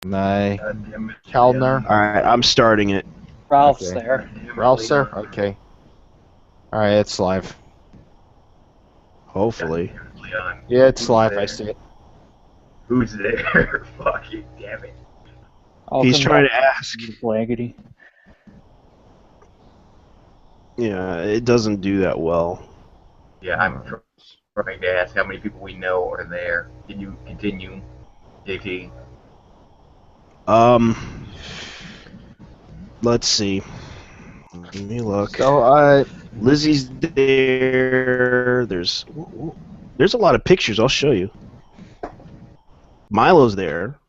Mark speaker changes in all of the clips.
Speaker 1: My Kellner.
Speaker 2: All right, I'm starting it.
Speaker 3: Ralph's
Speaker 1: Okay.
Speaker 3: there.
Speaker 1: Ralph's there? Okay. Alright, it's live.
Speaker 2: Hopefully.
Speaker 1: Yeah, it's live. I see it.
Speaker 4: Who's there? Fucking damn it.
Speaker 2: He's trying to ask.
Speaker 3: Blaggity.
Speaker 2: Yeah, it doesn't do that well.
Speaker 4: Yeah, I'm trying to ask how many people we know are there. Can you continue, JT?
Speaker 2: Let's see. Let me look.
Speaker 1: So,
Speaker 2: Lizzie's there. There's a lot of pictures. I'll show you. Milo's there.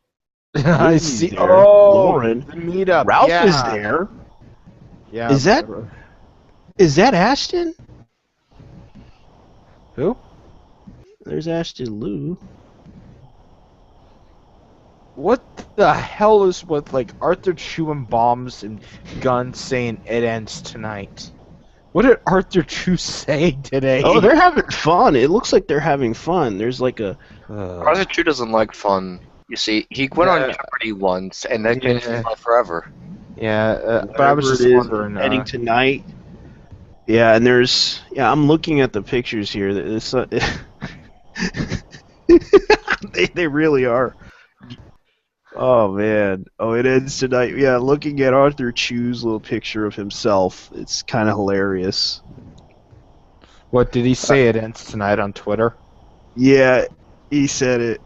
Speaker 1: I
Speaker 2: Lizzie's
Speaker 1: see.
Speaker 2: there.
Speaker 1: Oh,
Speaker 2: Lauren.
Speaker 1: the meetup.
Speaker 2: Ralph
Speaker 1: yeah.
Speaker 2: is there.
Speaker 1: Yeah.
Speaker 2: Is that Ashton?
Speaker 1: Who?
Speaker 2: There's Ashton Lou.
Speaker 1: What the hell is with like Arthur chewing bombs and guns saying it ends tonight? What did Arthur Chew say today?
Speaker 2: Oh, they're having fun. It looks like they're having fun. There's like a.
Speaker 5: Arthur Chew doesn't like fun. You see, he went on Jeopardy once, and that changed his life forever.
Speaker 1: Yeah, but I was just wondering.
Speaker 2: Heading tonight. Yeah, and there's. Yeah, I'm looking at the pictures here. It's, they really are. Oh man. Oh, it ends tonight. Yeah, looking at Arthur Chew's little picture of himself, it's kind of hilarious.
Speaker 1: What did he say? It ends tonight on Twitter.
Speaker 2: Yeah, he said it.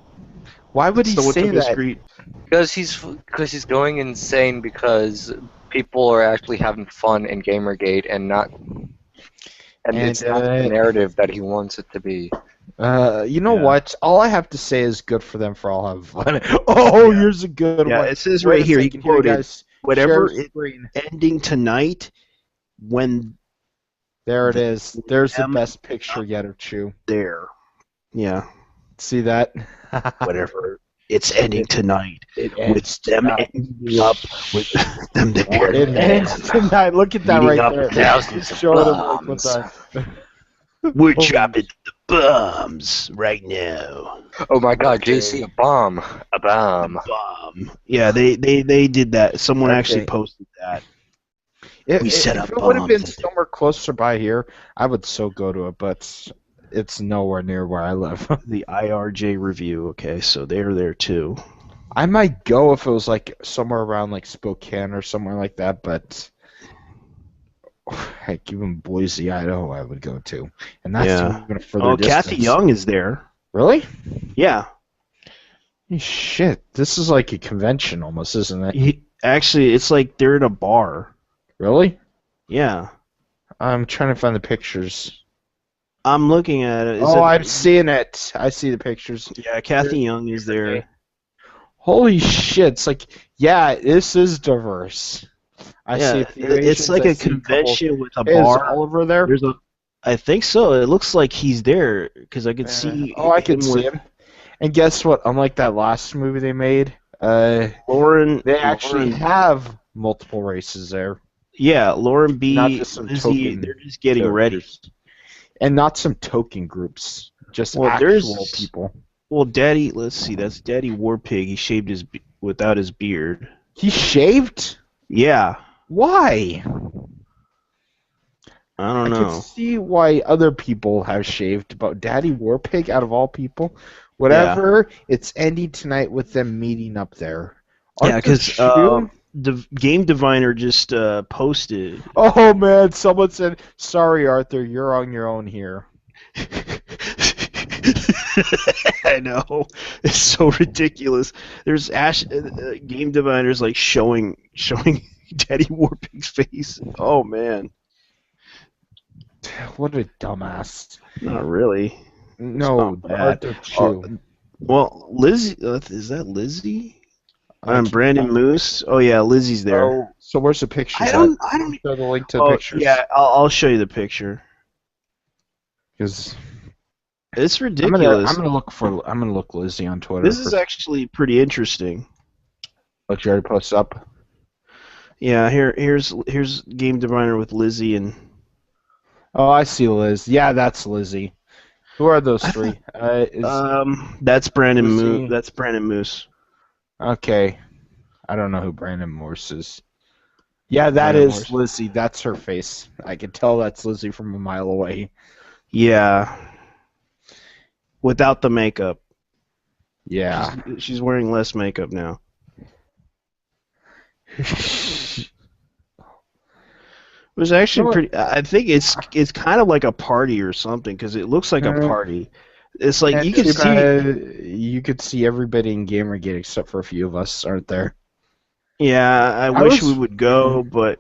Speaker 1: Why would he say that?
Speaker 5: Because he's going insane because people are actually having fun in Gamergate and it's not the narrative that he wants it to be.
Speaker 1: You know what? All I have to say is good for them for all having fun. Oh, here's a good one.
Speaker 2: Yeah, it says right here, he quoted, whatever
Speaker 1: it's
Speaker 2: ending tonight, when...
Speaker 1: There it is. There's the best picture yet of Chew.
Speaker 2: There. Yeah.
Speaker 1: See that?
Speaker 2: Whatever. It's ending tonight. With them ending up with them there.
Speaker 1: It ends tonight. Look at that right there.
Speaker 2: Thousands of bombs. We're dropping the bombs right now.
Speaker 5: Oh my God, JC, a bomb. A bomb.
Speaker 2: A bomb. Yeah, they did that. Someone actually posted that. We set up
Speaker 1: bombs. If it would have been somewhere closer by here, I would so go to it, but it's nowhere near where I live.
Speaker 2: The IRJ review. Okay, so they're there too.
Speaker 1: I might go if it was like somewhere around like Spokane or somewhere like that, but heck, even Boise, Idaho, I would go to, and that's even a further distance.
Speaker 2: Kathy Young is there.
Speaker 1: Really?
Speaker 2: Yeah.
Speaker 1: Shit, this is like a convention almost, isn't it?
Speaker 2: Actually, it's like they're in a bar.
Speaker 1: Really?
Speaker 2: Yeah.
Speaker 1: I'm trying to find the pictures.
Speaker 2: I'm looking at it.
Speaker 1: I'm seeing it. I see the pictures.
Speaker 2: Yeah, Kathy Young is there.
Speaker 1: Holy shit! It's like, yeah, this is diverse. I see.
Speaker 2: It's like a convention with a bar.
Speaker 1: Is Oliver there?
Speaker 2: I think so. It looks like he's there because I could see.
Speaker 1: Oh, I can see him. And guess what? Unlike that last movie they made,
Speaker 2: Lauren.
Speaker 1: They actually have multiple races there.
Speaker 2: Yeah, Lauren B.
Speaker 1: Not just some
Speaker 2: Lizzie, they're just getting ready.
Speaker 1: And not some token groups, just actual people.
Speaker 2: Well, Daddy, let's see, that's Daddy Warpig. He shaved without his beard.
Speaker 1: He shaved?
Speaker 2: Yeah.
Speaker 1: Why?
Speaker 2: I don't know.
Speaker 1: I can see why other people have shaved, but Daddy Warpig, out of all people, whatever. Yeah. It's ending tonight with them meeting up there.
Speaker 2: Yeah, because the Game Diviner just posted.
Speaker 1: Oh man, someone said, "Sorry, Arthur, you're on your own here."
Speaker 2: I know, it's so ridiculous. There's Game Diviner's like showing Daddy Warpig's face. Oh man,
Speaker 1: what a dumbass!
Speaker 2: Not really.
Speaker 1: No, Arthur Chew.
Speaker 2: Well, Lizzie, is that Lizzie? Brandon Moose. Oh yeah, Lizzie's there.
Speaker 1: Oh, so where's the picture?
Speaker 2: I don't.
Speaker 1: Show the link to the pictures.
Speaker 2: Yeah, I'll show you the picture.
Speaker 1: Because
Speaker 2: it's ridiculous.
Speaker 1: I'm gonna look Lizzie on Twitter.
Speaker 2: This is actually pretty interesting.
Speaker 1: What you already posted up?
Speaker 2: Yeah, here's Game Diviner with Lizzie and.
Speaker 1: Oh, I see Liz. Yeah, that's Lizzie. Who are those three?
Speaker 2: That's Brandon Moose. That's Brandon Moose.
Speaker 1: Okay. I don't know who Brandon Morse is. Yeah, that
Speaker 2: Brandon
Speaker 1: is
Speaker 2: Morse.
Speaker 1: Lizzie. That's her face. I can tell that's Lizzie from a mile away.
Speaker 2: Yeah. Without the makeup.
Speaker 1: Yeah.
Speaker 2: She's wearing less makeup now. It was actually
Speaker 1: You know
Speaker 2: pretty. I think it's kind of like a party or something because it looks like a party. It's like you can see.
Speaker 1: You could see everybody in Gamergate except for a few of us, aren't there?
Speaker 2: Yeah, I wish we
Speaker 1: was-
Speaker 2: would go, but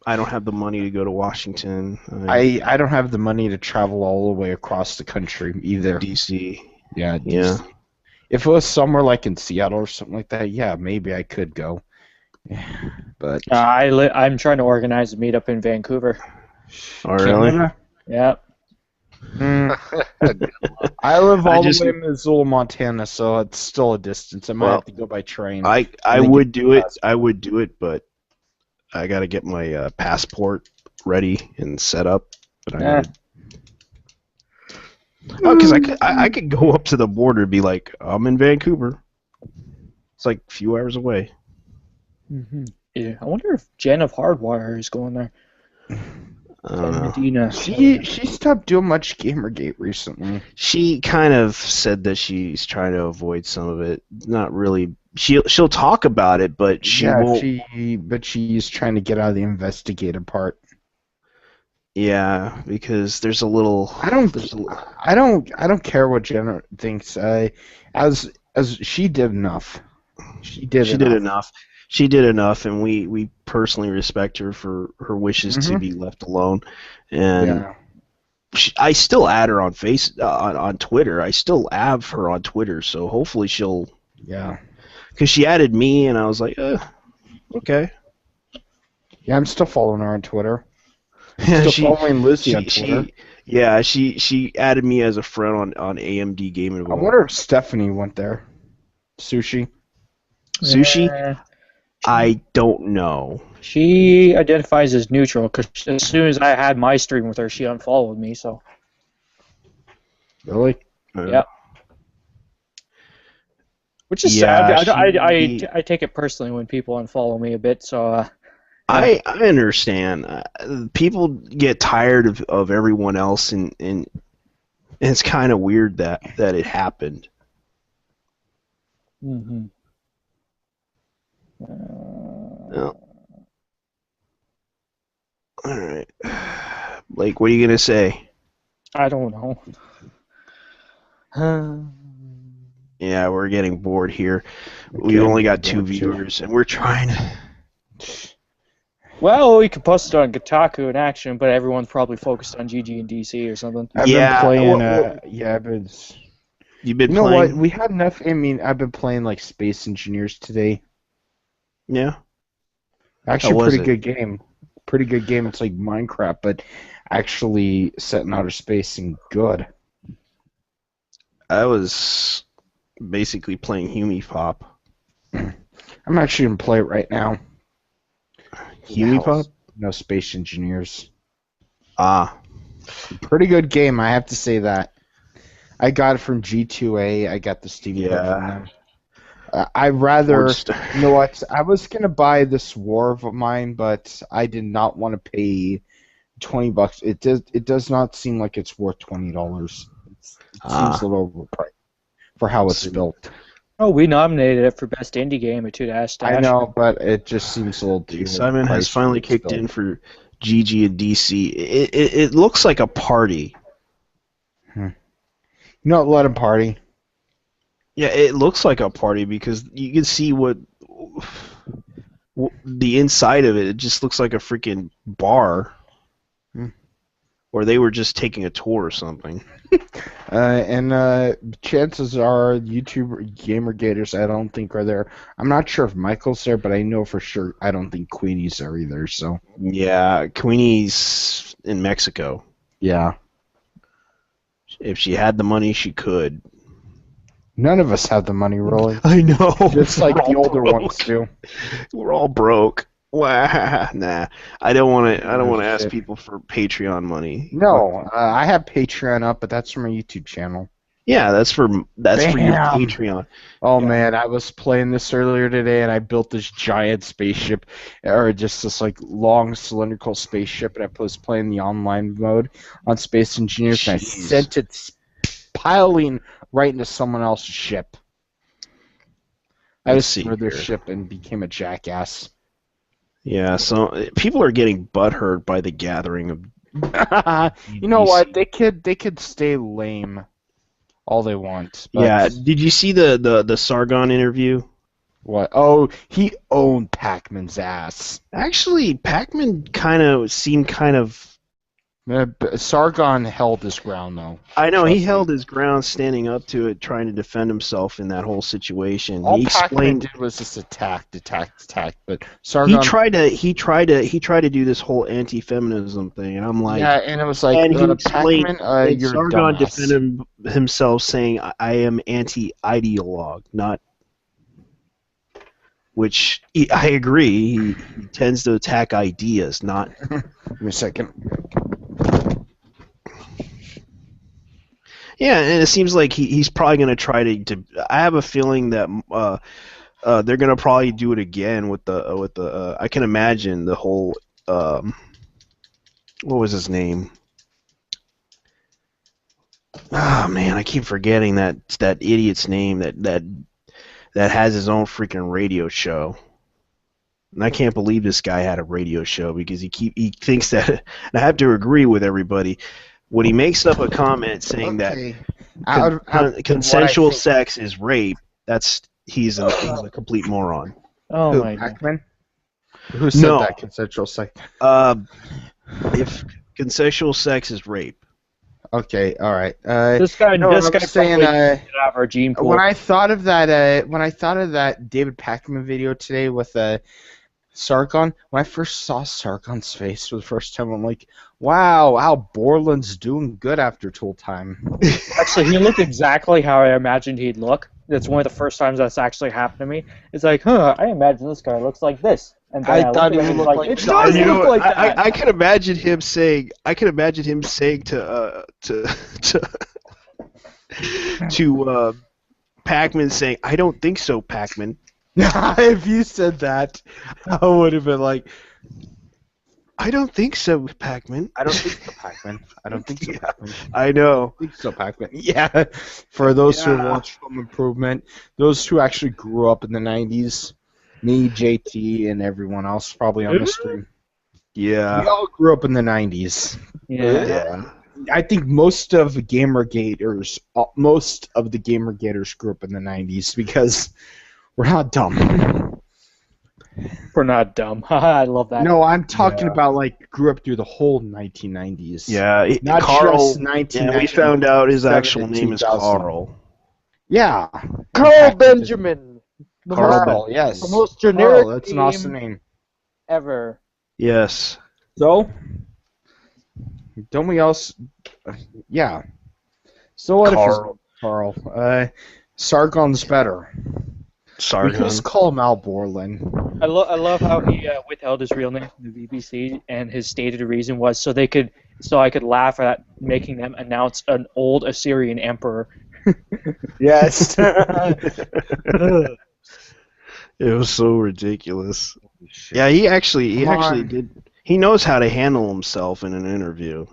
Speaker 2: I don't have the money to go to Washington.
Speaker 1: I don't have the money to travel all the way across the country either.
Speaker 2: DC.
Speaker 1: Yeah, DC.
Speaker 2: Yeah.
Speaker 1: If it was somewhere like in Seattle or something like that, yeah, maybe I could go. But
Speaker 3: I'm trying to organize a meetup in Vancouver.
Speaker 2: Oh, really?
Speaker 1: Canada?
Speaker 3: Yeah.
Speaker 1: I live
Speaker 2: I
Speaker 1: all
Speaker 2: just-
Speaker 1: the way in Missoula, Montana, so it's still a distance. I might
Speaker 2: Well,
Speaker 1: have to go by train.
Speaker 2: I
Speaker 1: think
Speaker 2: would do it.
Speaker 1: it's
Speaker 2: I would do it, but I got to get my passport ready and set up. But
Speaker 3: Yeah.
Speaker 2: because I could go up to the border and be like, I'm in Vancouver. It's like a few hours away.
Speaker 3: Yeah. I wonder if Jen of Hardwire is going there.
Speaker 2: I don't know.
Speaker 3: Medina.
Speaker 1: She stopped doing much Gamergate recently.
Speaker 2: She kind of said that she's trying to avoid some of it. Not really. She'll talk about it, but she won't.
Speaker 1: but she's trying to get out of the investigative part.
Speaker 2: Yeah, because there's a little.
Speaker 1: I don't care what Jenna thinks. As she did enough. She did enough.
Speaker 2: She did enough, and we personally respect her for her wishes to be left alone. And
Speaker 1: Yeah.
Speaker 2: I still add her on on Twitter. I still have her on Twitter, so hopefully she'll.
Speaker 1: Yeah.
Speaker 2: Because she added me, and I was like, okay.
Speaker 1: Yeah, I'm still following her on Twitter.
Speaker 2: Yeah,
Speaker 1: Still following Lizzie on Twitter.
Speaker 2: she added me as a friend on AMD Gaming.
Speaker 1: I wonder if Stephanie went there. Sushi.
Speaker 2: Sushi?
Speaker 3: Eh,
Speaker 2: I don't know.
Speaker 3: she identifies as neutral because as soon as I had my stream with her, she unfollowed me. So
Speaker 1: Really?
Speaker 3: yeah, which is
Speaker 2: Yeah,
Speaker 3: sad. I take it personally when people unfollow me a bit. So
Speaker 2: I understand. People get tired of everyone else, and it's kind of weird that it happened.
Speaker 3: mhm.
Speaker 2: Yeah. All right, Blake, what are you gonna say?
Speaker 3: I don't know.
Speaker 2: Yeah, we're getting bored here. We've only got 2 viewers, and we're trying to.
Speaker 3: Well, we could post it on Kotaku in action, but everyone's probably focused on GG and DC or something.
Speaker 1: I've
Speaker 2: Yeah,
Speaker 1: been playing.
Speaker 2: well-
Speaker 1: I've been.
Speaker 2: You've been
Speaker 1: You know
Speaker 2: playing.
Speaker 1: what? We had enough. I mean, I've been playing like Space Engineers today.
Speaker 2: Yeah.
Speaker 1: Actually,
Speaker 2: was
Speaker 1: pretty
Speaker 2: it?
Speaker 1: good game. Pretty good game. It's like Minecraft, but actually set in outer space and good.
Speaker 2: I was basically playing Hume Pop.
Speaker 1: I'm actually gonna play it right now.
Speaker 2: Hume Pop?
Speaker 1: No, Space Engineers.
Speaker 2: Ah.
Speaker 1: Pretty good game, I have to say that. I got it from G2A. I got the Steam code
Speaker 2: Yeah.
Speaker 1: from them. I'd rather.
Speaker 2: Forge-
Speaker 1: You know what? I was gonna buy this War of mine, but I did not want to pay $20. It does not seem like it's worth $20. It seems a little overpriced for how it's built.
Speaker 3: Oh, we nominated it for Best Indie Game at 2-.
Speaker 1: I know, but it just seems a little too.
Speaker 2: Simon has
Speaker 1: pricey
Speaker 2: finally
Speaker 1: for
Speaker 2: kicked
Speaker 1: still.
Speaker 2: in for GG and DC. It looks like a party.
Speaker 1: No, let him party.
Speaker 2: Yeah, it looks like a party because you can see what the inside of it. It just looks like a freaking bar. Or they were just taking a tour or something.
Speaker 1: And chances are YouTube Gamergators I don't think are there. I'm not sure if Michael's there, but I know for sure I don't think Queenie's there either. So
Speaker 2: Yeah, Queenie's in Mexico.
Speaker 1: yeah,
Speaker 2: If she had the money, she could.
Speaker 1: none of us have the money really.
Speaker 2: I know.
Speaker 1: Just like
Speaker 2: We're
Speaker 1: the
Speaker 2: all
Speaker 1: older
Speaker 2: broke.
Speaker 1: ones do.
Speaker 2: We're all broke. Wah, nah, I don't want to. I don't
Speaker 1: Oh,
Speaker 2: want to ask
Speaker 1: shit.
Speaker 2: people for Patreon money.
Speaker 1: No, I have Patreon up, but that's from my YouTube channel.
Speaker 2: Yeah, that's for your
Speaker 1: Bam!
Speaker 2: Patreon.
Speaker 1: Oh
Speaker 2: Yeah.
Speaker 1: man, I was playing this earlier today, and I built this giant spaceship, or just this like long cylindrical spaceship, and I was playing the online mode on Space Engineers, and I
Speaker 2: Jeez.
Speaker 1: sent it piling right into someone else's ship. I
Speaker 2: Let's
Speaker 1: just
Speaker 2: see
Speaker 1: threw their
Speaker 2: here.
Speaker 1: ship and became a jackass.
Speaker 2: Yeah, so people are getting butthurt by the gathering of.
Speaker 1: You know what? They could stay lame all they want. But
Speaker 2: Yeah, did you see the Sargon interview?
Speaker 1: what? Oh, he owned Pac-Man's ass.
Speaker 2: Actually, Pac-Man kind of seemed kind of.
Speaker 1: Sargon held his ground, though.
Speaker 2: I know
Speaker 1: Trust
Speaker 2: he
Speaker 1: me.
Speaker 2: held his ground, standing up to it, trying to defend himself in that whole situation.
Speaker 1: All
Speaker 2: He
Speaker 1: Pac-Man
Speaker 2: explained.
Speaker 1: did was just attack. But
Speaker 2: He
Speaker 1: Sargon.
Speaker 2: tried to do this whole anti-feminism thing, and I'm like,
Speaker 1: Yeah, and it was like,
Speaker 2: and he explained
Speaker 1: Pac-Man,
Speaker 2: that
Speaker 1: you're a
Speaker 2: Sargon
Speaker 1: dumbass.
Speaker 2: defended himself, saying, "I am anti-ideologue, not." Which I agree. He tends to attack ideas, not.
Speaker 1: Give me a second.
Speaker 2: Yeah, and it seems like he's probably going to try to. I have a feeling that they're going to probably do it again with the. I can imagine the whole. What was his name? Oh man, I keep forgetting that idiot's name that has his own freaking radio show. And I can't believe this guy had a radio show because he thinks that. And I have to agree with everybody. When he makes up a comment saying that consensual sex is rape, he's a complete moron.
Speaker 3: Oh
Speaker 1: Who,
Speaker 3: my god.
Speaker 1: Pac-Man? Who said
Speaker 2: No.
Speaker 1: that consensual sex?
Speaker 2: If consensual sex is rape.
Speaker 1: Okay, all right.
Speaker 3: This guy,
Speaker 1: no,
Speaker 3: this
Speaker 1: I'm
Speaker 3: guy
Speaker 1: saying,
Speaker 3: probably did have our gene pool.
Speaker 1: when I thought of that David Pac-Man video today with Sargon, when I first saw Sargon's face for the first time, I'm like, wow, Al Borland's doing good after Tool Time.
Speaker 3: Actually, he looked exactly how I imagined he'd look. That's one of the first times that's actually happened to me. It's like, I imagine this guy looks like this. And then
Speaker 1: I thought
Speaker 3: look
Speaker 1: he
Speaker 3: at him
Speaker 1: would
Speaker 3: and
Speaker 1: look like
Speaker 3: it
Speaker 1: John.
Speaker 3: does
Speaker 2: You know,
Speaker 3: look like that.
Speaker 2: I can imagine him saying. I can imagine him saying to Pac-Man saying, "I don't think so, Pac-Man."
Speaker 1: If you said that, I would have been like,
Speaker 2: I don't think so, Pac-Man.
Speaker 1: I don't think so, Pac-Man. I don't think so, Pac-Man.
Speaker 2: I know.
Speaker 1: I think so, Pac-Man. Yeah. For those who
Speaker 2: Yeah.
Speaker 1: watch Home Improvement, those who actually grew up in the 90s, me, JT, and everyone else probably on the stream.
Speaker 2: Yeah.
Speaker 1: We all grew up in the 90s.
Speaker 3: Yeah.
Speaker 1: I think most of the Gamergaters grew up in the 90s because we're not dumb.
Speaker 3: We're not dumb. I love that.
Speaker 1: No, I'm talking about like grew up through the whole 1990s.
Speaker 2: Yeah.
Speaker 1: Not
Speaker 2: Carl.
Speaker 1: just
Speaker 2: Yeah,
Speaker 1: 1990s.
Speaker 2: we found out his
Speaker 1: 7
Speaker 2: actual
Speaker 1: to
Speaker 2: name is
Speaker 1: 2000.
Speaker 2: Carl.
Speaker 1: Yeah.
Speaker 6: Carl Benjamin. The
Speaker 1: Carl,
Speaker 6: most,
Speaker 1: yes.
Speaker 6: the most generic
Speaker 1: Carl, that's an
Speaker 6: name
Speaker 1: awesome name.
Speaker 6: ever.
Speaker 2: Yes.
Speaker 1: So, don't we also... Yeah. So what
Speaker 2: Carl.
Speaker 1: if Carl? Sargon's better. We
Speaker 2: Sargon.
Speaker 1: can just call him Al Borland.
Speaker 3: I love how he withheld his real name from the BBC, and his stated reason was so I could laugh at making them announce an old Assyrian emperor.
Speaker 1: Yes.
Speaker 2: It was so ridiculous. Yeah, he actually did. He knows how to handle himself in an interview.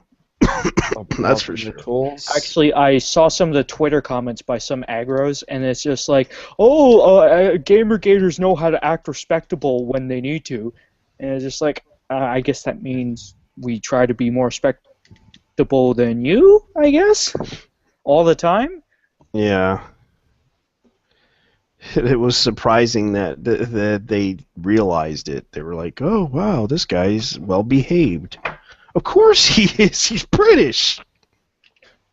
Speaker 2: That's for sure.
Speaker 3: Actually, I saw some of the Twitter comments by some aggros, and it's just like, Gamergaters know how to act respectable when they need to. And it's just like, I guess that means we try to be more respectable than you, I guess? All the time?
Speaker 2: Yeah. It was surprising that they realized it. They were like, "Oh wow, this guy's well behaved." Of course he is. He's British.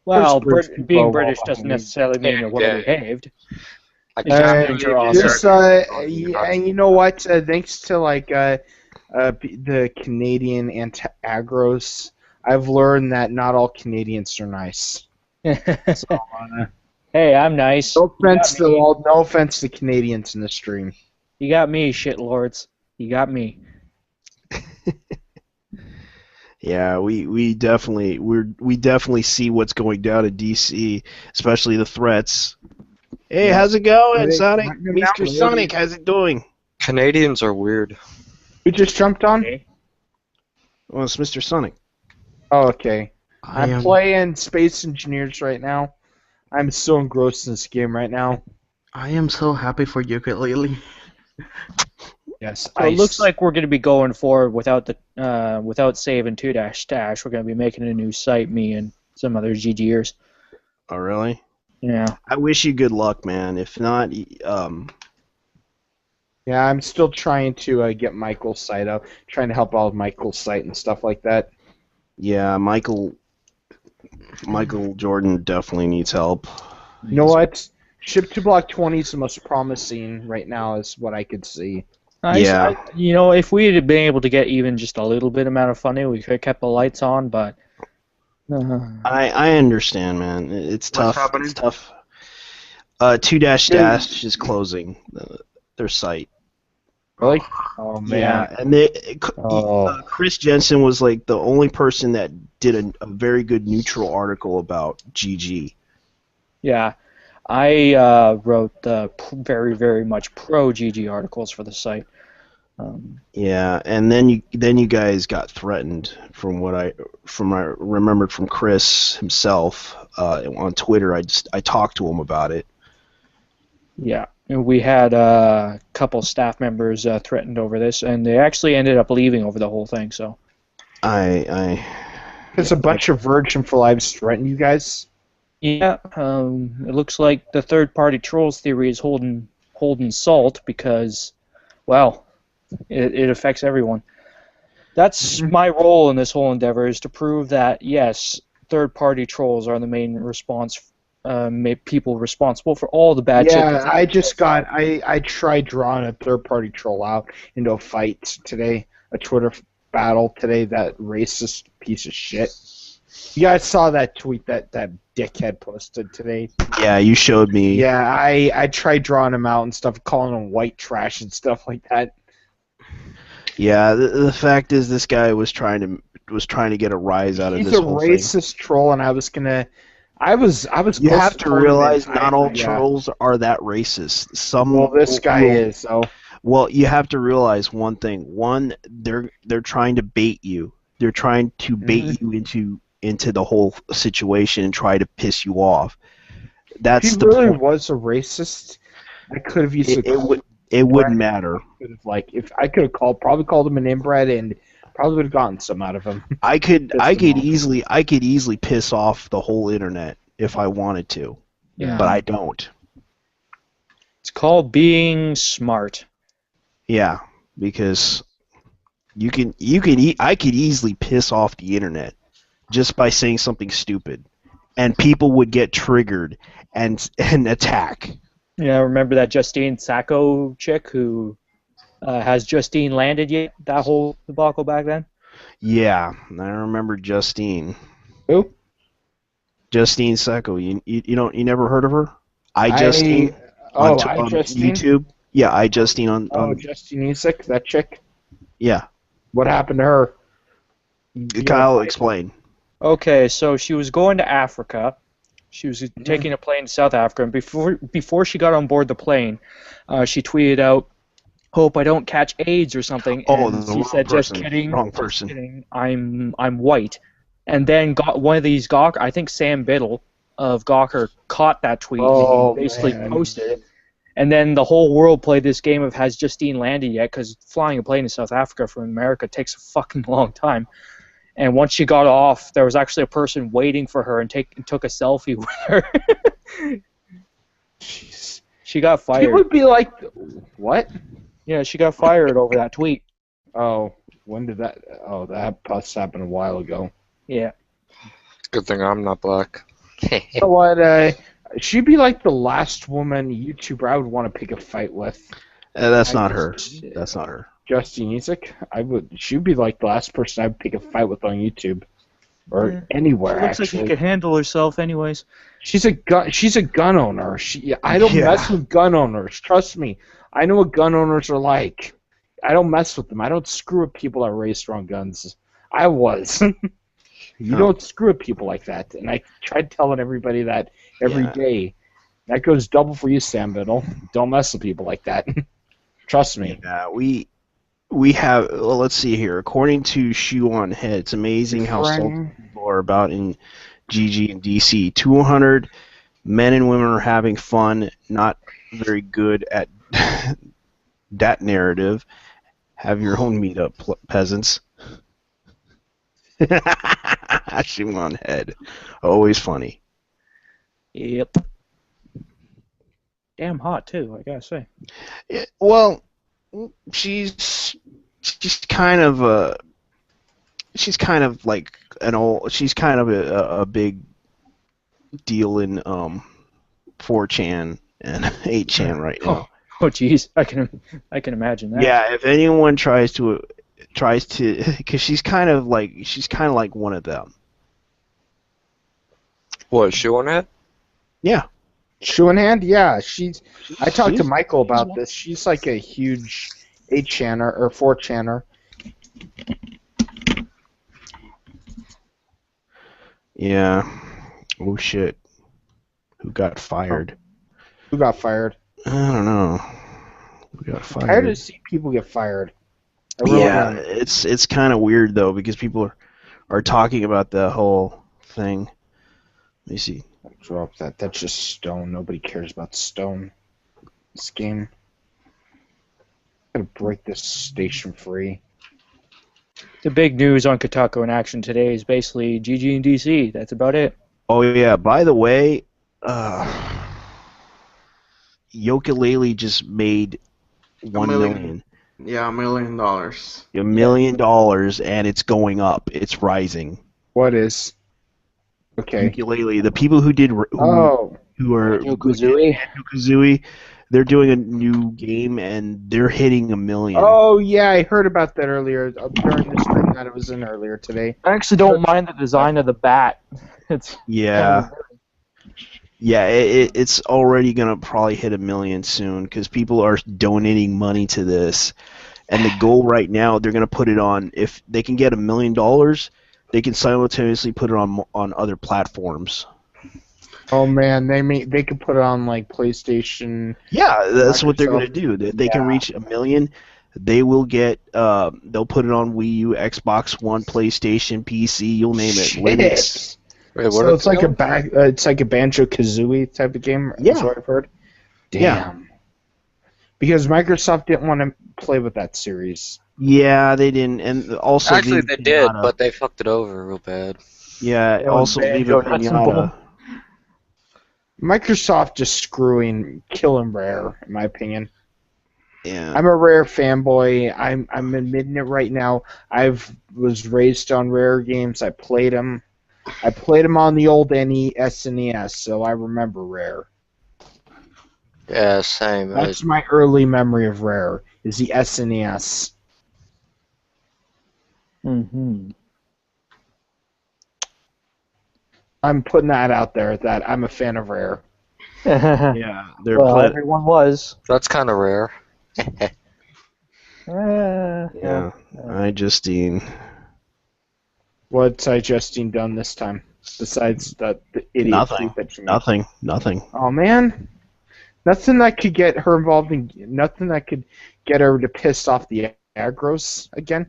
Speaker 3: Well,
Speaker 1: British
Speaker 3: being
Speaker 1: people
Speaker 3: British
Speaker 1: are
Speaker 3: doesn't necessarily mean you're well behaved.
Speaker 5: I
Speaker 3: Yeah,
Speaker 5: can't
Speaker 3: and
Speaker 5: believe
Speaker 3: you're
Speaker 5: you
Speaker 3: awesome.
Speaker 1: Just,
Speaker 5: started
Speaker 1: and you know what? Thanks to like the Canadian anti-agros, I've learned that not all Canadians are nice. So,
Speaker 3: Hey, I'm nice.
Speaker 1: no offense to Canadians in the stream.
Speaker 3: You got me, shitlords. You got me.
Speaker 2: Yeah, we definitely see what's going down in DC, especially the threats. Hey,
Speaker 1: Yep.
Speaker 2: how's it going,
Speaker 1: They
Speaker 2: Sonic?
Speaker 1: threaten him
Speaker 2: Mr.
Speaker 1: now,
Speaker 2: Sonic, how's it doing?
Speaker 5: Canadians are weird.
Speaker 1: Who just jumped on?
Speaker 3: Okay.
Speaker 2: Well, it's Mr. Sonic.
Speaker 1: Oh, okay.
Speaker 7: I
Speaker 1: I'm
Speaker 7: am.
Speaker 1: playing Space Engineers right now. I'm so engrossed in this game right now.
Speaker 7: I am so happy for ukulele.
Speaker 1: Yes,
Speaker 3: So it looks like we're going to be going forward without the without saving 2-stash. We're going to be making a new site, me and some other GGers.
Speaker 2: Oh, really?
Speaker 3: Yeah.
Speaker 2: I wish you good luck, man. If not,
Speaker 1: Yeah, I'm still trying to get Michael's site up, trying to help out with Michael's site and stuff like that.
Speaker 2: yeah, Michael Jordan definitely needs help.
Speaker 1: You know what? Ship to Block 20 is the most promising right now, is what I could see.
Speaker 2: Yeah.
Speaker 3: You know, if we had been able to get even just a little bit amount of funding, we could have kept the lights on, but.
Speaker 2: I understand, man. It's tough.
Speaker 4: happening?
Speaker 2: It's tough. 2-dash is closing their site.
Speaker 1: Really? Oh, man.
Speaker 2: Yeah, and
Speaker 1: Oh.
Speaker 2: Chris Jensen was like the only person that did a very good neutral article about GG.
Speaker 3: Yeah. I wrote the very, very much pro-GG articles for the site.
Speaker 2: Yeah, and then you guys got threatened from I remembered from Chris himself on Twitter. I talked to him about it.
Speaker 3: Yeah. And we had a couple staff members threatened over this, and they actually ended up leaving over the whole thing, so.
Speaker 1: There's a bunch of Virgin for Lives threaten you guys.
Speaker 3: Yeah, it looks like the third-party trolls theory is holding salt because, well, it affects everyone. That's my role in this whole endeavor, is to prove that, yes, third-party trolls are the main people responsible for all the bad shit.
Speaker 1: Yeah, I tried drawing a third-party troll out into a fight today, a Twitter battle today, that racist piece of shit. You guys saw that tweet that dickhead posted today?
Speaker 2: Yeah, you showed me.
Speaker 1: Yeah, I tried drawing him out and stuff, calling him white trash and stuff like that.
Speaker 2: Yeah, the fact is, this guy was trying to get a rise out of
Speaker 1: He's
Speaker 2: this
Speaker 1: a
Speaker 2: whole
Speaker 1: racist troll, and I was
Speaker 2: You
Speaker 1: close
Speaker 2: have to
Speaker 1: calling him
Speaker 2: realize
Speaker 1: an
Speaker 2: not all
Speaker 1: yeah.
Speaker 2: trolls are that racist. Some
Speaker 1: Well, this guy is, so.
Speaker 2: Well, you have to realize one thing. One, they're trying to bait you. They're trying to bait you into the whole situation and try to piss you off. That's
Speaker 1: If he
Speaker 2: the
Speaker 1: really
Speaker 2: point.
Speaker 1: was a racist, I could have used
Speaker 2: It wouldn't matter.
Speaker 1: If I could have probably called him an inbred and probably would have gotten some out of him.
Speaker 2: I could
Speaker 1: Piss him off.
Speaker 2: easily piss off the whole internet if I wanted to,
Speaker 3: Yeah.
Speaker 2: but I don't.
Speaker 3: It's called being smart.
Speaker 2: Yeah, because I could easily piss off the internet just by saying something stupid, and people would get triggered and attack.
Speaker 3: Yeah, remember that Justine Sacco chick who has Justine landed yet? That whole debacle back then?
Speaker 2: Yeah, I remember Justine.
Speaker 1: Who?
Speaker 2: Justine Sacco. You never heard of her? Justine on
Speaker 1: Justine?
Speaker 2: YouTube. Yeah, Justine on
Speaker 1: Justine Isak, that chick.
Speaker 2: yeah.
Speaker 1: What happened to her?
Speaker 2: Kyle, explain.
Speaker 3: Okay, so she was going to Africa. She was taking a plane to South Africa, and before she got on board the plane, she tweeted out, "Hope I don't catch AIDS or something."
Speaker 2: Oh,
Speaker 3: and
Speaker 2: the
Speaker 3: she
Speaker 2: wrong
Speaker 3: said,
Speaker 2: person.
Speaker 3: "Just kidding,
Speaker 2: Wrong
Speaker 3: just
Speaker 2: person."
Speaker 3: kidding. I'm white." And then got one of these Gawker, I think Sam Biddle of Gawker caught that tweet
Speaker 1: Oh,
Speaker 3: and he basically
Speaker 1: man.
Speaker 3: posted it. And then the whole world played this game of has Justine landed yet? Because flying a plane to South Africa from America takes a fucking long time. And once she got off, there was actually a person waiting for her and took a selfie with her.
Speaker 1: Jeez.
Speaker 3: She got
Speaker 1: He
Speaker 3: fired.
Speaker 1: would be like, what?
Speaker 3: Yeah, she got fired over that tweet.
Speaker 1: Oh, when did that? Oh, that must happened a while ago.
Speaker 3: Yeah.
Speaker 5: Good thing I'm not black.
Speaker 1: You know what? She'd be like the last woman YouTuber I would want to pick a fight with.
Speaker 2: That's not her. That's not her.
Speaker 1: Justine Isak, she'd be like the last person I'd pick a fight with on YouTube or anywhere.
Speaker 3: She looks like
Speaker 1: actually,
Speaker 3: she could handle herself anyways.
Speaker 1: she's a gun owner. I don't
Speaker 2: Yeah.
Speaker 1: mess with gun owners. Trust me, I know what gun owners are like. I don't mess with them. I don't screw with people that raise strong guns.
Speaker 3: I was. You
Speaker 2: Oh.
Speaker 3: don't screw with people like that. And I tried telling everybody that every
Speaker 2: Yeah.
Speaker 3: day. That goes double for you, Sam Biddle. Don't mess with people like that. Trust me.
Speaker 2: Yeah, we have. Well, let's see here. According to Shoe on Head, it's amazing how salty people are about in GG and DC. 200 men and women are having fun. Not very good at that narrative. Have your own meetup, peasants. Shoe on Head, always funny.
Speaker 3: Yep. Damn hot, too, I gotta say.
Speaker 2: Yeah, well, she's kind of like an old. She's kind of a big deal in 4chan and 8chan right now.
Speaker 3: Oh, jeez. I can imagine that.
Speaker 2: Yeah, if anyone tries to, because she's kind of like one of them.
Speaker 5: What, Shoe on Head?
Speaker 2: Yeah.
Speaker 1: Shoe in hand? Yeah, I talked to
Speaker 2: she's-
Speaker 1: Michael about this. She's like a huge 8channer or 4channer.
Speaker 2: Yeah. Oh shit. Who got fired?
Speaker 1: Who got fired?
Speaker 2: I don't know. Who got
Speaker 1: I'm tired
Speaker 2: fired?
Speaker 1: to see people get fired. I really
Speaker 2: Yeah,
Speaker 1: am.
Speaker 2: it's kind of weird though because people are talking about the whole thing. Let me see.
Speaker 1: Drop that. That's just stone. Nobody cares about stone. This game. I'm gonna break this station free.
Speaker 3: The big news on Kotaku in action today is basically GG and DC. That's about it.
Speaker 2: Oh yeah, by the way, Yooka-Laylee just made $1 million.
Speaker 7: Yeah, $1 million.
Speaker 2: $1 million, and it's going up. It's rising.
Speaker 1: What is? Okay.
Speaker 2: Yooka-Laylee, the people who did
Speaker 1: Oh.
Speaker 2: who are
Speaker 3: Banjo-Kazooie.
Speaker 2: Banjo-Kazooie, they're doing a new game and they're hitting $1 million.
Speaker 1: Oh yeah, I heard about that earlier during the stream that it was in earlier today.
Speaker 6: I actually don't mind the design of the bat. It's
Speaker 2: Yeah. Yeah, it's already gonna probably hit $1 million soon because people are donating money to this, and the goal right now they're gonna put it on. If they can get $1 million, they can simultaneously put it on other platforms.
Speaker 1: Oh man, they could put it on like PlayStation.
Speaker 2: Yeah, that's what they're
Speaker 1: Microsoft,
Speaker 2: gonna do. If they can
Speaker 1: yeah.
Speaker 2: reach $1 million, they will get. They'll put it on Wii U, Xbox One, PlayStation, PC. You'll name it. Linux.
Speaker 5: Wait, what
Speaker 1: So
Speaker 5: are
Speaker 1: it's like it's like a Banjo Kazooie type of game.
Speaker 2: Yeah.
Speaker 1: That's what I've heard. Damn.
Speaker 2: Yeah.
Speaker 1: Because Microsoft didn't want to play with that series.
Speaker 2: Yeah, they didn't, and also
Speaker 5: Actually,
Speaker 2: Viva
Speaker 5: they did,
Speaker 2: Pinata.
Speaker 5: but they fucked it over real bad.
Speaker 2: Yeah,
Speaker 1: Oh,
Speaker 2: also
Speaker 1: Banjo
Speaker 2: Viva
Speaker 1: Nuts and
Speaker 2: Pinata.
Speaker 1: Microsoft just screwing, killing Rare, in my opinion.
Speaker 2: Yeah.
Speaker 1: I'm a Rare fanboy. I'm admitting it right now. Was raised on Rare games. I played them. I played them on the old SNES, so I remember Rare.
Speaker 5: Yeah, same.
Speaker 1: That's my early memory of Rare. Is the SNES.
Speaker 3: Mm-hmm.
Speaker 1: I'm putting that out there that I'm a fan of Rare.
Speaker 2: Yeah, they're
Speaker 6: well, everyone was.
Speaker 5: That's kind of rare.
Speaker 2: Yeah, Justine.
Speaker 1: What's Justine done this time? Besides the idiot
Speaker 2: Nothing.
Speaker 1: tweet that she made?
Speaker 2: Nothing.
Speaker 1: Oh man, nothing that could get her involved in. Nothing that could get her to piss off the aggros again.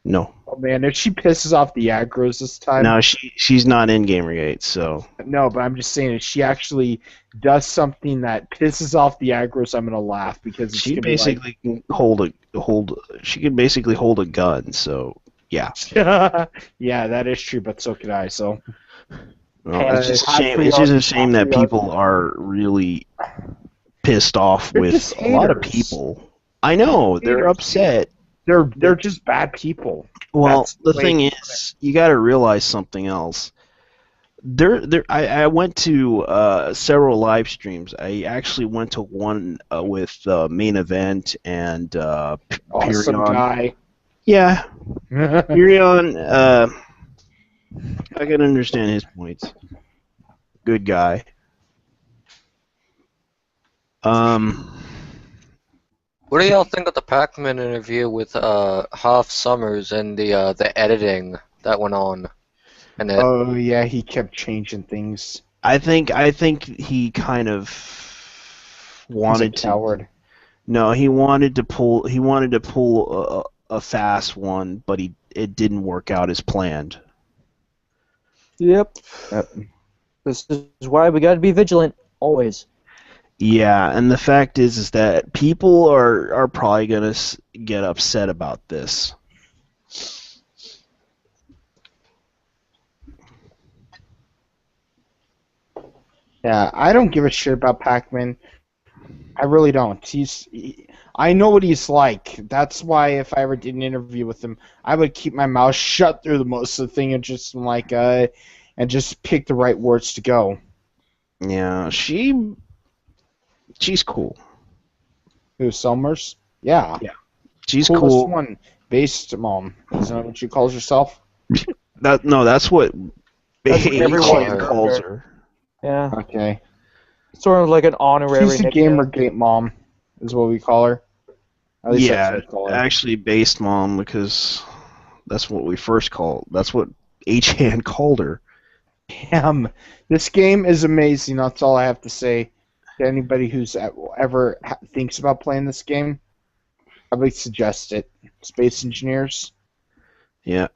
Speaker 2: No.
Speaker 1: Oh man, if she pisses off the aggros this time.
Speaker 2: No, she's not in Gamergate, so.
Speaker 1: No, but I'm just saying if she actually does something that pisses off the aggros, I'm gonna laugh because it's
Speaker 2: She
Speaker 1: gonna
Speaker 2: basically can hold. She can basically hold a gun, so yeah.
Speaker 1: be like, yeah, that is true, but so could I. So.
Speaker 2: Well, it's just a shame. It's just a shame that people are really pissed off
Speaker 1: They're
Speaker 2: with
Speaker 1: just
Speaker 2: a lot of
Speaker 1: haters.
Speaker 2: people. I know they're
Speaker 1: Haters.
Speaker 2: upset.
Speaker 1: They're just bad people.
Speaker 2: Well,
Speaker 1: That's
Speaker 2: the
Speaker 1: the way
Speaker 2: thing
Speaker 1: to put
Speaker 2: is, you got to realize something else. I went to several live streams. I actually went to one with Main Event and
Speaker 1: Awesome
Speaker 2: Perion.
Speaker 1: guy.
Speaker 2: Yeah, Perion. I can understand his points. Good guy.
Speaker 5: What What do y'all think of the Pac-Man interview with Hoff Summers and the editing that went on? And it,
Speaker 1: Oh yeah, he kept changing things.
Speaker 2: I think he kind of
Speaker 1: He's a
Speaker 2: wanted to.
Speaker 1: coward.
Speaker 2: No, he wanted to pull a fast one, but it didn't work out as planned.
Speaker 6: Yep.
Speaker 1: Yep.
Speaker 6: This is why we got to be vigilant always.
Speaker 2: Yeah, and the fact is that people are probably gonna get upset about this.
Speaker 1: Yeah, I don't give a shit about Pac-Man. I really don't. I know what he's like. That's why if I ever did an interview with him, I would keep my mouth shut through the most of the thing and just and just pick the right words to go.
Speaker 2: Yeah, she's cool.
Speaker 1: Who, Summers? Yeah.
Speaker 2: She's
Speaker 1: Coolest
Speaker 2: cool.
Speaker 1: one. Based mom. Isn't that what she calls herself?
Speaker 2: That's what
Speaker 6: That's what everyone
Speaker 2: H&M calls her.
Speaker 6: Yeah.
Speaker 1: Okay.
Speaker 6: Sort of like an honorary
Speaker 1: She's a
Speaker 6: nickname.
Speaker 1: Gamergate mom, is what we call her. At least that's
Speaker 2: Yeah,
Speaker 1: what we call her.
Speaker 2: actually based mom because that's what we first called. That's what H-Han called her.
Speaker 1: Damn. This game is amazing. That's all I have to say. To anybody who's ever thinks about playing this game, I would suggest it. Space Engineers.
Speaker 2: Yeah.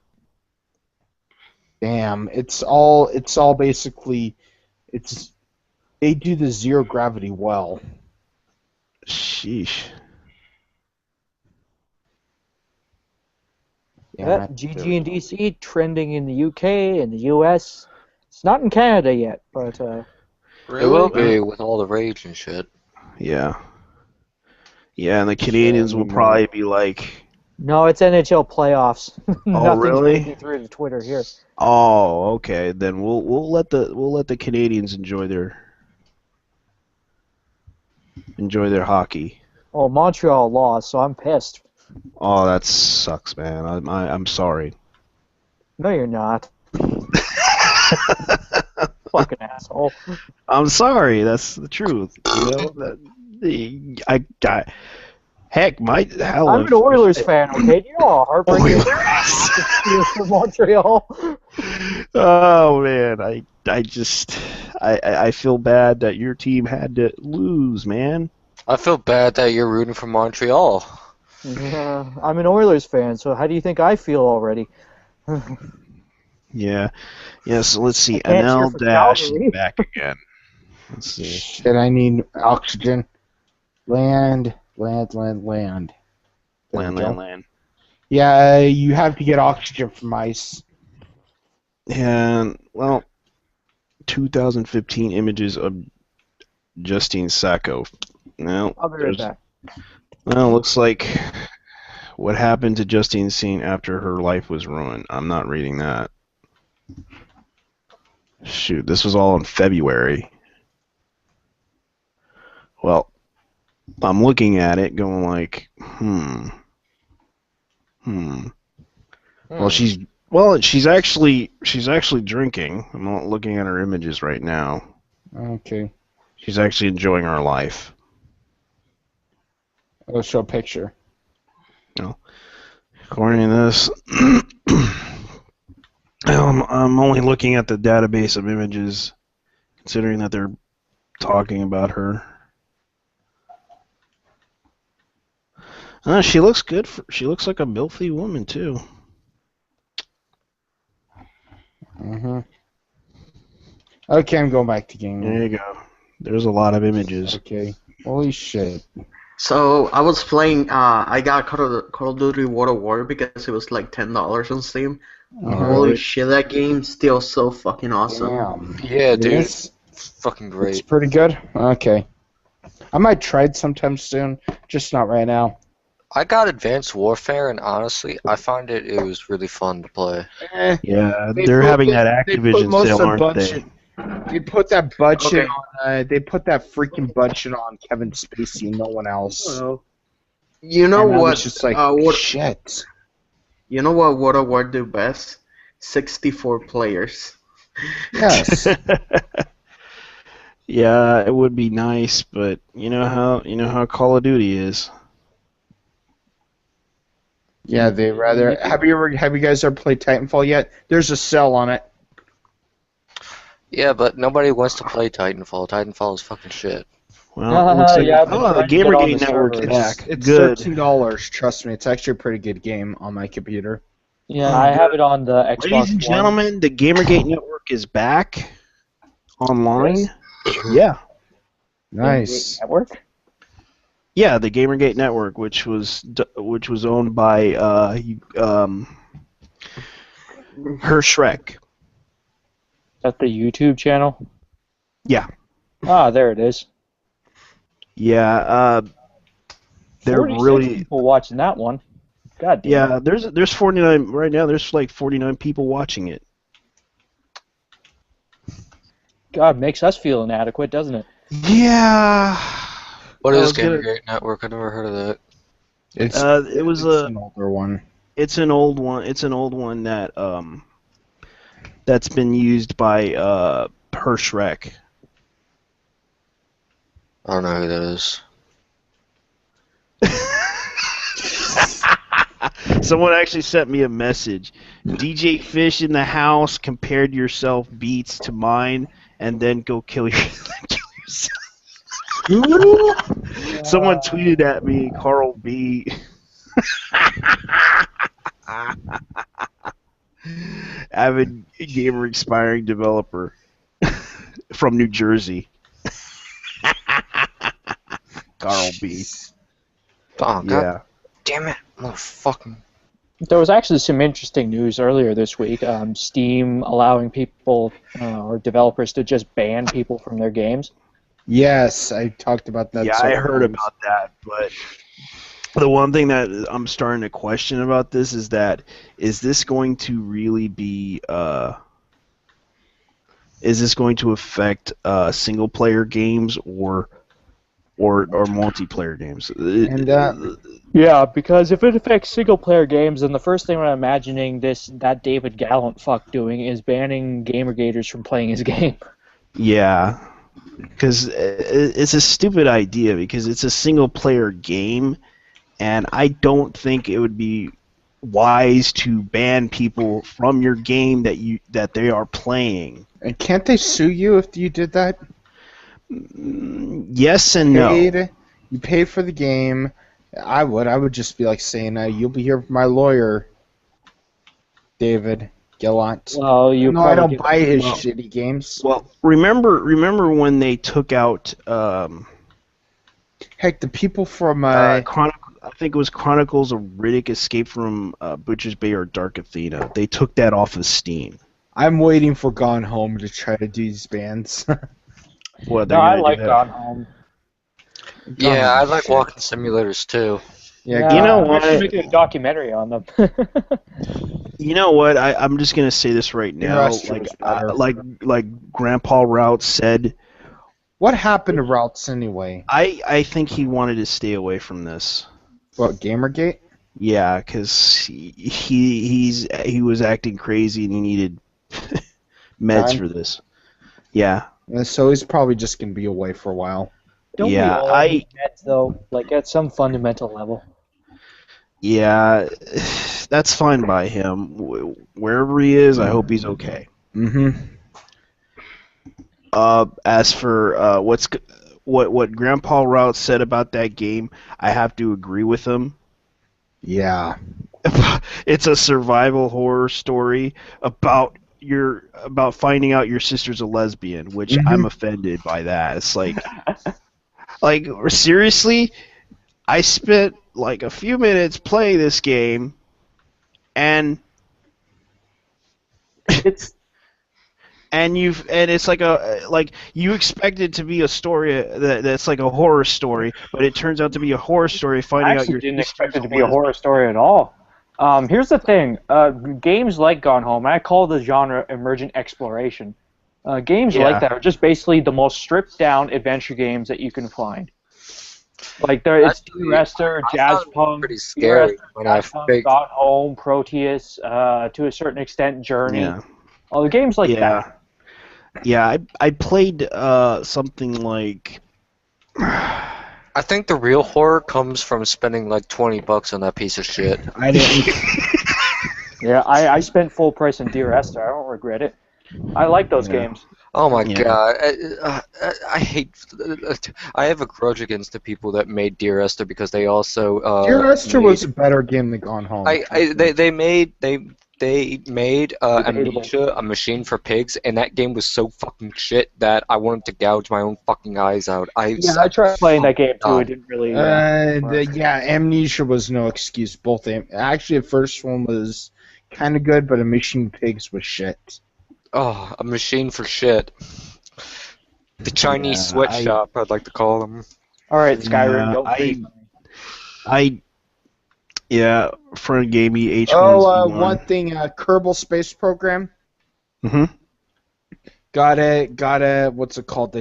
Speaker 1: Damn. It's all basically they do the zero gravity well.
Speaker 2: Sheesh.
Speaker 6: Yeah, GG and DC trending in the UK and the US. It's not in Canada yet, but
Speaker 5: it will be with all the rage and shit.
Speaker 2: Yeah. Yeah, and the Canadians will probably be like,
Speaker 6: no, it's NHL playoffs.
Speaker 2: Oh,
Speaker 6: Nothing's
Speaker 2: really?
Speaker 6: making it through to Twitter here.
Speaker 2: "Oh, okay. Then we'll let the Canadians enjoy their hockey."
Speaker 6: Oh, Montreal lost, so I'm pissed.
Speaker 2: Oh, that sucks, man. I'm sorry.
Speaker 6: No, you're not. Fucking asshole.
Speaker 2: I'm sorry. That's the truth. You know hell.
Speaker 6: I'm an Oilers fan, okay? Do you know how heartbreaking it is for Montreal?
Speaker 2: Oh man, I feel bad that your team had to lose, man.
Speaker 5: I feel bad that you're rooting for Montreal.
Speaker 6: Yeah, I'm an Oilers fan, so how do you think I feel already?
Speaker 2: Yeah. So let's see.
Speaker 6: I can't cheer
Speaker 2: NL
Speaker 6: for
Speaker 2: Dash
Speaker 6: Calgary.
Speaker 2: is back again. Let's see.
Speaker 1: Shit, I need oxygen. Land. There we go.
Speaker 2: Land.
Speaker 1: Yeah, you have to get oxygen from ice.
Speaker 2: And, well, 2015 images of Justine Sacco. Now,
Speaker 6: I'll be right back.
Speaker 2: well, looks like what happened to Justine Scene after her life was ruined. I'm not reading that. Shoot, this was all in February. Well, I'm looking at it going like, Well, she's actually drinking. I'm not looking at her images right now.
Speaker 1: Okay.
Speaker 2: She's actually enjoying her life.
Speaker 1: I'll show a picture.
Speaker 2: No. According to this, I'm only looking at the database of images, considering that they're talking about her. She looks good. She looks like a milfy woman too.
Speaker 1: Okay, I'm going back to game.
Speaker 2: There you go. There's a lot of images.
Speaker 1: Okay. Holy shit.
Speaker 7: So I was playing. I got Call of Duty World of War because it was like $10 on Steam. Holy shit, that game's still so fucking awesome.
Speaker 1: Damn.
Speaker 5: Yeah, dude.
Speaker 1: It's
Speaker 5: Fucking
Speaker 1: It's
Speaker 5: great.
Speaker 1: pretty good. Okay. I might try it sometime soon, just not right now.
Speaker 5: I got Advanced Warfare, and honestly, I find it was really fun to play.
Speaker 2: Yeah,
Speaker 1: They
Speaker 2: they're
Speaker 1: put-
Speaker 2: having that
Speaker 1: they put
Speaker 2: Activision
Speaker 1: most
Speaker 2: sale,
Speaker 1: of
Speaker 2: aren't
Speaker 1: budget-
Speaker 2: they?
Speaker 1: They put that budget
Speaker 7: Okay.
Speaker 1: on. They put that freaking budget on Kevin Spacey and no one else.
Speaker 7: Well, you know
Speaker 1: And I was
Speaker 7: what?
Speaker 1: just like,
Speaker 7: what?
Speaker 1: shit.
Speaker 7: You know what World of War do best? 64 players.
Speaker 1: Yes.
Speaker 2: Yeah, it would be nice, but you know how Call of Duty is.
Speaker 1: Yeah, they rather. Have you guys ever played Titanfall yet? There's a sale on it.
Speaker 5: Yeah, but nobody wants to play Titanfall. Titanfall is fucking shit.
Speaker 2: Well, it looks like
Speaker 6: Yeah, I've been
Speaker 2: the
Speaker 6: trying to get on
Speaker 2: Gamergate
Speaker 6: the
Speaker 2: Network's
Speaker 6: server.
Speaker 2: back.
Speaker 1: It's
Speaker 2: Good.
Speaker 1: $13. Trust me, it's actually a pretty good game on my computer.
Speaker 6: Yeah, I have it on the Xbox
Speaker 2: Ladies and
Speaker 6: One.
Speaker 2: gentlemen, the Gamergate Network is back online. Yeah.
Speaker 1: Nice.
Speaker 6: Network?
Speaker 2: Yeah, the Gamergate Network, which was owned by Shrek.
Speaker 6: Is that the YouTube channel?
Speaker 2: Yeah.
Speaker 6: Ah, there it is.
Speaker 2: Yeah, they're
Speaker 6: 46
Speaker 2: really
Speaker 6: people watching that one. God damn.
Speaker 2: yeah. There's 49 right now. There's like 49 people watching it.
Speaker 6: God, makes us feel inadequate, doesn't it?
Speaker 2: Yeah.
Speaker 5: What
Speaker 2: I
Speaker 5: is
Speaker 2: was gonna-
Speaker 5: Gamergate Network? I never heard of that.
Speaker 1: It's
Speaker 2: It's
Speaker 1: an older one.
Speaker 2: It's an old one. It's an old one that that's been used by Shrek.
Speaker 5: I don't know who that is.
Speaker 2: Someone actually sent me a message. DJ Fish in the house compared yourself beats to mine, and then go kill yourself. Someone tweeted at me, Carl B. Avid gamer expiring developer from New Jersey. Carl B.
Speaker 5: Oh, God
Speaker 2: Yeah.
Speaker 5: damn it. Motherfucking.
Speaker 6: There was actually some interesting news earlier this week. Steam allowing people or developers to just ban people from their games.
Speaker 1: Yes, I talked about that.
Speaker 2: Yeah, I heard about that, but the one thing that I'm starting to question about this is that is this going to really be is this going to affect single player games or multiplayer games?
Speaker 1: And
Speaker 6: Yeah, because if it affects single-player games, then the first thing I'm imagining that David Gallant fuck doing is banning Gamergaters from playing his game.
Speaker 2: Yeah, because it's a stupid idea because it's a single-player game, and I don't think it would be wise to ban people from your game that they are playing.
Speaker 1: And can't they sue you if you did that?
Speaker 2: Yes and no.
Speaker 1: You paid for the game. I would just be like saying, "You'll be here for my lawyer, David Gallant."
Speaker 6: Well, you
Speaker 1: No, I don't
Speaker 6: probably
Speaker 1: buy his shitty games.
Speaker 2: Well, remember when they took out
Speaker 1: Heck, the people from
Speaker 2: I think it was Chronicles of Riddick Escape from Butcher's Bay or Dark Athena. They took that off of Steam.
Speaker 1: I'm waiting for Gone Home to try to do these bans.
Speaker 2: What,
Speaker 6: No, I like Gone Home.
Speaker 5: Yeah, I like walking simulators too.
Speaker 1: Yeah,
Speaker 2: You know
Speaker 6: I
Speaker 2: what?
Speaker 6: should make a documentary on them.
Speaker 2: You know what? I'm just gonna say this right now.
Speaker 1: Interesting is better.
Speaker 2: Like Grandpa Route said,
Speaker 1: What happened to Routes anyway?
Speaker 2: I think he wanted to stay away from this.
Speaker 1: What, Gamergate?
Speaker 2: Yeah, because he was acting crazy and he needed meds
Speaker 1: Time?
Speaker 2: for this. Yeah.
Speaker 1: So he's probably just gonna be away for a while.
Speaker 6: Don't
Speaker 2: Yeah,
Speaker 6: we all need meds, though? Like, at some fundamental level.
Speaker 2: Yeah, that's fine by him. Wherever he is, I hope he's okay.
Speaker 1: Mm-hmm.
Speaker 2: As for what Grandpa Route said about that game, I have to agree with him.
Speaker 1: Yeah.
Speaker 2: It's a survival horror story about finding out your sister's a lesbian, which I'm offended by that. It's like seriously, I spent like a few minutes playing this game, and
Speaker 6: It's
Speaker 2: it's like you expect it to be a story that's like a horror story, but it turns out to be a horror story
Speaker 6: I
Speaker 2: finding out
Speaker 6: actually
Speaker 2: your
Speaker 6: didn't
Speaker 2: sister's
Speaker 6: expect it to be a horror story at all. Here's the thing. Games like Gone Home, I call the genre emergent exploration. Games like that are just basically the most stripped-down adventure games that you can find. Like it's Rester, Jazz Punk,
Speaker 5: Pretty scary when I faked.
Speaker 6: Gone Home, Proteus, to a certain extent, Journey.
Speaker 2: Yeah.
Speaker 6: All the games like that.
Speaker 2: Yeah, I played something like
Speaker 5: I think the real horror comes from spending like $20 on that piece of shit.
Speaker 2: I didn't.
Speaker 6: Yeah, I spent full price on Dear Esther. I don't regret it. I like those
Speaker 2: Yeah.
Speaker 6: games.
Speaker 5: Oh my
Speaker 2: Yeah.
Speaker 5: god, I hate. I have a grudge against the people that made Dear Esther because they also.
Speaker 1: Dear Esther
Speaker 5: made,
Speaker 1: was a better game than Gone Home.
Speaker 5: They made Amnesia, a machine for pigs, and that game was so fucking shit that I wanted to gouge my own fucking eyes out.
Speaker 6: I tried playing that game too. It didn't really.
Speaker 1: Amnesia was no excuse. Actually, the first one was kind of good, but a Machine Pigs was shit.
Speaker 5: Oh, a machine for shit. The Chinese sweatshop, I'd like to call them.
Speaker 6: All right, Skyrim.
Speaker 2: Yeah, friend gave me H1Z1.
Speaker 1: Oh, one thing, Kerbal Space Program.
Speaker 2: Mm-hmm.
Speaker 1: Got a what's it called?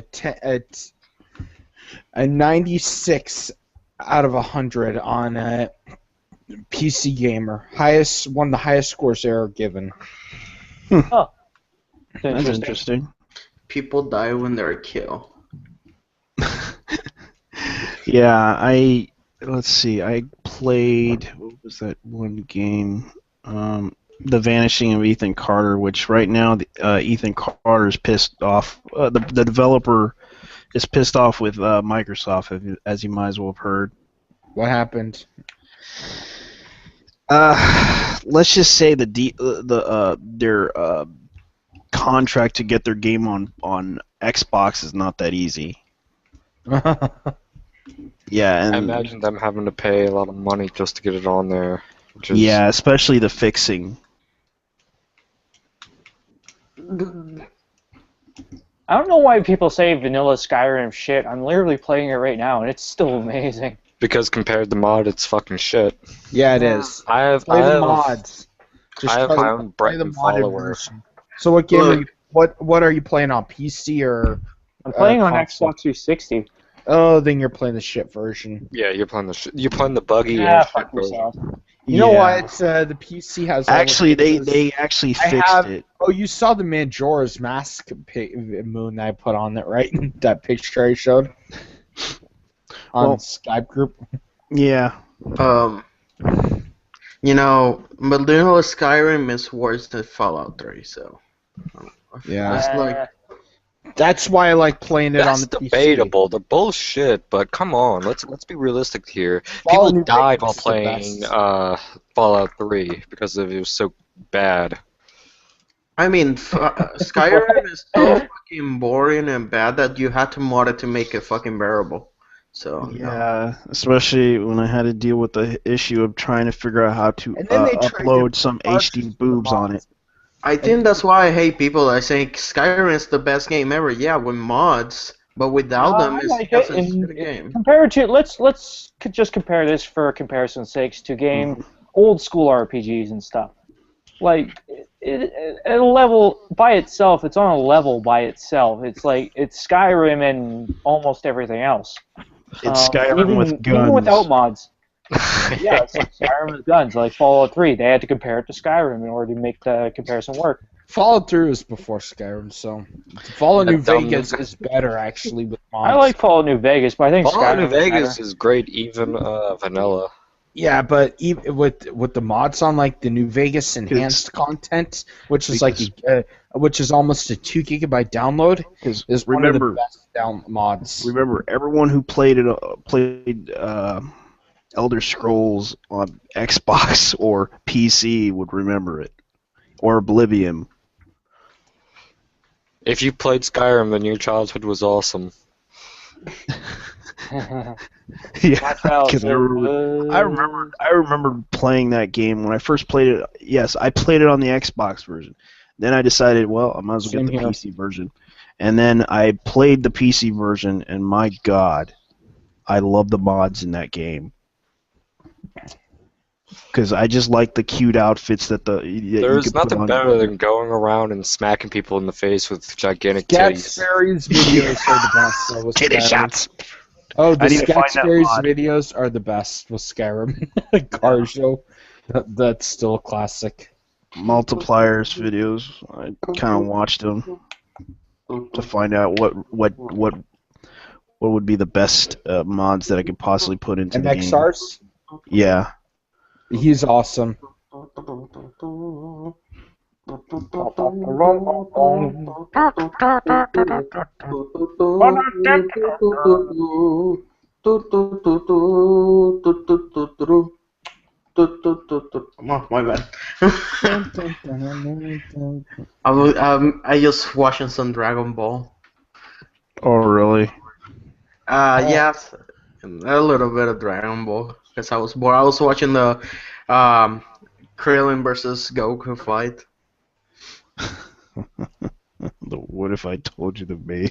Speaker 1: A 96 out of 100 on PC Gamer. One of the highest scores ever given.
Speaker 6: Oh,
Speaker 2: that's interesting.
Speaker 7: People die when they're killed.
Speaker 2: Yeah, let's see. I played, what was that one game? The Vanishing of Ethan Carter, which right now Ethan Carter is pissed off. The developer is pissed off with Microsoft, as you might as well have heard.
Speaker 1: What happened?
Speaker 2: Let's just say their contract to get their game on Xbox is not that easy. Yeah, and
Speaker 5: I imagine them having to pay a lot of money just to get it on there.
Speaker 2: Yeah, especially the fixing.
Speaker 6: I don't know why people say vanilla Skyrim shit. I'm literally playing it right now, and it's still amazing.
Speaker 5: Because compared to mod, it's fucking shit.
Speaker 1: Yeah, it is.
Speaker 5: I have
Speaker 1: mods.
Speaker 5: I have my own Breton follower.
Speaker 1: So what game? What are you playing on PC or?
Speaker 6: I'm playing on Xbox 360.
Speaker 1: Oh, then you're playing the shit version.
Speaker 5: Yeah, you're playing the buggy.
Speaker 6: Yeah, fuck yourself.
Speaker 1: You know what? The PC has.
Speaker 2: Actually, they actually fixed it.
Speaker 1: Oh, you saw the Majora's Mask moon that I put on it, right? That picture I showed on Skype group.
Speaker 2: Yeah.
Speaker 7: You know, vanilla Skyrim is worse than Fallout 3, so.
Speaker 1: Yeah.
Speaker 7: It's like.
Speaker 1: That's why I like playing it on the PC.
Speaker 5: That's debatable. They're bullshit, but come on, let's be realistic here. People died while playing Fallout 3 because it was so bad.
Speaker 7: I mean, Skyrim is so fucking boring and bad that you had to mod it to make it fucking bearable. So
Speaker 2: yeah, especially when I had to deal with the issue of trying to figure out how to upload some HD boobs on it.
Speaker 7: I think that's why I hate people that say Skyrim is the best game ever. Yeah, with mods, but without them, it's just a shitty game.
Speaker 6: Compared to let's just compare this for comparison's sakes to old school RPGs and stuff. Like at a level by itself, it's on a level by itself. It's like it's Skyrim and almost everything else.
Speaker 2: It's Skyrim with guns.
Speaker 6: Even without mods. Yeah, it's like Skyrim with guns, like Fallout 3. They had to compare it to Skyrim in order to make the comparison work.
Speaker 1: Fallout 3 was before Skyrim, so Fallout New Vegas is better actually with mods.
Speaker 6: I like Fallout New Vegas, but I think
Speaker 5: Fallout
Speaker 6: Skyrim
Speaker 5: New Vegas is great, even vanilla.
Speaker 1: Yeah, but even with the mods on, like the New Vegas enhanced content, which is which is almost a 2 gigabyte download, is one of the best mods.
Speaker 2: Remember, everyone who played Elder Scrolls on Xbox or PC would remember it, or Oblivion.
Speaker 5: If you played Skyrim, then your childhood was awesome.
Speaker 2: Yeah, because I remember playing that game when I first played it. Yes, I played it on the Xbox version. Then I decided, well, I might as well get the PC version. And then I played the PC version, and my God, I love the mods in that game. Because I just like the cute outfits that
Speaker 5: There's nothing better than going around and smacking people in the face with gigantic titties.
Speaker 1: Scatsberry's videos are the best. So
Speaker 2: Titty shots.
Speaker 1: Oh, the Scatsberry's videos are the best with Skyrim. Car show. That's still a classic.
Speaker 2: Multipliers videos. I kind of watched them to find out what what would be the best mods that I could possibly put into the game.
Speaker 1: MXRs?
Speaker 2: Yeah.
Speaker 1: He's awesome.
Speaker 7: Oh, my bad. I just watching some Dragon Ball.
Speaker 2: Oh, really?
Speaker 7: Yes, a little bit of Dragon Ball because I was bored. I was watching the Krillin versus Goku fight.
Speaker 2: What if I told you the me?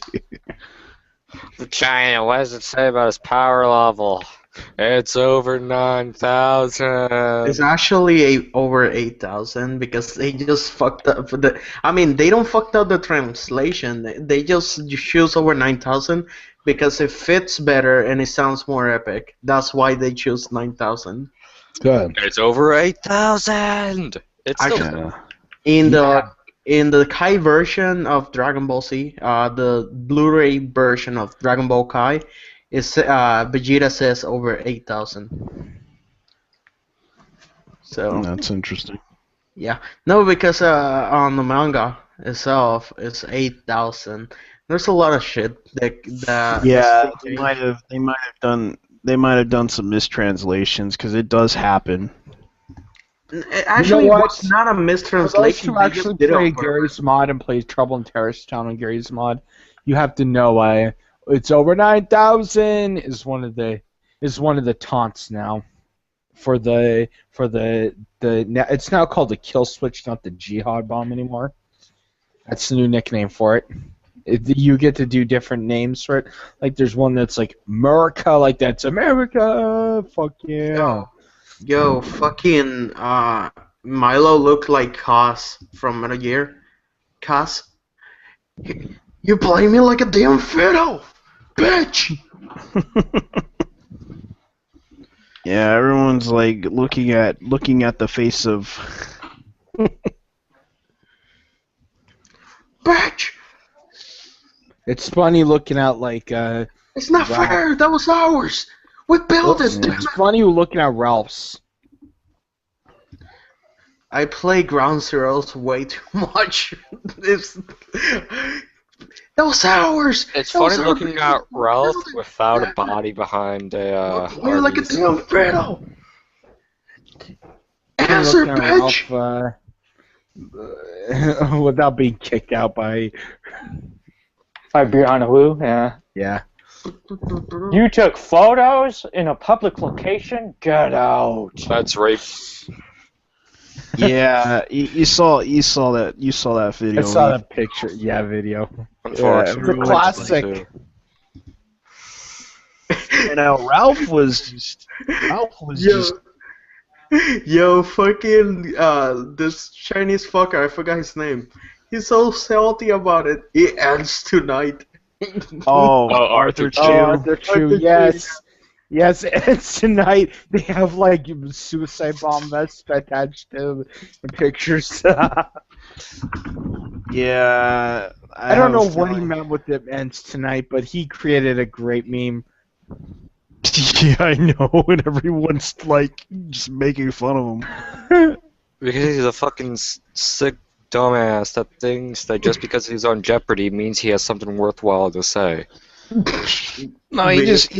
Speaker 5: China, what does it say about his power level? It's over 9,000.
Speaker 7: It's actually over 8,000 because they just fucked up the. I mean, they don't fucked up the translation. They just choose over 9,000 because it fits better and it sounds more epic. That's why they choose 9,000.
Speaker 1: Good.
Speaker 5: It's over 8,000. It's still
Speaker 7: Actually, in the Kai version of Dragon Ball Z, the Blu-ray version of Dragon Ball Kai, is Vegeta says over 8,000. So
Speaker 2: that's interesting.
Speaker 7: yeah, no, because on the manga itself it's 8,000. There's a lot of shit that
Speaker 2: Yeah, they might have done some mistranslations because it does happen.
Speaker 7: Actually,
Speaker 1: You know what?
Speaker 7: it's not a
Speaker 1: For those
Speaker 7: mistranslation.
Speaker 1: who
Speaker 7: They
Speaker 1: actually
Speaker 7: just did it
Speaker 1: play
Speaker 7: on purpose.
Speaker 1: Gary's mod and plays Trouble in Terrorist Town on Gary's mod, you have to know it's over 9,000 is one of the taunts now for the it's now called the kill switch, not the jihad bomb anymore. That's the new nickname for it. You get to do different names for it. Like there's one that's like America, like that's America. Fuck yeah.
Speaker 7: Yo, fucking Milo looked like Cos from Metal Gear. Cos, you play me like a damn fiddle, bitch.
Speaker 2: Yeah, everyone's like looking at the face of.
Speaker 7: Bitch.
Speaker 1: It's funny looking at like
Speaker 7: It's not
Speaker 1: Ralph.
Speaker 7: fair. That was ours. We built it. Damn
Speaker 1: It's
Speaker 7: it.
Speaker 1: funny looking at Ralph's.
Speaker 7: I play Ground Zeroes way too much. That was ours.
Speaker 5: It's
Speaker 7: That was
Speaker 5: funny
Speaker 7: our
Speaker 5: looking
Speaker 7: business.
Speaker 5: at
Speaker 7: We
Speaker 5: Ralph
Speaker 7: built it.
Speaker 5: without a
Speaker 7: Damn it.
Speaker 5: body behind a
Speaker 7: You're like a
Speaker 5: Arby's.
Speaker 7: damn fiddle. Answer,
Speaker 1: Looking at
Speaker 7: bitch.
Speaker 1: Ralph, without being kicked out by
Speaker 6: Brianna Wu, yeah.
Speaker 1: yeah.
Speaker 6: You took photos in a public location? Get out.
Speaker 5: That's rape.
Speaker 2: Yeah, you saw that video.
Speaker 1: I saw that picture. Yeah, video.
Speaker 5: Unfortunately,
Speaker 1: it's a classic.
Speaker 2: You know, Ralph was just
Speaker 7: Yo, fucking this Chinese fucker, I forgot his name. He's so salty about it. It ends tonight.
Speaker 5: Arthur Chu.
Speaker 1: Arthur Chu. Yes. Yes, it's tonight. They have like suicide bomb vests attached to the pictures.
Speaker 2: Yeah.
Speaker 1: I don't know what he meant with it ends tonight, but he created a great meme.
Speaker 2: Yeah, I know, and everyone's like just making fun of him.
Speaker 5: Because he's a fucking sick dumbass that thinks that just because he's on Jeopardy means he has something worthwhile to say.
Speaker 2: No, he just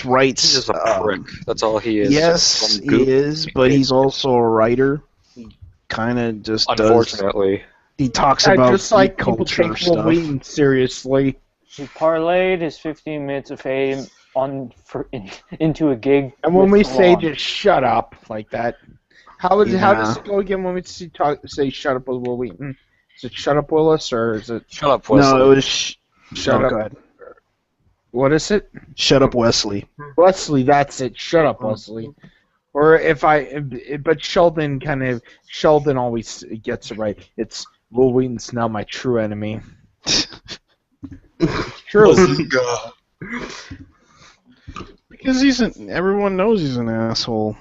Speaker 2: writes.
Speaker 5: He's just a prick. That's all he is.
Speaker 2: Yes,
Speaker 5: Some
Speaker 2: he
Speaker 5: goop.
Speaker 2: is, but he's also a writer. He kind of just
Speaker 5: Unfortunately.
Speaker 2: He talks
Speaker 1: I
Speaker 2: about
Speaker 1: just like people
Speaker 2: culture
Speaker 1: take
Speaker 2: stuff.
Speaker 1: Will Wheaton seriously.
Speaker 6: He parlayed his 15 minutes of fame into a gig.
Speaker 1: And when
Speaker 6: with
Speaker 1: we say
Speaker 6: Salon.
Speaker 1: just shut up like that, how does it go again when we say shut up with Will Wheaton? Is it shut up Willis or is it
Speaker 5: Shut up, Wesley.
Speaker 2: No, it was
Speaker 1: shut up?
Speaker 2: Go ahead.
Speaker 1: What is it?
Speaker 2: Shut up, Wesley.
Speaker 1: Wesley, that's it. Shut up, Wesley. Or but Sheldon always gets it right. It's Will Wheaton's now my true enemy. True.
Speaker 2: Because everyone knows he's an asshole.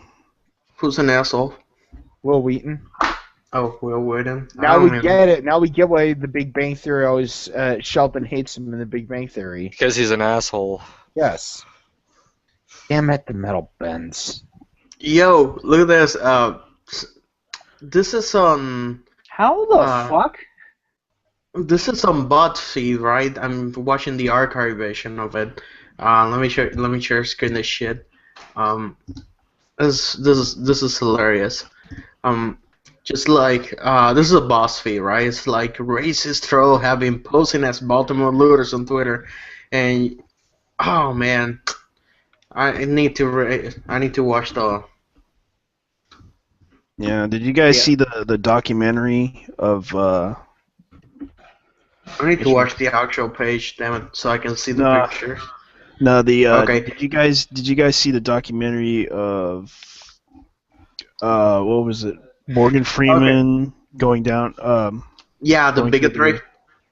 Speaker 7: Who's an asshole?
Speaker 1: Will Wheaton.
Speaker 7: Oh, Will Wheaton. I
Speaker 1: Now
Speaker 7: don't
Speaker 1: we
Speaker 7: even.
Speaker 1: get it. Now we get why the Big Bang Theory always Sheldon hates him in the Big Bang Theory.
Speaker 5: Because he's an asshole.
Speaker 1: Yes. Damn it, the metal bends.
Speaker 7: Yo, look at this. This is on.
Speaker 6: How the fuck?
Speaker 7: This is on BuzzFeed, right? I'm watching the archive version of it. Let me share. Let me share screen this shit. This is hilarious. Just like this is a BuzzFeed, right? It's like racist troll have been posing as Baltimore looters on Twitter, and oh man, I need to watch the.
Speaker 2: Yeah, did you guys
Speaker 7: Yeah.
Speaker 2: see the documentary of
Speaker 7: I need to watch the actual page, damn it, so I can see the
Speaker 2: No.
Speaker 7: pictures.
Speaker 2: No, the
Speaker 7: Okay.
Speaker 2: did you guys see the documentary of what was it? Morgan Freeman going down
Speaker 7: Yeah, the
Speaker 2: going to
Speaker 7: bigotry.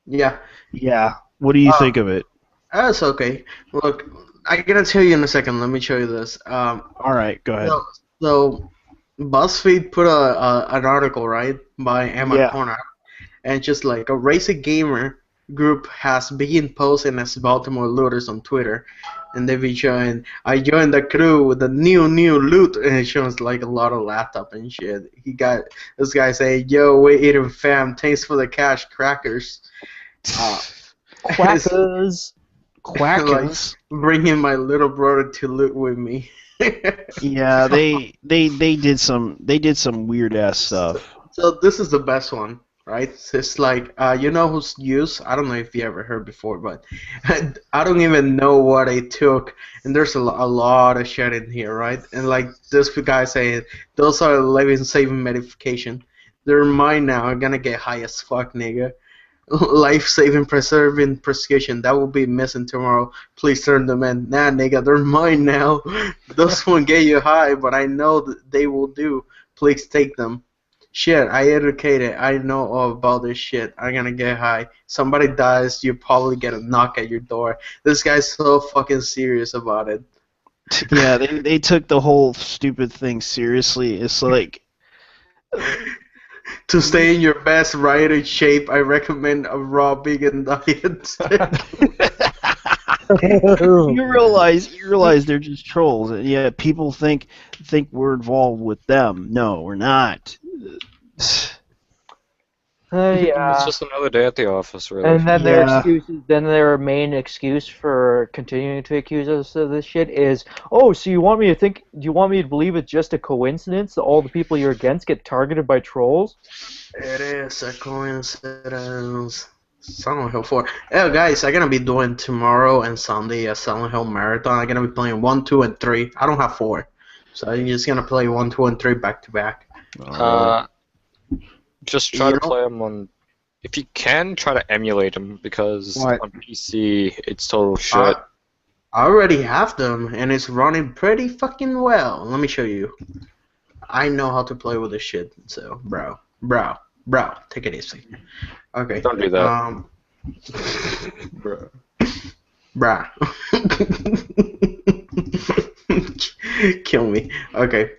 Speaker 7: Yeah,
Speaker 2: Yeah. What do you think of it?
Speaker 7: that's okay. Look, I'm gonna tell you in a second. Let me show you this.
Speaker 2: All right, go ahead.
Speaker 7: So BuzzFeed put an article, right, by Emma
Speaker 2: Yeah.
Speaker 7: Conrad, and just like a racist gamer group has begun posing as Baltimore looters on Twitter, and they be showing, I joined the crew with the new loot, and it shows like a lot of laptop and shit. This guy saying, yo, we're eating fam, thanks for the cash, crackers.
Speaker 6: Quackers.
Speaker 2: Quackers.
Speaker 7: Like, bringing my little brother to loot with me.
Speaker 2: Yeah, they did some weird ass stuff.
Speaker 7: So this is the best one, right? It's like, you know who's used? I don't know if you ever heard before, but I don't even know what they took. And there's a lot of shit in here, right? And like this guy saying, those are life-saving medication. They're mine now. I'm gonna get high as fuck, nigga. Life-saving, preserving prescription. That will be missing tomorrow. Please turn them in. Nah, nigga, they're mine now. Those won't get you high, but I know that they will do. Please take them. Shit, I educated. I know all about this shit. I'm gonna get high. Somebody dies, you probably get a knock at your door. This guy's so fucking serious about it.
Speaker 2: Yeah, they took the whole stupid thing seriously. It's like
Speaker 7: To stay in your best rioted shape, I recommend a raw vegan diet.
Speaker 2: you realize they're just trolls. And yeah, people think we're involved with them. No, we're not.
Speaker 5: It's just another day at the office, really.
Speaker 6: And then their
Speaker 2: Yeah.
Speaker 6: excuses, then their main excuse for continuing to accuse us of this shit is, oh, so you want me to believe it's just a coincidence that all the people you're against get targeted by trolls?
Speaker 7: It is a coincidence. Silent Hill 4. Oh, guys, I'm gonna be doing tomorrow and Sunday a Silent Hill marathon. I'm gonna be playing 1, 2, and 3. I don't have 4, so I'm just gonna play 1, 2, and 3 back to back.
Speaker 5: Just try
Speaker 7: You
Speaker 5: to
Speaker 7: know-
Speaker 5: play them on. If you can, try to emulate them because
Speaker 1: What?
Speaker 5: on PC it's total shit.
Speaker 7: I already have them, and it's running pretty fucking well. Let me show you. I know how to play with this shit, so bro, take it easy. Okay.
Speaker 5: Don't do that.
Speaker 4: Bro.
Speaker 7: Bruh. Kill me. Okay.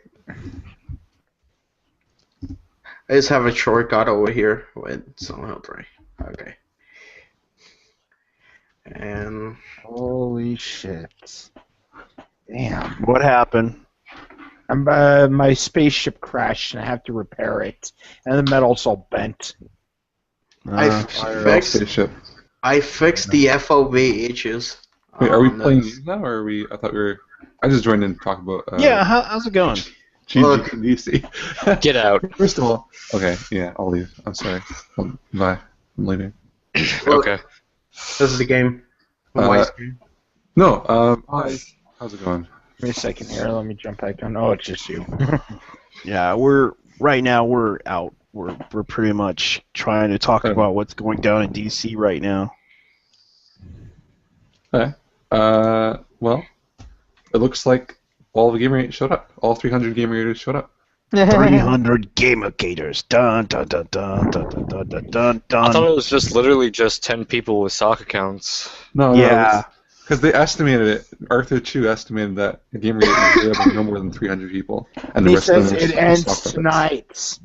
Speaker 7: I just have a shortcut over here with Silent Hill 3. Okay. And
Speaker 1: Holy shit. Damn.
Speaker 2: What happened?
Speaker 1: My spaceship crashed and I have to repair it. And the metal's all bent.
Speaker 4: Spaceship.
Speaker 7: I fixed the FOV issues.
Speaker 4: Wait, are we
Speaker 7: on
Speaker 4: playing
Speaker 7: this.
Speaker 4: these now, or are we? I thought we were. I just joined in to talk about.
Speaker 2: Yeah, how's it going?
Speaker 7: Look.
Speaker 4: GGDC.
Speaker 5: Get out.
Speaker 4: First of all, okay, yeah, I'll leave. I'm sorry. Bye. I'm leaving.
Speaker 7: Look,
Speaker 5: Okay.
Speaker 7: This is the game.
Speaker 4: Uh, No. Hi. How's it going?
Speaker 1: Give me a second here. Let me jump back on. Oh, it's just you.
Speaker 2: Yeah, we're out. We're pretty much trying to talk about what's going down in DC right now.
Speaker 4: Okay. Well, it looks like all the gamer showed up. All 300 gamer gators showed up.
Speaker 2: 300 gamergators. Dun dun dun dun dun dun dun dun dun
Speaker 5: I thought
Speaker 2: dun.
Speaker 5: it was just literally just 10 people with sock accounts.
Speaker 4: No.
Speaker 2: Yeah.
Speaker 4: Because they estimated it. Arthur Chu estimated that a gamer gator was no more than 300 people, and the
Speaker 1: He
Speaker 4: rest of
Speaker 1: says
Speaker 4: them
Speaker 1: it
Speaker 4: were
Speaker 1: ends
Speaker 4: soft puppets.
Speaker 1: tonight.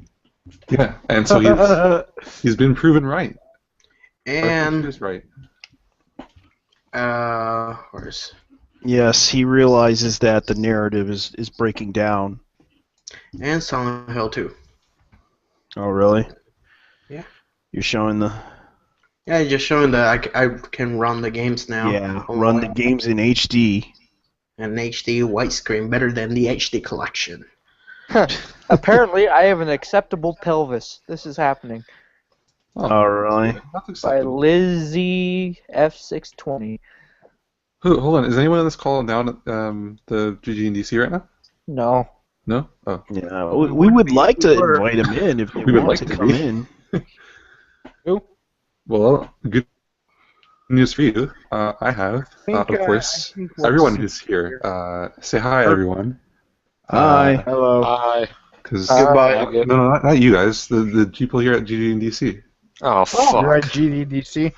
Speaker 8: Yeah, and so he's been proven right.
Speaker 7: And
Speaker 8: He's right.
Speaker 7: where's
Speaker 2: Yes, he realizes that the narrative is breaking down.
Speaker 7: and Silent Hill 2.
Speaker 2: Oh, really?
Speaker 7: Yeah.
Speaker 2: You're showing the...
Speaker 7: Yeah, just showing that I can run the games now.
Speaker 2: Yeah, run the games in HD.
Speaker 7: And HD widescreen better than the HD collection.
Speaker 6: Apparently, I have an acceptable pelvis. This is happening.
Speaker 2: Oh, really?
Speaker 8: That's
Speaker 6: By
Speaker 8: acceptable.
Speaker 6: Lizzie F620.
Speaker 8: Hold on, is anyone on this call down at the GG&DC right now?
Speaker 6: No.
Speaker 8: No? Oh.
Speaker 2: Yeah, we would like to invite him in if they
Speaker 8: We would
Speaker 2: want
Speaker 8: like
Speaker 2: to
Speaker 8: to
Speaker 2: come
Speaker 8: be.
Speaker 2: in.
Speaker 8: Well, good news for you. I have, of course, everyone who's here. Say hi, everyone.
Speaker 2: Hi.
Speaker 1: Hello.
Speaker 5: Hi.
Speaker 8: Because
Speaker 7: Goodbye.
Speaker 8: no, not you guys. The people here at GG&DC.
Speaker 5: Oh, fuck.
Speaker 1: You're at GDDC?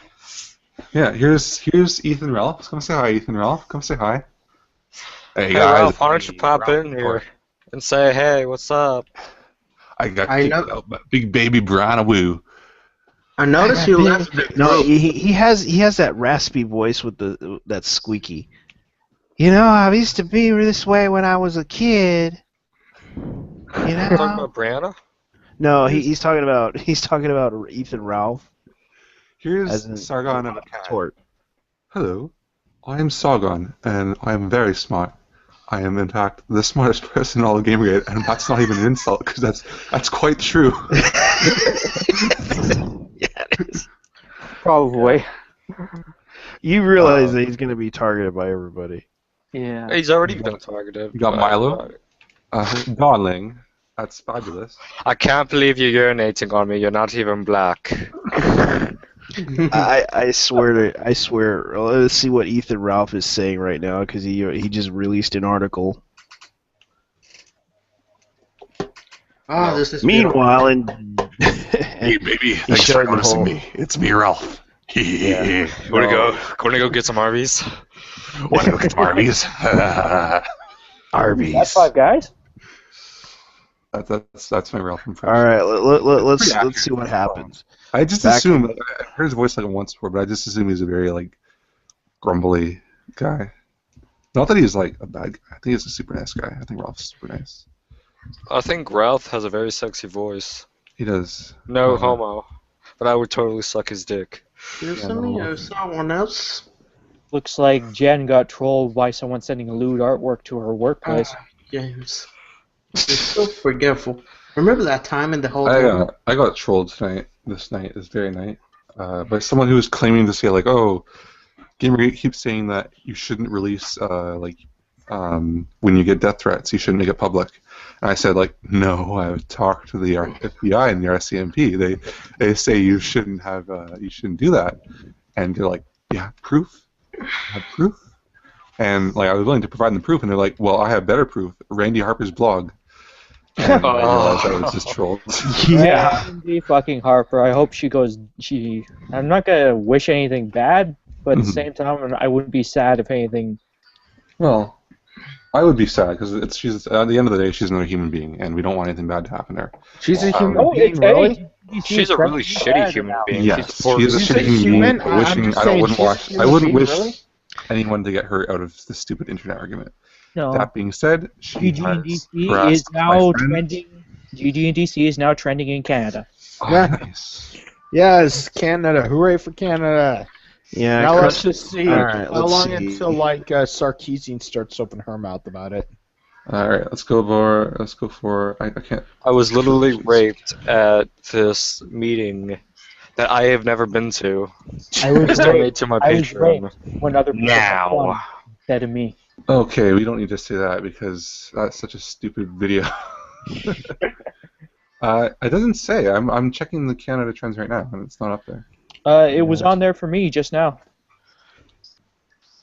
Speaker 8: Yeah, here's Ethan Ralph. Come say hi, Ethan Ralph. Come say hi.
Speaker 5: Hey, Ralph, why don't you pop in here and say, hey, what's up?
Speaker 8: I got
Speaker 7: I
Speaker 8: kicked
Speaker 7: know-
Speaker 8: out by Big Baby Brianna Woo.
Speaker 7: I noticed you left the
Speaker 2: No,
Speaker 7: group.
Speaker 2: he has that raspy voice with that squeaky. You know, I used to be this way when I was a kid. You
Speaker 5: Talking
Speaker 2: know?
Speaker 5: about Brianna?
Speaker 2: No, he's talking about Ethan Ralph
Speaker 8: Here's
Speaker 2: as in
Speaker 8: Sargon of Akkad.
Speaker 2: Tort.
Speaker 8: Hello, I am Sargon, and I am very smart. I am, in fact, the smartest person in all of Gamergate, and that's not even an insult, because that's quite true.
Speaker 2: Yeah, it is.
Speaker 6: Probably.
Speaker 2: You realize that he's going to be targeted by everybody.
Speaker 6: Yeah.
Speaker 5: He's already been targeted.
Speaker 8: You got Milo? Darling, that's fabulous.
Speaker 5: I can't believe you're urinating on me. You're not even black.
Speaker 2: I swear. Let's see what Ethan Ralph is saying right now because he just released an article.
Speaker 7: This is
Speaker 2: Meanwhile,
Speaker 8: Hey, baby,
Speaker 2: he's
Speaker 8: thanks for
Speaker 2: showing the
Speaker 8: noticing
Speaker 2: whole-
Speaker 8: me. It's me, Ralph.
Speaker 2: Yeah.
Speaker 5: Wanna go get some Arby's?
Speaker 8: Want to go get some Arby's?
Speaker 2: Arby's.
Speaker 6: That's Five Guys?
Speaker 8: That's my Ralph impression.
Speaker 2: All right, let's
Speaker 8: Pretty
Speaker 2: let's see what happens.
Speaker 8: I just
Speaker 2: Back-
Speaker 8: assume I heard his voice like once before, but I just assume he's a very like grumbly guy. Not that he's like a bad guy. I think he's a super nice guy. I think Ralph's super nice.
Speaker 5: I think Ralph has a very sexy voice.
Speaker 8: He does.
Speaker 5: No homo. But I would totally suck his dick.
Speaker 7: There's someone else.
Speaker 3: Looks like Jen got trolled by someone sending lewd artwork to her workplace.
Speaker 7: James. You're so forgetful. Remember that time in the whole
Speaker 8: I got trolled this very night, by someone who was claiming to say like, oh, Gamergate keeps saying that you shouldn't release when you get death threats, you shouldn't make it public. And I said like, no, I've talked to the FBI and the RCMP. They say you shouldn't do that. And they're like, yeah, proof. I have proof. And like I was willing to provide them the proof, and they're like, well, I have better proof. Randy Harper's blog. And I realized I was just trolled.
Speaker 3: Yeah. Randy fucking Harper. I hope she goes. I'm not gonna wish anything bad, but at the same time, I wouldn't be sad if anything.
Speaker 8: Well, I would be sad because she's at the end of the day, she's another human being, and we don't want anything bad to happen to her.
Speaker 1: She's a human being, really?
Speaker 5: She's a really shitty human being.
Speaker 8: Yes,
Speaker 5: She's poor.
Speaker 8: she's a
Speaker 1: She's a
Speaker 8: shitty human
Speaker 1: human?
Speaker 8: being.
Speaker 1: I'm just saying, she's a human
Speaker 8: I wouldn't
Speaker 1: being,
Speaker 8: wish
Speaker 1: really?
Speaker 8: anyone to get hurt out of the stupid internet argument.
Speaker 3: No.
Speaker 8: That being said, she has
Speaker 3: GG&DC
Speaker 8: harassed
Speaker 3: is now
Speaker 8: my friend.
Speaker 3: trending. GG&DC is now trending in Canada.
Speaker 8: Oh,
Speaker 1: Yeah.
Speaker 8: nice.
Speaker 1: Yes, Canada. Hooray for Canada.
Speaker 2: Yeah,
Speaker 1: Now
Speaker 2: Chris-
Speaker 1: let's just see
Speaker 2: All right,
Speaker 1: how
Speaker 2: let's
Speaker 1: long
Speaker 2: see.
Speaker 1: until like Sarkeesian starts to open her mouth about it.
Speaker 8: All right, let's go for. I can't.
Speaker 5: I was literally raped at this meeting that I have never been to.
Speaker 3: I was
Speaker 5: Just donate to my
Speaker 3: I was
Speaker 5: Patreon.
Speaker 3: raped when other people had fun instead of me.
Speaker 8: Okay, we don't need to say that because that's such a stupid video. It doesn't say. I'm checking the Canada trends right now, and it's not up there.
Speaker 3: It was on there for me just now.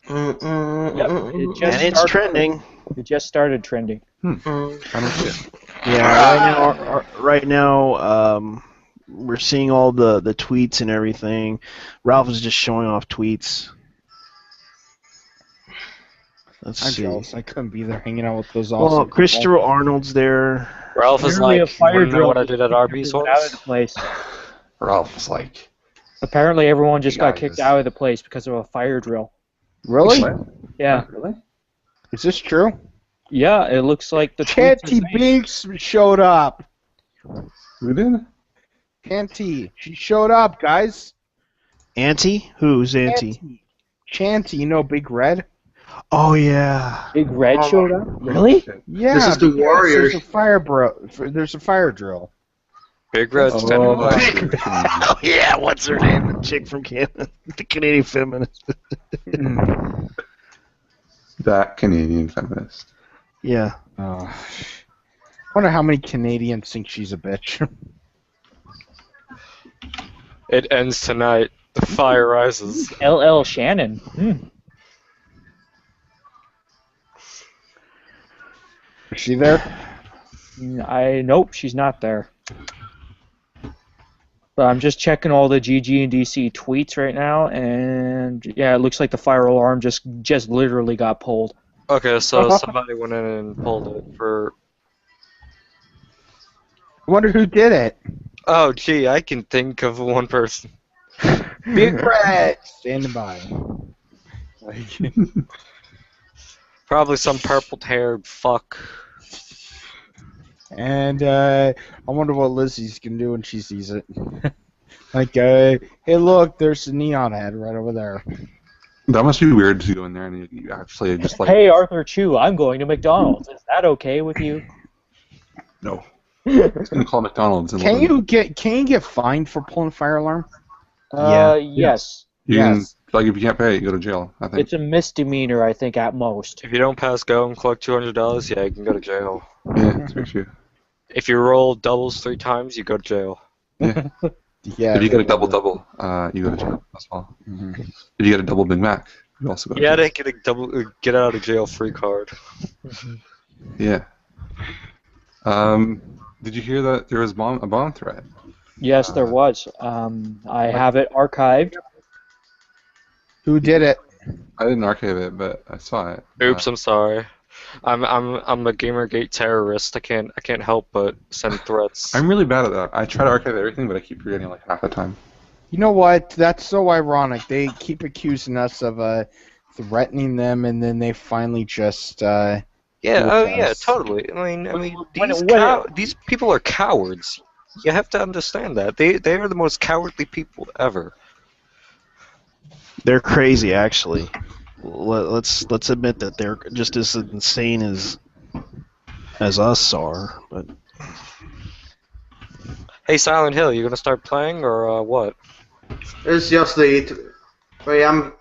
Speaker 3: Yep,
Speaker 2: and it's trending.
Speaker 3: It just started trending.
Speaker 8: I don't see it.
Speaker 2: Yeah, right now, we're seeing all the tweets and everything. Ralph is just showing off tweets. Let's
Speaker 1: I'm
Speaker 2: see.
Speaker 1: jealous. I couldn't be there hanging out with those awesome
Speaker 2: Well,
Speaker 1: people.
Speaker 2: Christopher Arnold's there.
Speaker 5: Ralph is
Speaker 3: Apparently a
Speaker 5: like, you
Speaker 3: fire
Speaker 5: want to know
Speaker 3: drill
Speaker 5: what I did at Arby's
Speaker 3: got out of the
Speaker 5: once?
Speaker 3: place.
Speaker 8: Ralph was like,
Speaker 3: Apparently everyone just got
Speaker 8: guys.
Speaker 3: kicked out of the place because of a fire drill.
Speaker 1: Really?
Speaker 8: what?
Speaker 3: Yeah.
Speaker 8: Really?
Speaker 1: Is this true?
Speaker 3: Yeah, it looks like the tweets are
Speaker 1: Chanty
Speaker 3: saying-
Speaker 1: Binks showed up.
Speaker 8: Who did?
Speaker 1: Chanty, she showed up, guys.
Speaker 2: Auntie? Who's Auntie?
Speaker 1: Chanty, you know Big Red?
Speaker 2: Oh yeah.
Speaker 3: Big Red
Speaker 7: Oh,
Speaker 3: showed up? Really?
Speaker 1: Yeah.
Speaker 7: This is the
Speaker 1: because
Speaker 7: Warriors.
Speaker 1: There's a fire drill.
Speaker 5: Big Red standing by.
Speaker 2: Oh yeah, what's her name? The chick from Canada, the Canadian feminist.
Speaker 8: That Canadian feminist.
Speaker 2: Yeah.
Speaker 1: I wonder how many Canadians think she's a bitch.
Speaker 5: It ends tonight. The fire rises.
Speaker 3: LL Shannon.
Speaker 1: Is she there?
Speaker 3: Nope, she's not there. But I'm just checking all the GG and DC tweets right now, and yeah, it looks like the fire alarm just literally got pulled.
Speaker 5: Okay, so somebody went in and pulled it for...
Speaker 1: I wonder who did it.
Speaker 5: Oh, gee, I can think of one person.
Speaker 1: Big Red, standing by.
Speaker 5: Probably some purple-haired fuck.
Speaker 1: And I wonder what Lizzie's gonna do when she sees it. Like, hey, look, there's a neon head right over there.
Speaker 8: That must be weird to go in there and you actually just like.
Speaker 3: Hey, Arthur Chu, I'm going to McDonald's. Is that okay with you?
Speaker 8: No. It's gonna call McDonald's. And
Speaker 1: Can you get fined for pulling a fire alarm?
Speaker 3: Yes.
Speaker 8: You
Speaker 1: Yes.
Speaker 8: can, like, if you can't pay, you go to jail. I think.
Speaker 3: It's a misdemeanor, I think, at most.
Speaker 5: If you don't pass go and collect $200, yeah, you can go to jail.
Speaker 8: Yeah, that's very true.
Speaker 5: If you roll doubles 3 times, you go to jail.
Speaker 8: Yeah.
Speaker 1: Yeah.
Speaker 8: If you get a double, you go to jail as well.
Speaker 1: Mhm.
Speaker 8: If you get a double Big Mac, you also go to
Speaker 5: Yeah,
Speaker 8: jail.
Speaker 5: they get a get out of jail free card.
Speaker 8: Yeah. Did you hear that there was a bomb threat?
Speaker 3: Yes, there was. I have it archived.
Speaker 1: Who did it?
Speaker 8: I didn't archive it, but I saw it.
Speaker 5: Oops, I'm sorry. I'm a Gamergate terrorist. I can't help but send threats.
Speaker 8: I'm really bad at that. I try to archive everything, but I keep forgetting like half the time.
Speaker 1: You know what? That's so ironic. They keep accusing us of threatening them, and then they finally just.
Speaker 5: Yeah, oh yeah, totally. I mean, these people are cowards. You have to understand that. They are the most cowardly people ever.
Speaker 2: They're crazy, actually. Let's admit that they're just as insane as us are. But
Speaker 5: hey, Silent Hill, you gonna start playing or what?
Speaker 7: It's just the. Wait, I'm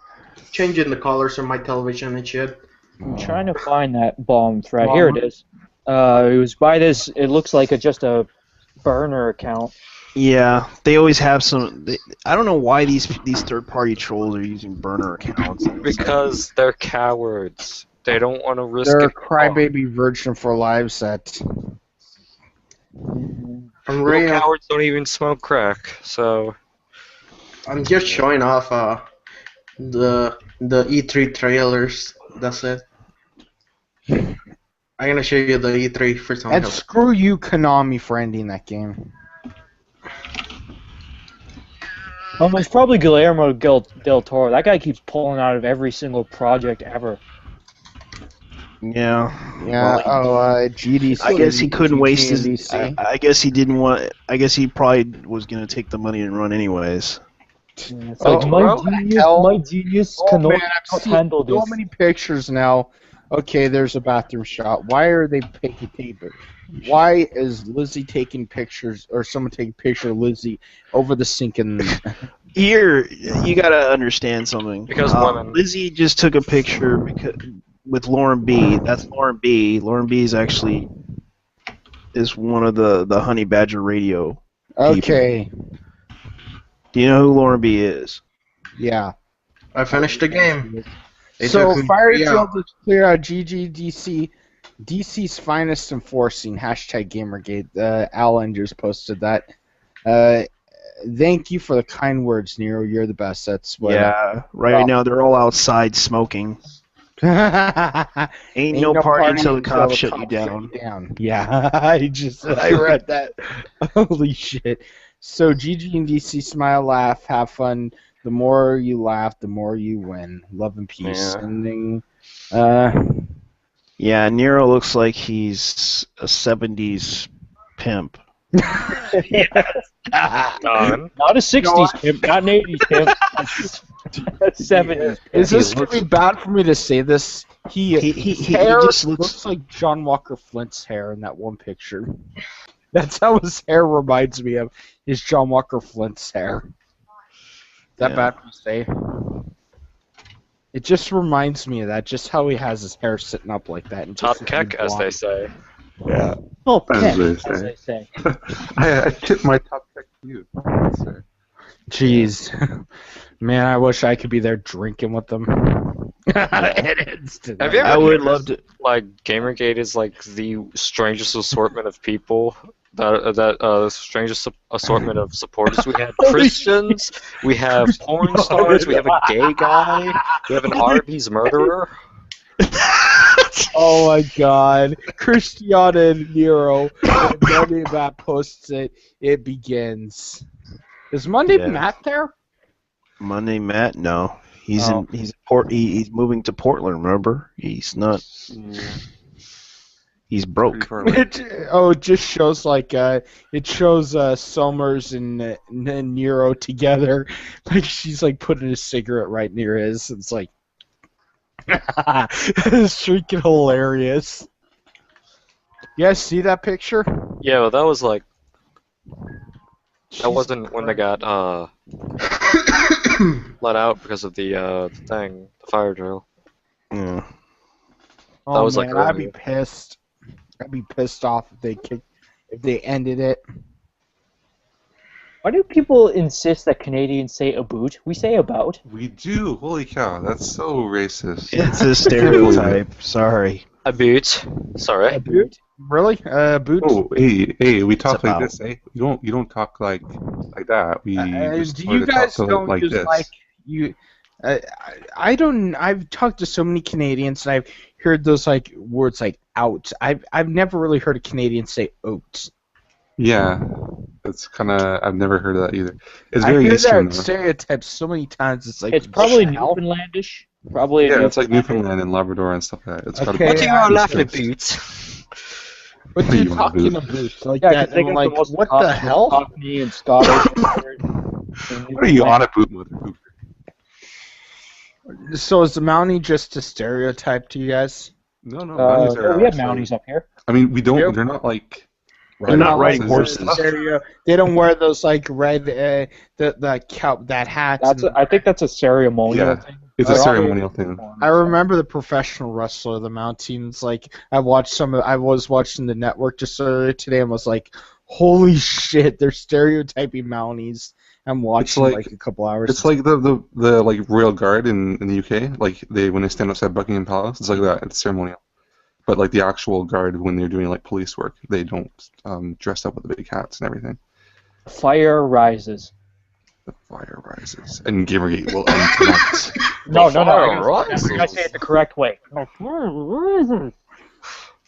Speaker 7: changing the colors on my television and shit.
Speaker 3: I'm trying to find that bomb thread. Here it is. It was by this. It looks like just a burner account.
Speaker 2: yeah, they always have some. I don't know why these third-party trolls are using burner accounts.
Speaker 5: Because they're cowards. They don't want to risk
Speaker 1: They're a
Speaker 5: it.
Speaker 1: crybaby virgin for live set.
Speaker 7: I'm
Speaker 5: Real cowards don't even smoke crack, so.
Speaker 7: I'm just showing off the E3 trailers. That's it. I'm gonna show you the E3 for some
Speaker 1: And
Speaker 7: help.
Speaker 1: screw you, Konami, for ending that game.
Speaker 3: It's probably Guillermo del Toro. That guy keeps pulling out of every single project ever.
Speaker 2: Yeah.
Speaker 1: Yeah. GDC.
Speaker 2: I guess he couldn't waste his.
Speaker 1: GDC.
Speaker 2: I guess he didn't want. I guess he probably was gonna take the money and run anyways.
Speaker 3: It's like my genius
Speaker 1: Oh,
Speaker 3: cannot
Speaker 1: man, I've seen
Speaker 3: handle
Speaker 1: so
Speaker 3: this.
Speaker 1: many pictures now. Okay, there's a bathroom shot. Why are they taking paper? Why is Lizzie taking pictures, or someone taking a picture of Lizzie over the sink? And
Speaker 2: Here, you gotta understand something.
Speaker 5: Because women.
Speaker 2: Lizzie just took a picture with Lauren B. That's Lauren B. Lauren B. is actually one of the Honey Badger Radio.
Speaker 1: okay,
Speaker 2: Do you know who Lauren B. is?
Speaker 1: yeah.
Speaker 7: I finished the game. It
Speaker 1: So
Speaker 7: took me
Speaker 1: Fire
Speaker 7: 3
Speaker 1: Drill
Speaker 7: hours.
Speaker 1: is clear out. GGDC, DC's finest enforcing #Gamergate. Alan just posted that. Thank you for the kind words, Nero. You're the best. That's what.
Speaker 2: Yeah. Right now they're all outside smoking. Ain't no party until the cops shut you down.
Speaker 1: Yeah, I read that. Holy shit. So GG and DC, smile, laugh, have fun. The more you laugh, the more you win. Love and peace.
Speaker 2: Yeah.
Speaker 1: Ending.
Speaker 2: Yeah, Nero looks like he's a 70s pimp.
Speaker 3: Not a 60s pimp, not an 80s pimp. A 70s.
Speaker 1: Is this going to be bad for me to say this?
Speaker 2: He
Speaker 1: hair
Speaker 2: just
Speaker 1: looks like John Walker Flint's hair in that one picture. That's how his hair reminds me of, is John Walker Flint's hair. Is that bad for me to say? It just reminds me of that, just how he has his hair sitting up like that. And
Speaker 5: Top keck, as they say.
Speaker 1: Yeah.
Speaker 3: Oh,
Speaker 8: As they
Speaker 3: as
Speaker 8: say.
Speaker 3: they say.
Speaker 8: I tip my top pick to you.
Speaker 1: Jeez. Man, I wish I could be there drinking with them.
Speaker 5: Have you ever
Speaker 2: I would
Speaker 5: noticed,
Speaker 2: love to.
Speaker 5: like, Gamergate is like the strangest assortment of people. That strangest assortment of supporters. We have Christians, we have porn stars, we have a gay guy, we have an Arby's murderer.
Speaker 1: Oh my god. Cristiano and Nero. And Monday Matt posts it. It begins. Is Monday Matt there?
Speaker 2: Monday Matt? No. He's he's moving to Portland, remember? He's not. He's broke.
Speaker 1: It just shows like it shows Summers and Nero together. Like she's like putting a cigarette right near his. It's like it's freaking hilarious. You guys see that picture?
Speaker 5: Yeah, well, that was like that wasn't when they got let out because of the thing, the fire drill.
Speaker 2: Yeah.
Speaker 1: Oh,
Speaker 5: was, like,
Speaker 1: man, I'd be
Speaker 5: earlier.
Speaker 1: pissed. I'd be pissed off if they ended it.
Speaker 6: Why do people insist that Canadians say about? We say about.
Speaker 8: We do. Holy cow, that's so racist.
Speaker 2: It's a stereotype. Sorry.
Speaker 5: A boot. Sorry.
Speaker 1: Boot? Really? Boot?
Speaker 8: Oh, hey, we talk like
Speaker 2: about-
Speaker 8: this, eh? You don't talk like that. We just
Speaker 1: do
Speaker 8: sort
Speaker 1: you
Speaker 8: of talk
Speaker 1: guys
Speaker 8: to
Speaker 1: don't
Speaker 8: like
Speaker 1: use
Speaker 8: this.
Speaker 1: like you? I don't. I've talked to so many Canadians, and I've heard those like words like out. I've never really heard a Canadian say oats.
Speaker 8: Yeah, that's kind of. I've never heard of that either. It's
Speaker 1: I
Speaker 8: very
Speaker 1: hear
Speaker 8: Eastern.
Speaker 1: that
Speaker 8: Though.
Speaker 1: stereotype so many times. It's like
Speaker 6: It's probably
Speaker 1: what the hell?
Speaker 6: Newfoundlandish. Probably.
Speaker 8: Yeah, it's like Newfoundland and Labrador and stuff like that. It's
Speaker 1: Okay,
Speaker 8: gotta be.
Speaker 1: What are you
Speaker 5: laughing boots?
Speaker 1: What
Speaker 8: What
Speaker 1: are you
Speaker 8: do you want,
Speaker 1: talking
Speaker 8: boot?
Speaker 1: about? Like
Speaker 6: Yeah,
Speaker 1: that?
Speaker 6: 'cause they
Speaker 1: And I'm
Speaker 6: got
Speaker 1: like,
Speaker 6: the most
Speaker 1: what the hell?
Speaker 6: Cockney and Scottish.
Speaker 8: What are you on a boot, mother?
Speaker 1: So is the Mountie just a stereotype to you guys?
Speaker 8: No, Mounties are
Speaker 6: we have
Speaker 8: actually-
Speaker 6: Mounties up here.
Speaker 8: I mean, we don't.
Speaker 1: Yep.
Speaker 8: They're not like.
Speaker 2: They're not riding
Speaker 8: horses.
Speaker 2: horses.
Speaker 1: They don't wear those like red that hat.
Speaker 6: I think that's a ceremonial
Speaker 8: Yeah.
Speaker 6: thing.
Speaker 8: It's a
Speaker 6: They're all
Speaker 8: ceremonial
Speaker 6: very
Speaker 8: thing.
Speaker 6: uniform,
Speaker 1: I
Speaker 6: so.
Speaker 1: remember the professional wrestler, the Mounties. Like I was watching the network just earlier today and was like, "Holy shit, they're stereotyping Mounties." I'm watching
Speaker 8: like-
Speaker 1: like a couple hours.
Speaker 8: It's like the like Royal Guard in the UK. Like when they stand outside Buckingham Palace, it's like that. It's ceremonial. But like the actual guard, when they're doing like police work, they don't dress up with the big hats and everything.
Speaker 6: Fire rises.
Speaker 8: The fire rises, and Gamergate will end tonight.
Speaker 6: No.
Speaker 5: fire
Speaker 6: I
Speaker 5: rises.
Speaker 6: gotta say it the correct way.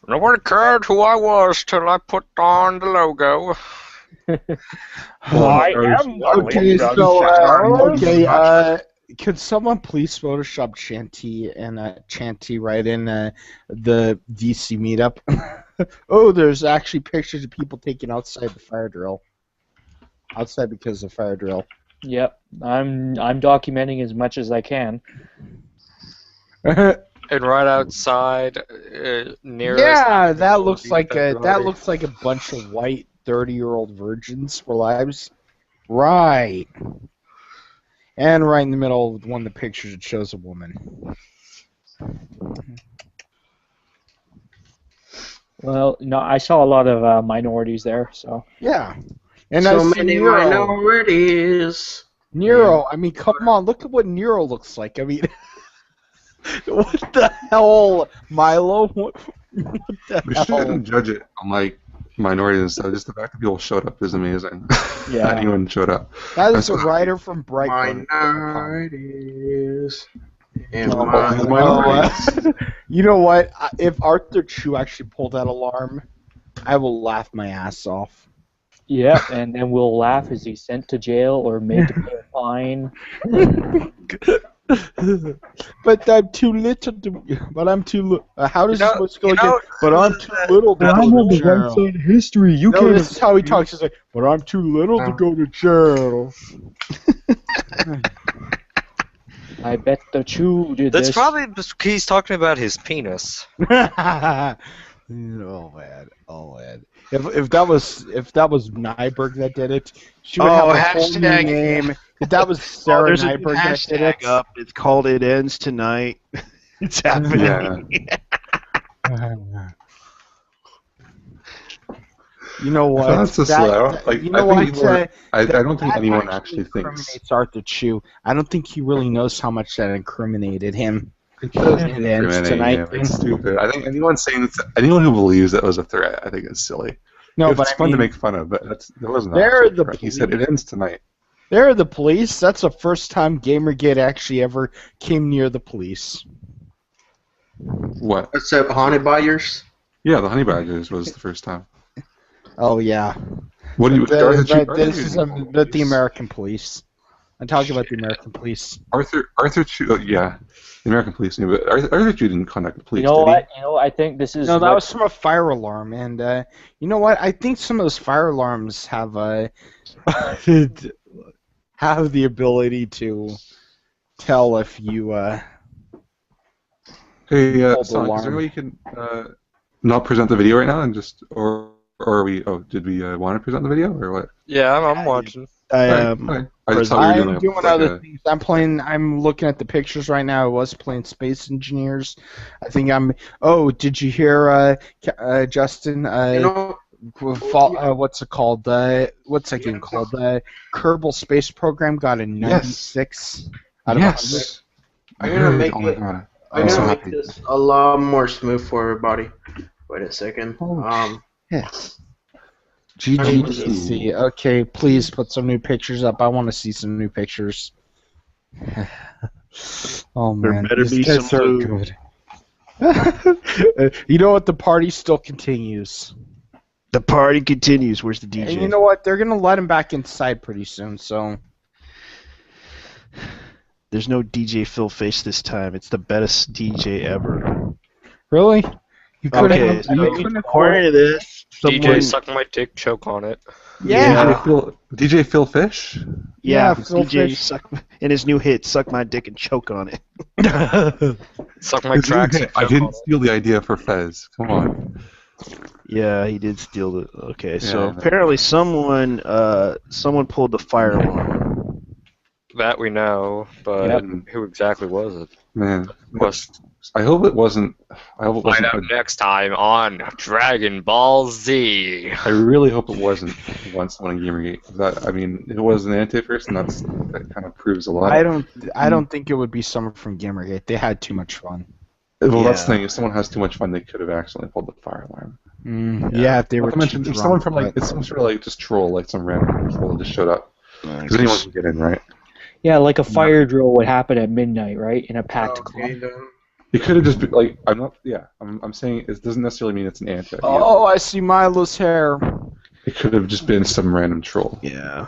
Speaker 5: Nobody cared who I was till I put on the logo.
Speaker 6: I am.
Speaker 1: Okay, could someone please Photoshop Chanty and Chanty right in the DC meetup? Oh, there's actually pictures of people taken outside the fire drill. Outside because of fire drill.
Speaker 6: Yep, I'm documenting as much as I can.
Speaker 5: And right outside, near
Speaker 1: Yeah, that looks like a bunch of white 30-year-old virgins for lives. Right. And right in the middle of one of the pictures, it shows a woman.
Speaker 6: Well, no, I saw a lot of minorities there, so.
Speaker 1: Yeah. And
Speaker 7: So
Speaker 1: I see
Speaker 7: many
Speaker 1: Nero.
Speaker 7: minorities.
Speaker 1: Nero, I mean, come on, look at what Nero looks like. I mean, what the hell, Milo? What the
Speaker 8: We
Speaker 1: hell?
Speaker 8: shouldn't judge it on like minorities and stuff. Just the fact that people showed up is amazing.
Speaker 6: Yeah.
Speaker 8: Anyone showed up.
Speaker 1: That is a writer from Brightburn.
Speaker 7: Minorities. And
Speaker 1: Oh,
Speaker 7: my
Speaker 1: you know what? If Arthur Chu actually pulled that alarm, I will laugh my ass off.
Speaker 6: Yeah, and then we'll laugh as he's sent to jail or made to pay a fine.
Speaker 1: But I'm too little to. But I'm too. How does this supposed to go again?
Speaker 5: know,
Speaker 1: But I'm too little to go to jail.
Speaker 6: of history. You
Speaker 1: No, this is how he talks. He's like, but I'm too little to go to jail.
Speaker 6: I bet the Chew did
Speaker 5: That's
Speaker 6: this.
Speaker 5: probably because he's talking about his penis.
Speaker 1: Oh man, oh man. If that was Nyberg that did it, she would have a whole new
Speaker 2: hashtag-
Speaker 1: name. If that was Sarah
Speaker 2: There's a
Speaker 1: Nyberg that did
Speaker 2: hashtag
Speaker 1: it,
Speaker 2: up. It's called "It Ends Tonight." It's happening.
Speaker 1: you know what?
Speaker 8: That's just like,
Speaker 1: you know
Speaker 8: I
Speaker 1: what?
Speaker 8: think I don't think
Speaker 1: that
Speaker 8: anyone actually thinks
Speaker 1: incriminates Arthur Chu. I don't think he really knows how much that incriminated him.
Speaker 8: it does
Speaker 1: It ends
Speaker 8: incriminate
Speaker 1: tonight.
Speaker 8: him. It's stupid. I think anyone who believes that was a threat, I think is silly.
Speaker 1: No,
Speaker 8: It's
Speaker 1: but
Speaker 8: fun
Speaker 1: I mean,
Speaker 8: to make fun of, but there wasn't.
Speaker 1: They're
Speaker 8: actually a
Speaker 1: the
Speaker 8: threat. He said it ends tonight.
Speaker 1: they're the police. That's the first time Gamergate actually ever came near the police.
Speaker 8: What?
Speaker 7: What's up, Honey Buyers?
Speaker 8: Yeah, the Honey Badgers was the first time.
Speaker 1: Oh yeah.
Speaker 8: What do you?
Speaker 1: But this is about the American police. I'm talking about the American police.
Speaker 8: Arthur Chu. Oh, yeah, the American police knew, but Arthur Chu didn't contact the police.
Speaker 6: You know
Speaker 8: did he?
Speaker 6: what? You know, I think this is.
Speaker 1: No, that
Speaker 6: what-
Speaker 1: was from a fire alarm, and you know what? I think some of those fire alarms have have the ability to tell if you
Speaker 8: Hey,
Speaker 1: Hold the
Speaker 8: Sonic, is there
Speaker 1: alarm.
Speaker 8: any way you can not present the video right now and just or are we? Oh, did we want to present the video or what?
Speaker 5: Yeah, I'm watching.
Speaker 8: Alright. I just thought we were
Speaker 1: I'm
Speaker 8: doing
Speaker 1: doing other things. I'm looking at the pictures right now. I was playing Space Engineers. I think I'm. Oh, did you hear, Justin?
Speaker 7: You know,
Speaker 1: What's it called? What's that game called? The Kerbal Space Program got a 96 out of 100.
Speaker 8: Yes.
Speaker 7: I'm gonna make
Speaker 8: Oh my
Speaker 7: it-
Speaker 8: god.
Speaker 7: I'm
Speaker 8: I'm so
Speaker 7: gonna make
Speaker 8: happy.
Speaker 7: this a lot more smooth for everybody. Wait a second.
Speaker 1: Yes. GGDC. Okay, please put some new pictures up. I want to see some new pictures. Oh
Speaker 2: There
Speaker 1: man,
Speaker 2: better
Speaker 1: these
Speaker 2: be
Speaker 1: guys
Speaker 2: some
Speaker 1: are
Speaker 2: blue.
Speaker 1: good. You know what? The party still continues.
Speaker 2: The party continues. Where's the DJ?
Speaker 1: And you know what? They're gonna let him back inside pretty soon. So
Speaker 2: There's no DJ Phil Face this time. It's the best DJ ever.
Speaker 1: really, you couldn't.
Speaker 2: Okay,
Speaker 1: you couldn't
Speaker 2: according to this,
Speaker 5: DJ,
Speaker 2: someone,
Speaker 5: suck my dick, choke on it.
Speaker 1: Yeah.
Speaker 8: DJ Phil Fish?
Speaker 2: yeah,
Speaker 1: Phil
Speaker 2: DJ
Speaker 1: Fish.
Speaker 2: suck in his new hit, "Suck My Dick and Choke on It."
Speaker 5: Suck my
Speaker 8: His new
Speaker 5: tracks.
Speaker 8: hit,
Speaker 5: and
Speaker 8: I
Speaker 5: choke
Speaker 8: didn't
Speaker 5: on it.
Speaker 8: steal the idea for Fez. Come on.
Speaker 2: Yeah, he did steal the. Okay, so
Speaker 8: Yeah.
Speaker 2: apparently someone pulled the fire alarm.
Speaker 5: That we know, but
Speaker 8: Yep.
Speaker 5: who exactly was it?
Speaker 8: Man.
Speaker 5: Was
Speaker 8: I hope it wasn't.
Speaker 5: find out next time on Dragon Ball Z.
Speaker 8: I really hope it wasn't once someone in Gamergate. I mean, if it was an anti-person, that kind of proves a lot.
Speaker 1: I don't think it would be someone from Gamergate. They had too much fun.
Speaker 8: Well, that's
Speaker 2: Yeah.
Speaker 8: the thing. If someone has too much fun, they could have accidentally pulled the fire alarm.
Speaker 1: Yeah, if they
Speaker 8: Not
Speaker 1: were
Speaker 8: to mention,
Speaker 1: too
Speaker 8: if someone
Speaker 1: drunk,
Speaker 8: from like
Speaker 1: but-
Speaker 8: it's some sort of like just troll, like some random troll that just showed up. Because anyone can get in, right?
Speaker 6: Yeah, like a fire drill would happen at midnight, right? In a packed
Speaker 7: Okay,
Speaker 6: club.
Speaker 7: then.
Speaker 8: It could have just been like I'm not. Yeah, I'm saying it doesn't necessarily mean it's an anti.
Speaker 1: Oh, I see Milo's hair.
Speaker 8: It could have just been some random troll,
Speaker 2: Yeah.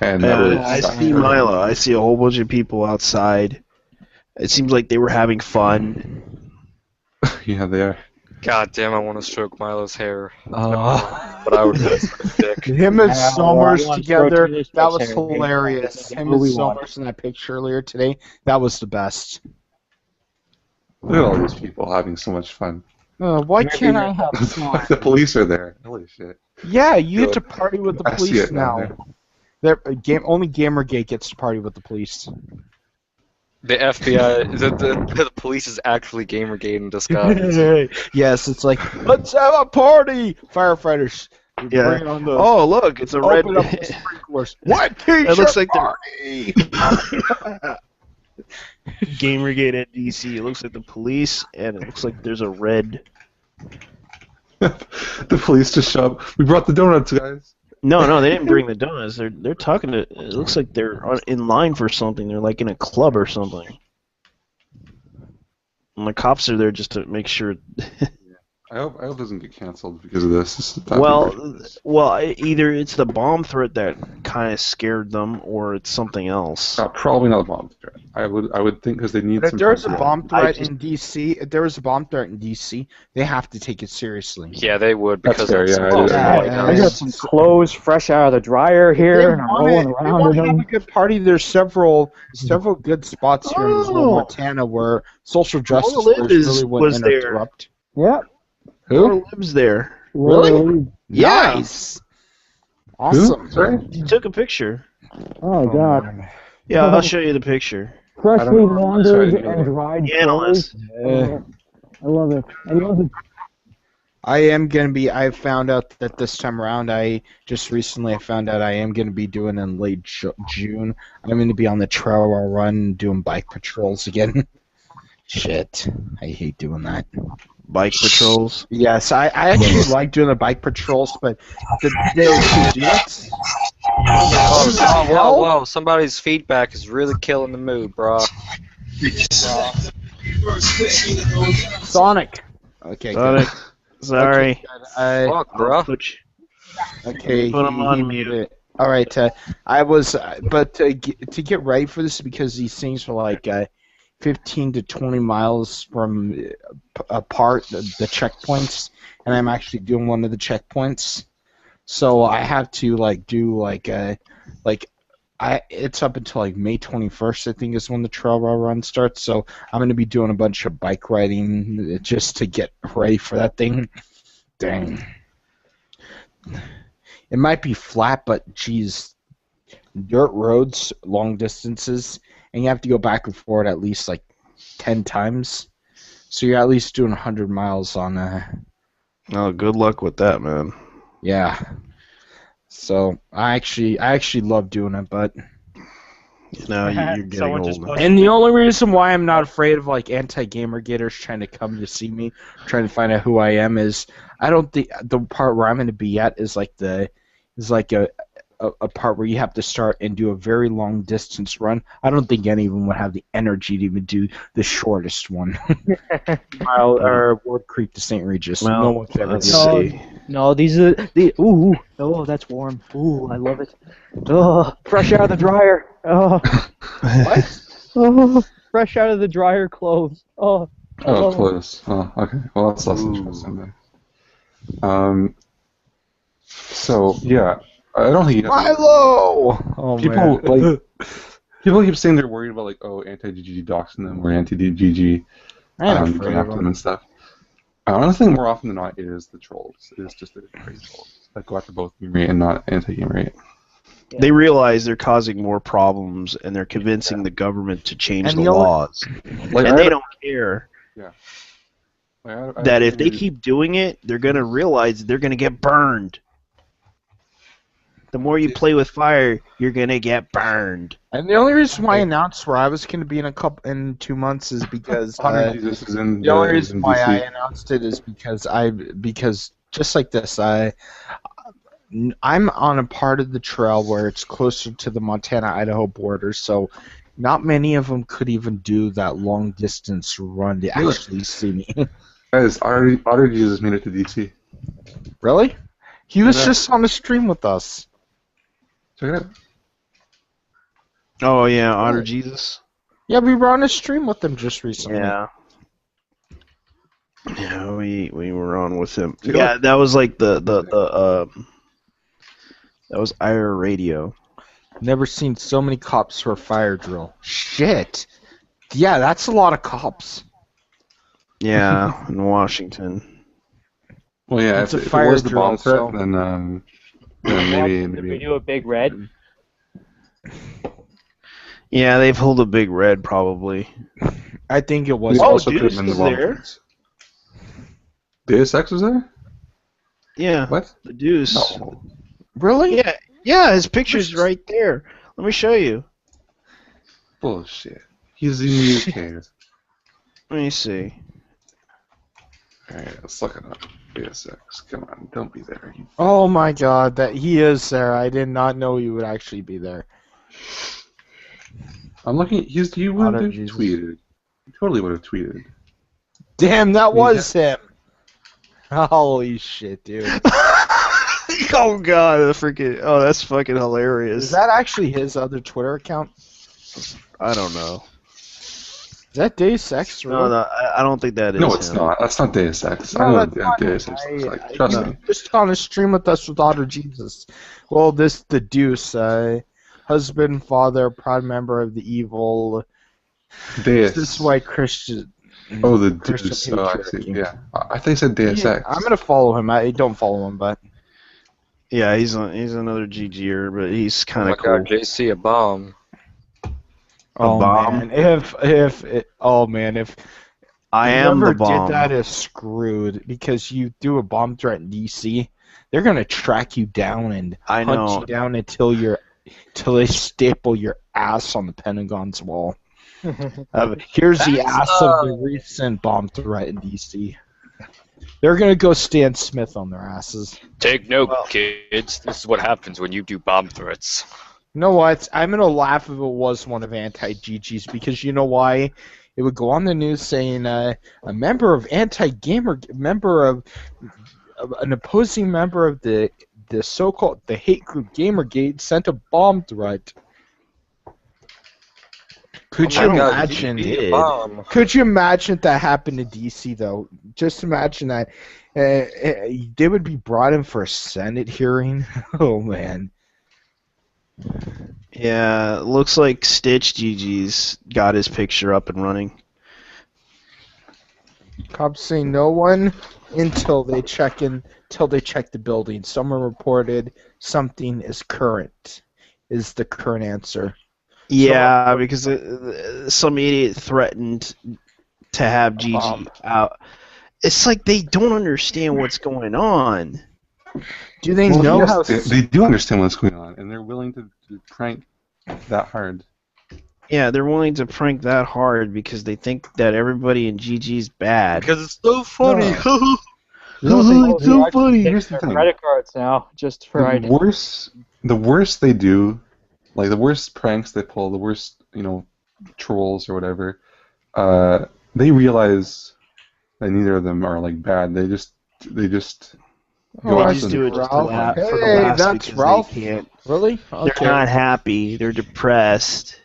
Speaker 8: and that would
Speaker 2: I
Speaker 8: have
Speaker 2: see Milo. I see a whole bunch of people outside. It seems like they were having fun.
Speaker 8: Yeah, they are.
Speaker 5: God damn, I want to stroke Milo's hair.
Speaker 1: Oh.
Speaker 5: But I would miss his dick.
Speaker 1: Him and
Speaker 6: Yeah,
Speaker 1: Somers
Speaker 6: well, I want
Speaker 1: together,
Speaker 6: to
Speaker 1: that
Speaker 6: throw
Speaker 1: was
Speaker 6: Taylor's hair.
Speaker 1: hilarious.
Speaker 6: That's
Speaker 1: Him
Speaker 6: what
Speaker 1: and
Speaker 6: we want.
Speaker 1: Somers in that picture earlier today, that was the best.
Speaker 8: Look at all these people having so much fun.
Speaker 1: Why can't I have fun?
Speaker 8: The police are there. Holy shit.
Speaker 1: Yeah, you get to party with the
Speaker 8: I see
Speaker 1: police
Speaker 8: it down
Speaker 1: now. Only Gamergate gets to party with the police.
Speaker 5: The FBI, the police is actually Gamergate in disguise.
Speaker 1: Yes, it's like, let's have a party! Firefighters,
Speaker 2: Yeah.
Speaker 1: bring on the
Speaker 2: Oh, look, it's a red.
Speaker 1: open up the sprinklers. What t-shirt
Speaker 2: It looks like they're-
Speaker 1: party?
Speaker 2: Gamergate at DC. It looks like the police, and it looks like there's a red.
Speaker 8: The police just show up. We brought the donuts, guys.
Speaker 2: No, they didn't bring the donuts. They're talking to. It looks like they're in line for something. They're like in a club or something. And the cops are there just to make sure.
Speaker 8: I hope it doesn't get canceled because of this.
Speaker 2: Either it's the bomb threat that kind of scared them, or it's something else.
Speaker 8: Probably not a bomb threat. I would think because they need
Speaker 1: But
Speaker 8: some.
Speaker 1: if there's a bomb threat
Speaker 2: just-
Speaker 1: in DC, if there was a bomb threat in DC, they have to take it seriously.
Speaker 5: Yeah, they would
Speaker 8: That's
Speaker 5: because
Speaker 8: fair,
Speaker 5: it's
Speaker 8: yeah, it
Speaker 5: close
Speaker 8: is.
Speaker 5: to the
Speaker 1: Yeah,
Speaker 5: White
Speaker 1: yeah,
Speaker 6: I
Speaker 5: House.
Speaker 6: got some clothes fresh out of the dryer here, and I'm rolling
Speaker 1: They
Speaker 6: around
Speaker 1: want
Speaker 6: in
Speaker 1: to have
Speaker 6: them.
Speaker 1: a good party. There's several good spots here in
Speaker 2: Oh.
Speaker 1: Montana where social justice
Speaker 2: Laura
Speaker 1: warriors
Speaker 2: Liv
Speaker 1: really wouldn't
Speaker 2: was there.
Speaker 1: interrupt.
Speaker 6: Yep.
Speaker 2: Who lives there?
Speaker 1: Really?
Speaker 2: Yeah.
Speaker 1: Nice. Awesome.
Speaker 8: Sorry?
Speaker 2: He took a picture.
Speaker 6: Oh God.
Speaker 1: man.
Speaker 2: Yeah, I'll show you the picture.
Speaker 6: Freshly
Speaker 8: know.
Speaker 6: laundered
Speaker 8: Sorry,
Speaker 6: and dried
Speaker 2: The analyst.
Speaker 6: clothes. I love it. I love it.
Speaker 1: I found out that this time around, I found out I am going to be doing in late June. I'm going to be on the trail run doing bike patrols again. Shit. I hate doing that.
Speaker 2: Bike patrols.
Speaker 1: Yes, I actually like doing the bike patrols, but they don't do it.
Speaker 5: Whoa! Somebody's feedback is really killing the mood, bro.
Speaker 1: Sonic. Okay,
Speaker 2: Sonic.
Speaker 1: good.
Speaker 2: Sorry.
Speaker 1: Okay, good.
Speaker 5: Fuck, bro.
Speaker 1: Okay,
Speaker 2: Put 'em on
Speaker 1: he
Speaker 2: mute.
Speaker 1: muted. All right, I was, but to get ready for this because these things are like 15 to 20 miles from apart, the checkpoints, and I'm actually doing one of the checkpoints, so I have to do it's up until May 21st, I think, is when the trail run starts. So I'm going to be doing a bunch of bike riding just to get ready for that thing. Dang. It might be flat, but geez, dirt roads, long distances, and you have to go back and forth at least 10 times. So you're at least doing 100 miles on
Speaker 2: Oh, good luck with that, man.
Speaker 1: yeah. So I actually love doing it, but
Speaker 2: No, you're getting
Speaker 3: Someone just
Speaker 2: old.
Speaker 3: pushed
Speaker 1: and the only reason why I'm not afraid of anti-gamer gators trying to come to see me, trying to find out who I am, is I don't think the part where I'm going to be at is a part where you have to start and do a very long distance run. I don't think any of them would have the energy to even do the shortest one. Ward Creek to St. Regis.
Speaker 2: Well,
Speaker 1: No one could ever do
Speaker 2: let's
Speaker 1: that.
Speaker 2: see.
Speaker 6: No, these are the. Ooh, oh, that's warm. Ooh, I love it. Oh, fresh out of the dryer. Oh,
Speaker 1: What?
Speaker 6: oh, fresh out of the dryer clothes. Oh.
Speaker 8: Oh, close. Oh, okay. Well, that's less interesting then. So yeah, I don't think
Speaker 1: Milo! Oh,
Speaker 8: people
Speaker 1: man.
Speaker 8: people keep saying they're worried about anti-GG doxing them or anti-GG
Speaker 1: I ain't
Speaker 8: going
Speaker 1: afraid of
Speaker 8: after them
Speaker 1: them.
Speaker 8: and stuff. I honestly think more often than not it is the trolls. It is just the crazy trolls that go after both game rate and not anti-game rate.
Speaker 2: They realize they're causing more problems, and they're convincing the government to change
Speaker 1: And
Speaker 2: the
Speaker 1: the only-
Speaker 2: laws. And they don't care
Speaker 8: I
Speaker 2: that if they keep doing it, they're going to realize they're going to get burned. The more you play with fire, you're going to get burned.
Speaker 1: And the only reason why I announced where I was going to be in 2 months is because
Speaker 8: Jesus is in
Speaker 1: the only
Speaker 8: is
Speaker 1: reason
Speaker 8: in
Speaker 1: why
Speaker 8: DC.
Speaker 1: I announced it is because just like this, I'm on a part of the trail where it's closer to the Montana-Idaho border, so not many of them could even do that long distance run to actually see me.
Speaker 8: Guys, Otter Jesus made it to DC.
Speaker 1: Really? He was
Speaker 8: Yeah.
Speaker 1: just on the stream with us.
Speaker 8: Check it out.
Speaker 2: Oh, yeah, Otter Jesus.
Speaker 1: Yeah, we were on a stream with him just recently.
Speaker 2: Yeah. Yeah, we were on with him.
Speaker 8: Check it
Speaker 2: Yeah,
Speaker 8: out.
Speaker 2: that was that was IR Radio.
Speaker 1: Never seen so many cops for a fire drill. Shit. Yeah, that's a lot of cops.
Speaker 2: Yeah, in Washington.
Speaker 8: Well, yeah,
Speaker 1: It's
Speaker 8: if
Speaker 1: a
Speaker 8: it
Speaker 1: fire
Speaker 8: was the bomb
Speaker 1: drill,
Speaker 8: threat,
Speaker 1: so-
Speaker 8: then
Speaker 6: Did we
Speaker 8: maybe.
Speaker 6: do a big red?
Speaker 2: Yeah, they pulled a big red probably.
Speaker 1: I think it was.
Speaker 8: We
Speaker 2: Oh,
Speaker 8: also could have
Speaker 2: Deuce
Speaker 8: been the
Speaker 2: was
Speaker 8: bomb
Speaker 2: there.
Speaker 8: threats. Deus Ex was there?
Speaker 2: Yeah,
Speaker 8: What?
Speaker 2: the Deuce.
Speaker 8: No.
Speaker 1: Really?
Speaker 2: Yeah, his picture's right there. Let me show you.
Speaker 8: Bullshit. He's in the UK.
Speaker 2: Let me see.
Speaker 8: Alright, let's look it up. Deus Ex. Come on, don't be there.
Speaker 1: Oh my god, that he is there. I did not know he would actually be there.
Speaker 8: I'm looking. He would
Speaker 1: Otter
Speaker 8: have
Speaker 1: Jesus.
Speaker 8: tweeted. He totally would have tweeted.
Speaker 1: Damn, that was him. Holy shit, dude.
Speaker 2: Oh god, that's fucking hilarious.
Speaker 1: Is that actually his other Twitter account?
Speaker 2: I don't know.
Speaker 1: Is that Deus Ex? Really?
Speaker 2: No, I don't think that is
Speaker 8: No, it's
Speaker 2: him.
Speaker 8: not. That's not Deus Ex.
Speaker 1: No,
Speaker 8: I know
Speaker 1: that's
Speaker 8: what
Speaker 1: not
Speaker 8: Deus
Speaker 1: him.
Speaker 8: Ex looks like. Trust me.
Speaker 1: Just on a stream with us with Otter Jesus. Well, the Deuce, husband, father, proud member of the evil.
Speaker 8: Deus.
Speaker 1: This is why Christian.
Speaker 8: Oh, the
Speaker 1: Christian
Speaker 8: Deuce. Oh, I see.
Speaker 1: patriarchy.
Speaker 8: Yeah. I think I said Deus Ex.
Speaker 1: I'm gonna follow him. I don't follow him, but
Speaker 2: Yeah, he's another GGer, but he's
Speaker 5: Oh
Speaker 2: kind
Speaker 5: my
Speaker 2: of cool.
Speaker 5: god, JC, a bomb.
Speaker 2: bomb?
Speaker 1: man, if
Speaker 2: I am the
Speaker 1: whoever
Speaker 2: bomb.
Speaker 1: did that is screwed because you do a bomb threat in DC, they're gonna track you down and
Speaker 2: I
Speaker 1: hunt
Speaker 2: know.
Speaker 1: you down until they staple your ass on the Pentagon's wall. Here's the ass of the recent bomb threat in DC. They're gonna go Stan Smith on their asses.
Speaker 5: Take note, kids. This is what happens when you do bomb threats.
Speaker 1: You know what? I'm gonna laugh if it was one of anti-GG's because you know why? It would go on the news saying a member of an opposing member of the so-called the hate group Gamergate sent a bomb threat. Could you imagine? Could you imagine if that happened in DC though? Just imagine that they would be brought in for a Senate hearing. Oh man.
Speaker 2: Yeah, looks like Stitch GG's got his picture up and running.
Speaker 1: Cops say no one until they check the building. Someone reported something is current. Is the current answer.
Speaker 2: Yeah, because some idiot threatened to have GG out. It's like they don't understand what's going on.
Speaker 1: Do they know how?
Speaker 8: They do understand what's going on, and they're willing to prank that hard.
Speaker 2: Yeah, they're willing to prank that hard because they think that everybody in GG's bad.
Speaker 5: Because it's so funny.
Speaker 2: It's so funny.
Speaker 8: Here's the thing.
Speaker 6: Credit cards now, just for ID.
Speaker 8: The worst they do, like the worst pranks they pull, the worst trolls or whatever, they realize that neither of them are like bad. They just
Speaker 2: They
Speaker 8: go
Speaker 2: just
Speaker 8: after
Speaker 2: do it
Speaker 8: them.
Speaker 2: just to laugh for the
Speaker 1: Hey,
Speaker 2: laughs
Speaker 1: that's
Speaker 2: because
Speaker 1: Ralph.
Speaker 2: they can't.
Speaker 1: Really?
Speaker 2: They're
Speaker 1: Okay.
Speaker 2: not happy. They're depressed.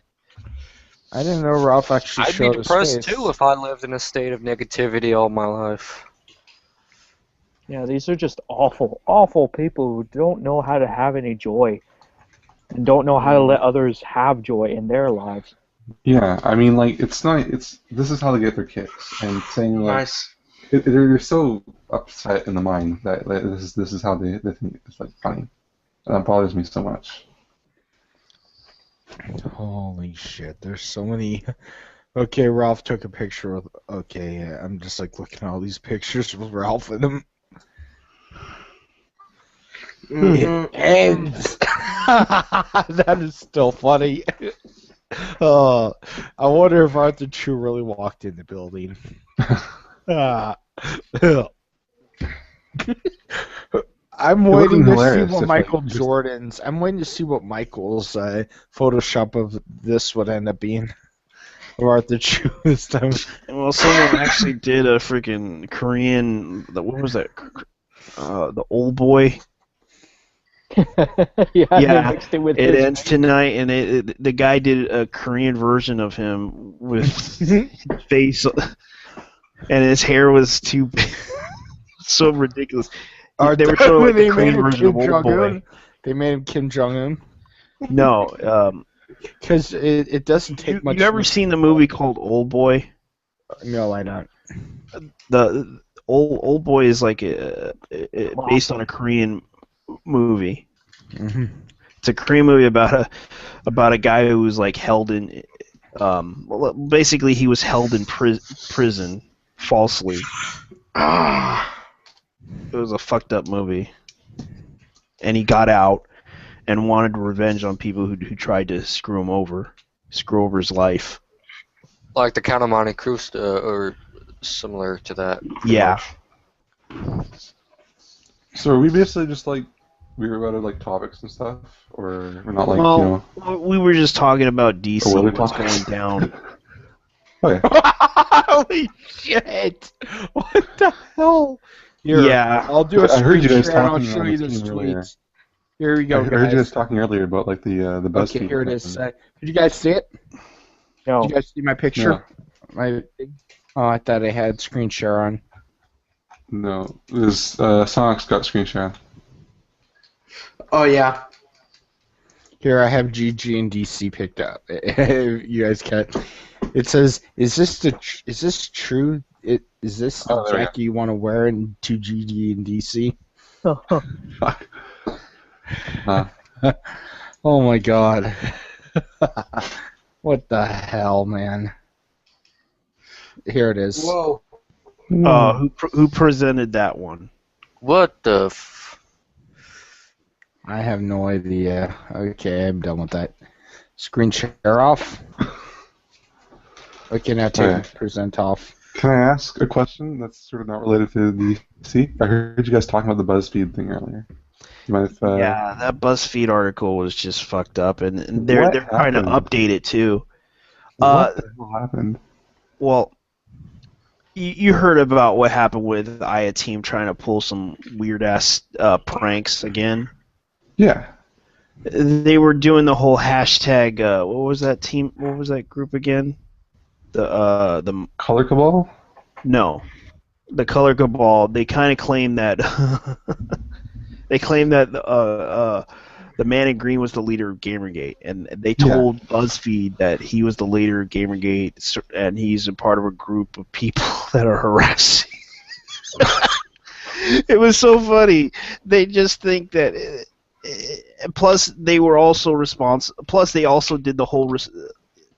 Speaker 1: I didn't know Ralph actually
Speaker 5: I'd be
Speaker 1: showed his
Speaker 5: depressed
Speaker 1: face.
Speaker 5: too if I lived in a state of negativity all my life.
Speaker 6: Yeah, these are just awful, awful people who don't know how to have any joy and don't know how to let others have joy in their lives.
Speaker 8: Yeah, I mean, like this is how they get their kicks, and saying like
Speaker 7: Nice.
Speaker 8: they're so upset in the mind that this is how they think it's like funny. And that bothers me so much.
Speaker 1: Holy shit! There's so many. Okay, Ralph took a picture with. Okay, I'm just like looking at all these pictures with Ralph in them. It ends. That is still funny. I wonder if Arthur Chu really walked in the building. I'm waiting to see what Michael's. I'm waiting to see what Michael's Photoshop of this would end up being. Of Arthur Chu this time.
Speaker 2: Well, someone actually did a freaking Korean. What was that? The old boy.
Speaker 6: Yeah, they
Speaker 2: Yeah,
Speaker 6: mixed it with
Speaker 2: it
Speaker 6: his
Speaker 2: ends tonight, and the guy did a Korean version of him with his face, and his hair was too so ridiculous. They were showing like the Korean version of Old Boy.
Speaker 1: They made him Kim Jong Un.
Speaker 2: No,
Speaker 1: Because it doesn't take much.
Speaker 2: you ever seen the movie called Old Boy?
Speaker 1: No, I don't.
Speaker 2: The Old Boy is like based on a Korean movie.
Speaker 1: Mm-hmm.
Speaker 2: It's a Korean movie about a guy who was like held in. Basically, he was held in prison falsely. It was a fucked up movie, and he got out and wanted revenge on people who tried to screw over his life.
Speaker 5: Like the Count of Monte Cristo, or similar to that.
Speaker 2: Yeah.
Speaker 8: So are we basically just like we were about like topics and stuff, or we're not like
Speaker 2: we were just talking about DC
Speaker 8: what are we
Speaker 2: what's
Speaker 8: talking-
Speaker 2: going down.
Speaker 8: Okay.
Speaker 2: Holy shit! What the hell?
Speaker 1: Here,
Speaker 2: Yeah.
Speaker 1: I'll do a
Speaker 8: I heard you
Speaker 1: screen
Speaker 8: guys
Speaker 1: share and I'll
Speaker 8: talking
Speaker 1: show
Speaker 8: on
Speaker 1: you
Speaker 8: the
Speaker 1: this
Speaker 8: team
Speaker 1: tweet.
Speaker 8: earlier.
Speaker 1: Here we
Speaker 8: I
Speaker 1: go,
Speaker 8: heard you
Speaker 1: guys.
Speaker 8: guys talking earlier about like the BuzzFeed.
Speaker 1: Okay, here it is.
Speaker 8: thing.
Speaker 1: Did you guys see it?
Speaker 6: No.
Speaker 1: Did you guys see my picture? Oh, I thought I had screen share on.
Speaker 8: No, it was Sonic's got screen share.
Speaker 7: Oh yeah.
Speaker 1: Here I have GG and DC picked up. You guys can. It says, "Is this true? Is this the
Speaker 8: Oh, there we go.
Speaker 1: jacket you want to wear into GG and DC?"
Speaker 8: Fuck.
Speaker 1: Oh my god. What the hell, man? Here it is.
Speaker 7: Whoa.
Speaker 2: Who presented that one?
Speaker 5: What the
Speaker 1: I have no idea. Okay, I'm done with that. Screen share off. Okay, now take present off.
Speaker 8: Can I ask a question that's sort of not related to DC? I heard you guys talking about the BuzzFeed thing earlier. You mind if,
Speaker 2: Yeah, that BuzzFeed article was just fucked up, and they're
Speaker 8: What
Speaker 2: trying to
Speaker 8: happened?
Speaker 2: update it too.
Speaker 8: What the hell happened?
Speaker 2: Well, you heard about what happened with Aya Team trying to pull some weird ass pranks again.
Speaker 8: Yeah.
Speaker 2: They were doing the whole hashtag. What was that team? What was that group again? The
Speaker 8: Color Cabal?
Speaker 2: no, the Color Cabal. They kind of claim that the man in green was the leader of Gamergate, and they told BuzzFeed that he was the leader of Gamergate, and he's a part of a group of people that are harassing. It was so funny. They just think that. Plus, they were also responsible. Plus, they also did the whole.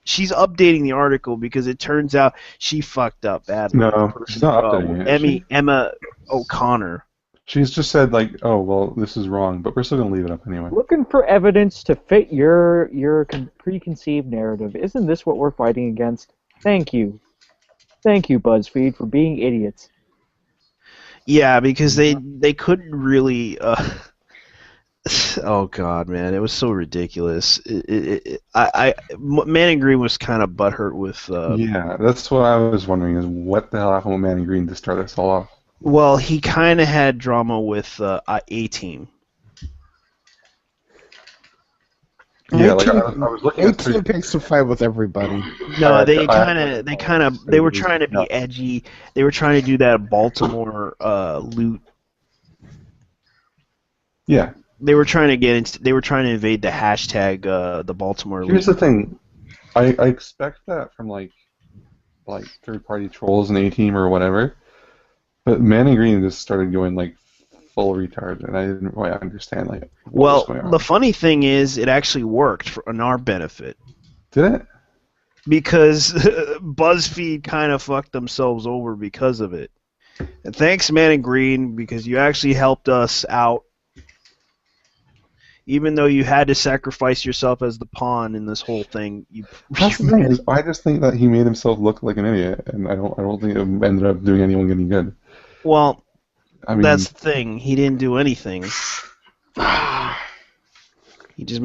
Speaker 2: She's updating the article because it turns out she fucked up badly.
Speaker 8: No, she's not updating it.
Speaker 2: Emma O'Connor.
Speaker 8: She's just said, like, oh, well, this is wrong, but we're still going to leave it up anyway.
Speaker 6: Looking for evidence to fit your preconceived narrative. Isn't this what we're fighting against? Thank you. Thank you, BuzzFeed, for being idiots.
Speaker 2: Yeah, because they couldn't really. Oh God, man, it was so ridiculous. Man in Green was kind of butthurt with.
Speaker 8: Yeah, that's what I was wondering, is what the hell happened with Man in Green to start this all off?
Speaker 2: Well, he kind of had drama with A-Team.
Speaker 8: Yeah, like I was looking at
Speaker 1: A-Team picks a fight with everybody.
Speaker 2: No, they were trying to be edgy. They were trying to do that Baltimore loot.
Speaker 8: Yeah.
Speaker 2: They were trying to invade the hashtag the Baltimore loot.
Speaker 8: Here's the thing, I expect that from like third-party trolls and A-Team or whatever, but Man in Green just started going like full retard, and I didn't really understand like what was going on.
Speaker 2: The funny thing is, it actually worked on our benefit.
Speaker 8: Did it?
Speaker 2: Because BuzzFeed kind of fucked themselves over because of it. And thanks, Man in Green, because you actually helped us out. Even though you had to sacrifice yourself as the pawn in this whole thing,
Speaker 8: That's the thing is, I just think that he made himself look like an idiot, and I don't think it ended up doing anyone any good.
Speaker 2: Well,
Speaker 8: I mean,
Speaker 2: that's the thing. He didn't do anything. He just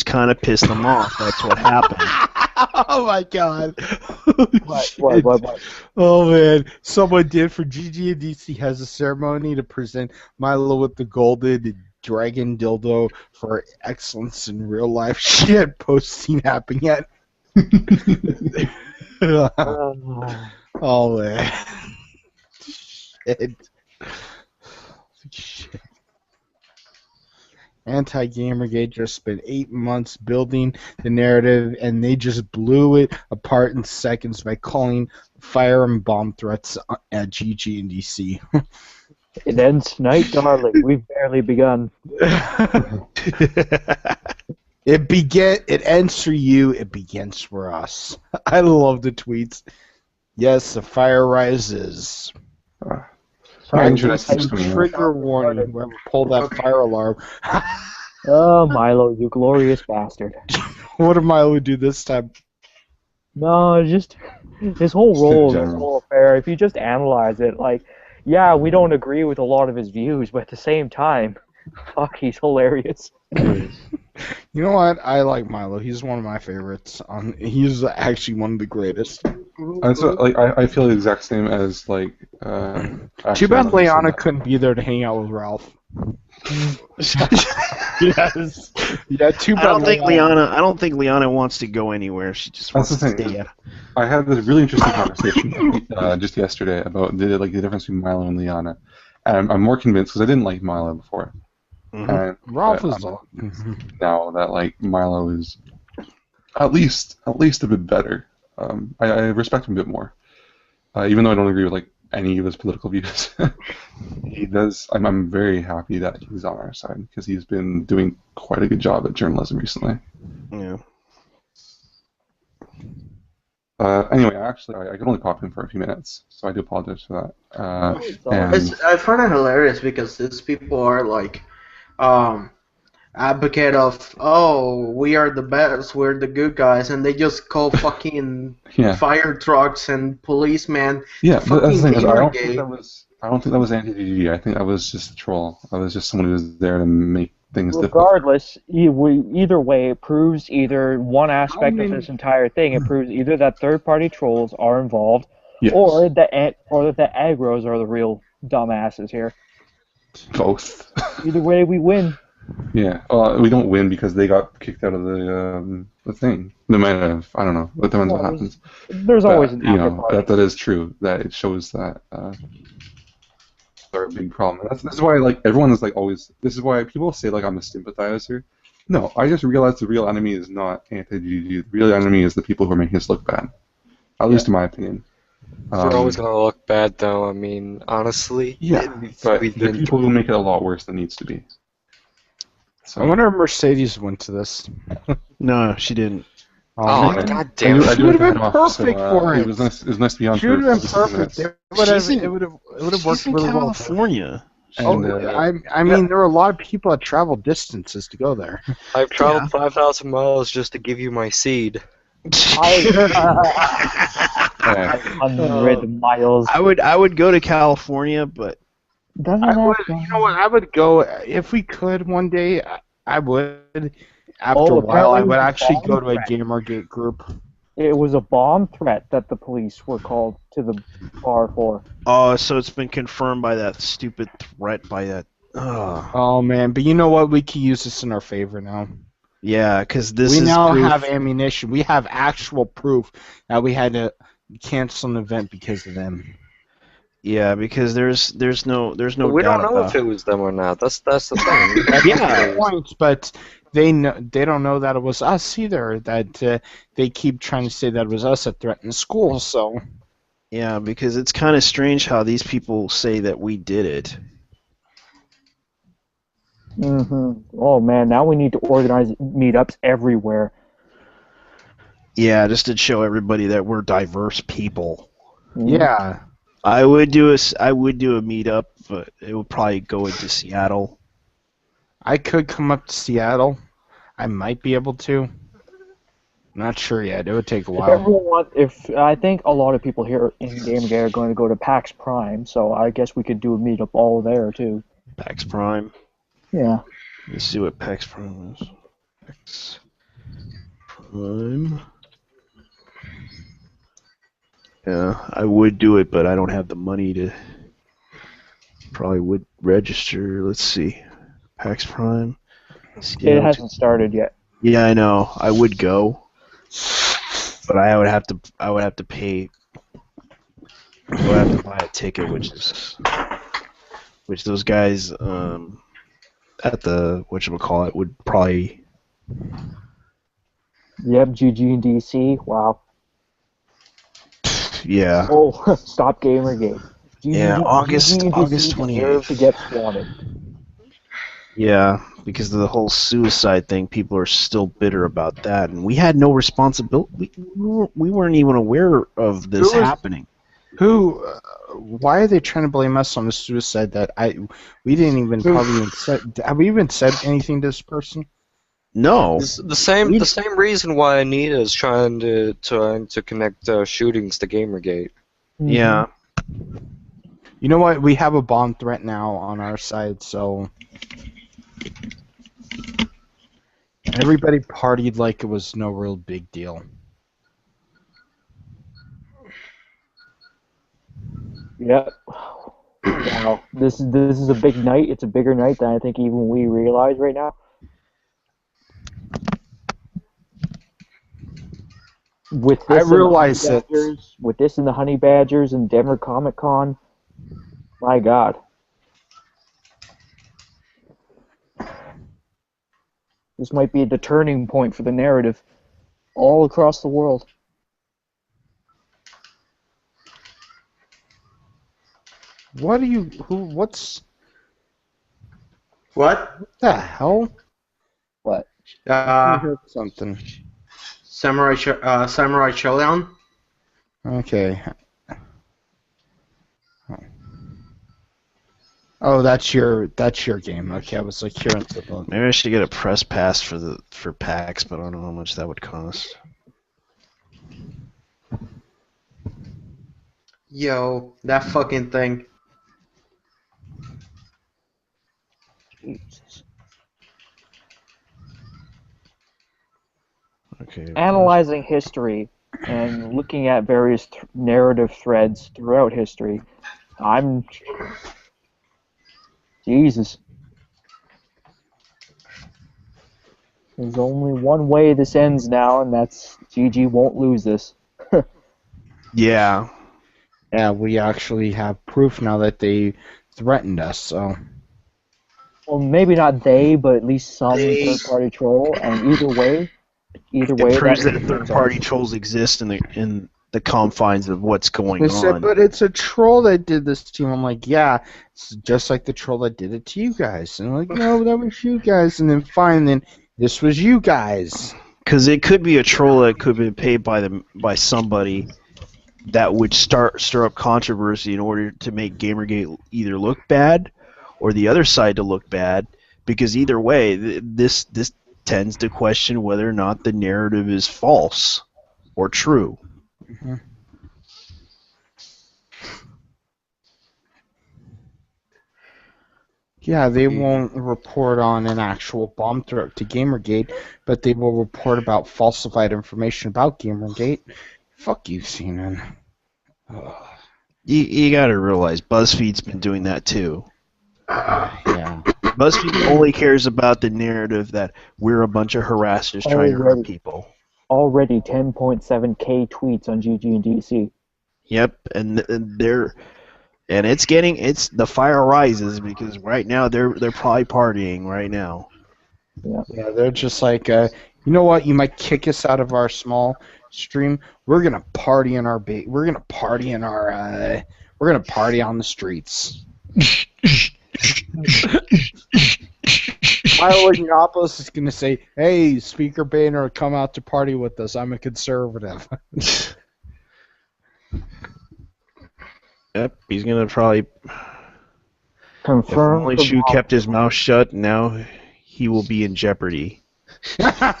Speaker 2: kind of pissed them off. That's what happened.
Speaker 1: Oh my god.
Speaker 6: What?
Speaker 1: Oh man. Someone did for GG and DC has a ceremony to present Milo with the golden dragon dildo for excellence in real life shit post-scene happening yet. Oh man. Shit. Anti-Gamergate just spent 8 months building the narrative, and they just blew it apart in seconds by calling fire and bomb threats at GG and DC.
Speaker 6: It ends tonight, darling. We've barely begun.
Speaker 1: It ends for you. It begins for us. I love the tweets. Yes, the fire rises. Trigger warning. Whoever pulled that fire alarm.
Speaker 6: Oh, Milo, you glorious bastard.
Speaker 1: What did Milo do this time?
Speaker 6: No, just his whole role, his whole affair. If you just analyze it, like, yeah, we don't agree with a lot of his views, but at the same time, fuck, he's hilarious.
Speaker 1: You know what? I like Milo. He's one of my favorites. He's actually one of the greatest.
Speaker 8: I feel the exact same as like.
Speaker 1: Too
Speaker 8: Actually,
Speaker 1: bad
Speaker 8: I'm not gonna say
Speaker 1: Leona
Speaker 8: that.
Speaker 1: couldn't be there to hang out with Ralph. Yes. Yeah. Too bad.
Speaker 2: I don't think Liana wants to go anywhere. She just
Speaker 8: That's
Speaker 2: wants
Speaker 8: the
Speaker 2: to
Speaker 8: thing.
Speaker 2: stay at.
Speaker 8: I had this really interesting conversation just yesterday about the difference between Milo and Liana, and I'm more convinced because I didn't like Milo before, and
Speaker 1: Ralph is
Speaker 8: I'm more convinced now that like Milo is at least a bit better. I respect him a bit more, even though I don't agree with like any of his political views. He does. I'm very happy that he's on our side because he's been doing quite a good job at journalism recently.
Speaker 2: Yeah.
Speaker 8: Anyway, actually, I could only pop in for a few minutes, so I do apologize for that.
Speaker 7: I find it hilarious because these people are like, advocate of, oh, we are the best, we're the good guys, and they just call fucking
Speaker 8: Yeah.
Speaker 7: fire trucks and policemen
Speaker 8: Yeah, but that's the thing is,
Speaker 7: Gamergate.
Speaker 8: I don't think that was anti-GG. I think that was just a troll. I was just someone who was there to make things difficult.
Speaker 6: Regardless, either way, it proves either one aspect of this entire thing. It proves either that third-party trolls are involved,
Speaker 8: Yes.
Speaker 6: or that the aggros are the real dumbasses here.
Speaker 8: Both.
Speaker 6: Either way, we win.
Speaker 8: Yeah. We don't win because they got kicked out of the thing. They might have. I don't know. It depends what happens.
Speaker 6: There's always an
Speaker 8: you
Speaker 6: after
Speaker 8: know
Speaker 6: party.
Speaker 8: that is true. That it shows that they're a big problem. This is why like everyone is like always. This is why people say like I'm a sympathizer. No, I just realized the real enemy is not anti-GG. The real enemy is the people who are making us look bad. At least in my opinion.
Speaker 5: We're always gonna look bad, though. I mean, honestly.
Speaker 8: Yeah, but there are people who make it a lot worse than it needs to be. So.
Speaker 1: I wonder if Mercedes went to this.
Speaker 2: No, she didn't.
Speaker 5: Oh,
Speaker 1: man.
Speaker 5: god damn it.
Speaker 1: She would have been perfect for it.
Speaker 8: It was nice to be on.
Speaker 1: She would have been perfect. It would have worked
Speaker 2: She's in
Speaker 1: really well.
Speaker 2: California.
Speaker 1: I mean, there are a lot of people that travel distances to go there.
Speaker 5: I've traveled 5,000 miles just to give you my seed.
Speaker 6: 100 miles.
Speaker 2: I would go to California, but
Speaker 1: You know what? I would go if we could one day. I would. After a while, I would actually go to a Gamergate group.
Speaker 6: It was a bomb threat that the police were called to the bar for.
Speaker 2: Oh, so it's been confirmed by that stupid threat by that.
Speaker 1: Oh man, but you know what? We can use this in our favor now.
Speaker 2: Yeah, because
Speaker 1: we now have ammunition. We have actual proof that we had to cancel an event because of them.
Speaker 2: Yeah, because there's no
Speaker 5: we don't know if it was them or not. That's the thing.
Speaker 1: Yeah, points, but they don't know that it was us either. That they keep trying to say that it was us that threatened the school. So
Speaker 2: yeah, because it's kind of strange how these people say that we did it.
Speaker 6: Oh man, now we need to organize meetups everywhere.
Speaker 2: Yeah, just to show everybody that we're diverse people.
Speaker 1: Yeah.
Speaker 2: I would do a meetup, but it would probably go into Seattle.
Speaker 1: I could come up to Seattle. I might be able to. Not sure yet. It would take a while.
Speaker 6: I think a lot of people here in Gamergate are going to go to PAX Prime, so I guess we could do a meetup all there too.
Speaker 2: PAX Prime.
Speaker 6: Yeah.
Speaker 2: Let's see what PAX Prime is. PAX Prime. Yeah, I would do it, but I don't have the money to. Probably would register. Let's see, PAX Prime.
Speaker 6: It hasn't started yet.
Speaker 2: Yeah, I know. I would go, but I would have to pay. I would have to buy a ticket, which those guys at the whatchamacallit would probably.
Speaker 6: Yep, GG and DC. Wow.
Speaker 2: Yeah.
Speaker 6: Oh, stop Gamergate.
Speaker 2: Yeah, August 28th.
Speaker 6: To get swatted.
Speaker 2: Yeah, because of the whole suicide thing, people are still bitter about that, and we had no responsibility. We weren't even aware of this happening.
Speaker 1: Why are they trying to blame us on the suicide that we didn't even probably even said? Have we even said anything to this person?
Speaker 2: No.
Speaker 5: The same reason why Anita is trying to connect shootings to Gamergate.
Speaker 2: Yeah.
Speaker 1: You know what? We have a bomb threat now on our side, so Everybody partied like it was no real big deal.
Speaker 6: Yep. Wow. This is a big night. It's a bigger night than I think even we realize right now. With
Speaker 1: I
Speaker 6: this and the Honey
Speaker 1: realize that.
Speaker 6: Badgers, with this and the Honey Badgers and Denver Comic Con, my God. This might be the turning point for the narrative all across the world.
Speaker 1: What are you? What's
Speaker 7: What?
Speaker 1: the hell?
Speaker 6: What?
Speaker 1: I heard something.
Speaker 7: Samurai Showdown.
Speaker 1: Okay. Oh, that's your game. Okay, I was like hearing something.
Speaker 2: Maybe I should get a press pass for PAX, but I don't know how much that would cost.
Speaker 7: Yo, that fucking thing.
Speaker 6: Jesus.
Speaker 2: Okay.
Speaker 6: Analyzing history and looking at various narrative threads throughout history, Jesus. There's only one way this ends now, and that's GG won't lose this.
Speaker 2: Yeah.
Speaker 1: Yeah, we actually have proof now that they threatened us. So.
Speaker 6: Well, maybe not they, but at least some
Speaker 2: They-
Speaker 6: third-party troll. And either way,
Speaker 2: It proves that
Speaker 6: ends
Speaker 2: third-party
Speaker 6: us.
Speaker 2: trolls exist in the confines of what's going
Speaker 1: They
Speaker 2: on.
Speaker 1: said, but it's a troll that did this to you. I'm like, yeah, it's just like the troll that did it to you guys. And I'm like, no, that was you guys. And then fine, then this was you guys.
Speaker 2: Because it could be a troll that could be paid by somebody that would stir up controversy in order to make Gamergate either look bad or the other side to look bad. Because either way, this tends to question whether or not the narrative is false or true.
Speaker 1: Mm-hmm. Yeah, they won't report on an actual bomb threat to Gamergate, but they will report about falsified information about Gamergate. Fuck you, CNN. Ugh.
Speaker 2: You gotta realize BuzzFeed's been doing that too.
Speaker 1: Yeah.
Speaker 2: BuzzFeed only cares about the narrative that we're a bunch of harassers trying to hurt people.
Speaker 6: Already 10.7k tweets on GG and DC.
Speaker 2: Yep, and it's the fire rises because right now they're probably partying right now.
Speaker 1: Yeah, they're just like, you know what? You might kick us out of our small stream. We're gonna party in our we're gonna party in our we're gonna party on the streets. Milo Yiannopoulos is gonna say, "Hey, Speaker Boehner, come out to party with us. I'm a conservative."
Speaker 2: Yep, he's gonna probably.
Speaker 6: Confirmed.
Speaker 2: If only Shu kept his mouth shut, now he will be in jeopardy. Yeah.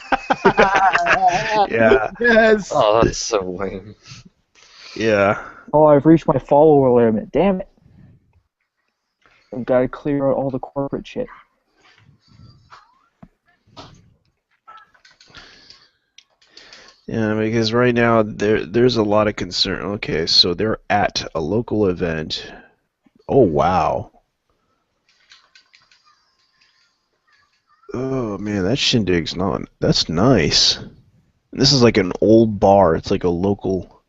Speaker 1: Yes.
Speaker 5: Oh, that's so lame.
Speaker 2: Yeah.
Speaker 6: Oh, I've reached my follower limit. Damn it. I've got to clear out all the corporate shit.
Speaker 2: Yeah, because right now there's a lot of concern. Okay, so they're at a local event. Oh wow. Oh man, that shindig's that's nice. And this is like an old bar. It's like a local.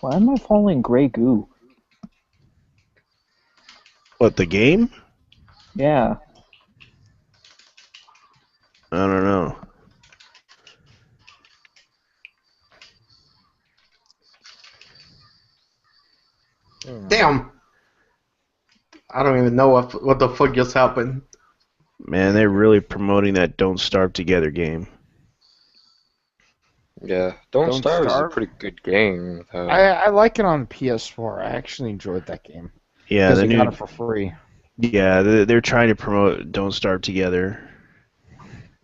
Speaker 6: Why am I following Grey Goo?
Speaker 2: What, the game?
Speaker 6: Yeah.
Speaker 2: I don't know.
Speaker 7: Damn. I don't even know what the fuck just happened.
Speaker 2: Man, they're really promoting that Don't Starve Together game.
Speaker 5: Yeah, Don't Starve is a
Speaker 1: Starve?
Speaker 5: pretty good game.
Speaker 1: I like it on PS4. I actually enjoyed that game.
Speaker 2: Yeah,
Speaker 1: because I got it for free.
Speaker 2: Yeah, they're trying to promote Don't Starve Together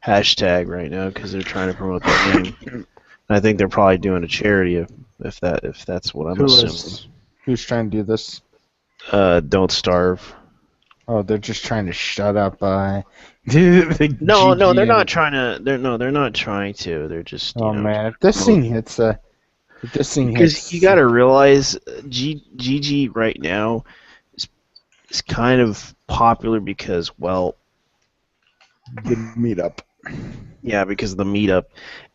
Speaker 2: hashtag right now because they're trying to promote that game. I think they're probably doing a charity if that's what I'm assuming.
Speaker 1: Who's trying to do this?
Speaker 2: Don't Starve.
Speaker 1: Oh, they're just trying to shut up.
Speaker 2: No,
Speaker 1: GG
Speaker 2: they're
Speaker 1: and-
Speaker 2: not trying to. They're not trying to. They're just.
Speaker 1: Oh man, if this thing hits,
Speaker 2: because you got to realize GG right now is kind of popular because, well,
Speaker 1: the meetup.
Speaker 2: yeah, because of the meetup,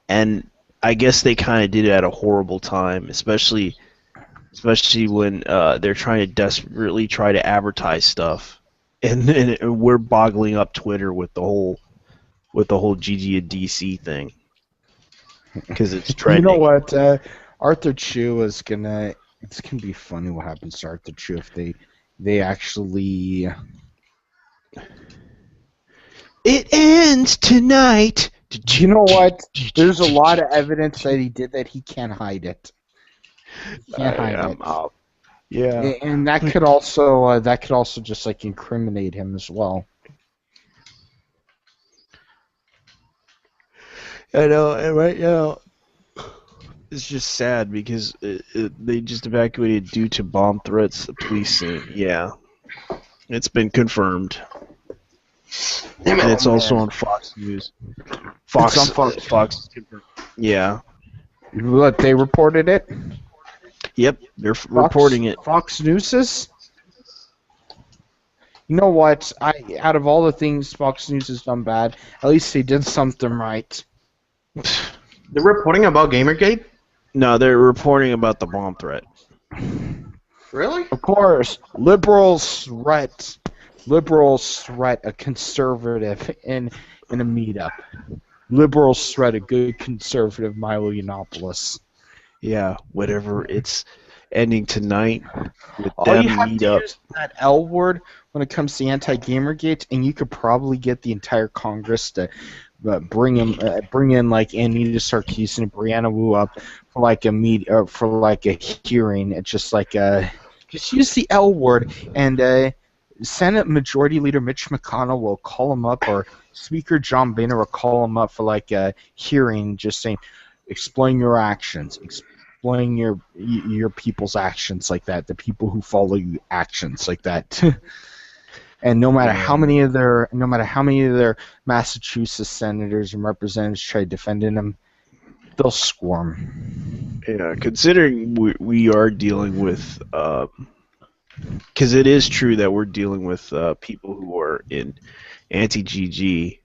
Speaker 2: and I guess they kind of did it at a horrible time, especially when they're trying to desperately try to advertise stuff, and we're boggling up Twitter with the whole GG and DC thing because it's trending.
Speaker 1: You know what? Arthur Chu is gonna. It's gonna be funny what happens to Arthur Chu if they actually.
Speaker 2: It ends tonight.
Speaker 1: You know what? There's a lot of evidence that he did that. He can't hide it. He can't hide it.
Speaker 2: Yeah.
Speaker 1: And that could also just like incriminate him as well.
Speaker 2: I know, and right now it's just sad because they just evacuated due to bomb threats. The police saying, yeah, it's been confirmed, and it's also on Fox News. Fox,
Speaker 1: It's on
Speaker 2: Fox. Yeah.
Speaker 1: What, they reported it?
Speaker 2: Yep, they're reporting it.
Speaker 1: Fox News is? You know what? Out of all the things Fox News has done bad, at least they did something right.
Speaker 7: They're reporting about Gamergate?
Speaker 2: No, they're reporting about the bomb threat.
Speaker 7: Really?
Speaker 1: Of course, liberals threat a conservative in a meetup. Liberals threat a good conservative Milo Yiannopoulos.
Speaker 2: Yeah, whatever. It's ending tonight with
Speaker 1: All
Speaker 2: them
Speaker 1: you have
Speaker 2: meet
Speaker 1: to
Speaker 2: up.
Speaker 1: use that L word when it comes to anti-Gamergate, and you could probably get the entire Congress to bring in like Anita Sarkeesian and Brianna Wu up for like a hearing. It's just like just use the L word, and Senate Majority Leader Mitch McConnell will call him up, or Speaker John Boehner will call him up for like a hearing, just saying, explain your actions, explain your people's actions like that, the people who follow you actions like that. And no matter how many of their Massachusetts senators and representatives try defending them, they'll squirm.
Speaker 2: Yeah, considering we are dealing with, because it is true that we're dealing with people who are in anti-GG.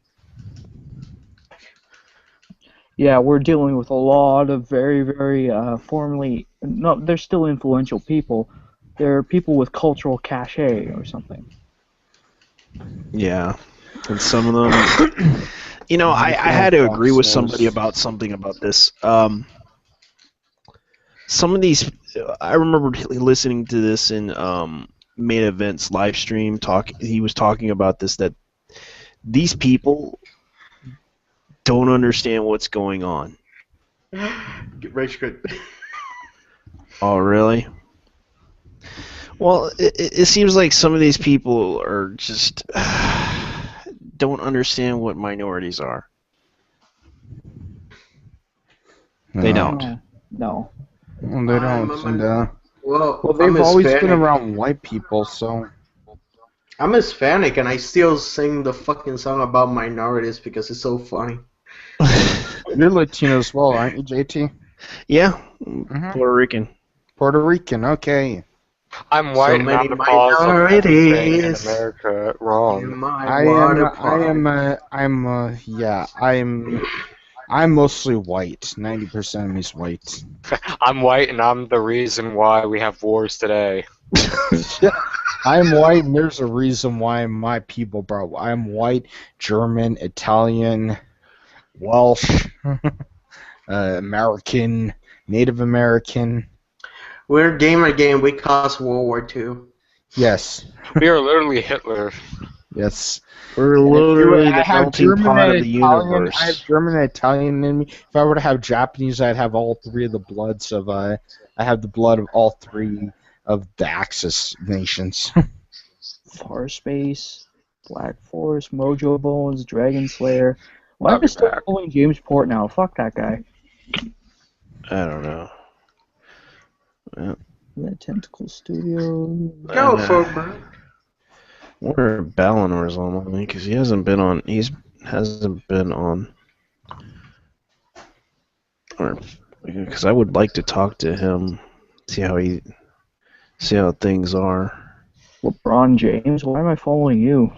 Speaker 3: Yeah, we're dealing with a lot of very, very they're still influential people. They're people with cultural cachet or something.
Speaker 2: Yeah, and some of them, I had to agree with somebody about something about this. Some of these, I remember listening to this in Main Event's live stream. He was talking about this, that these people don't understand what's going on.
Speaker 7: Rage quit.
Speaker 2: Oh, really? Well, it seems like some of these people are just don't understand what minorities are. They don't.
Speaker 3: No.
Speaker 1: Well, they don't. And,
Speaker 7: Well,
Speaker 1: they've
Speaker 7: I'm
Speaker 1: always
Speaker 7: Hispanic.
Speaker 1: been around white people, so.
Speaker 7: I'm Hispanic and I still sing the fucking song about minorities because it's so funny.
Speaker 1: You're Latino as well, aren't you, JT?
Speaker 2: Yeah,
Speaker 1: Mhm.
Speaker 2: Puerto Rican.
Speaker 1: Puerto Rican, okay.
Speaker 5: I'm white and
Speaker 7: many
Speaker 5: I'm the cause of everything in
Speaker 7: minorities.
Speaker 5: America wrong.
Speaker 7: In my water park.
Speaker 1: I'm mostly white. 90% of me's white.
Speaker 5: I'm white and I'm the reason why we have wars today.
Speaker 1: I'm white, and there's a reason why my people, bro. I'm white, German, Italian, Welsh, American, Native American.
Speaker 7: We're gamer game. We caused World War II.
Speaker 1: Yes.
Speaker 5: We are literally Hitler.
Speaker 1: Yes.
Speaker 2: We're literally
Speaker 1: I
Speaker 2: the
Speaker 1: have
Speaker 2: melting
Speaker 1: German
Speaker 2: pot
Speaker 1: and
Speaker 2: of the
Speaker 1: Italian.
Speaker 2: universe.
Speaker 1: I have German and Italian in me. If I were to have Japanese, I'd have all three of the bloods of. I have the blood of all three of the Axis nations.
Speaker 3: Farspace, Black Force, Mojo Bones, Dragon Slayer. Why am I still following James Port now? Fuck that guy.
Speaker 2: I don't know.
Speaker 3: Let's Tentacle Studio.
Speaker 7: Go for it, bro.
Speaker 2: Wonder if Balinor's on me because he hasn't been on. Hasn't been on. Or because I would like to talk to him, see how things are.
Speaker 3: LeBron James. Why am I following you?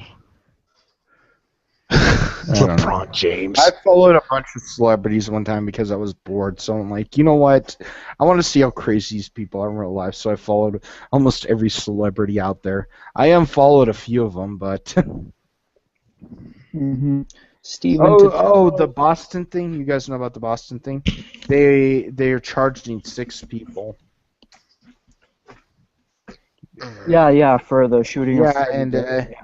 Speaker 2: LeBron James.
Speaker 1: I followed a bunch of celebrities one time because I was bored. So I'm like, you know what? I want to see how crazy these people are in real life. So I followed almost every celebrity out there. I unfollowed a few of them, but.
Speaker 3: Steven
Speaker 1: The Boston thing. You guys know about the Boston thing? They are charging 6 people.
Speaker 3: Yeah, for the shooting of
Speaker 1: Yeah,
Speaker 3: Freddie
Speaker 1: and
Speaker 3: Gray.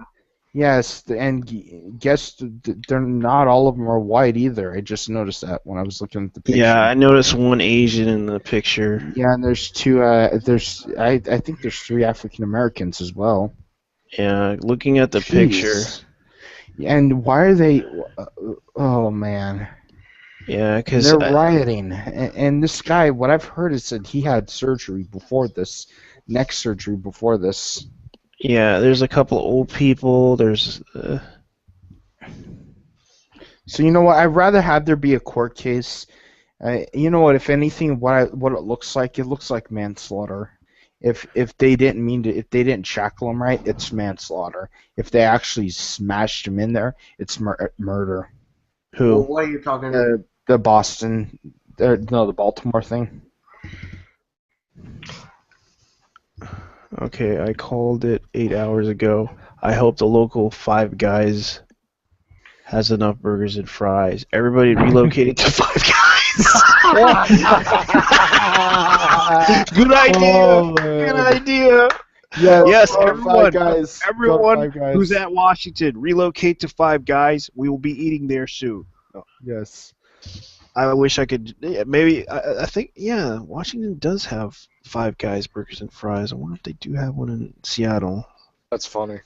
Speaker 1: yes, and guess they're not all of them are white either. I just noticed that when I was looking at the picture.
Speaker 2: Yeah, I noticed one Asian in the picture.
Speaker 1: Yeah, and there's 2. I think there's 3 African Americans as well.
Speaker 2: Yeah, looking at the picture.
Speaker 1: And why are they? Oh man.
Speaker 2: Yeah, because
Speaker 1: they're rioting, and this guy. What I've heard is that he had surgery before this, neck surgery before this.
Speaker 2: Yeah, there's a couple of old people. There's.
Speaker 1: So you know what? I'd rather have there be a court case. You know what? If anything, what it looks like manslaughter. If they didn't mean to, if they didn't shackle him right, it's manslaughter. If they actually smashed him in there, it's murder.
Speaker 2: Who?
Speaker 7: Well, what are you talking about?
Speaker 1: The Boston, the Baltimore thing.
Speaker 2: Okay, I called it 8 hours ago. I hope the local Five Guys has enough burgers and fries. Everybody relocated to Five Guys. Good idea. Good idea. Yes, everyone.
Speaker 1: Guys.
Speaker 2: Everyone who's at Washington, relocate to Five Guys. We will be eating there soon.
Speaker 1: Yes.
Speaker 2: I wish I could. Maybe I think Washington does have Five Guys burgers and fries. I wonder if they do have one in Seattle.
Speaker 5: That's funny.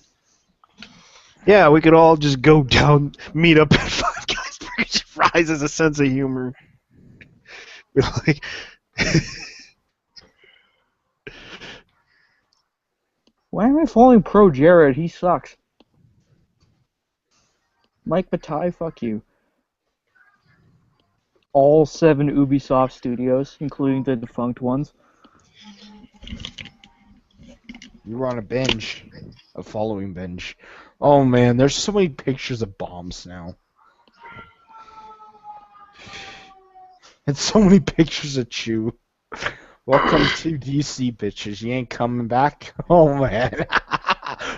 Speaker 2: Yeah, we could all just go down, meet up at Five Guys burgers and fries as a sense of humor. Like.
Speaker 3: Why am I following Pro Jared? He sucks. Mike Bataille, fuck you. All 7 Ubisoft studios, including the defunct ones.
Speaker 1: You were on a binge, a following binge. Oh man, there's so many pictures of bombs now. And so many pictures of Chew. Welcome to DC, bitches. You ain't coming back? Oh, man.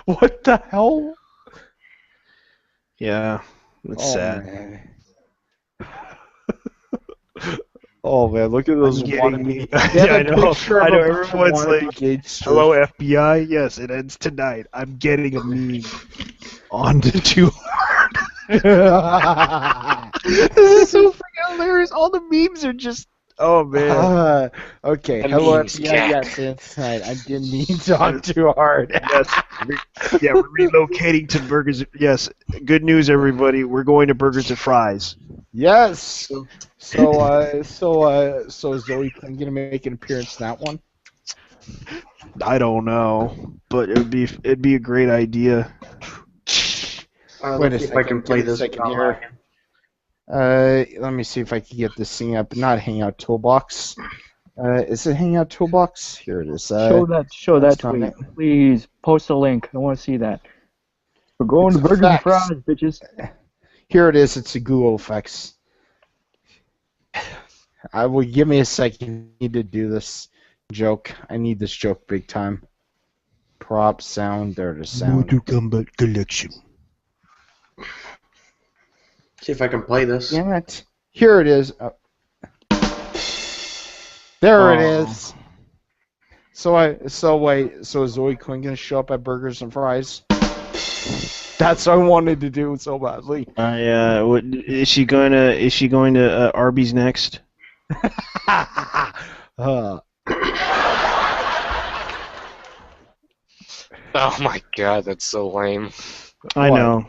Speaker 1: What the hell?
Speaker 2: Yeah, it's sad.
Speaker 1: Man. Oh, man, look at those
Speaker 2: me. Yeah, I know. I know. Everyone's like, hello, FBI. Yes, it ends tonight. I'm getting a meme on the Too Hard. This is so freaking hilarious. All the memes are just... Oh, man.
Speaker 1: Okay.
Speaker 5: The
Speaker 1: Hello,
Speaker 5: memes,
Speaker 1: yes, it's tonight. I didn't mean to talk too hard.
Speaker 2: Yes. We're relocating to Burgers. Yes. Good news, everybody. We're going to Burgers and Fries.
Speaker 1: Yes. So is Zoe Quinn gonna make an appearance in that one?
Speaker 2: I don't know, but it'd be a great idea.
Speaker 1: Wait a
Speaker 7: See if
Speaker 1: second.
Speaker 7: I can play
Speaker 1: Give me a
Speaker 7: this.
Speaker 1: second here. Let me see if I can get this thing up. Not Hangout Toolbox. Is it Hangout Toolbox? Here it is.
Speaker 3: Show that
Speaker 1: that's not
Speaker 3: tweet.
Speaker 1: it.
Speaker 3: Please, post a link. I want to see that. We're going to Burgers and Fries, bitches.
Speaker 1: Here it is. It's a Google Effects. I will give me a second. I need to do this joke. I need this joke big time. Prop sound. There it is. Sound.
Speaker 2: Mortal Kombat Collection.
Speaker 7: See if I can play this.
Speaker 1: Damn it. Here it is. There it is. So is Zoe Quinn gonna show up at Burgers and Fries? That's what I wanted to do so badly.
Speaker 2: Yeah. What is she going to Arby's next?
Speaker 5: Oh my god, that's so lame.
Speaker 2: I know.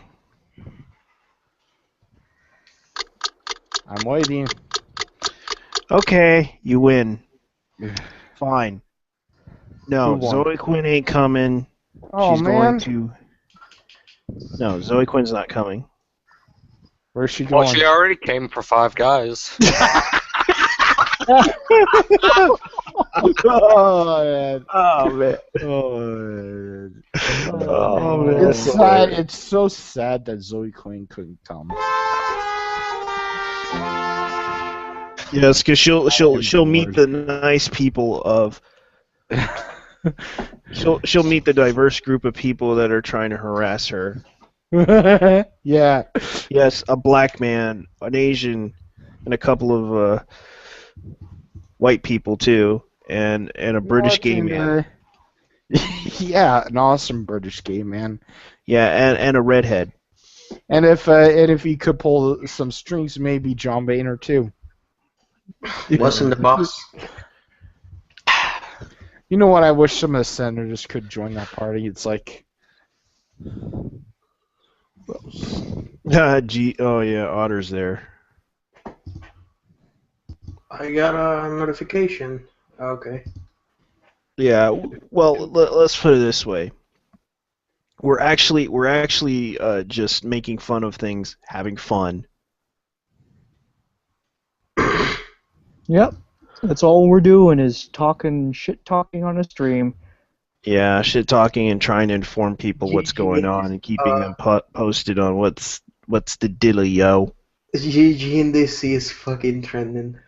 Speaker 1: I'm waiting.
Speaker 2: Okay, you win. Fine. No,
Speaker 1: Who won?
Speaker 2: Zoe Quinn ain't coming.
Speaker 1: Oh
Speaker 2: She's
Speaker 1: man,
Speaker 2: going to. No, Zoe Quinn's not coming.
Speaker 1: where's she
Speaker 5: Well,
Speaker 1: going?
Speaker 5: she already came for 5 guys.
Speaker 1: Oh man.
Speaker 2: Oh man. Oh man.
Speaker 3: Oh,
Speaker 2: man.
Speaker 1: It's sad. It's so sad that Zoe Quinn couldn't come.
Speaker 2: Yes, because she'll meet the nice people of. She'll meet the diverse group of people that are trying to harass her.
Speaker 1: Yeah.
Speaker 2: Yes, a black man, an Asian, and a couple of white people too, and a British gay man.
Speaker 1: Yeah, an awesome British gay man.
Speaker 2: Yeah, and a redhead.
Speaker 1: And if he could pull some strings, maybe John Boehner too.
Speaker 7: Wasn't the boss?
Speaker 1: You know what? I wish some of the senators could join that party. It's like,
Speaker 2: Oh yeah, Otter's there.
Speaker 7: I got a notification. Okay.
Speaker 2: Yeah, well, let's put it this way. We're actually just making fun of things, having fun.
Speaker 3: Yep. That's all we're doing is shit talking on a stream.
Speaker 2: Yeah, shit talking and trying to inform people what's going on and keeping them posted on what's the dealio.
Speaker 7: GG is fucking trending.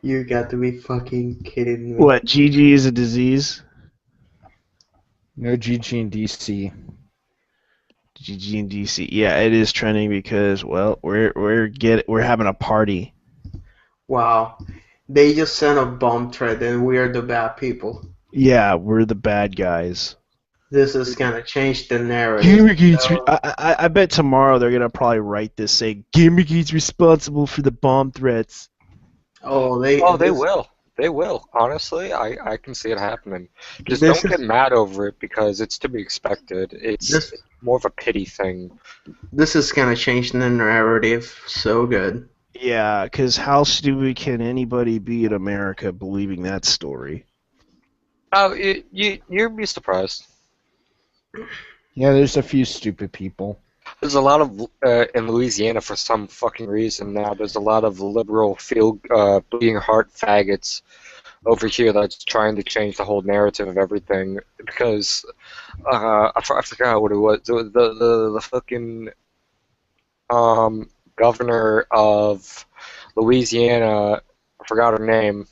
Speaker 7: You got to be fucking kidding me.
Speaker 2: What, GG is a disease?
Speaker 1: no GG in DC.
Speaker 2: GG in DC. Yeah, it is trending because, well, we're having a party.
Speaker 7: Wow. They just sent a bomb threat and we are the bad people.
Speaker 2: Yeah, we're the bad guys.
Speaker 7: This is gonna change the narrative.
Speaker 2: I bet tomorrow they're gonna probably write this saying Gamergate's responsible for the bomb threats.
Speaker 7: They
Speaker 5: will. They will. Honestly, I can see it happening. Just
Speaker 7: This
Speaker 5: don't get mad over it because it's to be expected. It's more of a pity thing.
Speaker 7: This is gonna change the narrative so good.
Speaker 2: Yeah, because how stupid can anybody be in America believing that story?
Speaker 5: Oh, you'd be surprised.
Speaker 1: Yeah, there's a few stupid people.
Speaker 5: There's a lot of in Louisiana for some fucking reason now. There's a lot of liberal bleeding heart faggots over here that's trying to change the whole narrative of everything because I forgot what it was. The fucking governor of Louisiana, I forgot her name.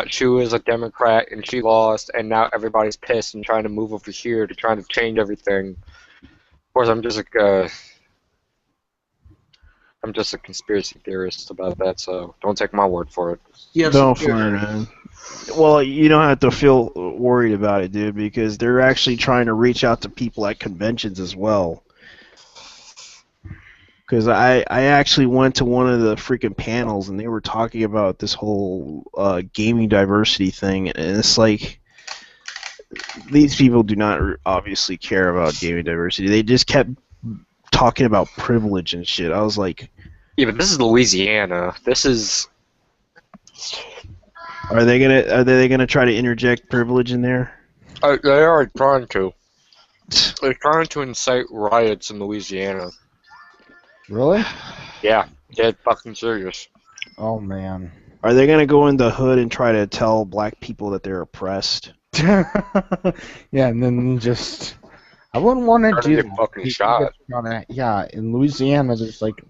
Speaker 5: She was a Democrat and she lost, and now everybody's pissed and trying to move over here to try to change everything. Of course, I'm just a conspiracy theorist about that, so don't take my word for it.
Speaker 7: Yes,
Speaker 2: Don't flirt, man. Well, you don't have to feel worried about it, dude, because they're actually trying to reach out to people at conventions as well. Because I actually went to one of the freaking panels and they were talking about this whole gaming diversity thing, and it's like these people do not obviously care about gaming diversity. They just kept talking about privilege and shit. I was like,
Speaker 5: yeah, but this is Louisiana. This is.
Speaker 2: are they gonna try to interject privilege in there?
Speaker 5: They are trying to. They're trying to incite riots in Louisiana.
Speaker 1: Really?
Speaker 5: Yeah, dead fucking serious.
Speaker 1: Oh man.
Speaker 2: Are they gonna go in the hood and try to tell black people that they're oppressed?
Speaker 1: Yeah, and then just I wouldn't want to
Speaker 5: Trying to
Speaker 1: do
Speaker 5: get
Speaker 1: that.
Speaker 5: fucking
Speaker 1: People
Speaker 5: shot.
Speaker 1: get yeah, in Louisiana there's like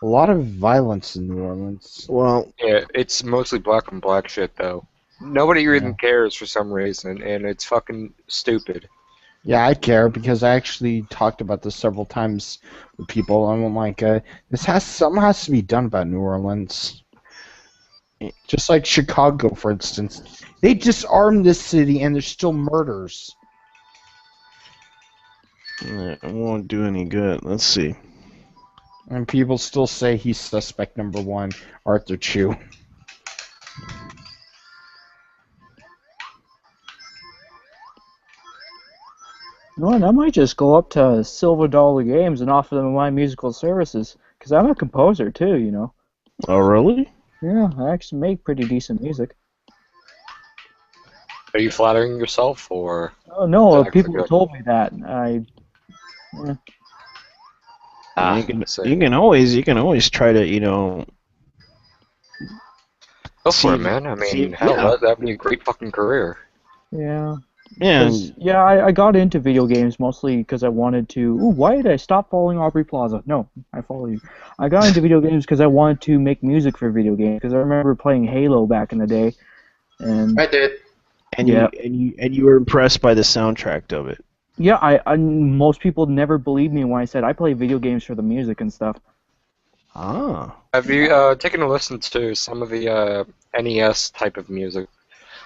Speaker 1: a lot of violence in New Orleans.
Speaker 2: Well,
Speaker 5: Yeah, it's mostly black on black shit though. Nobody even cares for some reason, and it's fucking stupid.
Speaker 1: Yeah, I care because I actually talked about this several times with people. I'm like, something has to be done about New Orleans. Just like Chicago, for instance. They disarmed this city and there's still murders.
Speaker 2: it won't do any good. Let's see.
Speaker 1: And people still say he's suspect number one, Arthur Chu.
Speaker 3: Well, I might just go up to Silver Dollar Games and offer them my musical services, because I'm a composer too, you know.
Speaker 2: Oh, really?
Speaker 3: Yeah, I actually make pretty decent music.
Speaker 5: Are you flattering yourself, or?
Speaker 6: Oh no,
Speaker 5: Is that
Speaker 6: people
Speaker 5: good?
Speaker 6: told me that.
Speaker 2: You can always try to
Speaker 5: Go
Speaker 2: see
Speaker 5: for it,
Speaker 2: if-
Speaker 5: man. I
Speaker 2: see
Speaker 5: mean,
Speaker 2: if-
Speaker 5: hell,
Speaker 2: yeah.
Speaker 5: that'd be a great fucking career.
Speaker 6: Yeah.
Speaker 2: Yeah,
Speaker 6: 'Cause, yeah, I got into video games mostly because I wanted to. Ooh, why did I stop following Aubrey Plaza? No, I follow you. I got into video games because I wanted to make music for video games. Because I remember playing Halo back in the day, and
Speaker 7: I did.
Speaker 2: and
Speaker 6: Yeah.
Speaker 2: you were impressed by the soundtrack of it.
Speaker 6: yeah, I most people never believed me when I said I play video games for the music and stuff.
Speaker 2: Ah.
Speaker 5: Have you taken a listen to some of the NES type of music?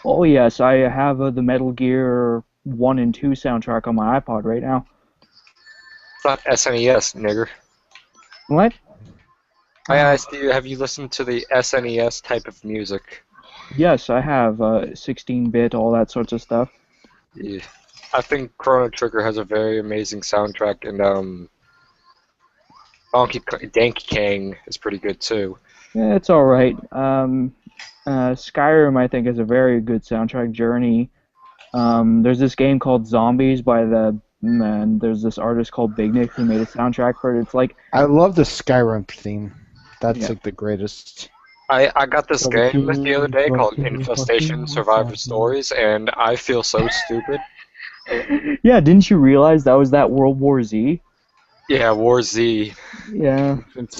Speaker 6: Oh yes, I have the Metal Gear 1 and 2 soundtrack on my iPod right now.
Speaker 5: It's not SNES, nigger.
Speaker 6: What?
Speaker 5: I asked you, have you listened to the SNES type of music?
Speaker 6: Yes, I have 16-bit, all that sorts of stuff.
Speaker 5: Yeah. I think Chrono Trigger has a very amazing soundtrack, and Donkey Kong is pretty good too.
Speaker 6: Yeah, it's all right. Skyrim, I think, is a very good soundtrack. Journey. There's this game called Zombies by there's this artist called Big Nick who made a soundtrack for it. It's like,
Speaker 1: I love the Skyrim theme. That's
Speaker 6: Yeah.
Speaker 1: like the greatest.
Speaker 5: I got this game the other day called Infestation Survivor Stories, and I feel so stupid.
Speaker 6: yeah, didn't you realize that was that World War Z?
Speaker 5: Yeah, War Z.
Speaker 6: Yeah.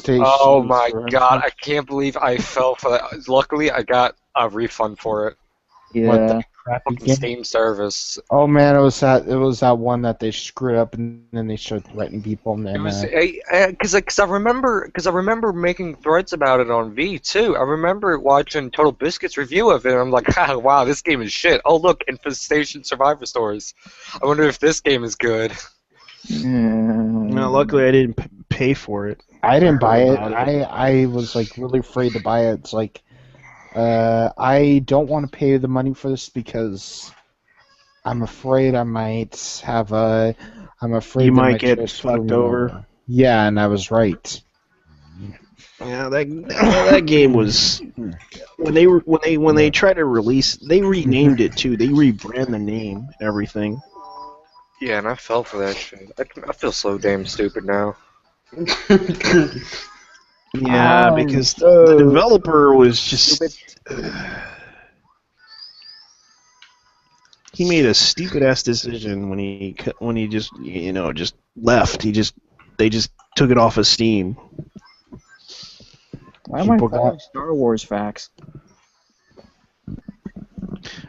Speaker 5: Oh my god, I can't believe I fell for that. Luckily, I got a refund for it.
Speaker 6: Yeah.
Speaker 1: What the crappy
Speaker 5: Fucking
Speaker 1: game?
Speaker 5: Steam service.
Speaker 1: Oh man, it was that one that they screwed up and then they started threatening people and
Speaker 5: It
Speaker 1: then
Speaker 5: was because I remember making threads about it on V too. I remember watching Total Biscuit's review of it, and I'm like, wow, this game is shit. Oh look, Infestation Survivor Stories. I wonder if this game is good.
Speaker 2: No, luckily I didn't pay for it.
Speaker 1: I didn't buy it.
Speaker 2: About it.
Speaker 1: I was like really afraid to buy it. It's like I don't want to pay the money for this because I'm afraid I might have a. I'm afraid
Speaker 2: You
Speaker 1: that
Speaker 2: might
Speaker 1: my
Speaker 2: get
Speaker 1: chips
Speaker 2: fucked
Speaker 1: will-
Speaker 2: over.
Speaker 1: Yeah, and I was right.
Speaker 2: Yeah, that game was when they tried to release, they renamed it too. They rebrand the name and everything.
Speaker 5: Yeah, and I fell for that shit. I feel so damn stupid now.
Speaker 2: Yeah, because the developer was just he made a stupid ass decision when he just just left. They just took it off of Steam.
Speaker 6: Why am I
Speaker 1: People
Speaker 6: following
Speaker 1: got-
Speaker 6: Star Wars facts?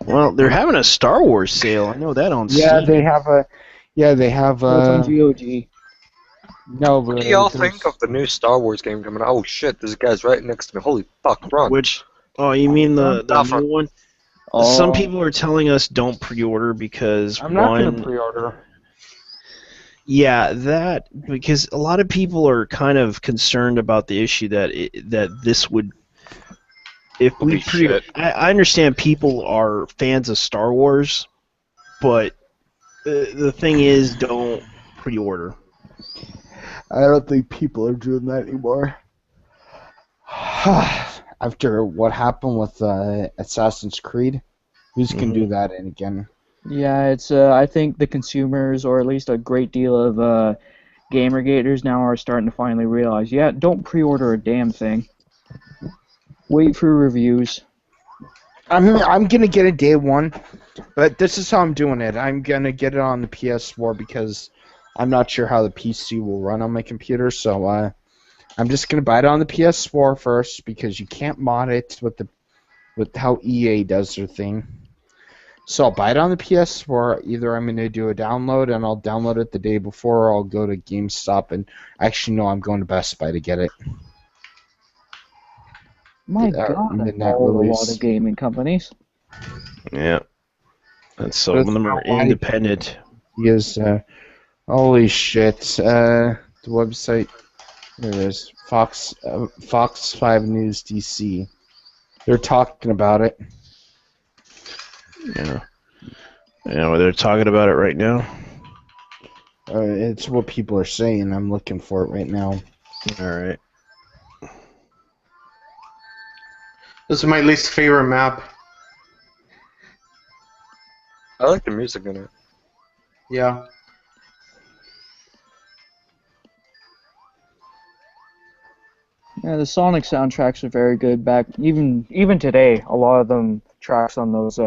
Speaker 2: Well, they're having a Star Wars sale. I know that on
Speaker 1: Yeah,
Speaker 2: Steam.
Speaker 1: they have a. Yeah, they have
Speaker 6: Oh, it's on
Speaker 1: a.
Speaker 6: GOG.
Speaker 1: No,
Speaker 5: What
Speaker 1: but
Speaker 5: do y'all
Speaker 1: there's-
Speaker 5: think of the new Star Wars game coming out? Oh shit, this guy's right next to me. Holy fuck, run.
Speaker 2: Which you mean the
Speaker 5: Alpha.
Speaker 2: new one?
Speaker 6: Oh,
Speaker 2: Some people are telling us don't pre-order because
Speaker 6: I'm not
Speaker 2: one,
Speaker 6: gonna pre-order.
Speaker 2: yeah, that because a lot of people are kind of concerned about the issue that this would. If we
Speaker 5: Holy shit.
Speaker 2: I understand people are fans of Star Wars, but the thing is, don't pre-order.
Speaker 1: I don't think people are doing that anymore. After what happened with Assassin's Creed, who's can do that in again?
Speaker 6: Yeah, it's. I think the consumers, or at least a great deal of gamergators now, are starting to finally realize. Yeah, don't pre-order a damn thing. Wait for reviews.
Speaker 1: I'm gonna get it day one, but this is how I'm doing it. I'm gonna get it on the PS4 because I'm not sure how the PC will run on my computer. So I'm just gonna buy it on the PS4 first because you can't mod it with how EA does their thing. So I'll buy it on the PS4. Either I'm gonna do a download and I'll download it the day before, or I'll go to GameStop and actually no, I'm going to Best Buy to get it.
Speaker 6: My
Speaker 1: Yeah,
Speaker 6: God, I
Speaker 1: midnight
Speaker 6: follow a lot
Speaker 1: release.
Speaker 6: of gaming companies.
Speaker 2: Yeah, and some
Speaker 1: That's
Speaker 2: of them are
Speaker 1: not why-
Speaker 2: independent.
Speaker 1: He is, holy shit, the website, there it is, Fox 5 News DC. They're talking about it.
Speaker 2: Yeah, well, they're talking about it right now.
Speaker 1: It's what people are saying. I'm looking for it right now.
Speaker 2: All right.
Speaker 7: This is my least favorite map.
Speaker 5: I like the music in it.
Speaker 7: Yeah.
Speaker 6: Yeah, the Sonic soundtracks are very good. Even today, a lot of them tracks on those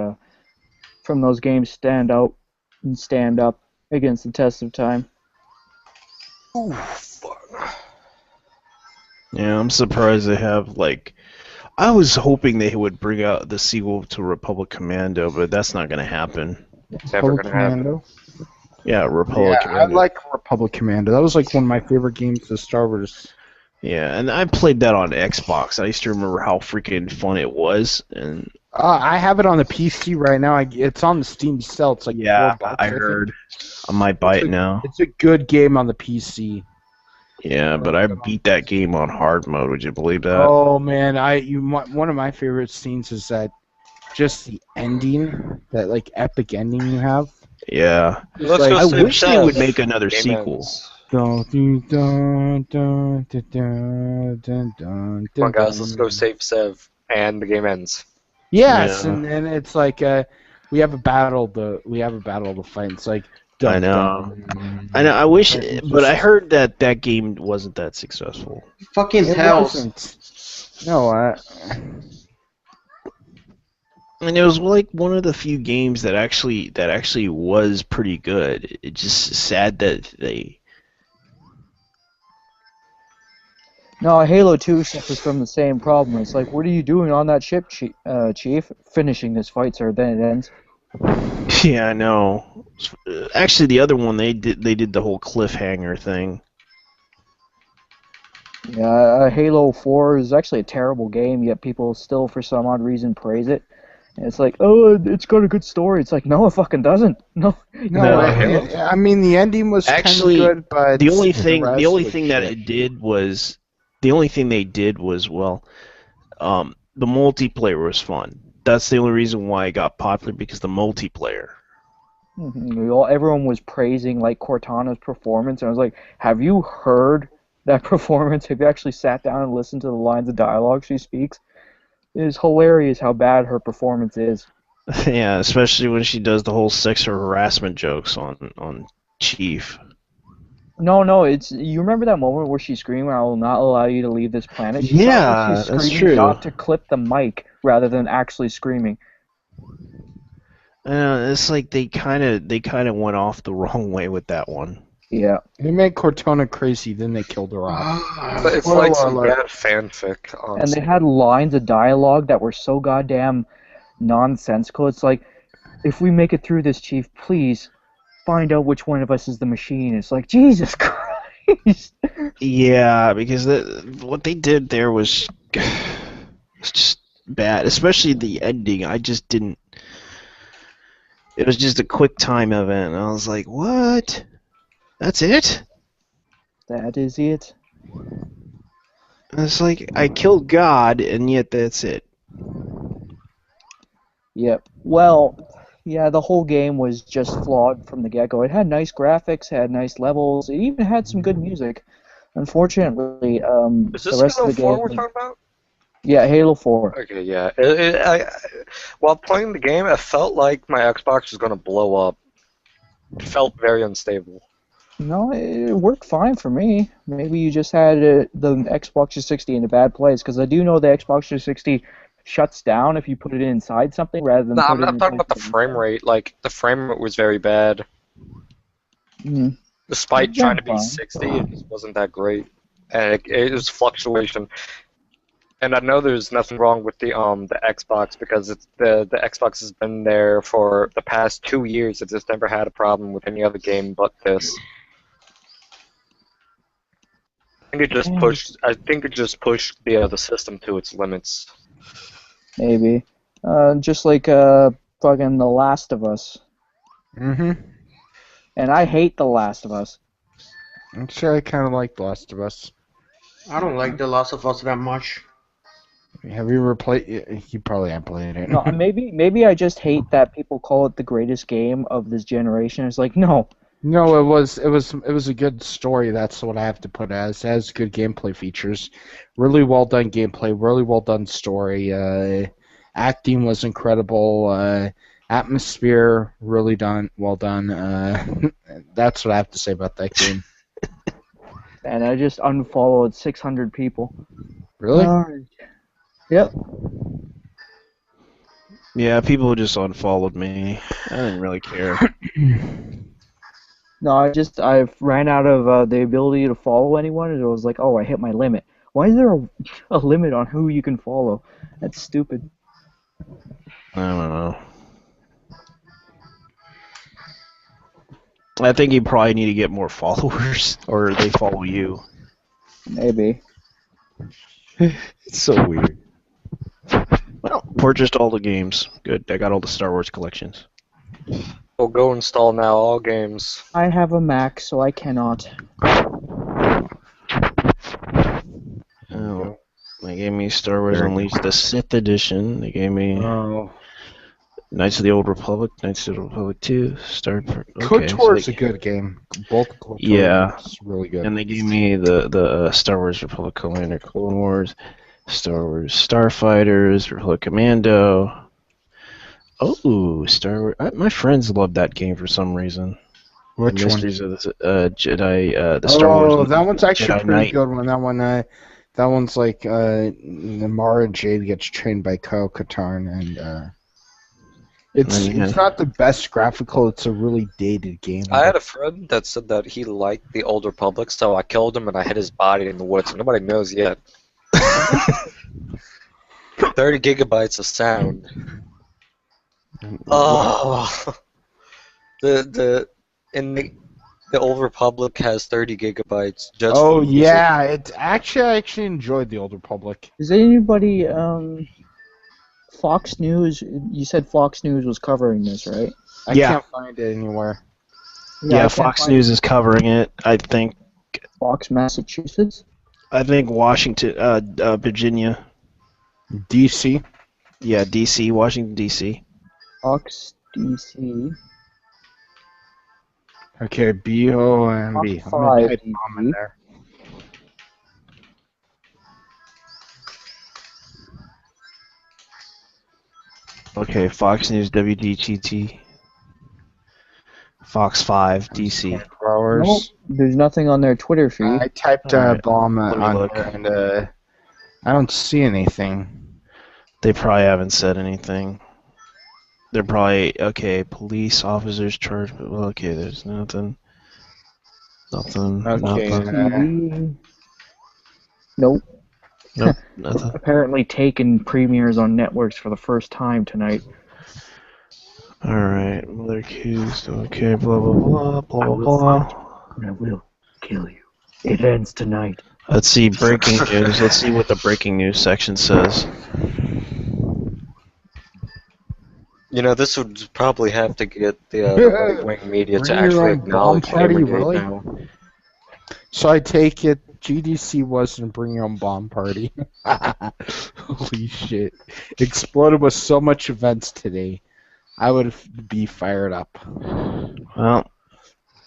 Speaker 6: from those games stand out and stand up against the test of time.
Speaker 5: Ooh, fuck.
Speaker 2: Yeah, I'm surprised they have like. I was hoping they would bring out the sequel to Republic Commando, but that's not gonna happen.
Speaker 5: It's never
Speaker 1: Republic
Speaker 5: gonna happen.
Speaker 1: Commando.
Speaker 2: Yeah,
Speaker 1: Yeah,
Speaker 2: Republic
Speaker 1: I
Speaker 2: Commando.
Speaker 1: like Republic Commando. That was like one of my favorite games of Star Wars.
Speaker 2: Yeah, and I played that on Xbox. I used to remember how freaking fun it was, and
Speaker 1: I have it on the PC right now. It's on the Steam sale. It's like
Speaker 2: yeah,
Speaker 1: $4.
Speaker 2: I
Speaker 1: think.
Speaker 2: heard. I might buy
Speaker 1: It's
Speaker 2: it now.
Speaker 1: It's a good game on the PC.
Speaker 2: Yeah, but I beat that game on hard mode. Would you believe that?
Speaker 1: Oh man, one of my favorite scenes is that just the ending, that like epic ending you have.
Speaker 2: Yeah.
Speaker 1: It's
Speaker 5: Let's
Speaker 1: like,
Speaker 5: go
Speaker 2: I
Speaker 5: save
Speaker 2: wish they would
Speaker 5: Chef.
Speaker 2: make another
Speaker 5: Game
Speaker 2: sequel.
Speaker 5: ends.
Speaker 1: dun, dun, dun, dun, dun, dun, dun,
Speaker 5: Come on, guys,
Speaker 1: dun.
Speaker 5: let's go save Sev, and the game ends.
Speaker 1: Yes,
Speaker 2: Yeah.
Speaker 1: and then it's like we have a battle to fight. It's like dun,
Speaker 2: I know.
Speaker 1: dun.
Speaker 2: I know. I wish,
Speaker 1: It's
Speaker 2: but I
Speaker 1: just-
Speaker 2: heard that game wasn't that successful.
Speaker 7: Fucking
Speaker 1: It
Speaker 7: hells.
Speaker 1: wasn't. No,
Speaker 2: And it was like one of the few games that actually was pretty good. It's just sad that they.
Speaker 6: No, Halo 2 suffers from the same problem. It's like, what are you doing on that ship, Chief? Finishing this fight, sir. Then it ends.
Speaker 2: Yeah, I know. Actually, the other one they did the whole cliffhanger thing.
Speaker 6: Yeah, Halo 4 is actually a terrible game, yet people still, for some odd reason, praise it. And it's like, oh, it's got a good story. It's like, no, it fucking doesn't. No.
Speaker 2: No,
Speaker 1: I mean the ending was
Speaker 2: Actually,
Speaker 1: kind of good, but
Speaker 2: the only
Speaker 1: rest
Speaker 2: thing
Speaker 1: was
Speaker 2: that
Speaker 1: shit.
Speaker 2: it did was the only thing they did was the multiplayer was fun. That's the only reason why it got popular, because the multiplayer.
Speaker 6: Everyone was praising like Cortana's performance, and I was like, have you heard that performance? Have you actually sat down and listened to the lines of dialogue she speaks? It is hilarious how bad her performance is.
Speaker 2: Yeah, especially when she does the whole sexual harassment jokes on Chief.
Speaker 6: No, it's you remember that moment where she's screaming, "I will not allow you to leave this planet." She's
Speaker 2: Yeah,
Speaker 6: she's
Speaker 2: that's
Speaker 6: screaming
Speaker 2: true.
Speaker 6: not to clip the mic rather than actually screaming.
Speaker 2: It's like they kind of went off the wrong way with that one.
Speaker 6: Yeah.
Speaker 1: They made Cortana crazy, then they killed her off.
Speaker 5: But it's
Speaker 1: Spoiler
Speaker 5: like some
Speaker 1: alert.
Speaker 5: bad fanfic,
Speaker 6: And
Speaker 5: honestly.
Speaker 6: they had lines of dialogue that were so goddamn nonsensical. It's like, if we make it through this, Chief, please find out which one of us is the machine. It's like, Jesus Christ.
Speaker 2: Yeah, because what they did there was just bad, especially the ending. I just didn't. It was just a quick time event, and I was like, "What? That's it?"
Speaker 6: That is it.
Speaker 2: And it's like I killed God, and yet that's it.
Speaker 6: Yep. Well, yeah, the whole game was just flawed from the get-go. It had nice graphics, had nice levels, it even had some good music. Unfortunately,
Speaker 5: Is
Speaker 6: the
Speaker 5: this
Speaker 6: rest
Speaker 5: Halo
Speaker 6: of the
Speaker 5: 4
Speaker 6: game...
Speaker 5: we're talking about?
Speaker 6: Yeah, Halo 4.
Speaker 5: Okay, yeah. While playing the game, it felt like my Xbox was going to blow up. It felt very unstable.
Speaker 6: No, it worked fine for me. Maybe you just had the Xbox 360 in a bad place, because I do know the Xbox 360 shuts down if you put it inside something rather than
Speaker 5: No,
Speaker 6: put
Speaker 5: I'm
Speaker 6: it
Speaker 5: not
Speaker 6: in
Speaker 5: talking
Speaker 6: place
Speaker 5: about the
Speaker 6: of
Speaker 5: frame rate. Like, the frame rate was very bad.
Speaker 6: Mhm.
Speaker 5: Despite
Speaker 6: It's
Speaker 5: trying to be
Speaker 6: fine.
Speaker 5: 60, it just wasn't that great. And it was fluctuation. And I know there's nothing wrong with the Xbox, because it's the Xbox has been there for the past 2 years. It's just never had a problem with any other game but this. I think it just pushed the system to its limits.
Speaker 6: Maybe. Just like fucking The Last of Us.
Speaker 1: Mm-hmm.
Speaker 6: And I hate The Last of Us.
Speaker 1: I'm sure I kind of like The Last of Us.
Speaker 7: I don't like The Last of Us that much.
Speaker 1: Have you ever played? You probably haven't played it.
Speaker 6: No, maybe I just hate that people call it the greatest game of this generation. It's like, no.
Speaker 1: No, it was a good story. That's what I have to put as. It has good gameplay features, really well done gameplay, really well done story. Acting was incredible. Atmosphere, really well done. That's what I have to say about that game.
Speaker 6: And I just unfollowed 600 people.
Speaker 1: Really?
Speaker 6: Yep.
Speaker 2: Yeah, people just unfollowed me. I didn't really care.
Speaker 6: No, I ran out of the ability to follow anyone, and it was like, oh, I hit my limit. Why is there a limit on who you can follow? That's stupid.
Speaker 2: I don't know. I think you probably need to get more followers, or they follow you.
Speaker 6: Maybe.
Speaker 2: It's so weird. Well, purchased all the games. Good. I got all the Star Wars collections.
Speaker 5: Well, go install now all games.
Speaker 6: I have a Mac, so I cannot.
Speaker 2: Oh, they gave me Star Wars Unleashed, the Sith Edition. They gave me Knights of the Old Republic, Knights of the Old Republic 2,
Speaker 1: KOTOR is a good game. Both KOTOR is really good.
Speaker 2: And they gave me the Star Wars Republic Commander Clone Wars, Star Wars Starfighters, Republic Commando. Oh, Star Wars! My friends love that game for some reason.
Speaker 1: Which
Speaker 2: the Mysteries
Speaker 1: one?
Speaker 2: of the Jedi, the Star Wars.
Speaker 1: Oh, that one's actually
Speaker 2: Jedi
Speaker 1: a pretty
Speaker 2: Knight.
Speaker 1: good one. That one's like Mara Jade gets trained by Kyle Katarn, and it's not the best graphical. It's a really dated game.
Speaker 5: I had a friend that said that he liked the Old Republic, so I killed him and I hid his body in the woods. Nobody knows yet. 30 gigabytes of sound. Oh, the Old Republic has 30 gigabytes. Just
Speaker 1: Oh
Speaker 5: for music.
Speaker 1: yeah, I actually enjoyed the Old Republic.
Speaker 6: Is anybody Fox News? You said Fox News was covering this, right?
Speaker 1: I
Speaker 2: Yeah.
Speaker 1: can't find it anywhere.
Speaker 6: I
Speaker 2: Yeah,
Speaker 6: can't
Speaker 2: Fox
Speaker 6: find
Speaker 2: News is covering it. I think
Speaker 6: Fox, Massachusetts.
Speaker 2: Washington, Virginia.
Speaker 1: DC.
Speaker 2: Yeah, DC, Washington DC.
Speaker 6: Fox, DC.
Speaker 1: Okay, BOMB.
Speaker 6: Top
Speaker 1: I'm gonna
Speaker 6: 5
Speaker 1: type bomb in there.
Speaker 2: Okay, Fox News WDTT. Fox 5 DC.
Speaker 1: 24 hours.
Speaker 6: Nope, there's nothing on their Twitter feed.
Speaker 1: I typed
Speaker 2: Alright,
Speaker 1: bomb
Speaker 2: let me
Speaker 1: on
Speaker 2: look.
Speaker 1: there, and I don't see anything.
Speaker 2: They probably haven't said anything. They're probably police officers charged, but okay, there's nothing. Nothing.
Speaker 1: Okay.
Speaker 2: Nothing.
Speaker 6: TV. Nope.
Speaker 2: Nope, nothing.
Speaker 6: Apparently taken premieres on networks for the first time tonight.
Speaker 2: Alright, mother accused, okay, blah blah blah, blah blah blah.
Speaker 6: And I will kill you. It ends tonight.
Speaker 2: Let's see, breaking news. Let's see what the breaking news section says.
Speaker 5: You know, this would probably have to get the right-wing media to
Speaker 1: Bring your
Speaker 5: actually
Speaker 1: own bomb
Speaker 5: acknowledge
Speaker 1: party,
Speaker 5: Gamergate
Speaker 1: really?
Speaker 5: now.
Speaker 1: So I take it GDC wasn't Bring Your Own Bomb Party. Holy shit. Exploded with so much events today. I would be fired up.
Speaker 2: Well,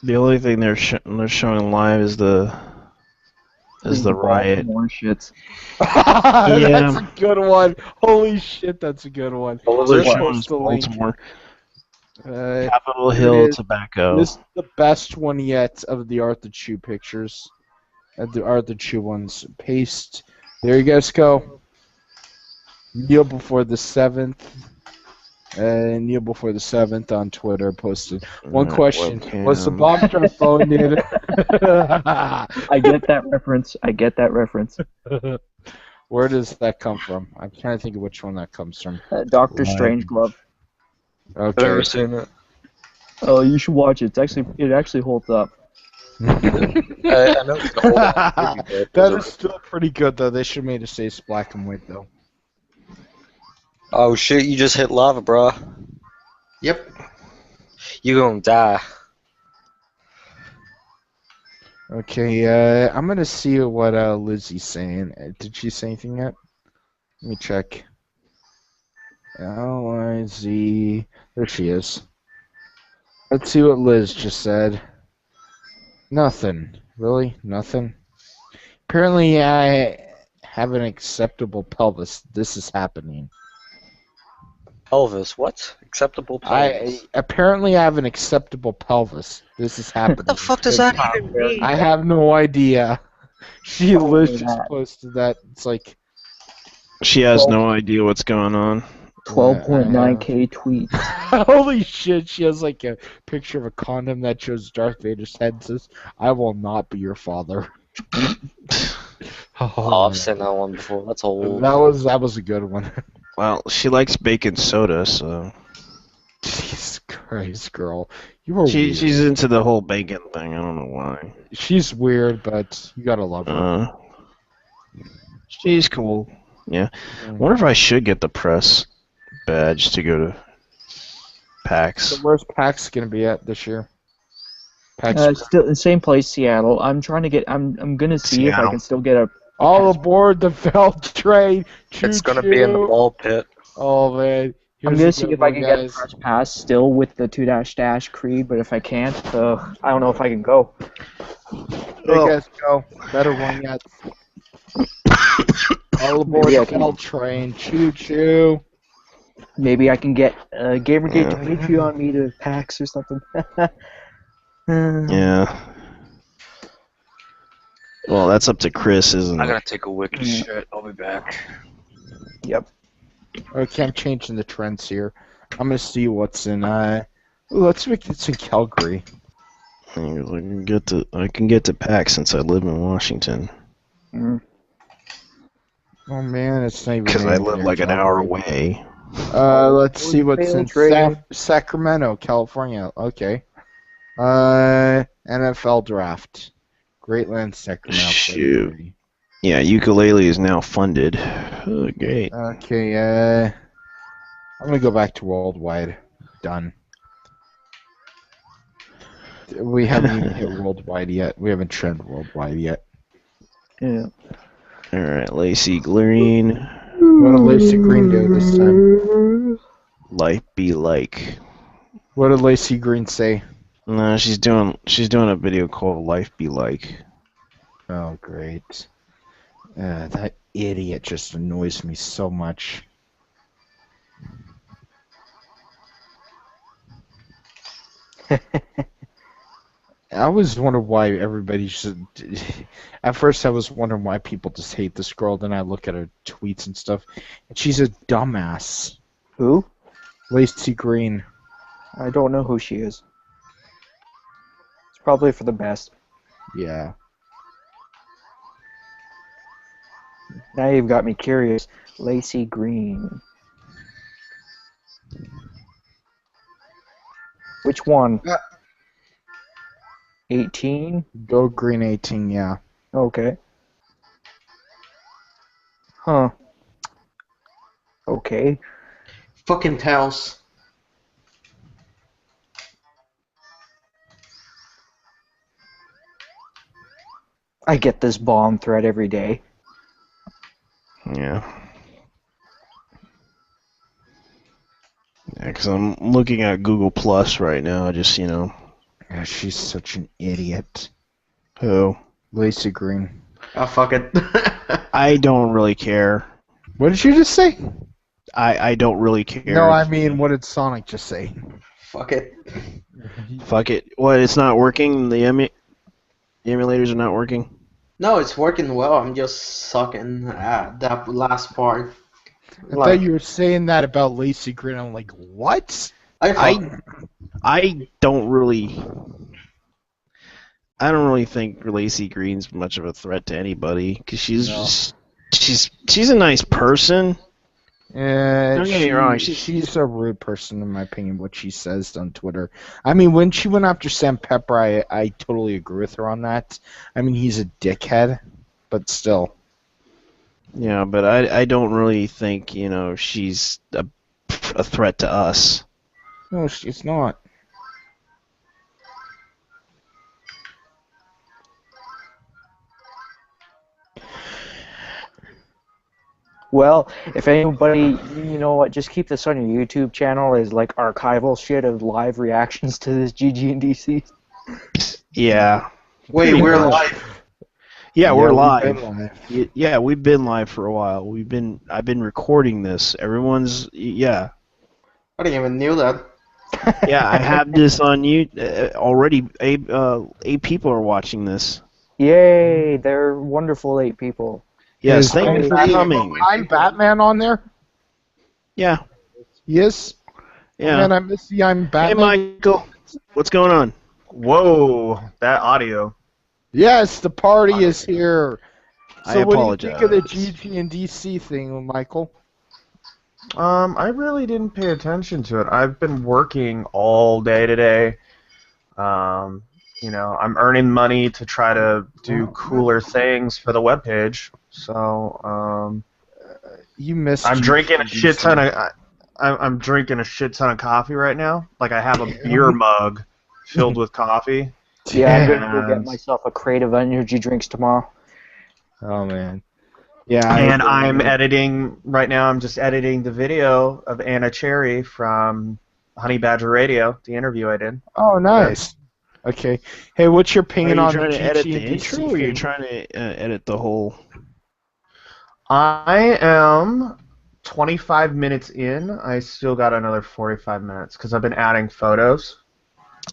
Speaker 2: the only thing they're showing live is the riot.
Speaker 6: More shits.
Speaker 1: That's a good one. Holy shit, that's a good one.
Speaker 2: They're
Speaker 1: Here's
Speaker 2: showing
Speaker 1: the link.
Speaker 2: Baltimore,
Speaker 1: Uh,
Speaker 2: Capitol
Speaker 1: it
Speaker 2: Hill
Speaker 1: is-
Speaker 2: tobacco.
Speaker 1: This is the best one yet of the Arthur Chew pictures. The Arthur Chew ones. Paste. There you guys go. Kneel before the 7th. Kneel before the 7th on Twitter posted. One question.
Speaker 2: webcam.
Speaker 1: Was the bomb drop phone needed?
Speaker 6: I get that reference. I get that reference.
Speaker 1: Where does that come from? I'm trying to think of which one that comes from.
Speaker 6: Doctor Strangelove.
Speaker 5: I've never
Speaker 1: Okay.
Speaker 5: seen it.
Speaker 6: Oh, you should watch it. It actually holds up.
Speaker 5: I know it's an old movie,
Speaker 1: That is still pretty good, though. They should have made it say it's black and white, though.
Speaker 5: Oh shit, you just hit lava, bro.
Speaker 7: Yep.
Speaker 5: You gonna die.
Speaker 1: Okay, I'm gonna see what Lizzie's saying. Did she say anything yet? Let me check. L-I-Z. There she is. Let's see what Liz just said. Nothing. Really? Nothing? Apparently I have an acceptable pelvis. This is happening.
Speaker 5: pelvis. What? Acceptable pelvis.
Speaker 1: Apparently I have an acceptable pelvis. This is happening.
Speaker 5: What the fuck does that even mean?
Speaker 1: I have no idea. She
Speaker 3: Tell me
Speaker 1: literally just
Speaker 3: that.
Speaker 1: posted that. It's like
Speaker 2: She has no idea what's going on.
Speaker 3: 12.9k tweets.
Speaker 1: holy shit. She has like a picture of a condom that shows Darth Vader's head and says, "I will not be your father."
Speaker 5: Oh, I've seen that one before. That's old.
Speaker 1: That was a good one.
Speaker 2: Well, she likes baking soda, so
Speaker 1: Jesus Christ, girl. You were weird.
Speaker 2: she's into the whole bacon thing. I don't know why.
Speaker 1: She's weird, but you gotta love her.
Speaker 2: She's cool. Yeah. I wonder if I should get the press badge to go to PAX.
Speaker 1: So where's PAX gonna be at this year? PAX.
Speaker 3: Still the same place, Seattle. I'm trying to get. I'm gonna see if I
Speaker 2: Seattle.
Speaker 3: can still get a.
Speaker 1: All aboard the Veld train.
Speaker 5: It's gonna be in the ball pit.
Speaker 1: Oh man.
Speaker 3: I'm gonna see if I can get a press pass still with the 2-dash Creed, but if I can't, I don't know if I can go.
Speaker 1: Hey guys, go. Better one yet. All aboard the Veld train. Choo choo.
Speaker 3: Maybe I can get Gamergate to Patreon me to PAX or something.
Speaker 2: Yeah. Well, that's up to Chris, isn't
Speaker 5: I
Speaker 2: it?
Speaker 5: gotta take a wicked shit. I'll be back.
Speaker 3: Yep.
Speaker 1: Okay, I'm changing the trends here. I'm gonna see what's in. Let's make this in Calgary.
Speaker 2: I can get to PAX since I live in Washington.
Speaker 3: Mm.
Speaker 1: Oh man, it's not even.
Speaker 2: Because I live
Speaker 1: near
Speaker 2: like an
Speaker 1: Calgary.
Speaker 2: hour away.
Speaker 1: Let's see what's in
Speaker 3: Train.
Speaker 1: Sacramento, California. Okay. NFL draft. Greatland, Sacramento.
Speaker 2: Shoot.
Speaker 1: February.
Speaker 2: Yeah, ukulele is now funded. Oh, great.
Speaker 1: Okay, I'm gonna go back to worldwide. Done. We haven't even hit worldwide yet. We haven't trended worldwide yet.
Speaker 3: Yeah.
Speaker 2: Alright, Lacey Green.
Speaker 1: What did Lacey Green do this time?
Speaker 2: Life be like.
Speaker 1: What did Lacey Green say?
Speaker 2: No, she's doing a video called Life Be Like.
Speaker 1: Oh, great. That idiot just annoys me so much. I always wonder why everybody should. At first, I was wondering why people just hate this girl. Then I look at her tweets and stuff, and she's a dumbass.
Speaker 3: Who?
Speaker 1: Lacey Green.
Speaker 3: I don't know who she is. It's probably for the best.
Speaker 1: Yeah.
Speaker 3: Now you've got me curious. Lacey Green. Which one? 18?
Speaker 1: Go Green 18. Yeah.
Speaker 3: Okay. Huh. Okay.
Speaker 7: Fucking tails.
Speaker 3: I get this bomb threat every day.
Speaker 2: Yeah. Yeah, because I'm looking at Google Plus right now. Just,
Speaker 1: Yeah, she's such an idiot.
Speaker 2: Who?
Speaker 1: Lacey Green.
Speaker 7: Oh, fuck it.
Speaker 2: I don't really care.
Speaker 1: What did you just say?
Speaker 2: I don't really care.
Speaker 1: No, I mean, what did Sonic just say?
Speaker 7: Fuck it.
Speaker 2: Fuck it. What, it's not working? The emulators are not working?
Speaker 7: No, it's working well. I'm just sucking at that last part.
Speaker 1: I thought you were saying that about Lacey Green. I'm like, what?
Speaker 2: I don't really think Lacey Green's much of a threat to anybody because she's a nice person. Don't get me wrong.
Speaker 1: She's a rude person, in my opinion, what she says on Twitter. I mean, when she went after Sam Pepper, I totally agree with her on that. I mean, he's a dickhead, but still.
Speaker 2: Yeah, but I don't really think, she's a threat to us.
Speaker 1: No, she's not.
Speaker 3: Well, if anybody, you know what, just keep this on your YouTube channel as like archival shit of live reactions to this GG and DC.
Speaker 2: Yeah.
Speaker 7: Wait, we're live.
Speaker 2: Yeah, we're
Speaker 1: we've
Speaker 2: live.
Speaker 1: been live.
Speaker 2: Yeah, we've been live for a while. I've been recording this. Yeah.
Speaker 7: I didn't even knew that.
Speaker 2: Yeah, I have this on you already. Eight people are watching this.
Speaker 6: Yay! They're wonderful 8 people.
Speaker 2: Yes,
Speaker 1: Is
Speaker 2: thank you for coming.
Speaker 1: I'm Batman on there?
Speaker 2: Yeah,
Speaker 1: Yes.
Speaker 2: yeah.
Speaker 1: Man, I miss the I'm
Speaker 2: Hey,
Speaker 1: Batman.
Speaker 2: Michael, what's going on?
Speaker 9: Whoa, that audio.
Speaker 1: Yes, the party is here.
Speaker 2: I
Speaker 1: So what do you think of the
Speaker 2: apologize.
Speaker 1: GG and DC thing, Michael?
Speaker 9: I really didn't pay attention to it. I've been working all day today. I'm earning money to try to do cooler things for the webpage. So,
Speaker 1: You missed.
Speaker 9: I'm
Speaker 1: GG
Speaker 9: drinking a
Speaker 1: and
Speaker 9: shit
Speaker 1: DC.
Speaker 9: ton of. I'm drinking a shit ton of coffee right now. Like I have a beer mug filled with coffee.
Speaker 6: Yeah, I'm gonna go get
Speaker 9: And-
Speaker 6: myself a crate of energy drinks tomorrow.
Speaker 1: Oh man. Yeah.
Speaker 9: And I'm editing right now. I'm just editing the video of Anna Cherry from Honey Badger Radio, the interview I did.
Speaker 1: Oh, nice. Okay. Hey, what's your
Speaker 2: Are
Speaker 1: opinion
Speaker 2: you
Speaker 1: on
Speaker 2: trying
Speaker 1: the
Speaker 2: to edit
Speaker 1: GG
Speaker 2: the
Speaker 1: and
Speaker 2: intro,
Speaker 1: DC
Speaker 2: or you're
Speaker 1: thing?
Speaker 2: trying to edit the whole?
Speaker 9: I am 25 minutes in. I still got another 45 minutes because I've been adding photos.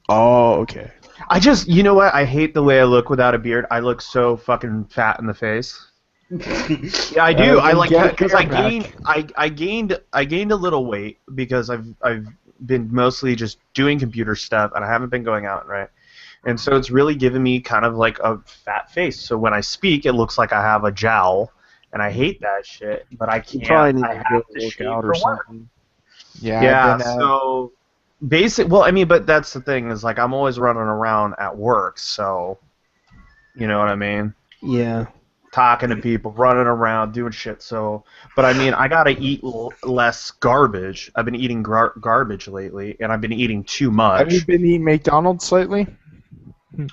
Speaker 2: Oh, okay.
Speaker 9: I just, you know what? I hate the way I look without a beard. I look so fucking fat in the face. Yeah, I do. I
Speaker 1: then
Speaker 9: like
Speaker 1: get
Speaker 9: because
Speaker 1: hair back.
Speaker 9: I gained a little weight because I've been mostly just doing computer stuff and I haven't been going out, right? And so it's really given me kind of like a fat face. So when I speak, it looks like I have a jowl, and I hate that shit. But I
Speaker 2: You
Speaker 9: can't.
Speaker 2: probably need
Speaker 9: I
Speaker 2: to
Speaker 9: have
Speaker 2: go
Speaker 9: to
Speaker 2: work
Speaker 9: shave
Speaker 2: out
Speaker 9: for
Speaker 2: or
Speaker 9: work.
Speaker 2: something.
Speaker 1: Yeah.
Speaker 9: Yeah.
Speaker 1: I've been,
Speaker 9: So well, I mean, but that's the thing is like I'm always running around at work, so you know what I mean.
Speaker 2: Yeah.
Speaker 9: Talking to people, running around, doing shit. So, but I mean, I gotta eat less garbage. I've been eating garbage lately, and I've been eating too
Speaker 1: have you
Speaker 9: much.
Speaker 1: been eating McDonald's lately?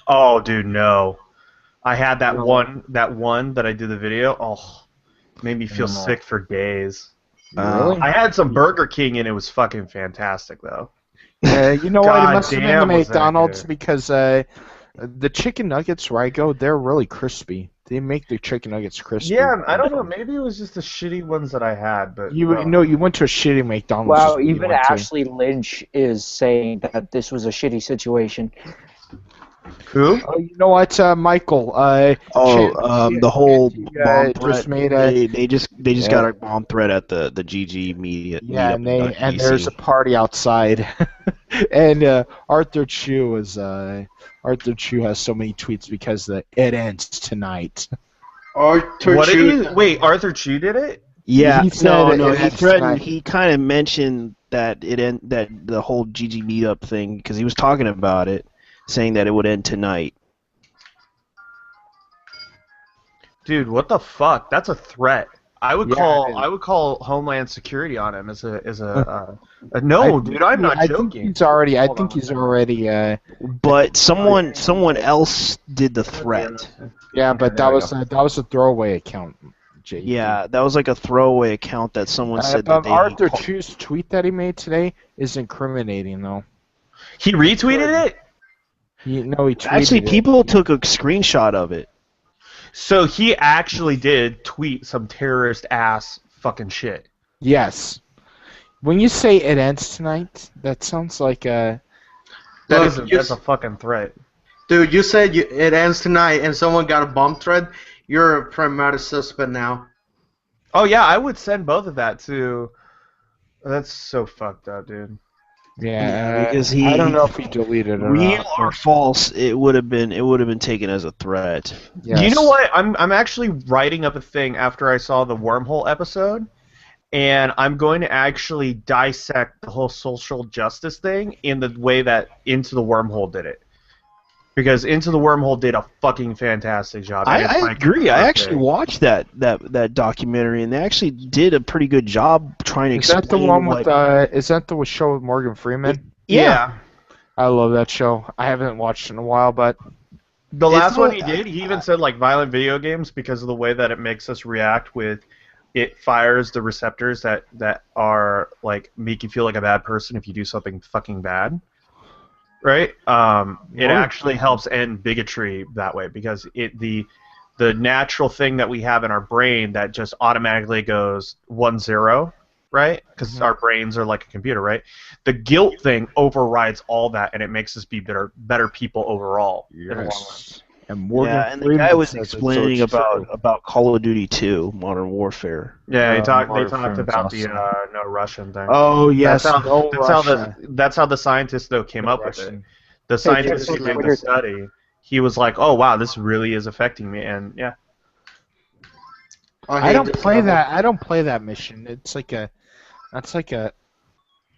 Speaker 9: Oh, dude, no. I had that
Speaker 1: No.
Speaker 9: one that I did the video. Oh, made me feel sick for days.
Speaker 1: Really?
Speaker 9: I had some Burger King, and it was fucking fantastic, though.
Speaker 1: You know what? It
Speaker 9: God
Speaker 1: must have been the
Speaker 9: damn, was that
Speaker 1: McDonald's
Speaker 9: good.
Speaker 1: because the chicken nuggets where I go, they're really crispy. They make the chicken nuggets crispy.
Speaker 9: Yeah, I don't know. Maybe it was just the shitty ones that I had, but
Speaker 1: You
Speaker 9: well.
Speaker 1: know, you went to a shitty McDonald's. is
Speaker 6: Wow,
Speaker 1: what you
Speaker 6: even
Speaker 1: went to.
Speaker 6: Ashley Lynch is saying that this was a shitty situation.
Speaker 9: Who?
Speaker 1: Oh, you know what, Michael?
Speaker 2: The whole bomb threat.
Speaker 1: just made a
Speaker 2: They just got a bomb threat at the GG media.
Speaker 1: yeah,
Speaker 2: meetup
Speaker 1: and
Speaker 2: in
Speaker 1: there's a
Speaker 2: DC.
Speaker 1: party outside, and Arthur Chu has so many tweets because it ends tonight.
Speaker 7: Arthur
Speaker 9: What did
Speaker 7: Chu.
Speaker 9: you? Wait, Arthur Chu did it?
Speaker 2: Yeah,
Speaker 1: He said
Speaker 2: no,
Speaker 1: it
Speaker 2: he
Speaker 1: ends
Speaker 2: threatened.
Speaker 1: tonight.
Speaker 2: He kind of mentioned that that the whole GG meetup thing, because he was talking about it, saying that it would end tonight.
Speaker 9: Dude, what the fuck? That's a threat. I would
Speaker 1: Yeah,
Speaker 9: call
Speaker 1: it is.
Speaker 9: I would call Homeland Security on him as no, dude. I'm not
Speaker 1: I think
Speaker 9: joking.
Speaker 1: he's already. I
Speaker 9: Hold
Speaker 1: think
Speaker 9: on.
Speaker 1: he's already.
Speaker 2: But someone else did the threat.
Speaker 1: Yeah, but
Speaker 9: there we
Speaker 1: that was a throwaway account. JP.
Speaker 2: Yeah, that was like a throwaway account that someone said that they.
Speaker 1: Arthur Chu's tweet that he made today is incriminating, though.
Speaker 9: He retweeted it.
Speaker 1: He tweeted
Speaker 2: Actually,
Speaker 1: it.
Speaker 2: people took a screenshot of it.
Speaker 9: So he actually did tweet some terrorist ass fucking shit.
Speaker 1: Yes. When you say it ends tonight, that sounds like a.
Speaker 9: That's a fucking threat.
Speaker 7: Dude, you said it ends tonight and someone got a bomb threat. You're a pragmatic suspect now.
Speaker 9: Oh yeah, I would send both of that to. That's so fucked up, dude.
Speaker 1: Yeah,
Speaker 2: because
Speaker 1: I don't know if he deleted it or
Speaker 2: real
Speaker 1: not.
Speaker 2: or false. It would have been taken as a threat.
Speaker 1: Yes.
Speaker 9: You know what? I'm actually writing up a thing after I saw the wormhole episode, and I'm going to actually dissect the whole social justice thing in the way that Into the Wormhole did it. Because Into the Wormhole did a fucking fantastic job. And it's
Speaker 2: I
Speaker 9: like
Speaker 2: agree. I
Speaker 9: perfect.
Speaker 2: actually watched that documentary, and they actually did a pretty good job trying to
Speaker 1: Is that
Speaker 2: explain
Speaker 1: the one
Speaker 2: what.
Speaker 1: with is that the show with Morgan Freeman?
Speaker 2: Yeah.
Speaker 1: I love that show. I haven't watched it in a while, but
Speaker 9: The
Speaker 1: It's
Speaker 9: last one
Speaker 1: not-
Speaker 9: he did, he even said like violent video games because of the way that it makes us react with it fires the receptors that are like make you feel like a bad person if you do something fucking bad. Right? It actually helps end bigotry that way because the natural thing that we have in our brain that just automatically goes 1-0 right? Because our brains are like a computer, right? The guilt thing overrides all that, and it makes us be better people overall. In the long run.
Speaker 1: Yes. And Morgan
Speaker 2: And the
Speaker 1: Freeman
Speaker 2: guy was
Speaker 1: says it, so
Speaker 2: explaining
Speaker 1: it's true.
Speaker 2: about Call of Duty 2, Modern Warfare.
Speaker 9: Yeah, they talked
Speaker 1: Modern
Speaker 9: about
Speaker 1: Freeman's
Speaker 9: the
Speaker 1: awesome.
Speaker 9: no Russian thing.
Speaker 1: Oh yes, no Russia.
Speaker 9: That's how the scientists though came
Speaker 1: No
Speaker 9: up with it.
Speaker 1: Russian.
Speaker 9: The scientist
Speaker 6: check
Speaker 9: who
Speaker 6: the
Speaker 9: did the
Speaker 6: Twitter.
Speaker 9: study, he was like, "Oh wow, this really is affecting me," and yeah.
Speaker 1: I don't play that. I don't play that mission. It's like a. That's like a.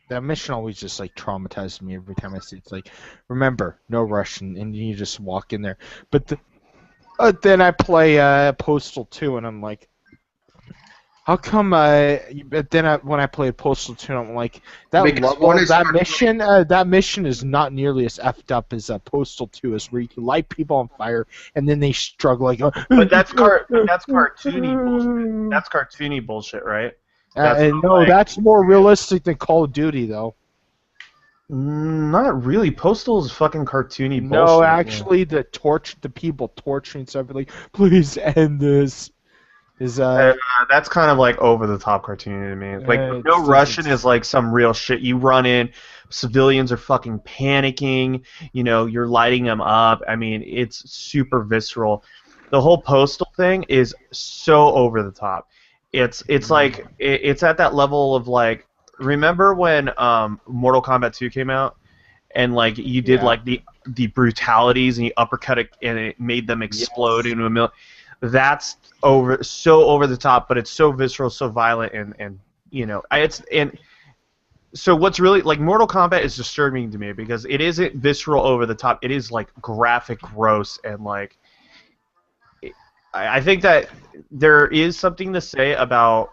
Speaker 1: That mission always just like traumatizes me every time I see it. It's like, remember, no Russian, and you just walk in there. But then I play Postal 2, and I'm like, how come? But then when I play Postal 2, I'm like, that mission is not nearly as effed up as Postal 2 is, where you can light people on fire, and then they struggle like.
Speaker 9: But that's cartoony bullshit. That's cartoony bullshit, right?
Speaker 1: That's more realistic than Call of Duty, though.
Speaker 9: Not really. Postal is fucking cartoony bullshit.
Speaker 1: No, actually, the people torturing stuff, like, please end this.
Speaker 9: That's kind of like over the top cartoony to me. Like No Russian is like some real shit. You run in, civilians are fucking panicking. You know, you're lighting them up. I mean, it's super visceral. The whole Postal thing is so over the top. It's like it's at that level of like, remember when Mortal Kombat 2 came out and like you did like the brutalities and you uppercut it and it made them explode into a million. That's so over the top, but it's so visceral, so violent, and you know so what's really like Mortal Kombat is disturbing to me because it isn't visceral over the top. It is like graphic, gross, and like. I think that there is something to say about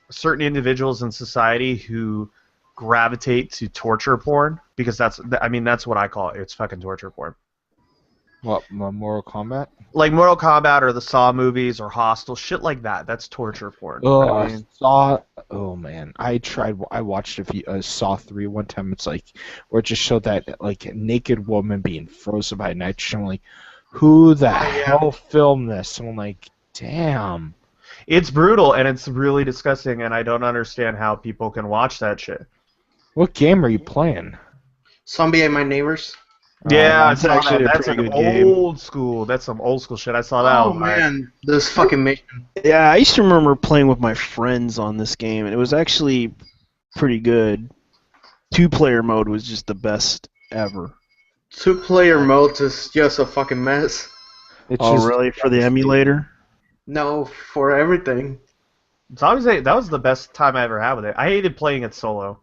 Speaker 9: certain individuals in society who gravitate to torture porn because that's what I call it. It's fucking torture porn.
Speaker 1: What, Mortal Kombat?
Speaker 9: Like Mortal Kombat or the Saw movies or Hostel, shit like that. That's torture porn.
Speaker 1: Saw. Oh man, I watched Saw 3 one time. It's like where it just showed that like naked woman being frozen by nitrogen. I'm like, who the hell filmed this? And I'm like, damn.
Speaker 9: It's brutal and it's really disgusting, and I don't understand how people can watch that shit.
Speaker 1: What game are you playing?
Speaker 7: Zombie Ate My Neighbors.
Speaker 9: Yeah,
Speaker 2: it's actually a pretty good game.
Speaker 9: Old school. That's some old school shit. I saw that.
Speaker 7: Oh man, this fucking mission.
Speaker 2: Yeah, I used to remember playing with my friends on this game, and it was actually pretty good. 2-player mode was just the best ever.
Speaker 7: 2-player mode is just a fucking mess.
Speaker 2: Really? For the emulator?
Speaker 7: No, for everything.
Speaker 9: That was the best time I ever had with it. I hated playing it solo.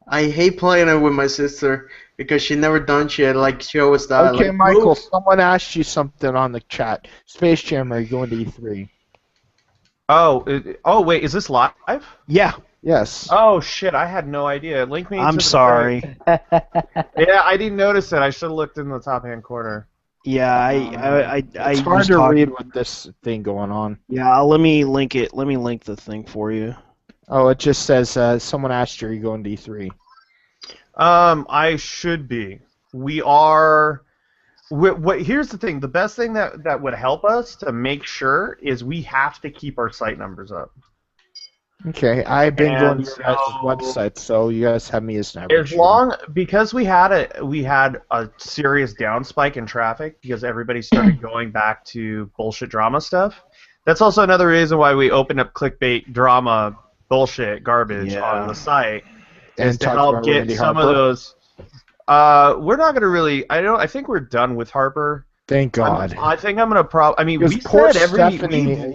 Speaker 7: I hate playing it with my sister because she never done shit. Like she always died.
Speaker 1: Okay,
Speaker 7: like,
Speaker 1: Michael,
Speaker 7: move.
Speaker 1: someone asked you something on the chat. Space Jam, are you going to E3?
Speaker 9: Oh, wait, is this live?
Speaker 2: Yeah.
Speaker 1: Yes.
Speaker 9: Oh shit, I had no idea. Link me.
Speaker 2: I'm sorry.
Speaker 9: Yeah, I didn't notice it. I should have looked in the top hand corner.
Speaker 2: Yeah,
Speaker 1: it's hard to read with this thing going on.
Speaker 2: Yeah, let me link it. Let me link the thing for you.
Speaker 1: Oh, it just says someone asked you, are you going to E3?
Speaker 9: I should be. We are. Here's the thing. The best thing that would help us to make sure is we have to keep our site numbers up.
Speaker 1: Okay, I've been going to your guys' website, so you guys have me as an average.
Speaker 9: Because we had a serious down spike in traffic because everybody started going back to bullshit drama stuff. That's also another reason why we opened up clickbait drama bullshit garbage on the site, and to help get some of those. We're not gonna really. I think we're done with Harper.
Speaker 1: Thank God.
Speaker 9: I think I'm gonna I mean, we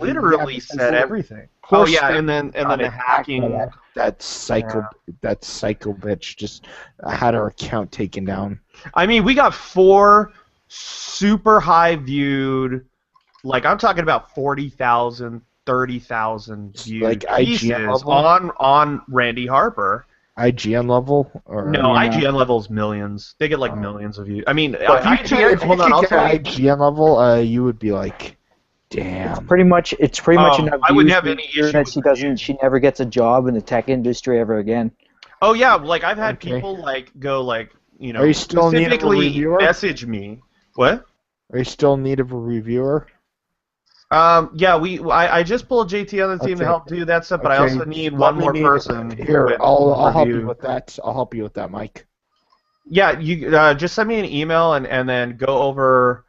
Speaker 9: literally said everything. Oh yeah, and then the hacking.
Speaker 1: That psycho bitch just had her account taken down.
Speaker 9: I mean, we got 4 super high viewed, like I'm talking about 40,000, 30,000 viewed
Speaker 1: like
Speaker 9: pieces on Randy Harper.
Speaker 1: IGN level? Or
Speaker 9: no, IGN level is millions. They get like millions of views. I mean,
Speaker 1: if you get IGN level, you would be like, damn.
Speaker 6: It's pretty much enough.
Speaker 9: I wouldn't have any issue
Speaker 6: that she never gets a job in the tech industry ever again.
Speaker 9: Oh yeah, like I've had people go
Speaker 1: Are you still in need of a reviewer?
Speaker 9: Message me. What?
Speaker 1: Are you still in need of a reviewer?
Speaker 9: Yeah, I just pulled JT on the team to help do that stuff, but I also need one more person.
Speaker 1: Here, I'll help you with that. I'll help you with that, Mike.
Speaker 9: Yeah, you just send me an email and then go over.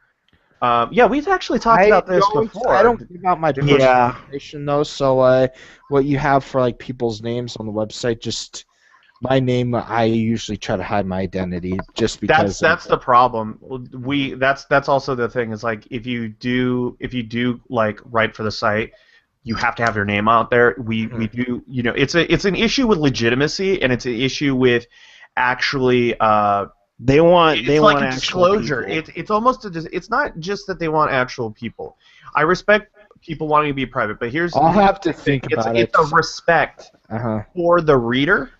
Speaker 9: Yeah, we've actually talked about this before.
Speaker 1: I don't give out my personal information though, so what you have for like people's names on the website, just my name. I usually try to hide my identity just because.
Speaker 9: That's the problem. That's also the thing is like if you do like write for the site, you have to have your name out there. We do it's an issue with legitimacy and it's an issue with actually.
Speaker 2: They want
Speaker 9: disclosure. It's almost it's not just that they want actual people. I respect people wanting to be private, but
Speaker 1: I'll have to think about it.
Speaker 9: It's a respect for the reader,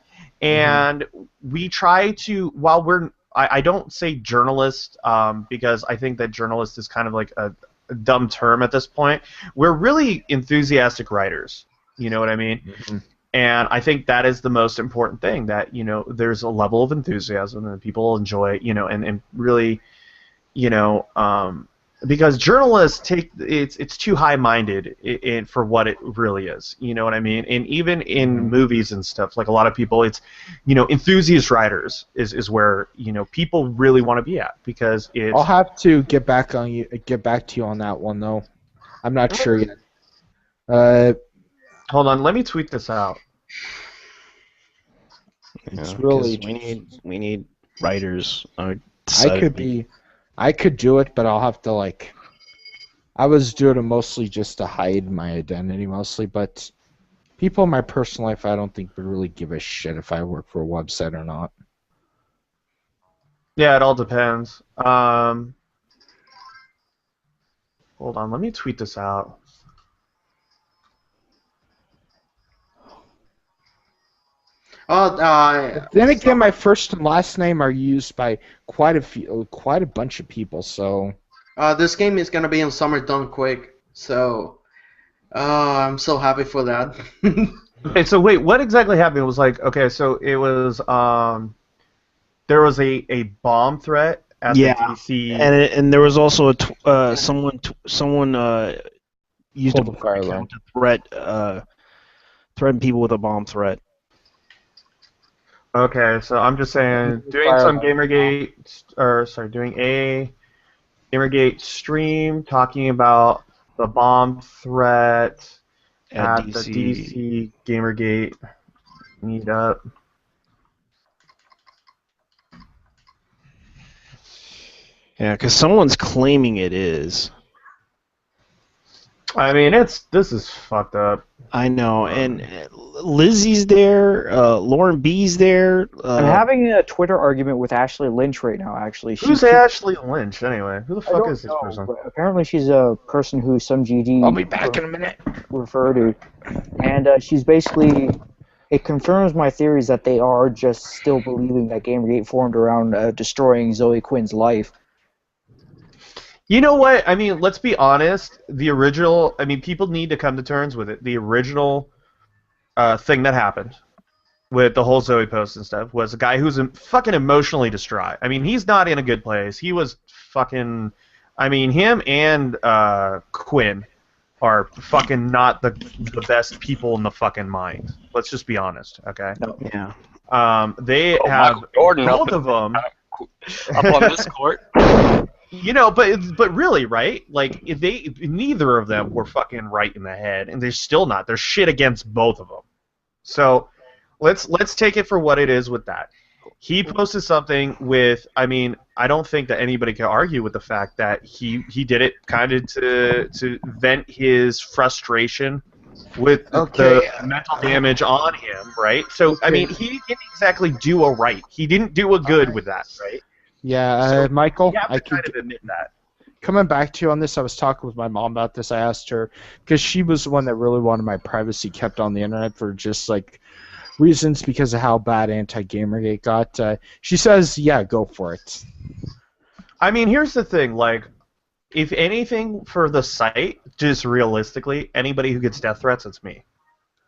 Speaker 9: and we try to while I don't say journalist because I think that journalist is kind of like a dumb term at this point. We're really enthusiastic writers. You know what I mean? Mm-hmm. And I think that is the most important thing, that, there's a level of enthusiasm and people enjoy, and really, because journalists it's too high-minded for what it really is, you know what I mean? And even in movies and stuff, like a lot of people, it's, enthusiast writers is where, people really want to be at, because it's...
Speaker 1: I'll have to get back to you on that one, though. I'm not sure yet.
Speaker 9: Hold on, let me tweet this out.
Speaker 1: It's really
Speaker 2: we need writers.
Speaker 1: I could do it, but I'll have to I was doing it mostly just to hide my identity mostly, but people in my personal life I don't think would really give a shit if I work for a website or not.
Speaker 9: Yeah, it all depends. Hold on, let me tweet this out.
Speaker 1: Then again, my first and last name are used by quite a bunch of people. So
Speaker 7: this game is gonna be in summer done quick. So I'm so happy for that.
Speaker 9: Okay, so wait, what exactly happened? It was okay, so it was there was a bomb threat at the DC,
Speaker 2: and there was also someone used a account to threaten people with a bomb threat.
Speaker 9: Okay, so I'm just saying, doing a Gamergate stream talking about the bomb threat at the DC Gamergate meetup.
Speaker 2: Yeah, because someone's claiming it is.
Speaker 9: I mean, this is fucked up.
Speaker 2: I know, and Lizzie's there, Lauren B's there.
Speaker 6: I'm having a Twitter argument with Ashley Lynch right now, actually.
Speaker 9: Who's Ashley Lynch, anyway? Who the fuck is this person?
Speaker 6: Apparently she's a person who some GD...
Speaker 1: I'll be back in a minute.
Speaker 6: ...refer to. And she's basically... It confirms my theories that they are just still believing that Gamergate formed around destroying Zoe Quinn's life.
Speaker 9: You know what? I mean, let's be honest. The original... I mean, people need to come to terms with it. The original thing that happened with the whole Zoe post and stuff was a guy who's fucking emotionally distraught. I mean, he's not in a good place. He was fucking... I mean, him and Quinn are fucking not the best people in the fucking mind. Let's just be honest, okay?
Speaker 2: Yeah.
Speaker 9: They have...
Speaker 5: Jordan
Speaker 9: both of them...
Speaker 5: up on this court.
Speaker 9: You know, but really, right? Like, neither of them were fucking right in the head, and they're still not. They're shit against both of them. So, let's take it for what it is with that. He posted something with, I mean, I don't think that anybody can argue with the fact that he did it kind of to vent his frustration with the mental damage on him, right? So, I mean, he didn't exactly do a right. He didn't do a good with that, right?
Speaker 1: Yeah,
Speaker 9: So
Speaker 1: Michael,
Speaker 9: I kind of admit that.
Speaker 1: Coming back to you on this, I was talking with my mom about this. I asked her, because she was the one that really wanted my privacy kept on the internet for just, reasons because of how bad anti-Gamergate got. She says, yeah, go for it.
Speaker 9: I mean, here's the thing, if anything for the site, just realistically, anybody who gets death threats, it's me.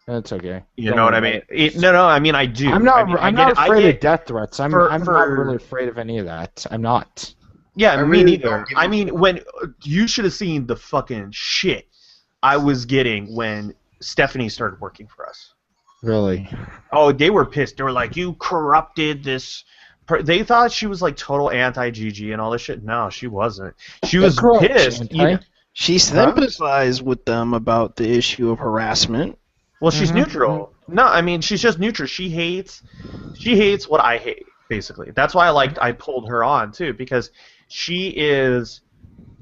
Speaker 1: That's okay.
Speaker 9: You know what I mean? No, I mean, I do.
Speaker 1: I'm not afraid of death threats. I'm not
Speaker 9: for,
Speaker 1: really afraid of any of that. I'm not.
Speaker 9: Yeah, me neither. I mean, when you should have seen the fucking shit I was getting when Stephanie started working for us.
Speaker 1: Really?
Speaker 9: Oh, they were pissed. They were like, "You corrupted this." They thought she was like total anti-GG and all this shit. No, she wasn't. She was pissed.
Speaker 2: She sympathized with them about the issue of harassment.
Speaker 9: Well, she's neutral. No, I mean she's just neutral. She hates what I hate, basically. That's why I pulled her on too, because she is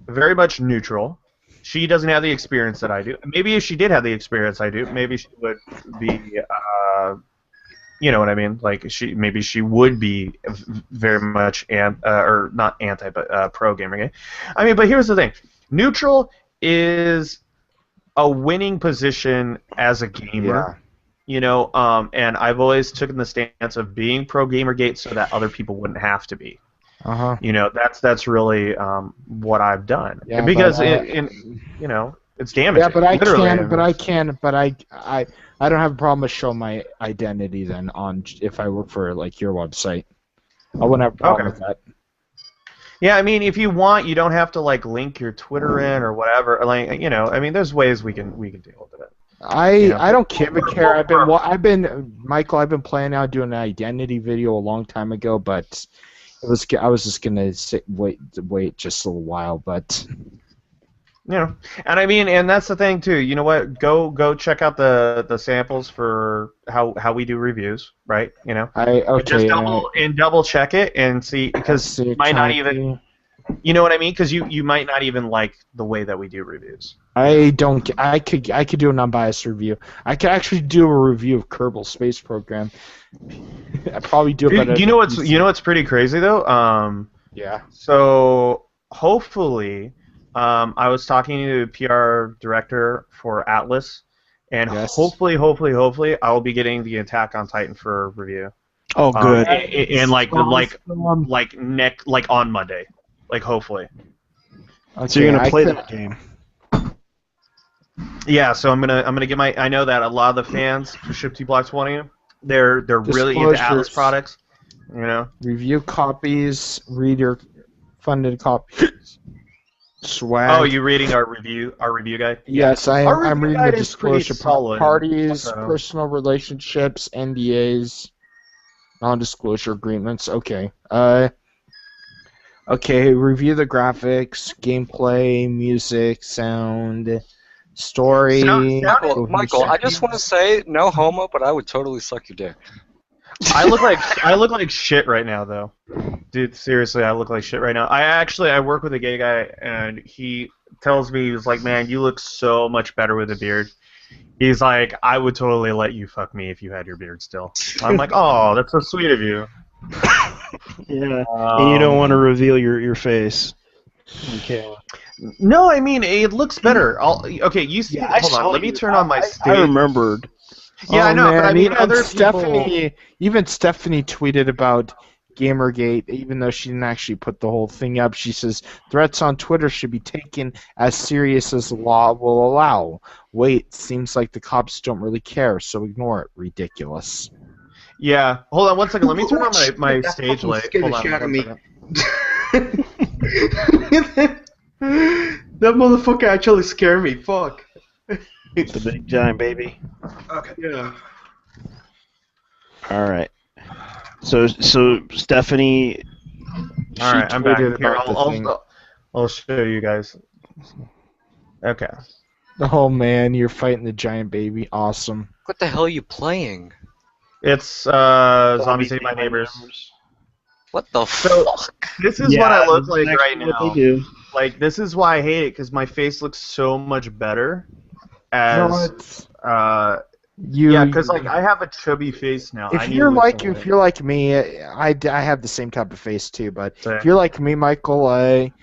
Speaker 9: very much neutral. She doesn't have the experience that I do. Maybe if she did have the experience I do, maybe she would be, you know what I mean? Like maybe she would be very much or not anti, but pro Gamergate. I mean, but here's the thing: neutral is a winning position as a gamer. You know, and I've always taken the stance of being pro Gamergate so that other people wouldn't have to be. You know, that's really what I've done.
Speaker 1: Yeah,
Speaker 9: because you know, it's damaging.
Speaker 1: Yeah, but I
Speaker 9: literally.
Speaker 1: I don't have a problem with showing my identity then on if I work for like your website. I wouldn't have a problem with that.
Speaker 9: Yeah, I mean, if you want, you don't have to like link your Twitter in or whatever. Like, you know, I mean, there's ways we can deal with it.
Speaker 1: I don't care. I've been Michael. I've been planning on doing an identity video a long time ago, but I was just gonna wait just a little while, but.
Speaker 9: You know, and I mean, and that's the thing too. You know what? Go check out the samples for how we do reviews, right? You know, just double check it and see, because you might not even, you know what I mean? Because you might not even like the way that we do reviews.
Speaker 1: I could do an unbiased review. I could actually do a review of Kerbal Space Program. I'd probably do it better.
Speaker 9: You know what's pretty crazy though?
Speaker 1: Yeah.
Speaker 9: So hopefully. I was talking to the PR director for Atlas, and hopefully, I will be getting the Attack on Titan for review.
Speaker 2: Oh, good.
Speaker 9: And like on Monday, like hopefully.
Speaker 2: Okay, so you're gonna play that game.
Speaker 9: Yeah, so I'm gonna get my. I know that a lot of the fans for Ship Block 20, they're really into Atlas products. You know.
Speaker 1: Review copies, reader funded copies. Swag.
Speaker 9: Oh, you reading our review guide?
Speaker 1: Yes, I'm reading the disclosure parties, personal relationships, NDAs, non-disclosure agreements. Okay. Okay. Review the graphics, gameplay, music, sound, story.
Speaker 5: Michael, I just want to say, no homo, but I would totally suck your dick.
Speaker 9: I look like shit right now, though. Dude, seriously, I look like shit right now. I work with a gay guy, and he tells me, he's like, man, you look so much better with a beard. He's like, I would totally let you fuck me if you had your beard still. I'm like, oh, that's so sweet of you.
Speaker 2: Yeah, and you don't want to reveal your face. Okay.
Speaker 9: No, I mean, it looks better. Okay, you see.
Speaker 2: Yeah,
Speaker 9: hold on, let me turn on my stage.
Speaker 2: I remembered.
Speaker 9: Yeah, I know,
Speaker 1: man,
Speaker 9: but I mean,
Speaker 1: even Stephanie tweeted about Gamergate, even though she didn't actually put the whole thing up. She says threats on Twitter should be taken as serious as the law will allow. Wait, seems like the cops don't really care, so ignore it. Ridiculous.
Speaker 9: Yeah, hold on one second. Let me turn on my stage light. Hold on.
Speaker 7: That motherfucker actually scared me. Fuck.
Speaker 2: The big giant baby.
Speaker 9: Okay.
Speaker 7: Yeah.
Speaker 2: All right. So Stephanie.
Speaker 9: All right, I'm back here. I'll show you guys. Okay.
Speaker 1: Oh man, you're fighting the giant baby. Awesome.
Speaker 5: What the hell are you playing?
Speaker 9: It's Zombies Ate My Neighbors.
Speaker 5: What the fuck?
Speaker 9: This is what I look like right now. Like, this is why I hate it, because my face looks so much better. As yeah, because like I have a chubby face now.
Speaker 1: If you're like me, I have the same type of face too. But if you're like me, Michael, it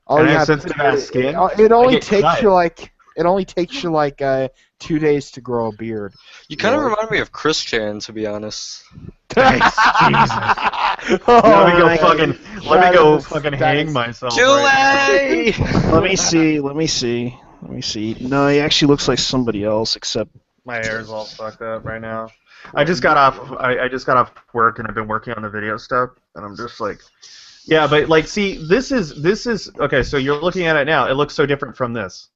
Speaker 1: only takes you like 2 days to grow a beard.
Speaker 5: You kind of remind me of Christian, to be honest.
Speaker 9: Let me go fucking hang myself.
Speaker 2: Julie! Let me see. No, he actually looks like somebody else, except
Speaker 9: my hair's all fucked up right now. I just got off work and I've been working on the video stuff, and I'm just like, yeah, but like, see, this is okay. So you're looking at it now. It looks so different from this,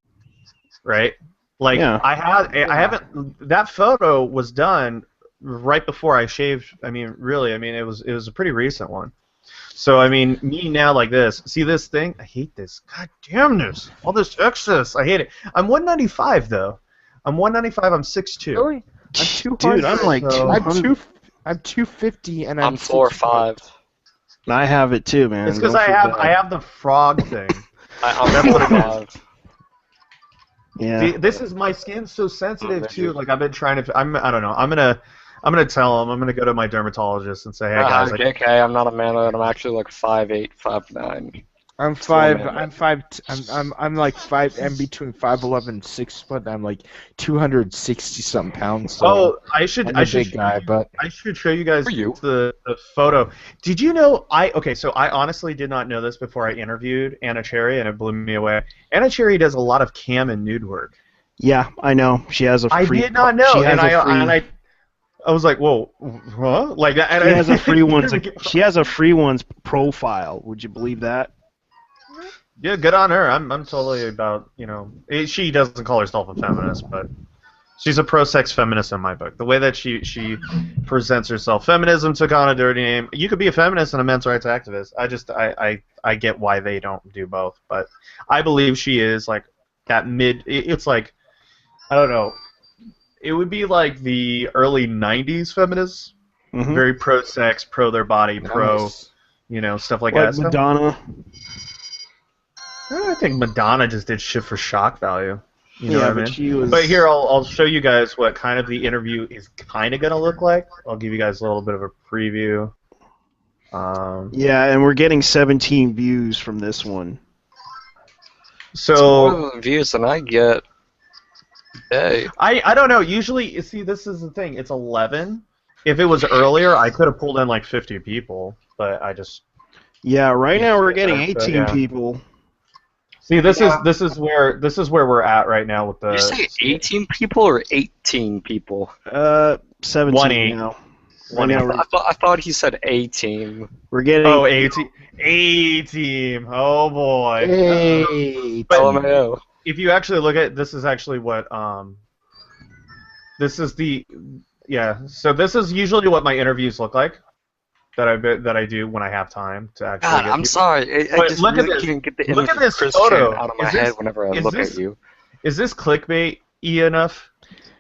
Speaker 9: right? Like
Speaker 2: Yeah.
Speaker 9: I haven't. That photo was done right before I shaved. I mean, really. I mean, it was a pretty recent one. So I mean, me now like this. See this thing? I hate this. God damn this! All this excess. I hate it. I'm 195 though. I'm 195. I'm 6'2".
Speaker 1: Really? I'm 200.
Speaker 2: Dude, I'm like
Speaker 9: So-
Speaker 2: 200.
Speaker 1: I'm 250 and I'm
Speaker 5: I'm 4'5".
Speaker 2: I have it too, man.
Speaker 9: It's because
Speaker 2: Don't
Speaker 9: I
Speaker 2: feel
Speaker 9: have
Speaker 2: bad.
Speaker 9: the frog thing.
Speaker 5: I'm 4'5".
Speaker 2: Yeah.
Speaker 9: This is my skin's so sensitive too. Like I've been trying to. I don't know. I'm gonna tell him. I'm gonna go to my dermatologist and say, hey guys.
Speaker 5: JK, I'm not a man. I'm actually like 5'8", 5'9".
Speaker 1: I'm
Speaker 5: That's what I
Speaker 1: 5.
Speaker 5: meant.
Speaker 1: I'm 5. I'm like 5. I'm between 5'11" and 6 foot. I'm like 260 something pounds. So
Speaker 9: Oh, I should.
Speaker 1: I'm
Speaker 9: I
Speaker 1: a
Speaker 9: should.
Speaker 1: big guy, but
Speaker 9: I should show you guys
Speaker 5: For you.
Speaker 9: the photo. Did you know okay, so I honestly did not know this before I interviewed Anna Cherry, and it blew me away. Anna Cherry does a lot of cam and nude work.
Speaker 2: Yeah, I know. She has a free.
Speaker 9: I did not know,
Speaker 2: She has
Speaker 9: and
Speaker 2: a free.
Speaker 9: I was like, whoa, huh? Like that. And
Speaker 2: She
Speaker 9: I
Speaker 2: has a free ones.
Speaker 9: didn't get-
Speaker 2: She has a free ones profile. Would you believe that?
Speaker 9: Yeah, good on her. I'm totally about, she doesn't call herself a feminist, but she's a pro-sex feminist in my book. The way that she presents herself, feminism took on a dirty name. You could be a feminist and a men's rights activist. I get why they don't do both, but I believe she is like that it's like, I don't know, it would be like the early 90s feminists,
Speaker 2: Mhm.
Speaker 9: very pro-sex, pro their body, pro,
Speaker 1: nice.
Speaker 9: stuff like
Speaker 2: Like
Speaker 9: that. Stuff.
Speaker 2: Madonna.
Speaker 9: I think Madonna just did shit for shock value. You know
Speaker 2: Yeah,
Speaker 9: what I
Speaker 2: but
Speaker 9: mean?
Speaker 2: she was.
Speaker 9: But here, I'll show you guys what kind of the interview is kind of going to look like. I'll give you guys a little bit of a preview.
Speaker 2: Yeah, and we're getting 17 views from this one.
Speaker 5: It's
Speaker 9: So
Speaker 5: more views than I get. Hey.
Speaker 9: I don't know. Usually, see, this is the thing. It's 11. If it was earlier, I could have pulled in like 50 people, but I just
Speaker 2: Yeah, right now we're getting
Speaker 9: Yeah,
Speaker 2: 18
Speaker 9: yeah.
Speaker 2: people.
Speaker 9: see. This is where we're at right now with the.
Speaker 5: Did you say 18 people or 18 people?
Speaker 2: 17
Speaker 9: 1-8.
Speaker 2: now.
Speaker 9: One
Speaker 2: Right now
Speaker 5: I thought he said 18.
Speaker 2: we're getting.
Speaker 9: Oh, A team. Oh boy.
Speaker 1: Hey,
Speaker 9: But-
Speaker 5: LMAO.
Speaker 9: If you actually look at this, is actually what this is the So this is usually what my interviews look like. That I do when I have time to actually.
Speaker 5: God,
Speaker 9: get
Speaker 5: I'm
Speaker 9: people.
Speaker 5: sorry. I
Speaker 9: But
Speaker 5: just
Speaker 9: look at
Speaker 5: really
Speaker 9: this.
Speaker 5: can't get the
Speaker 9: Look
Speaker 5: image
Speaker 9: at
Speaker 5: of
Speaker 9: this
Speaker 5: Christian
Speaker 9: photo.
Speaker 5: out of my
Speaker 9: Is
Speaker 5: head
Speaker 9: this-
Speaker 5: whenever I
Speaker 9: is
Speaker 5: look
Speaker 9: this-
Speaker 5: at you.
Speaker 9: Is this clickbait-y enough?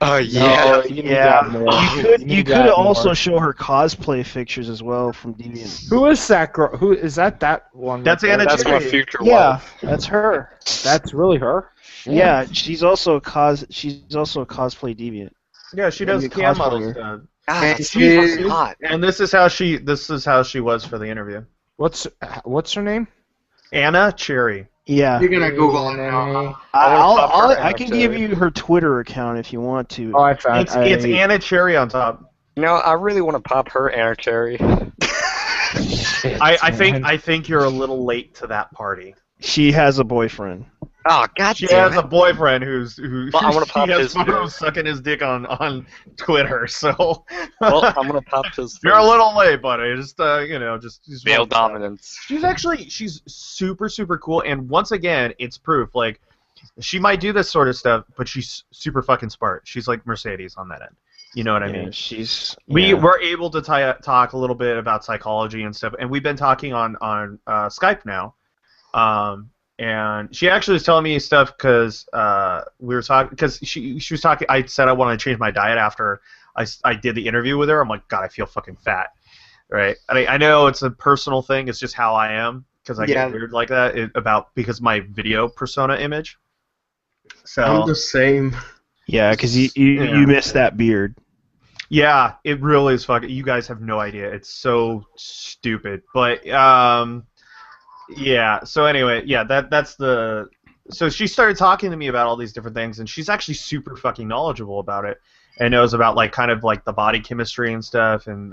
Speaker 5: Oh
Speaker 1: No, you need
Speaker 2: Yeah,
Speaker 1: that more.
Speaker 2: you could also show her cosplay pictures as well from Deviant.
Speaker 1: Who is that girl? Who is that? That one?
Speaker 9: That's
Speaker 1: right there?
Speaker 9: Anna
Speaker 5: That's my
Speaker 9: Cherry.
Speaker 5: future
Speaker 2: Yeah,
Speaker 5: wife.
Speaker 2: that's her.
Speaker 1: That's really her.
Speaker 2: Yeah, she's also a cosplay deviant.
Speaker 9: Yeah, she does
Speaker 2: Maybe a
Speaker 9: cam model
Speaker 2: cosplayer.
Speaker 9: stuff.
Speaker 5: God,
Speaker 1: And
Speaker 5: that's
Speaker 1: she's-
Speaker 5: fucking hot.
Speaker 9: And this is how she was for the interview.
Speaker 1: What's her name?
Speaker 9: Anna Cherry.
Speaker 2: Yeah,
Speaker 7: You're gonna Google it now.
Speaker 2: I can give you her Twitter account if you want to.
Speaker 1: Oh, I found.
Speaker 9: It's Anna Cherry on top.
Speaker 5: You know, I really want to pop her Anna Cherry.
Speaker 9: I think you're a little late to that party.
Speaker 2: She has a boyfriend.
Speaker 5: Oh, God
Speaker 9: She
Speaker 5: damn
Speaker 9: has
Speaker 5: it.
Speaker 9: a boyfriend who
Speaker 5: Well, I wanna pop
Speaker 9: he has
Speaker 5: his
Speaker 9: photos sucking his dick on Twitter. So
Speaker 5: Well, I'm going to pop his
Speaker 9: you're a little late, buddy. Just just
Speaker 5: male
Speaker 9: wanna-
Speaker 5: dominance.
Speaker 9: She's super super cool, and once again, it's proof. Like she might do this sort of stuff, but she's super fucking smart. She's like Mercedes on that end. You know what I mean?
Speaker 2: She's
Speaker 9: We were able to talk a little bit about psychology and stuff, and we've been talking on Skype now. And she actually was telling me stuff because we were talking because she was talking. I said I wanted to change my diet after I did the interview with her. I'm like, God, I feel fucking fat, right? I know it's a personal thing. It's just how I am because I get weird like that because my video persona image. So
Speaker 7: I'm the same.
Speaker 2: Yeah, because you
Speaker 9: Yeah.
Speaker 2: missed that beard.
Speaker 9: yeah, it really is fucking. You guys have no idea. It's so stupid, but yeah. So anyway, yeah, that's the. So she started talking to me about all these different things, and she's actually super fucking knowledgeable about it, and knows about like kind of like the body chemistry and stuff, and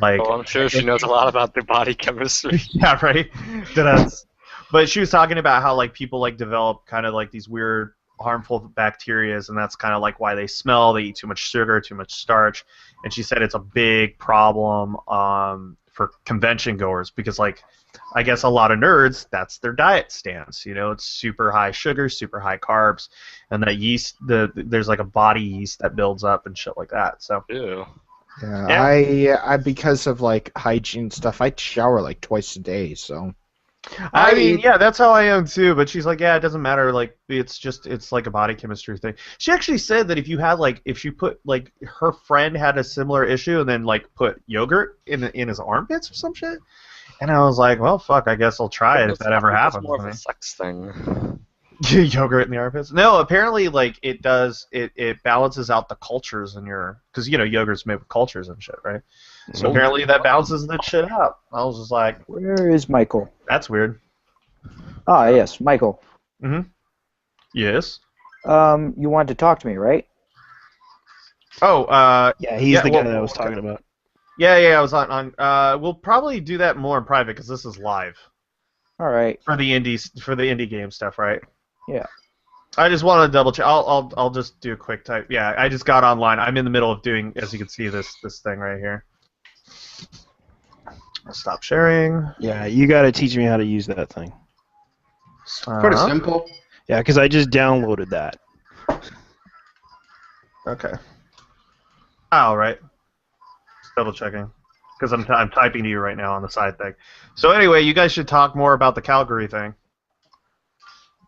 Speaker 9: like.
Speaker 5: Oh, I'm sure she knows a lot about their body chemistry.
Speaker 9: Yeah, right. But she was talking about how like people like develop kind of like these weird harmful bacterias, and that's kind of like why they smell. They eat too much sugar, too much starch, and she said it's a big problem for convention goers because like I guess a lot of nerds that's their diet stance. You know, it's super high sugar, super high carbs, and that yeast there's like a body yeast that builds up and shit like that. So
Speaker 5: Ew.
Speaker 1: Yeah, I because of like hygiene stuff, I shower like twice a day. So
Speaker 9: I mean, yeah, that's how I am too. But she's like, yeah, it doesn't matter. Like, it's like a body chemistry thing. She actually said that if she put like her friend had a similar issue and then like put yogurt in his armpits or some shit. And I was like, well, fuck, I guess I'll try it if that ever happens.
Speaker 5: It's more of a sex thing.
Speaker 9: Yogurt in the armpits? No, apparently, like it does. It balances out the cultures in your because you know yogurt's made with cultures and shit, right? So apparently that balances that shit out. I was just like,
Speaker 3: Where is Michael?
Speaker 9: that's weird.
Speaker 3: Ah, yes, Michael.
Speaker 9: Yes.
Speaker 3: You wanted to talk to me, right?
Speaker 9: Oh,
Speaker 2: Yeah, he's the guy that I was talking about.
Speaker 9: Yeah, I was on. We'll probably do that more in private because this is live
Speaker 3: All right.
Speaker 9: for the indie game stuff, right?
Speaker 3: Yeah.
Speaker 9: I just want to double check. I'll just do a quick type. Yeah, I just got online. I'm in the middle of doing, as you can see, this thing right here. I'll stop sharing.
Speaker 2: Yeah, you got to teach me how to use that thing.
Speaker 7: Pretty simple.
Speaker 2: Yeah, because I just downloaded that.
Speaker 9: Okay. All right. Just double checking because I'm typing to you right now on the side thing. So anyway, you guys should talk more about the Calgary thing,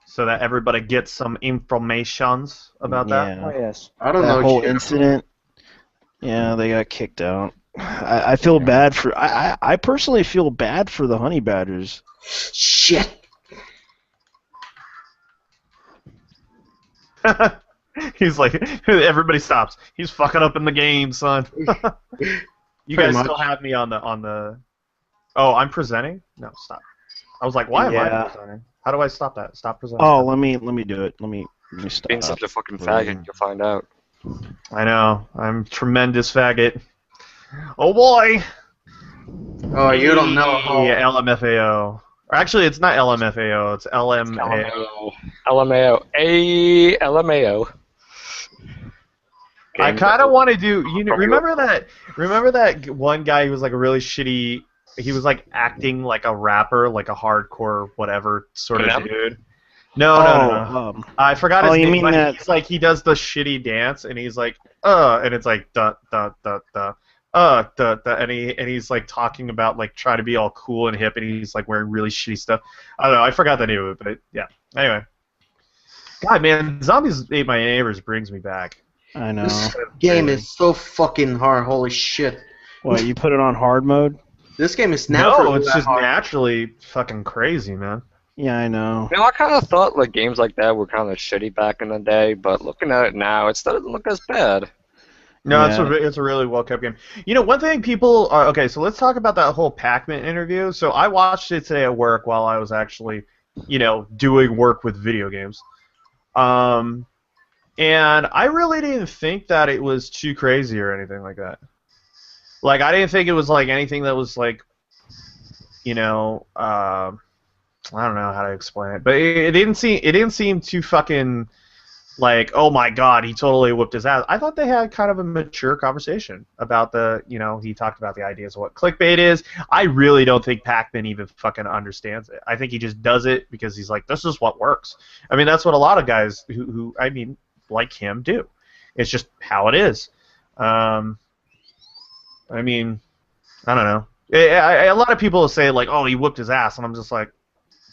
Speaker 9: so that everybody gets some informations about that.
Speaker 3: Oh, yes.
Speaker 7: I don't
Speaker 2: That
Speaker 7: know.
Speaker 2: whole
Speaker 7: shit.
Speaker 2: incident. Yeah, they got kicked out. I feel bad for. I personally feel bad for the honey badgers.
Speaker 7: Shit.
Speaker 9: He's like, everybody stops. He's fucking up in the game, son. You
Speaker 7: Pretty
Speaker 9: guys
Speaker 7: much.
Speaker 9: still have me on the. Oh, I'm presenting? No, stop. I was like, why am
Speaker 2: Yeah.
Speaker 9: I presenting? How do I stop that? Stop presenting.
Speaker 2: Oh, let me do it. Let me stop.
Speaker 5: Being such a fucking faggot, you'll find out.
Speaker 9: I know. I'm a tremendous faggot. Oh boy.
Speaker 7: Oh, you don't know how.
Speaker 9: Yeah, LMFAO. Or actually, it's not LMFAO. It's LMAO.
Speaker 5: LMAO. LMAO.
Speaker 9: I kind of want to do. You know, remember that one guy who was like a really shitty. He was like acting like a rapper, like a hardcore whatever sort of dude. No. I forgot his name.
Speaker 2: You mean
Speaker 9: But
Speaker 2: that?
Speaker 9: he's like he does the shitty dance, and he's like and it's like da da da da. And he's like talking about like trying to be all cool and hip, and he's like wearing really shitty stuff. I don't know. I forgot the name of it, but yeah. Anyway, God, man, Zombies Ate My Neighbors brings me back.
Speaker 2: I know.
Speaker 7: This game is so fucking hard. Holy shit.
Speaker 2: What, you put it on hard mode?
Speaker 7: This game is
Speaker 9: No,
Speaker 7: naturally
Speaker 9: it's
Speaker 7: that
Speaker 9: just
Speaker 7: hard.
Speaker 9: naturally fucking crazy, man.
Speaker 2: Yeah, I know.
Speaker 5: You know, I kind of thought like games like that were kind of shitty back in the day, but looking at it now, it doesn't look as bad.
Speaker 9: No,
Speaker 2: Yeah.
Speaker 9: it's a really well kept game. You know, one thing people are okay. So let's talk about that whole Pac-Man interview. So I watched it today at work while I was actually, you know, doing work with video games. And I really didn't think that it was too crazy or anything like that. Like I didn't think it was like anything that was like, you know, I don't know how to explain it, but it didn't seem too fucking. Like, oh my God, he totally whooped his ass. I thought they had kind of a mature conversation about he talked about the ideas of what clickbait is. I really don't think Pac-Man even fucking understands it. I think he just does it because he's like, this is what works. I mean, that's what a lot of guys who like him do. It's just how it is. I mean, I don't know. A lot of people say like, oh, he whooped his ass, and I'm just like,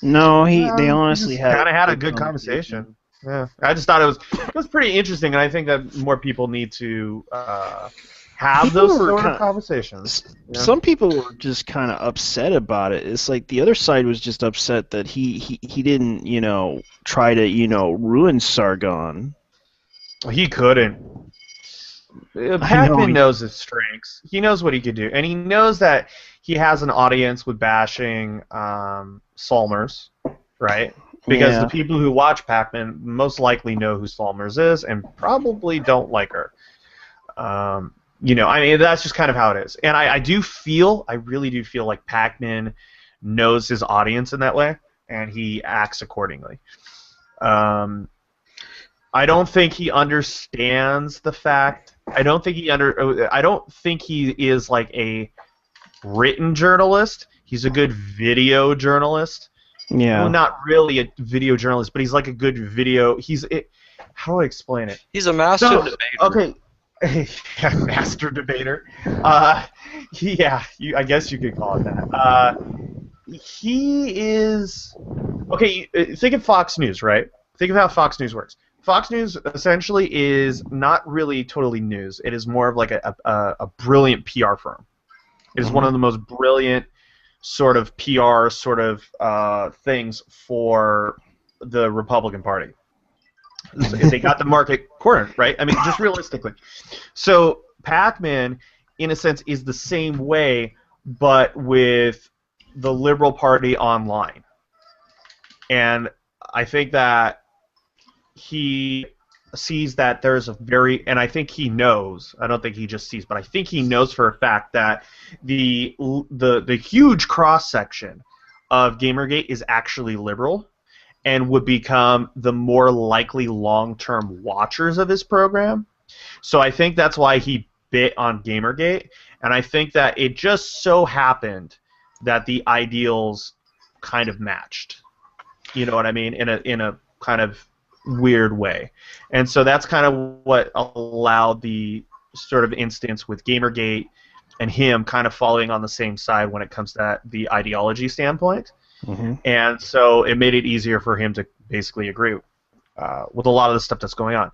Speaker 2: No, they honestly
Speaker 9: kind of had a good conversation. Yeah, I just thought it was pretty interesting, and I think that more people need to have
Speaker 2: People
Speaker 9: those
Speaker 2: were
Speaker 9: sort of
Speaker 2: kinda-
Speaker 9: conversations. Yeah.
Speaker 2: Some people were just kind of upset about it. It's like the other side was just upset that he didn't, try to, ruin Sargon.
Speaker 9: He couldn't. Pac-Man knows his strengths. He knows what he could do, and he knows that he has an audience with bashing Solmers, right? Because the people who watch Pac-Man most likely know who Solmers is and probably don't like her. I mean, that's just kind of how it is. And I really do feel like Pac-Man knows his audience in that way, and he acts accordingly. I don't think he understands the fact. I don't think he is like a written journalist. He's a good video journalist.
Speaker 2: Yeah.
Speaker 9: Well, not really a video journalist, but he's like a good video. How do I explain it?
Speaker 5: He's a master debater.
Speaker 9: Okay. Yeah, master debater. Yeah, I guess you could call it that. He is okay. Think of Fox News, right? Think of how Fox News works. Fox News essentially is not really totally news. It is more of like a brilliant PR firm. It is one of the most brilliant sort of PR sort of things for the Republican Party. They got the market cornered, right? I mean, just realistically. So Pac-Man, in a sense, is the same way, but with the Liberal Party online. And I think that he sees that there's and I think he knows, I don't think he just sees, but I think he knows for a fact that the huge cross-section of Gamergate is actually liberal, and would become the more likely long-term watchers of his program. So I think that's why he bit on Gamergate, and I think that it just so happened that the ideals kind of matched. You know what I mean? In a kind of weird way. And so that's kind of what allowed the sort of instance with Gamergate and him kind of falling on the same side when it comes to the ideology standpoint.
Speaker 2: Mm-hmm.
Speaker 9: And so it made it easier for him to basically agree with a lot of the stuff that's going on.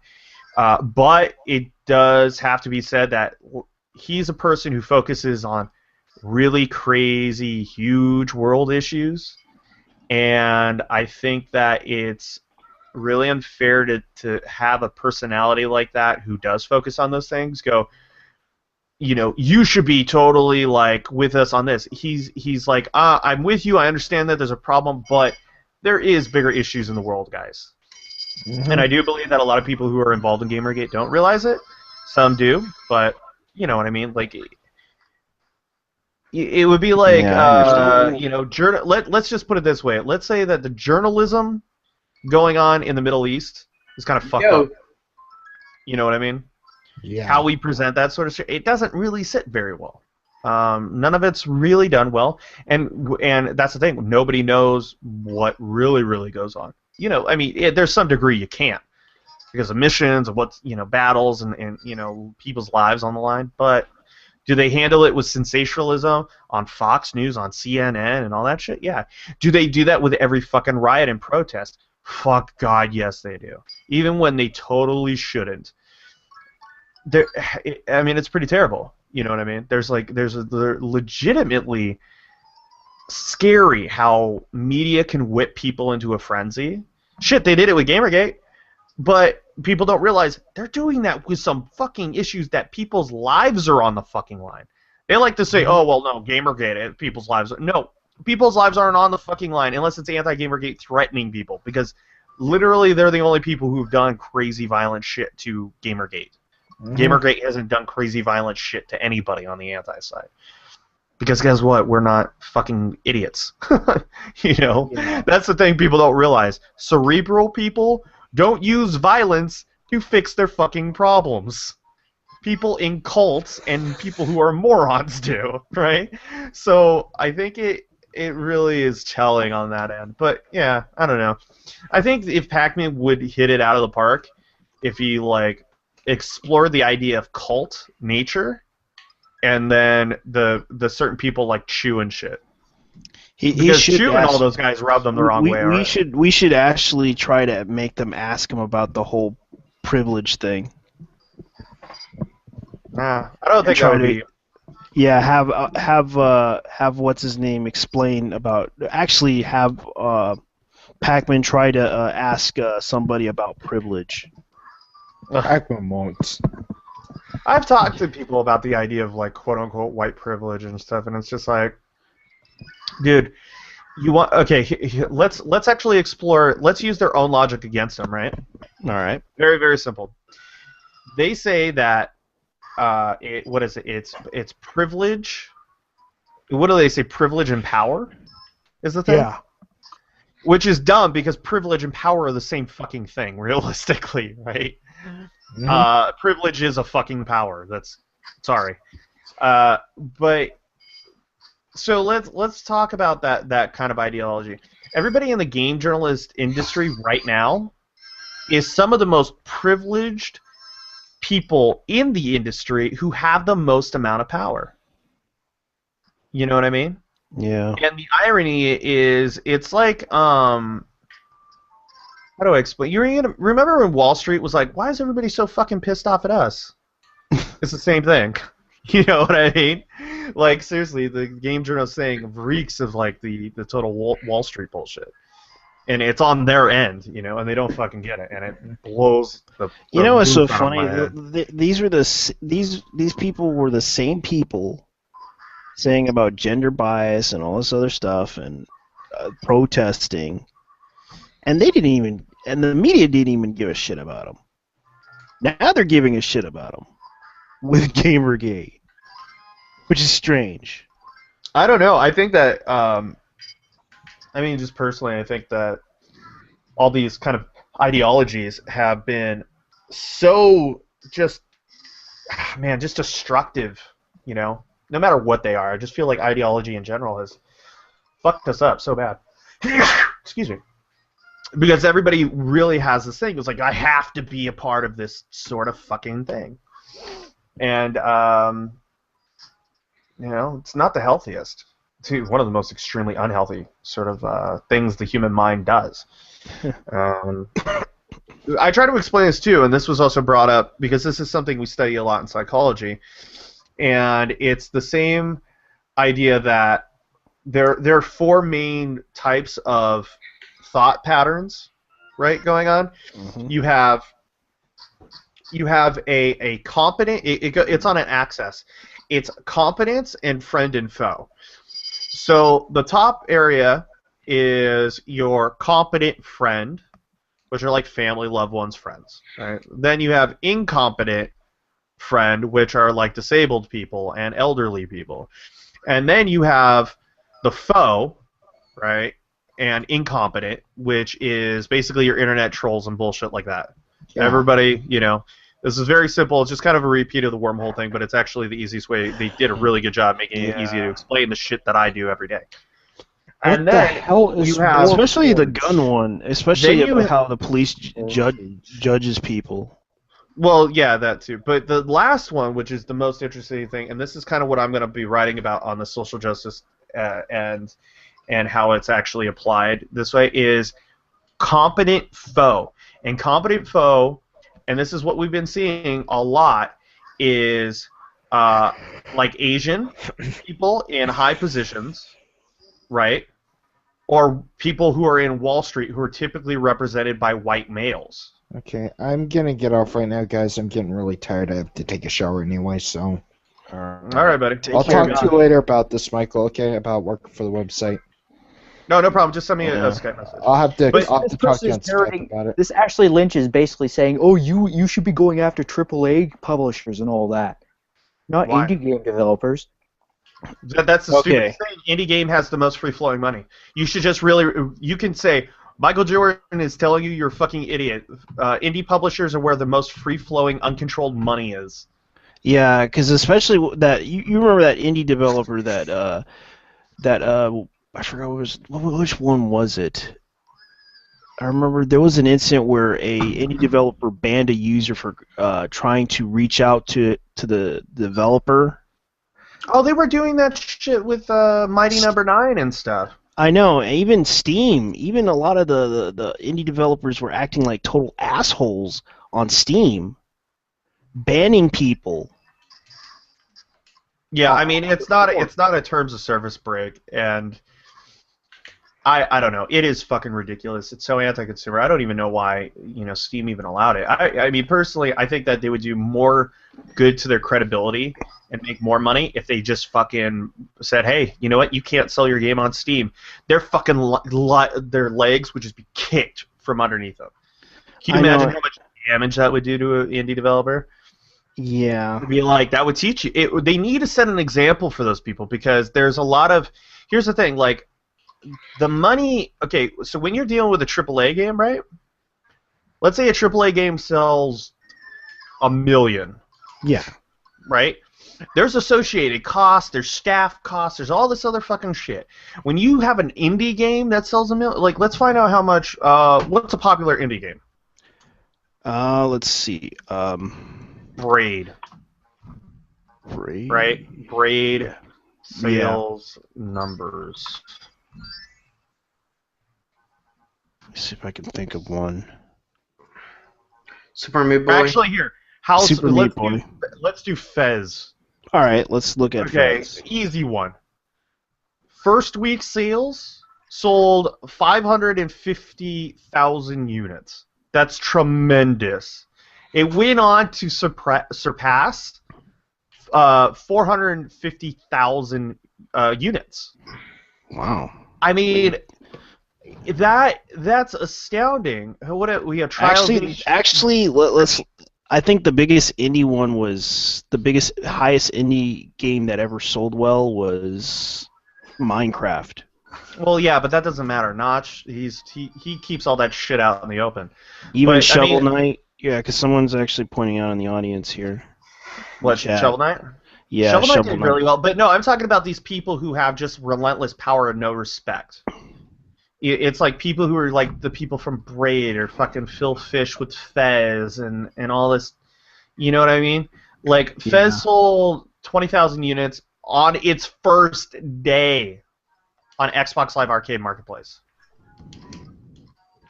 Speaker 9: But it does have to be said that he's a person who focuses on really crazy, huge world issues. And I think that it's really unfair to have a personality like that who does focus on those things go, you know, you should be totally like with us on this. He's like, I'm with you. I understand that there's a problem, but there is bigger issues in the world, guys. Mm-hmm. And I do believe that a lot of people who are involved in Gamergate don't realize it. Some do, but you know what I mean. Like, it would be like, you know, let's just put it this way. Let's say that the journalism going on in the Middle East is kind of fucked up. You know what I mean? Yeah. How we present that sort of shit, it doesn't really sit very well. None of it's really done well, and that's the thing. Nobody knows what really goes on. You know, I mean, there's some degree you can't because of missions of what's, you know, battles and you know, people's lives on the line. But do they handle it with sensationalism on Fox News, on CNN, and all that shit? Yeah. Do they do that with every fucking riot and protest? Fuck God, yes they do. Even when they totally shouldn't. I mean, it's pretty terrible. You know what I mean? There's legitimately scary how media can whip people into a frenzy. Shit, they did it with Gamergate, but people don't realize they're doing that with some fucking issues that people's lives are on the fucking line. They like to say, oh, well, no, Gamergate, people's lives are... No, people's lives aren't on the fucking line unless it's anti-Gamergate threatening people, because literally they're the only people who've done crazy violent shit to Gamergate. Mm-hmm. Gamergate hasn't done crazy violent shit to anybody on the anti-side. Because guess what? We're not fucking idiots. You know? Yeah. That's the thing people don't realize. Cerebral people don't use violence to fix their fucking problems. People in cults and people who are morons do, right? So I think it really is telling on that end. But yeah, I don't know. I think if Pac-Man would hit it out of the park, if he like explored the idea of cult nature, and then the certain people like Chew and shit. Because Chew and all those guys rub them the wrong way.
Speaker 2: We should actually try to make them ask him about the whole privilege thing.
Speaker 9: Nah, I don't think that would be.
Speaker 2: Yeah, have what's his name explain about. Actually, have Pac-Man try to ask somebody about privilege.
Speaker 1: Pac-Man won't.
Speaker 9: I've talked to people about the idea of like quote unquote white privilege and stuff, and it's just like, dude, you want let's actually explore. Let's use their own logic against them, right?
Speaker 2: All right.
Speaker 9: Very, very simple. They say that what is it? It's privilege. What do they say? Privilege and power is the thing.
Speaker 2: Yeah.
Speaker 9: Which is dumb because privilege and power are the same fucking thing, realistically, right? Mm-hmm. Privilege is a fucking power. That's sorry, but So let's talk about that kind of ideology. Everybody in the game journalist industry right now is some of the most privileged people in the industry who have the most amount of power. You know what I mean?
Speaker 2: Yeah.
Speaker 9: And the irony is, it's like, how do I explain? Remember when Wall Street was like, why is everybody so fucking pissed off at us? It's the same thing. You know what I mean? Like, seriously, the game journalist thing reeks of, like, the total Wall Street bullshit. And it's on their end, you know, and they don't fucking get it, and it blows the
Speaker 2: You know what's so
Speaker 9: roof out of
Speaker 2: funny?
Speaker 9: my head.
Speaker 2: These people were the same people saying about gender bias and all this other stuff and protesting, and the media didn't even give a shit about them. Now they're giving a shit about them with Gamergate, which is strange.
Speaker 9: I don't know. I think that, just personally, I think that all these kind of ideologies have been so just destructive, you know? No matter what they are. I just feel like ideology in general has fucked us up so bad. Excuse me. Because everybody really has this thing. It's like, I have to be a part of this sort of fucking thing. And, it's not the healthiest. It's one of the most extremely unhealthy sort of things the human mind does. I try to explain this too, and this was also brought up because this is something we study a lot in psychology. And it's the same idea that there are four main types of thought patterns, right, going on.
Speaker 2: Mm-hmm.
Speaker 9: You have a competent. It's on an axis. It's competence and friend and foe. So the top area is your competent friend, which are like family, loved ones, friends. Right. Then you have incompetent friend, which are like disabled people and elderly people. And then you have the foe, right, and incompetent, which is basically your internet trolls and bullshit like that. Yeah. Everybody, this is very simple. It's just kind of a repeat of the wormhole thing, but it's actually the easiest way. They did a really good job making it easy to explain the shit that I do every day.
Speaker 3: What the hell is
Speaker 2: especially the gun one, especially about how the police judges people.
Speaker 9: Well, yeah, that too. But the last one, which is the most interesting thing, and this is kind of what I'm going to be writing about on the social justice and how it's actually applied this way, is competent foe. And competent foe, and this is what we've been seeing a lot, is like Asian people in high positions, right? Or people who are in Wall Street who are typically represented by white males.
Speaker 1: Okay, I'm gonna get off right now, guys. I'm getting really tired. I have to take a shower anyway, so.
Speaker 9: All right, buddy.
Speaker 1: I'll talk to you later about this, Michael. Okay, about working for the website.
Speaker 9: No problem. Just send me a Skype message.
Speaker 1: I'll have to talk to you on Skype about it.
Speaker 3: This Ashley Lynch is basically saying, "Oh, you should be going after AAA publishers and all that, not indie game developers."
Speaker 9: That's the stupid thing. Indie game has the most free-flowing money. You should just you can say, Michael Jordan is telling you you're a fucking idiot. Indie publishers are where the most free-flowing, uncontrolled money is.
Speaker 2: Yeah, because especially that you remember that indie developer that I forgot which one was it. I remember there was an incident where a indie developer banned a user for trying to reach out to the developer.
Speaker 9: Oh, they were doing that shit with Mighty Number 9 and stuff.
Speaker 2: I know, even Steam, even a lot of the indie developers were acting like total assholes on Steam, banning people.
Speaker 9: Yeah, I mean it's not a terms of service break, and I don't know. It is fucking ridiculous. It's so anti-consumer. I don't even know why Steam even allowed it. I mean personally, I think that they would do more good to their credibility and make more money if they just fucking said, hey, you know what? You can't sell your game on Steam. Their fucking their legs would just be kicked from underneath them. Can you imagine how much damage that would do to an indie developer?
Speaker 2: Yeah.
Speaker 9: It'd be like, that would teach you. They need to set an example for those people because there's a lot of... Here's the thing, like, the money... Okay, so when you're dealing with a AAA game, right? Let's say a AAA game sells 1 million.
Speaker 2: Yeah.
Speaker 9: Right? There's associated costs, there's staff costs, there's all this other fucking shit. When you have an indie game that sells like, let's find out how much. What's a popular indie game?
Speaker 2: Let's see.
Speaker 9: Braid.
Speaker 2: Braid.
Speaker 9: Right? Braid sales numbers.
Speaker 2: Let's see if I can think of one.
Speaker 7: Super Meat Boy.
Speaker 9: Actually, here.
Speaker 2: Super Meat Boy.
Speaker 9: Let's do Fez.
Speaker 2: All right, let's look at Fez.
Speaker 9: Easy one. First week sales sold 550,000 units. That's tremendous. It went on to surpass 450,000 units.
Speaker 2: Wow.
Speaker 9: I mean, that's astounding. We have trials.
Speaker 2: Actually, let's. I think the biggest indie one was highest indie game that ever sold well was Minecraft.
Speaker 9: Well, yeah, but that doesn't matter. Notch, he keeps all that shit out in the open.
Speaker 2: Even Shovel Knight, yeah, because someone's actually pointing out in the audience here.
Speaker 9: What, Shovel Knight?
Speaker 2: Yeah,
Speaker 9: Shovel Knight did really well, but no, I'm talking about these people who have just relentless power and no respect. It's like people who are like the people from Braid or fucking Phil Fish with Fez and all this. You know what I mean? Like, Fez sold 20,000 units on its first day on Xbox Live Arcade Marketplace.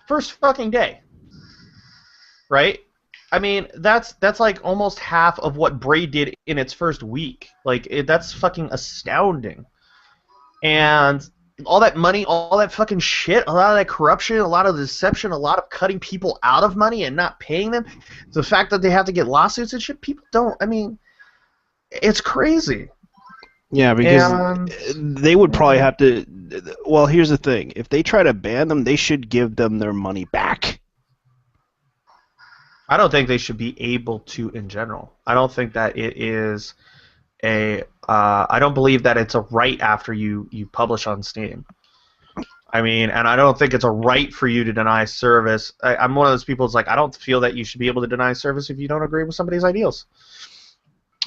Speaker 9: First fucking day. Right? I mean, that's like almost half of what Braid did in its first week. Like, that's fucking astounding. And all that money, all that fucking shit, a lot of that corruption, a lot of deception, a lot of cutting people out of money and not paying them, the fact that they have to get lawsuits and shit, people don't, I mean, it's crazy.
Speaker 2: Yeah, because they would probably have to, well, here's the thing. If they try to ban them, they should give them their money back.
Speaker 9: I don't think they should be able to in general. I don't think that it is I don't believe that it's a right after you publish on Steam. I mean, and I don't think it's a right for you to deny service. I'm one of those people who's like, I don't feel that you should be able to deny service if you don't agree with somebody's ideals.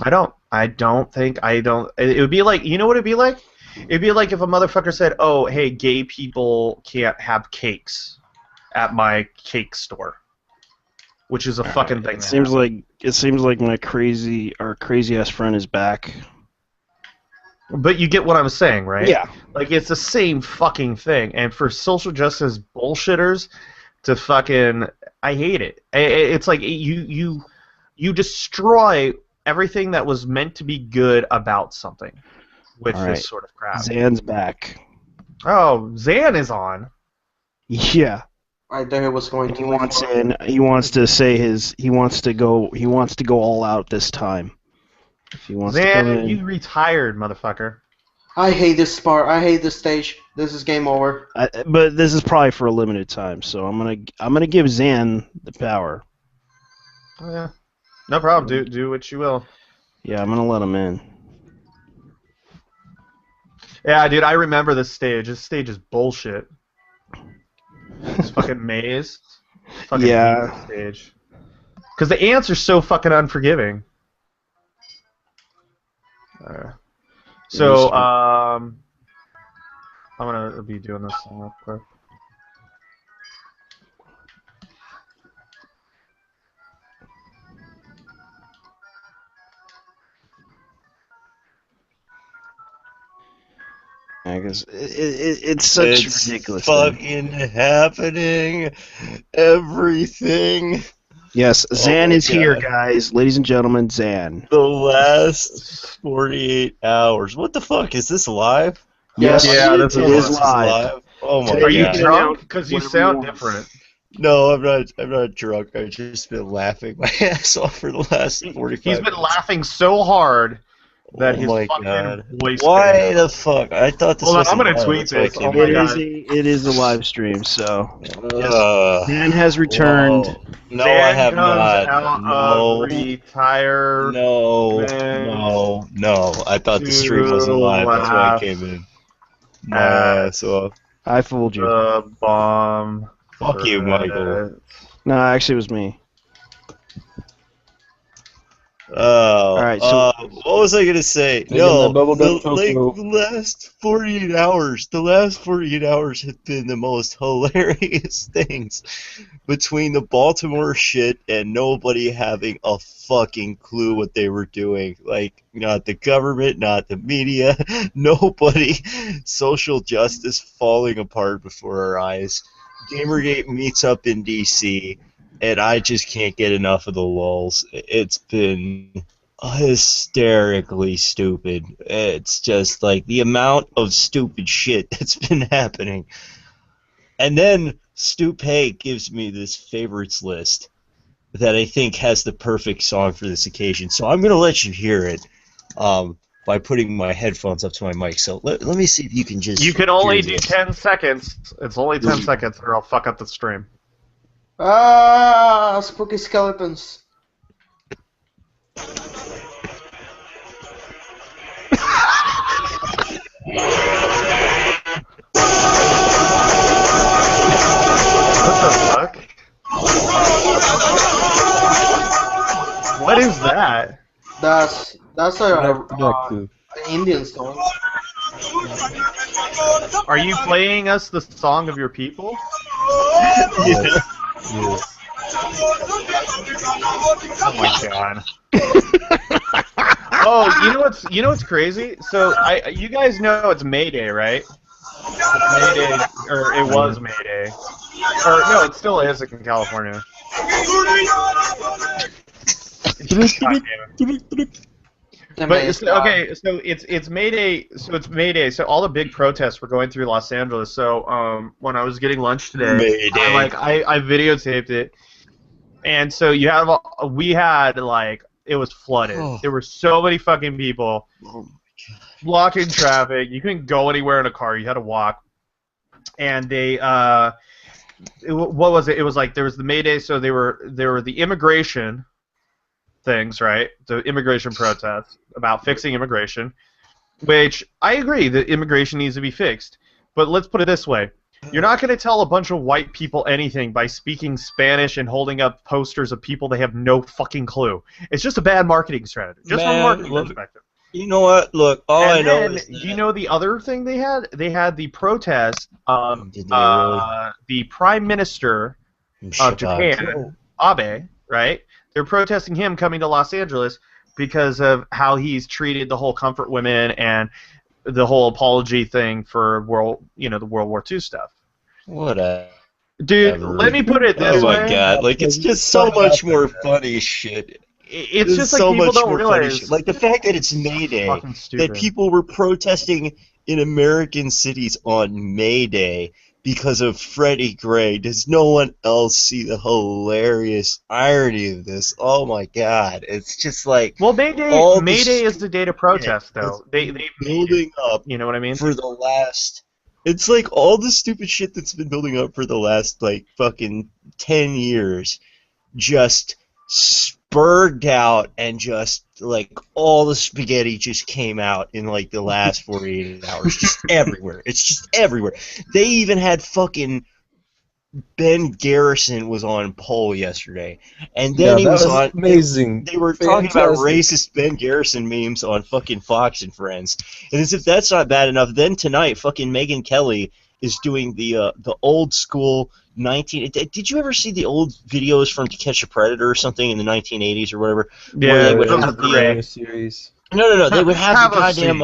Speaker 9: I don't. It would be like, you know what it'd be like? It'd be like if a motherfucker said, oh, hey, gay people can't have cakes at my cake store. Which is a fucking thing.
Speaker 2: It seems like our crazy ass friend is back.
Speaker 9: But you get what I'm saying, right?
Speaker 2: Yeah.
Speaker 9: Like, it's the same fucking thing. And for social justice bullshitters to fucking, I hate it. It's like you destroy everything that was meant to be good about something with this sort of crap.
Speaker 2: Zan's back.
Speaker 9: Oh, Zan is on.
Speaker 2: Yeah.
Speaker 7: I thought he was going
Speaker 2: to. He wants to say he wants to go all out this time. If he wants
Speaker 9: Zan,
Speaker 2: to come in.
Speaker 9: you retired, motherfucker.
Speaker 7: I hate this part. I hate this stage. This is game over.
Speaker 2: But this is probably for a limited time, so I'm gonna give Zan the power.
Speaker 9: Oh, yeah. No problem. Do what you will.
Speaker 2: Yeah, I'm gonna let him in.
Speaker 9: Yeah, dude, I remember this stage. This stage is bullshit. This fucking maze. Fucking
Speaker 2: yeah.
Speaker 9: Stage. Because the ants are so fucking unforgiving. So, I'm gonna be doing this thing real quick.
Speaker 2: I guess it's such ridiculous.
Speaker 10: Fucking happening. Everything.
Speaker 2: Yes, Zan is here, guys. Ladies and gentlemen, Zan.
Speaker 10: The last 48 hours. What the fuck? Is this live?
Speaker 2: Yes,
Speaker 9: yeah,
Speaker 2: this is live.
Speaker 10: Oh my god.
Speaker 9: Are you drunk? Because you sound different.
Speaker 10: No, I'm not drunk. I've just been laughing my ass off for the last 45
Speaker 9: He's been
Speaker 10: minutes.
Speaker 9: laughing so hard that his fucking voice.
Speaker 10: Why the fuck? I thought this was.
Speaker 9: I'm gonna tweet this. Oh my god.
Speaker 2: It is a live stream, so yes. Zan has returned.
Speaker 10: Whoa. No, I have not. No.
Speaker 9: Retire.
Speaker 10: No. I thought the stream wasn't live. That's why I came in. So
Speaker 2: I fooled you.
Speaker 9: Bomb.
Speaker 10: Fuck you, Michael.
Speaker 2: No, actually, it was me. All right, so
Speaker 10: what was I gonna say? No, the last 48 hours. The last 48 hours have been the most hilarious things between the Baltimore shit and nobody having a fucking clue what they were doing. Like, not the government, not the media, nobody. Social justice falling apart before our eyes. Gamergate meets up in DC. And I just can't get enough of the lulz. It's been hysterically stupid. It's just like the amount of stupid shit that's been happening. And then Stu Pei gives me this favorites list that I think has the perfect song for this occasion. So I'm going to let you hear it by putting my headphones up to my mic. So let me see if you can just...
Speaker 9: You can only do 10 seconds. It's only 10 seconds or I'll fuck up the stream.
Speaker 7: Ah, spooky skeletons.
Speaker 9: What the fuck? What is that?
Speaker 7: That's an Indian song.
Speaker 9: Are you playing us the song of your people?
Speaker 10: Yeah.
Speaker 8: Yes.
Speaker 9: Oh my god. Oh, you know what's crazy? So you guys know it's May Day, right? It's May Day, or it was May Day. Or no, it still is in California. God damn it. But okay, so it's May Day. So it's May Day. So all the big protests were going through Los Angeles. So when I was getting lunch today, I videotaped it, and so we had like it was flooded.
Speaker 10: Oh.
Speaker 9: There were so many fucking people blocking traffic. You couldn't go anywhere in a car. You had to walk. And they what was it? It was like there was the May Day. So there were the immigration things, right? The immigration protests about fixing immigration, which I agree that immigration needs to be fixed. But let's put it this way. You're not going to tell a bunch of white people anything by speaking Spanish and holding up posters of people they have no fucking clue. It's just a bad marketing strategy. Just from a marketing perspective.
Speaker 10: You know what? Look, all I know is
Speaker 9: do you know the other thing they had? They had the protest of the Prime Minister of Japan, Abe, right? They're protesting him coming to Los Angeles because of how he's treated the whole comfort women and the whole apology thing for the World War II stuff.
Speaker 10: Whatever.
Speaker 9: Dude, let me put it this way.
Speaker 10: Oh my god, like it's just so much more funny shit.
Speaker 9: It's just like so people don't realize.
Speaker 10: Like the fact that it's May Day, that people were protesting in American cities on May Day because of Freddie Gray. Does no one else see the hilarious irony of this? Oh my god, it's just like
Speaker 9: May Day is the day to protest, though. They
Speaker 10: building up.
Speaker 9: You know what I mean?
Speaker 10: For the last, it's like all the stupid shit that's been building up for the last like fucking 10 years, just spurred out and just like all the spaghetti just came out in like the last 48 hours, just everywhere. It's just everywhere. They even had fucking Ben Garrison was on poll yesterday, and then he was on
Speaker 11: amazing.
Speaker 10: They were talking about racist Ben Garrison memes on fucking Fox and Friends, and as if that's not bad enough, then tonight fucking Megyn Kelly is doing the old school 19. Did you ever see the old videos from To Catch a Predator or something in the 1980s or whatever?
Speaker 9: Yeah,
Speaker 10: where they would have
Speaker 11: the series.
Speaker 10: No. They would have the goddamn.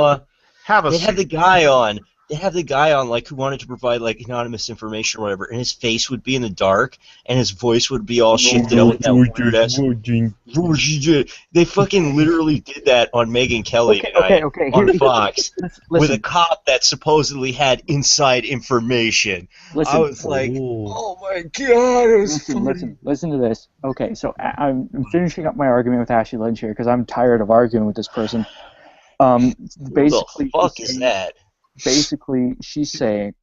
Speaker 9: They
Speaker 10: had the guy on. They have the guy on like who wanted to provide like anonymous information or whatever, and his face would be in the dark, and his voice would be all shifted up with that weird ass. They fucking literally did that on Megyn Kelly tonight on Fox with a cop that supposedly had inside information.
Speaker 3: Listen,
Speaker 10: I was like, oh my god, it was
Speaker 3: listen to this. Okay, so I'm finishing up my argument with Ashley Lynch here because I'm tired of arguing with this person.
Speaker 10: Basically, what the fuck is that?
Speaker 3: Basically, she's saying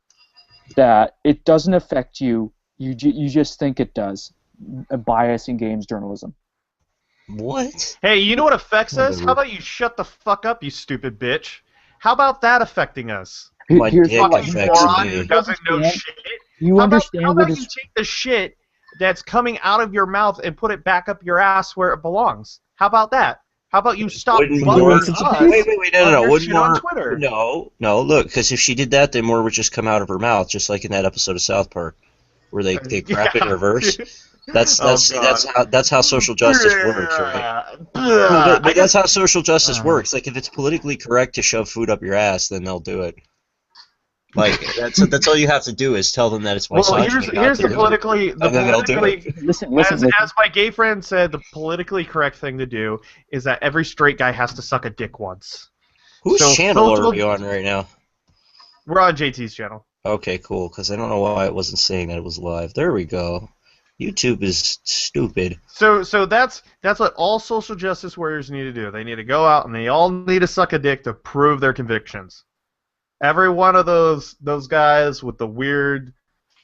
Speaker 3: that it doesn't affect you. You just think it does. A bias in games journalism.
Speaker 10: What?
Speaker 9: Hey, you know what affects us? How about you shut the fuck up, you stupid bitch? How about that affecting us?
Speaker 10: My
Speaker 3: Here's
Speaker 10: dick
Speaker 3: what
Speaker 10: affects
Speaker 9: moron
Speaker 10: me.
Speaker 9: who doesn't know shit.
Speaker 3: You understand
Speaker 9: how
Speaker 3: what
Speaker 9: about you take the shit that's coming out of your mouth and put it back up your ass where it belongs? How about that? How about you stop
Speaker 10: Wouldn't
Speaker 9: bugging
Speaker 10: more?
Speaker 9: us
Speaker 10: Wait, no,
Speaker 9: on
Speaker 10: no,
Speaker 9: your
Speaker 10: wouldn't
Speaker 9: shit on
Speaker 10: more?
Speaker 9: Twitter?
Speaker 10: No, look, because if she did that, then more would just come out of her mouth, just like in that episode of South Park, where they crap in reverse. That's how social justice works, right? No, but that's how social justice works. Like if it's politically correct to shove food up your ass, then they'll do it. Like that's all you have to do is tell them that it's misogyny.
Speaker 9: Here's the politically
Speaker 3: Listen.
Speaker 9: as my gay friend said, the politically correct thing to do is that every straight guy has to suck a dick once.
Speaker 10: Whose channel are we on right now?
Speaker 9: We're on JT's channel.
Speaker 10: Okay, cool. Because I don't know why it wasn't saying that it was live. There we go. YouTube is stupid.
Speaker 9: So that's what all social justice warriors need to do. They need to go out and they all need to suck a dick to prove their convictions. Every one of those guys with the weird,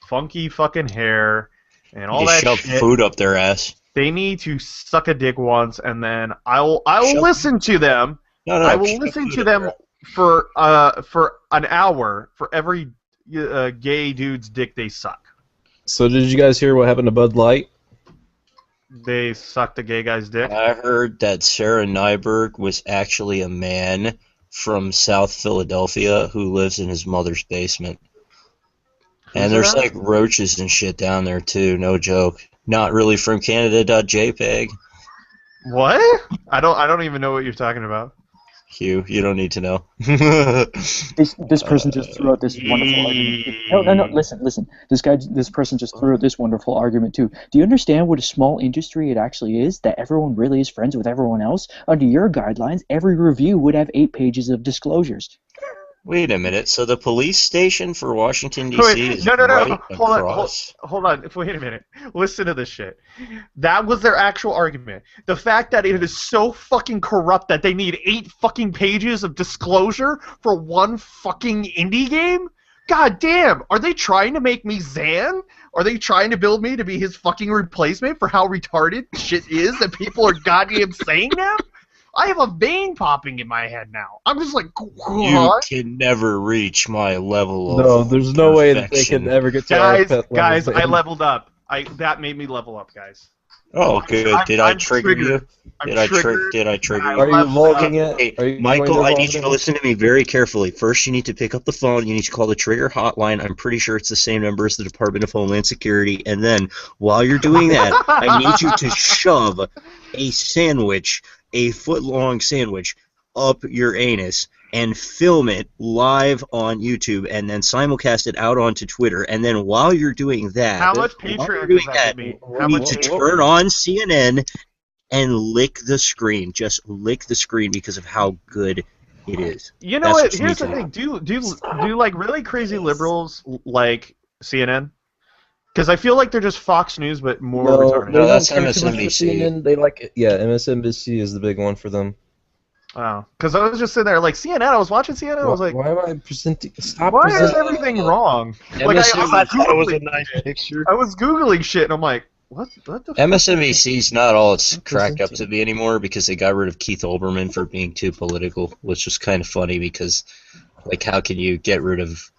Speaker 9: funky fucking hair and all that
Speaker 10: shove
Speaker 9: shit,
Speaker 10: food up their ass.
Speaker 9: They need to suck a dick once, and then I will listen to them. I will listen to them for an hour for every gay dude's dick they suck.
Speaker 11: So did you guys hear what happened to Bud Light?
Speaker 9: They sucked a gay guy's dick?
Speaker 10: I heard that Sarah Nyberg was actually a man from South Philadelphia who lives in his mother's basement. And there's like roaches and shit down there too, no joke. Not really from Canada.jpg.
Speaker 9: What? I don't even know what you're talking about.
Speaker 10: Hugh, you don't need to know.
Speaker 3: This person just threw out this wonderful argument. No. Listen. This person just threw out this wonderful argument too. Do you understand what a small industry it actually is? That everyone really is friends with everyone else. Under your guidelines, every review would have 8 pages of disclosures.
Speaker 10: Wait a minute. So the police station for Washington D.C. is right across.
Speaker 9: Hold on. Wait a minute. Listen to this shit. That was their actual argument. The fact that it is so fucking corrupt that they need 8 fucking pages of disclosure for one fucking indie game? God damn. Are they trying to make me Zan? Are they trying to build me to be his fucking replacement for how retarded shit is that people are goddamn saying now? I have a vein popping in my head now. I'm just like, what?
Speaker 10: You can never reach my level of
Speaker 11: No, there's no way that they can ever get to
Speaker 9: Guys, I leveled up. That made me level up, guys.
Speaker 10: Oh, good. Did I trigger you? Did I trigger you?
Speaker 11: Are you logging it?
Speaker 10: Hey, Michael, I need you to listen to me very carefully. First, you need to pick up the phone. You need to call the Trigger hotline. I'm pretty sure it's the same number as the Department of Homeland Security. And then, while you're doing that, I need you to shove a sandwich, a foot-long sandwich, up your anus and film it live on YouTube and then simulcast it out onto Twitter. And then while you're doing that,
Speaker 9: how much Patreon does that give me?
Speaker 10: You need to turn on CNN and lick the screen. Just lick the screen because of how good it is.
Speaker 9: You know what? Here's the thing. Do like really crazy liberals like CNN? Because I feel like they're just Fox News, but more retarded.
Speaker 10: No, that's MSNBC.
Speaker 11: CNN, they like it. Yeah, MSNBC is the big one for them.
Speaker 9: Oh, because I was just sitting there like CNN. I was watching CNN. I was like,
Speaker 11: why am I presenting? Stop
Speaker 9: why
Speaker 11: presenting.
Speaker 9: is everything wrong? Like
Speaker 10: I
Speaker 9: thought
Speaker 10: it was a nice picture.
Speaker 9: I was googling shit, and I'm like, what the?
Speaker 10: MSNBC's not all it's cracked up to be anymore because they got rid of Keith Olbermann for being too political, which was kind of funny because, like, how can you get rid of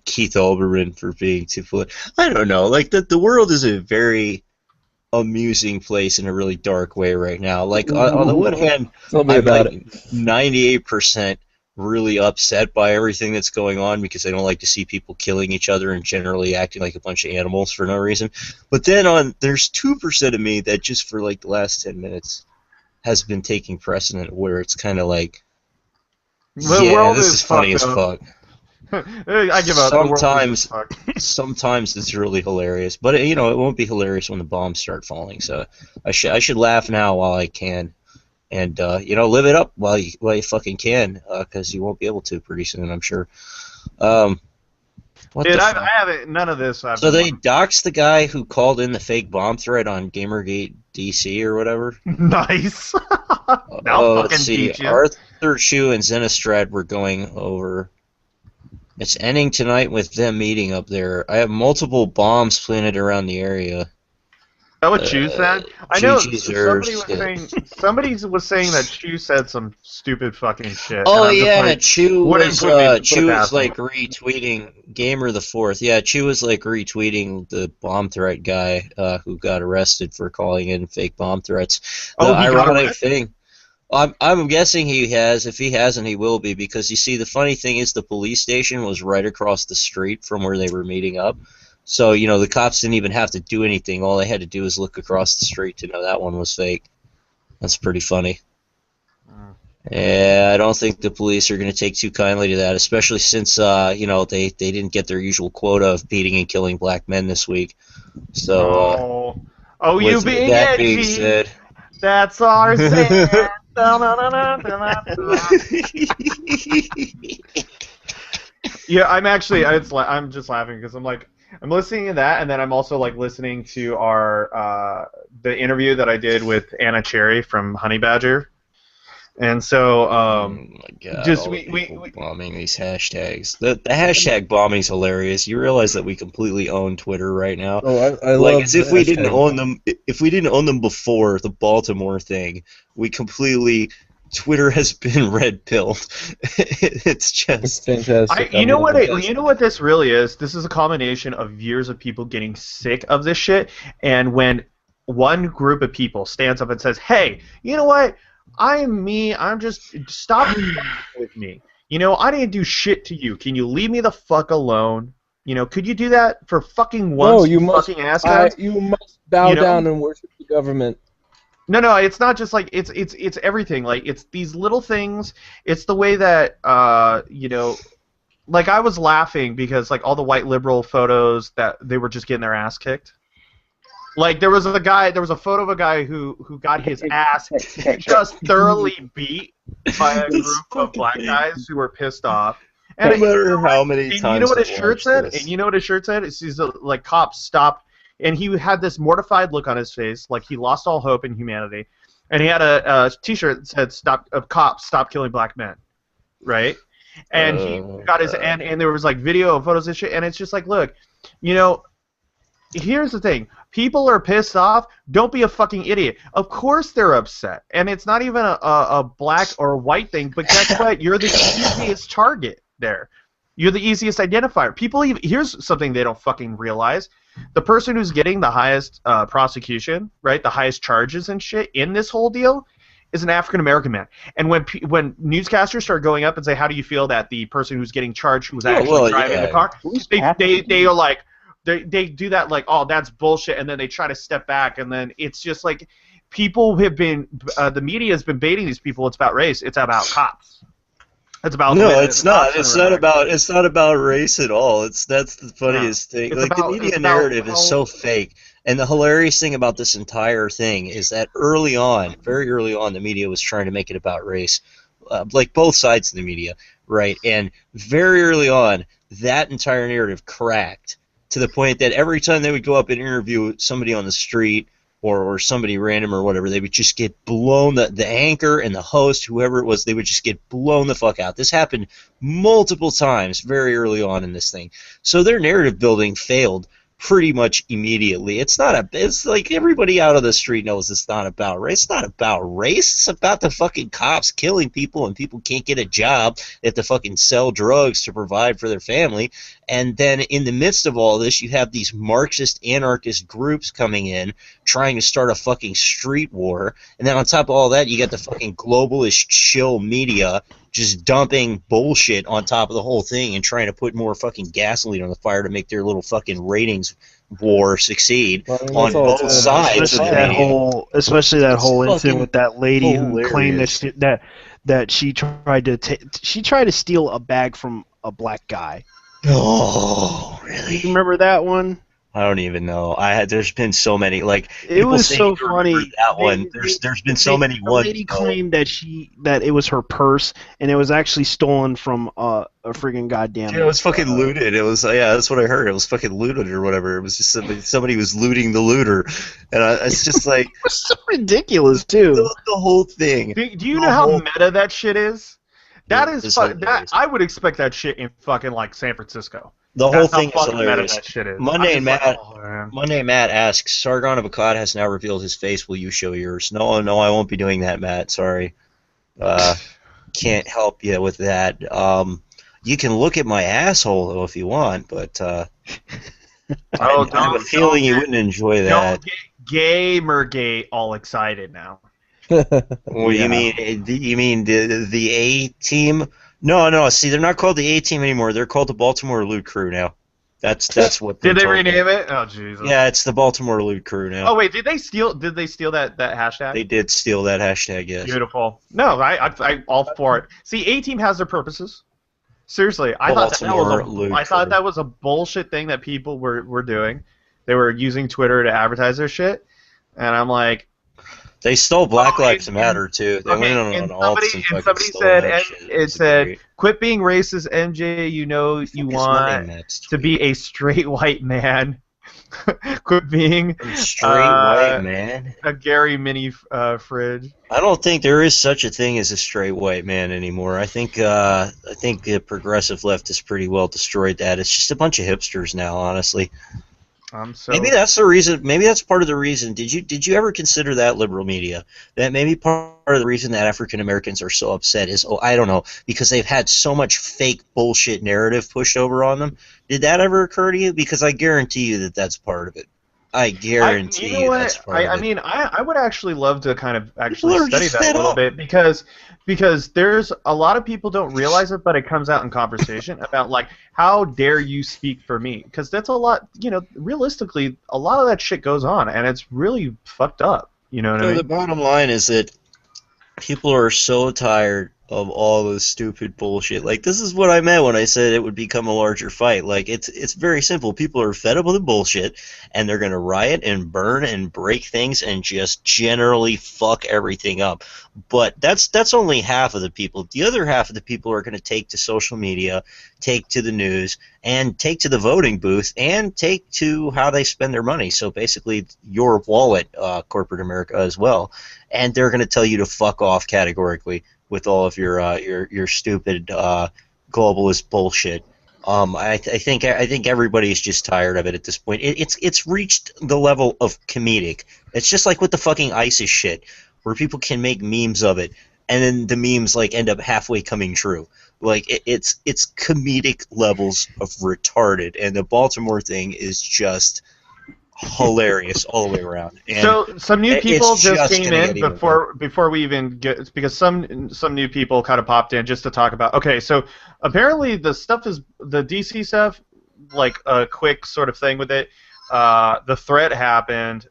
Speaker 10: Keith Olbermann for being too political? I don't know. Like the world is a very amusing place in a really dark way right now. Like on the one hand, I'm like 98% really upset by everything that's going on because I don't like to see people killing each other and generally acting like a bunch of animals for no reason. But then there's 2% of me that just for like the last 10 minutes has been taking precedent where it's kind of like, yeah, this is funny as fuck.
Speaker 9: I give up.
Speaker 10: Sometimes it's really hilarious, but it won't be hilarious when the bombs start falling. So I should laugh now while I can, and live it up while you fucking can, because you won't be able to pretty soon, I'm sure. I
Speaker 9: haven't none of this.
Speaker 10: So they doxed the guy who called in the fake bomb threat on Gamergate DC or whatever.
Speaker 9: Nice.
Speaker 10: Let's see. Arthur Chu and Zenistrad were going over. It's ending tonight with them meeting up there. I have multiple bombs planted around the area.
Speaker 9: Is that what Chu said? I know somebody was saying that Chu said some stupid fucking shit.
Speaker 10: Oh yeah, Chu was like retweeting Gamer the Fourth. Yeah, Chu was like retweeting the bomb threat guy who got arrested for calling in fake bomb threats. The ironic thing.
Speaker 12: I'm guessing he has. If he hasn't, he will be, because you see, the funny thing is the police station was right across the street from where they were meeting up. So, the cops didn't even have to do anything. All they had to do was look across the street to know that one was fake. That's pretty funny. Yeah, I don't think the police are going to take too kindly to that, especially since, they didn't get their usual quota of beating and killing black men this week. So,
Speaker 9: you being edgy.
Speaker 12: Said,
Speaker 9: that's our Zan. Yeah, I'm just laughing because I'm listening to that, and then I'm also listening to the interview that I did with Anna Cherry from Honey Badger. And so,
Speaker 12: oh my God, just we bombing these hashtags. The hashtag bombing is hilarious. You realize that we completely own Twitter right now.
Speaker 11: Oh, I love
Speaker 12: as if we didn't own them. If we didn't own them before the Baltimore thing, we completely. Twitter has been red pilled. It's
Speaker 11: fantastic.
Speaker 9: You know what this really is? This is a combination of years of people getting sick of this shit, and when one group of people stands up and says, "Hey, you know what? I'm me. I'm just stop with me. I didn't do shit to you. Can you leave me the fuck alone? Could you do that for fucking once?
Speaker 11: No, you must.
Speaker 9: Fucking ass guys?
Speaker 11: You must bow down and worship the government."
Speaker 9: No, it's not just it's everything. It's these little things. It's the way that I was laughing because all the white liberal photos that they were just getting their ass kicked. There was a photo of a guy who got his ass just thoroughly beat by a group of black guys who were pissed off. And
Speaker 10: no matter how many times.
Speaker 9: You know what his shirt said? And you know what his shirt said? It says cops stop. And he had this mortified look on his face, like he lost all hope in humanity. And he had a T-shirt that said "Stop, cops, stop killing black men," right? And he got his and there was video and photos and shit. And it's just look, here's the thing: people are pissed off. Don't be a fucking idiot. Of course they're upset, and it's not even a black or white thing. But guess what? You're the easiest target there. You're the easiest identifier. Here's something they don't fucking realize. The person who's getting the highest prosecution, right, the highest charges and shit in this whole deal is an African-American man. And when newscasters start going up and say, how do you feel that the person who's getting charged who was actually driving the car, they are like, they do that oh, that's bullshit, and then they try to step back, and then it's just people have been, the media has been baiting these people. It's about race. It's about cops. It's about
Speaker 10: it's not. It's not about. It's not about race at all. That's the funniest thing. The media narrative is so fake. And the hilarious thing about this entire thing is that early on, very early on, the media was trying to make it about race, both sides of the media, right? And very early on, that entire narrative cracked to the point that every time they would go up and interview somebody on the street, or somebody random or whatever, they would just get blown, the anchor and the host, whoever it was, they would just get blown the fuck out. This happened multiple times very early on in this thing. So their narrative building failed pretty much immediately. It's everybody out of the street knows it's not about race. It's not about race. It's about the fucking cops killing people, and people can't get a job. They have to fucking sell drugs to provide for their family. And then in the midst of all this, you have these Marxist anarchist groups coming in trying to start a fucking street war. And then on top of all that, you got the fucking globalist chill media just dumping bullshit on top of the whole thing and trying to put more fucking gasoline on the fire to make their little fucking ratings war succeed on both sides of the media.
Speaker 2: Especially that whole incident with that lady who claimed that she tried to steal a bag from a black guy.
Speaker 12: Oh, really?
Speaker 2: You remember that one?
Speaker 12: I don't even know. There's been so many.
Speaker 2: It was so funny.
Speaker 12: That one. There's been so many ones.
Speaker 2: The lady claimed that it was her purse, and it was actually stolen from a friggin' goddamn.
Speaker 12: Yeah, it was fucking looted. It was that's what I heard. It was fucking looted or whatever. It was just somebody was looting the looter, and it's just
Speaker 2: it was so ridiculous too.
Speaker 12: The whole thing.
Speaker 9: Do you know how meta that shit is? That is that I would expect that shit in fucking San Francisco.
Speaker 12: The whole thing is hilarious. Monday Matt asks, Sargon of Akkad has now revealed his face. Will you show yours? No, I won't be doing that, Matt. Sorry. Can't help you with that. You can look at my asshole, though, if you want, but I have a feeling you wouldn't enjoy that.
Speaker 9: Don't get Gamergate all excited now.
Speaker 12: Well, you mean the A team? No. See, they're not called the A team anymore. They're called the Baltimore Loot Crew now. That's what.
Speaker 9: Did they rename it? Oh Jesus.
Speaker 12: Yeah, it's the Baltimore Loot Crew now.
Speaker 9: Oh wait, did they steal that hashtag?
Speaker 12: They did steal that hashtag. Yes.
Speaker 9: Beautiful. No, I all for it. See, A team has their purposes. Seriously, I thought that was a bullshit thing that people were doing. They were using Twitter to advertise their shit, and I'm like.
Speaker 12: They stole Black Lives Matter too. They went on alts and
Speaker 9: somebody said, it said, "Quit being racist, MJ. You know you want to be a straight white man. Quit being
Speaker 12: white man."
Speaker 9: A Gary mini fridge.
Speaker 12: I don't think there is such a thing as a straight white man anymore. I think the progressive left has pretty well destroyed that. It's just a bunch of hipsters now, honestly. Maybe that's the reason. Maybe that's part of the reason. Did you ever consider that, liberal media? That maybe part of the reason that African Americans are so upset is, I don't know, because they've had so much fake bullshit narrative pushed over on them. Did that ever occur to you? Because I guarantee you that that's part of it. I guarantee you that's part of it.
Speaker 9: I mean, I would actually love to kind of actually study that a little bit because there's a lot of people don't realize it, but it comes out in conversation about like, how dare you speak for me? Because that's a lot, realistically, a lot of that shit goes on, and it's really fucked up. You know what I mean?
Speaker 12: The bottom line is that people are so tired of all this stupid bullshit. Like, this is what I meant when I said it would become a larger fight. Like, it's very simple. People are fed up with the bullshit, and they're going to riot and burn and break things and just generally fuck everything up. But that's only half of the people. The other half of the people are going to take to social media, take to the news, and take to the voting booth, and take to how they spend their money. So basically your wallet, corporate America as well. And they're going to tell you to fuck off categorically with all of your stupid globalist bullshit. I think everybody's just tired of it at this point. It's reached the level of comedic. It's just like with the fucking ISIS shit, where people can make memes of it, and then the memes like end up halfway coming true. Like it's comedic levels of retarded, and the Baltimore thing is just hilarious all the way around. And
Speaker 9: so some new people just came in before we even get, because some new people kind of popped in just to talk about. Okay, so apparently the stuff is the DC stuff, like a quick sort of thing with it. The threat happened.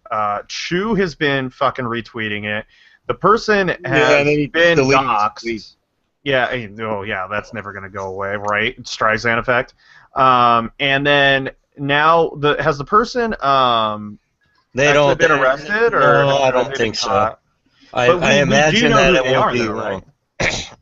Speaker 9: Chu has been fucking retweeting it. The person has been doxxed. Yeah, that's never gonna go away, right? Streisand effect. And then. Now, has the person been arrested?
Speaker 12: No, I don't think so. I imagine that it won't be long.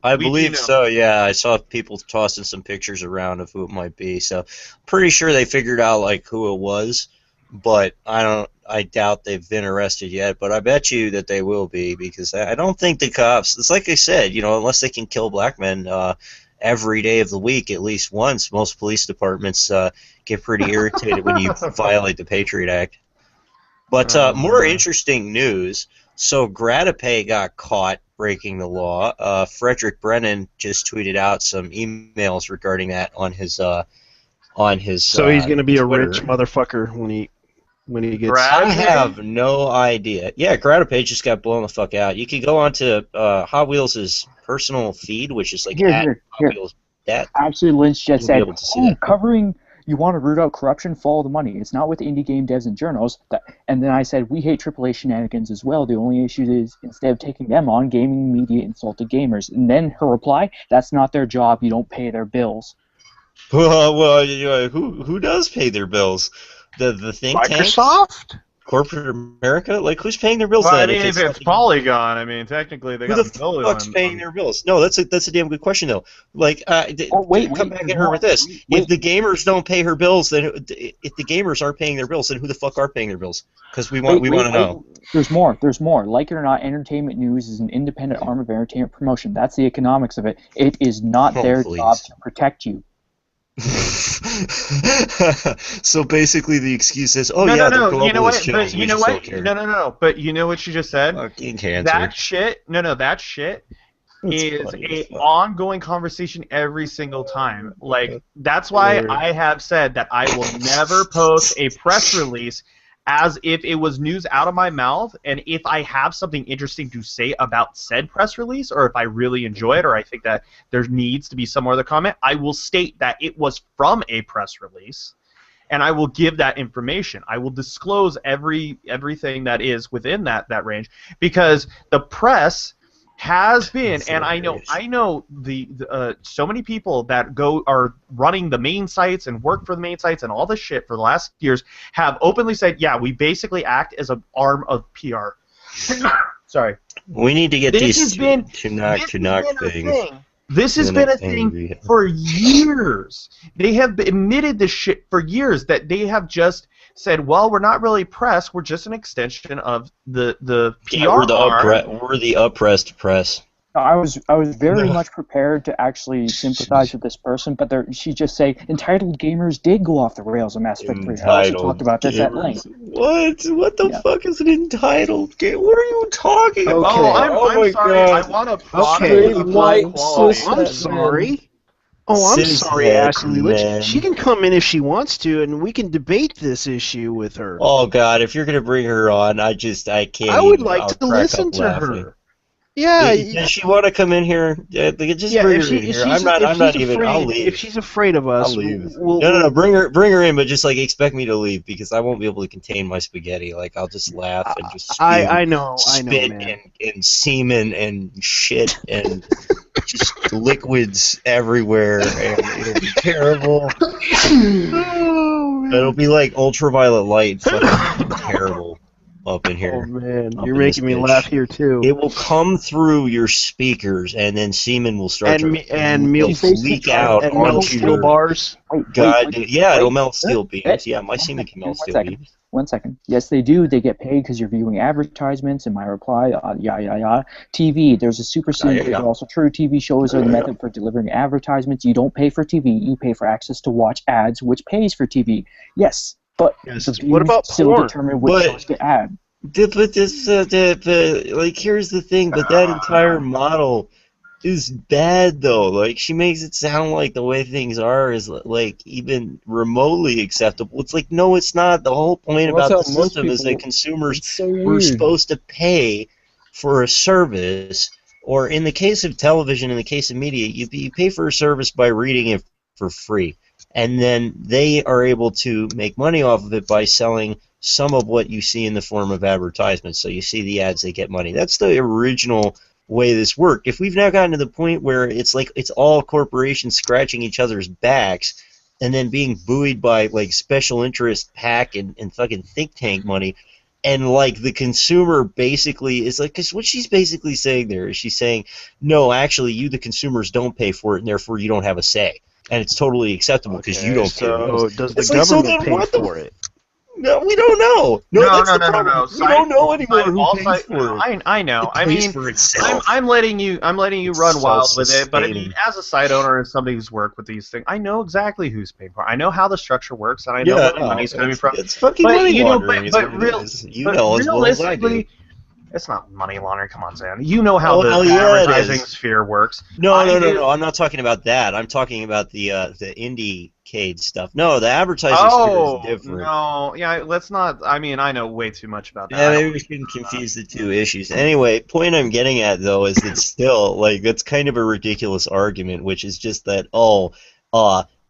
Speaker 12: I believe so, yeah. I saw people tossing some pictures around of who it might be, so pretty sure they figured out like who it was, but I doubt they've been arrested yet, but I bet you that they will be, because I don't think the cops, it's like I said, unless they can kill black men every day of the week at least once, most police departments get pretty irritated when you violate the Patriot Act. But more interesting news. So GrataPay got caught breaking the law. Frederick Brennan just tweeted out some emails regarding that on his. So
Speaker 2: he's going to be
Speaker 12: Twitter.
Speaker 2: A rich motherfucker when he gets.
Speaker 12: I have no idea. Yeah, GrataPay just got blown the fuck out. You could go onto Hot Wheels' personal feed, which is like Hot Wheels.
Speaker 3: Absolutely, Lynch just said, covering. You want to root out corruption, follow the money. It's not with the indie game devs and journals. And then I said, we hate AAA shenanigans as well. The only issue is, instead of taking them on, gaming media insulted gamers. And then her reply, that's not their job. You don't pay their bills.
Speaker 12: Well, who does pay their bills? The think tanks?
Speaker 2: Microsoft?
Speaker 12: Corporate America? Like, who's paying their bills?
Speaker 9: Well, I mean, if it's Polygon, I mean, technically they got
Speaker 12: who the fuck's paying their bills? No, that's a damn good question though. Like, come back at her with this. If the gamers don't pay her bills, then if the gamers aren't paying their bills, then who the fuck are paying their bills? Because we want to know.
Speaker 3: There's more. Like it or not, entertainment news is an independent arm of entertainment promotion. That's the economics of it. It is not their job to protect you.
Speaker 12: So basically, the excuse is,
Speaker 9: no, you know what? But you know what? No. But you know what she just said?
Speaker 12: Fucking cancer.
Speaker 9: That shit. That shit is an ongoing conversation every single time. Like, that's why I have said that I will never post a press release as if it was news out of my mouth, and if I have something interesting to say about said press release, or if I really enjoy it, or I think that there needs to be some other comment, I will state that it was from a press release, and I will give that information. I will disclose everything that is within that range, because the press has been, and I know the so many people that are running the main sites and work for the main sites and all this shit for the last years have openly said, yeah, we basically act as an arm of PR. Sorry.
Speaker 12: We need to get these to knock things.
Speaker 9: This has been a thing for years. They have admitted this shit for years, that they have just said, well, we're not really press, we're just an extension of the PR.
Speaker 12: Yeah, we're the oppressed press.
Speaker 3: I was very much prepared to actually sympathize with this person, but she just say entitled gamers did go off the rails on Mass Effect 3. I also talked about this at length.
Speaker 12: What the fuck is an entitled game? What are you talking about?
Speaker 9: I'm sorry.
Speaker 12: God.
Speaker 9: I want a product of high quality.
Speaker 2: I'm sorry. Oh, I'm sorry, Ashley. She can come in if she wants to, and we can debate this issue with her.
Speaker 12: Oh God, if you're gonna bring her on, I can't.
Speaker 2: I would like to listen to her. Yeah.
Speaker 12: Does she want to come in here? Just bring her in here. I'm not even. I'll leave.
Speaker 2: If she's afraid of us,
Speaker 12: I'll leave. No. Bring her in, but just like expect me to leave, because I won't be able to contain my spaghetti. Like I'll just laugh and just spew,
Speaker 2: I know,
Speaker 12: man. and semen and shit and just liquids everywhere, and it'll be terrible. It'll be like ultraviolet light, fucking terrible. Up in here.
Speaker 2: Oh man, you're making me laugh here too.
Speaker 12: It will come through your speakers, and then semen will start to leak out onto
Speaker 2: steel bars.
Speaker 12: God, yeah, it'll melt steel beams. Yeah, my semen can melt steel beams.
Speaker 3: 1 second. Yes, they do. They get paid because you're viewing advertisements. And my reply, TV. There's a super scene. Also true. TV shows are the method for delivering advertisements. You don't pay for TV. You pay for access to watch ads, which pays for TV. Yes. But
Speaker 2: what about
Speaker 3: still
Speaker 2: porn?
Speaker 3: Determine which shows to add.
Speaker 12: But this, like, here's the thing. But that entire model is bad, though. Like, she makes it sound like the way things are is like even remotely acceptable. It's like, no, it's not. The whole point about the system is that consumers were supposed to pay for a service, or in the case of television, in the case of media, you pay for a service by reading it for free. And then they are able to make money off of it by selling some of what you see in the form of advertisements. So you see the ads, they get money. That's the original way this worked. If we've now gotten to the point where it's like it's all corporations scratching each other's backs and then being buoyed by like special interest PAC and fucking think tank money, and like the consumer basically is like, because what she's basically saying there is she's saying, no, actually you the consumers don't pay for it, and therefore you don't have a say. And it's totally acceptable because you don't pay.
Speaker 2: So does the government pay for it?
Speaker 12: No, we don't know. No.
Speaker 9: No.
Speaker 12: We don't know anymore who pays for it.
Speaker 9: I know.
Speaker 12: It pays for itself.
Speaker 9: I'm letting you run wild with it. But I mean, as a site owner and somebody who's worked with these things, I know exactly who's paying for it. I know how the structure works, and I know where the money's coming from.
Speaker 12: It's fucking money laundering. You know as well as I do.
Speaker 9: It's not money laundering. Come on, Zan. You know how the advertising sphere works.
Speaker 12: No. I'm not talking about that. I'm talking about the Indiecade stuff. No, the advertising sphere is different.
Speaker 9: No, yeah, let's not. I mean, I know way too much about that.
Speaker 12: Yeah, maybe we shouldn't confuse the two issues. Anyway, point I'm getting at though is that still, like, that's kind of a ridiculous argument, which is just that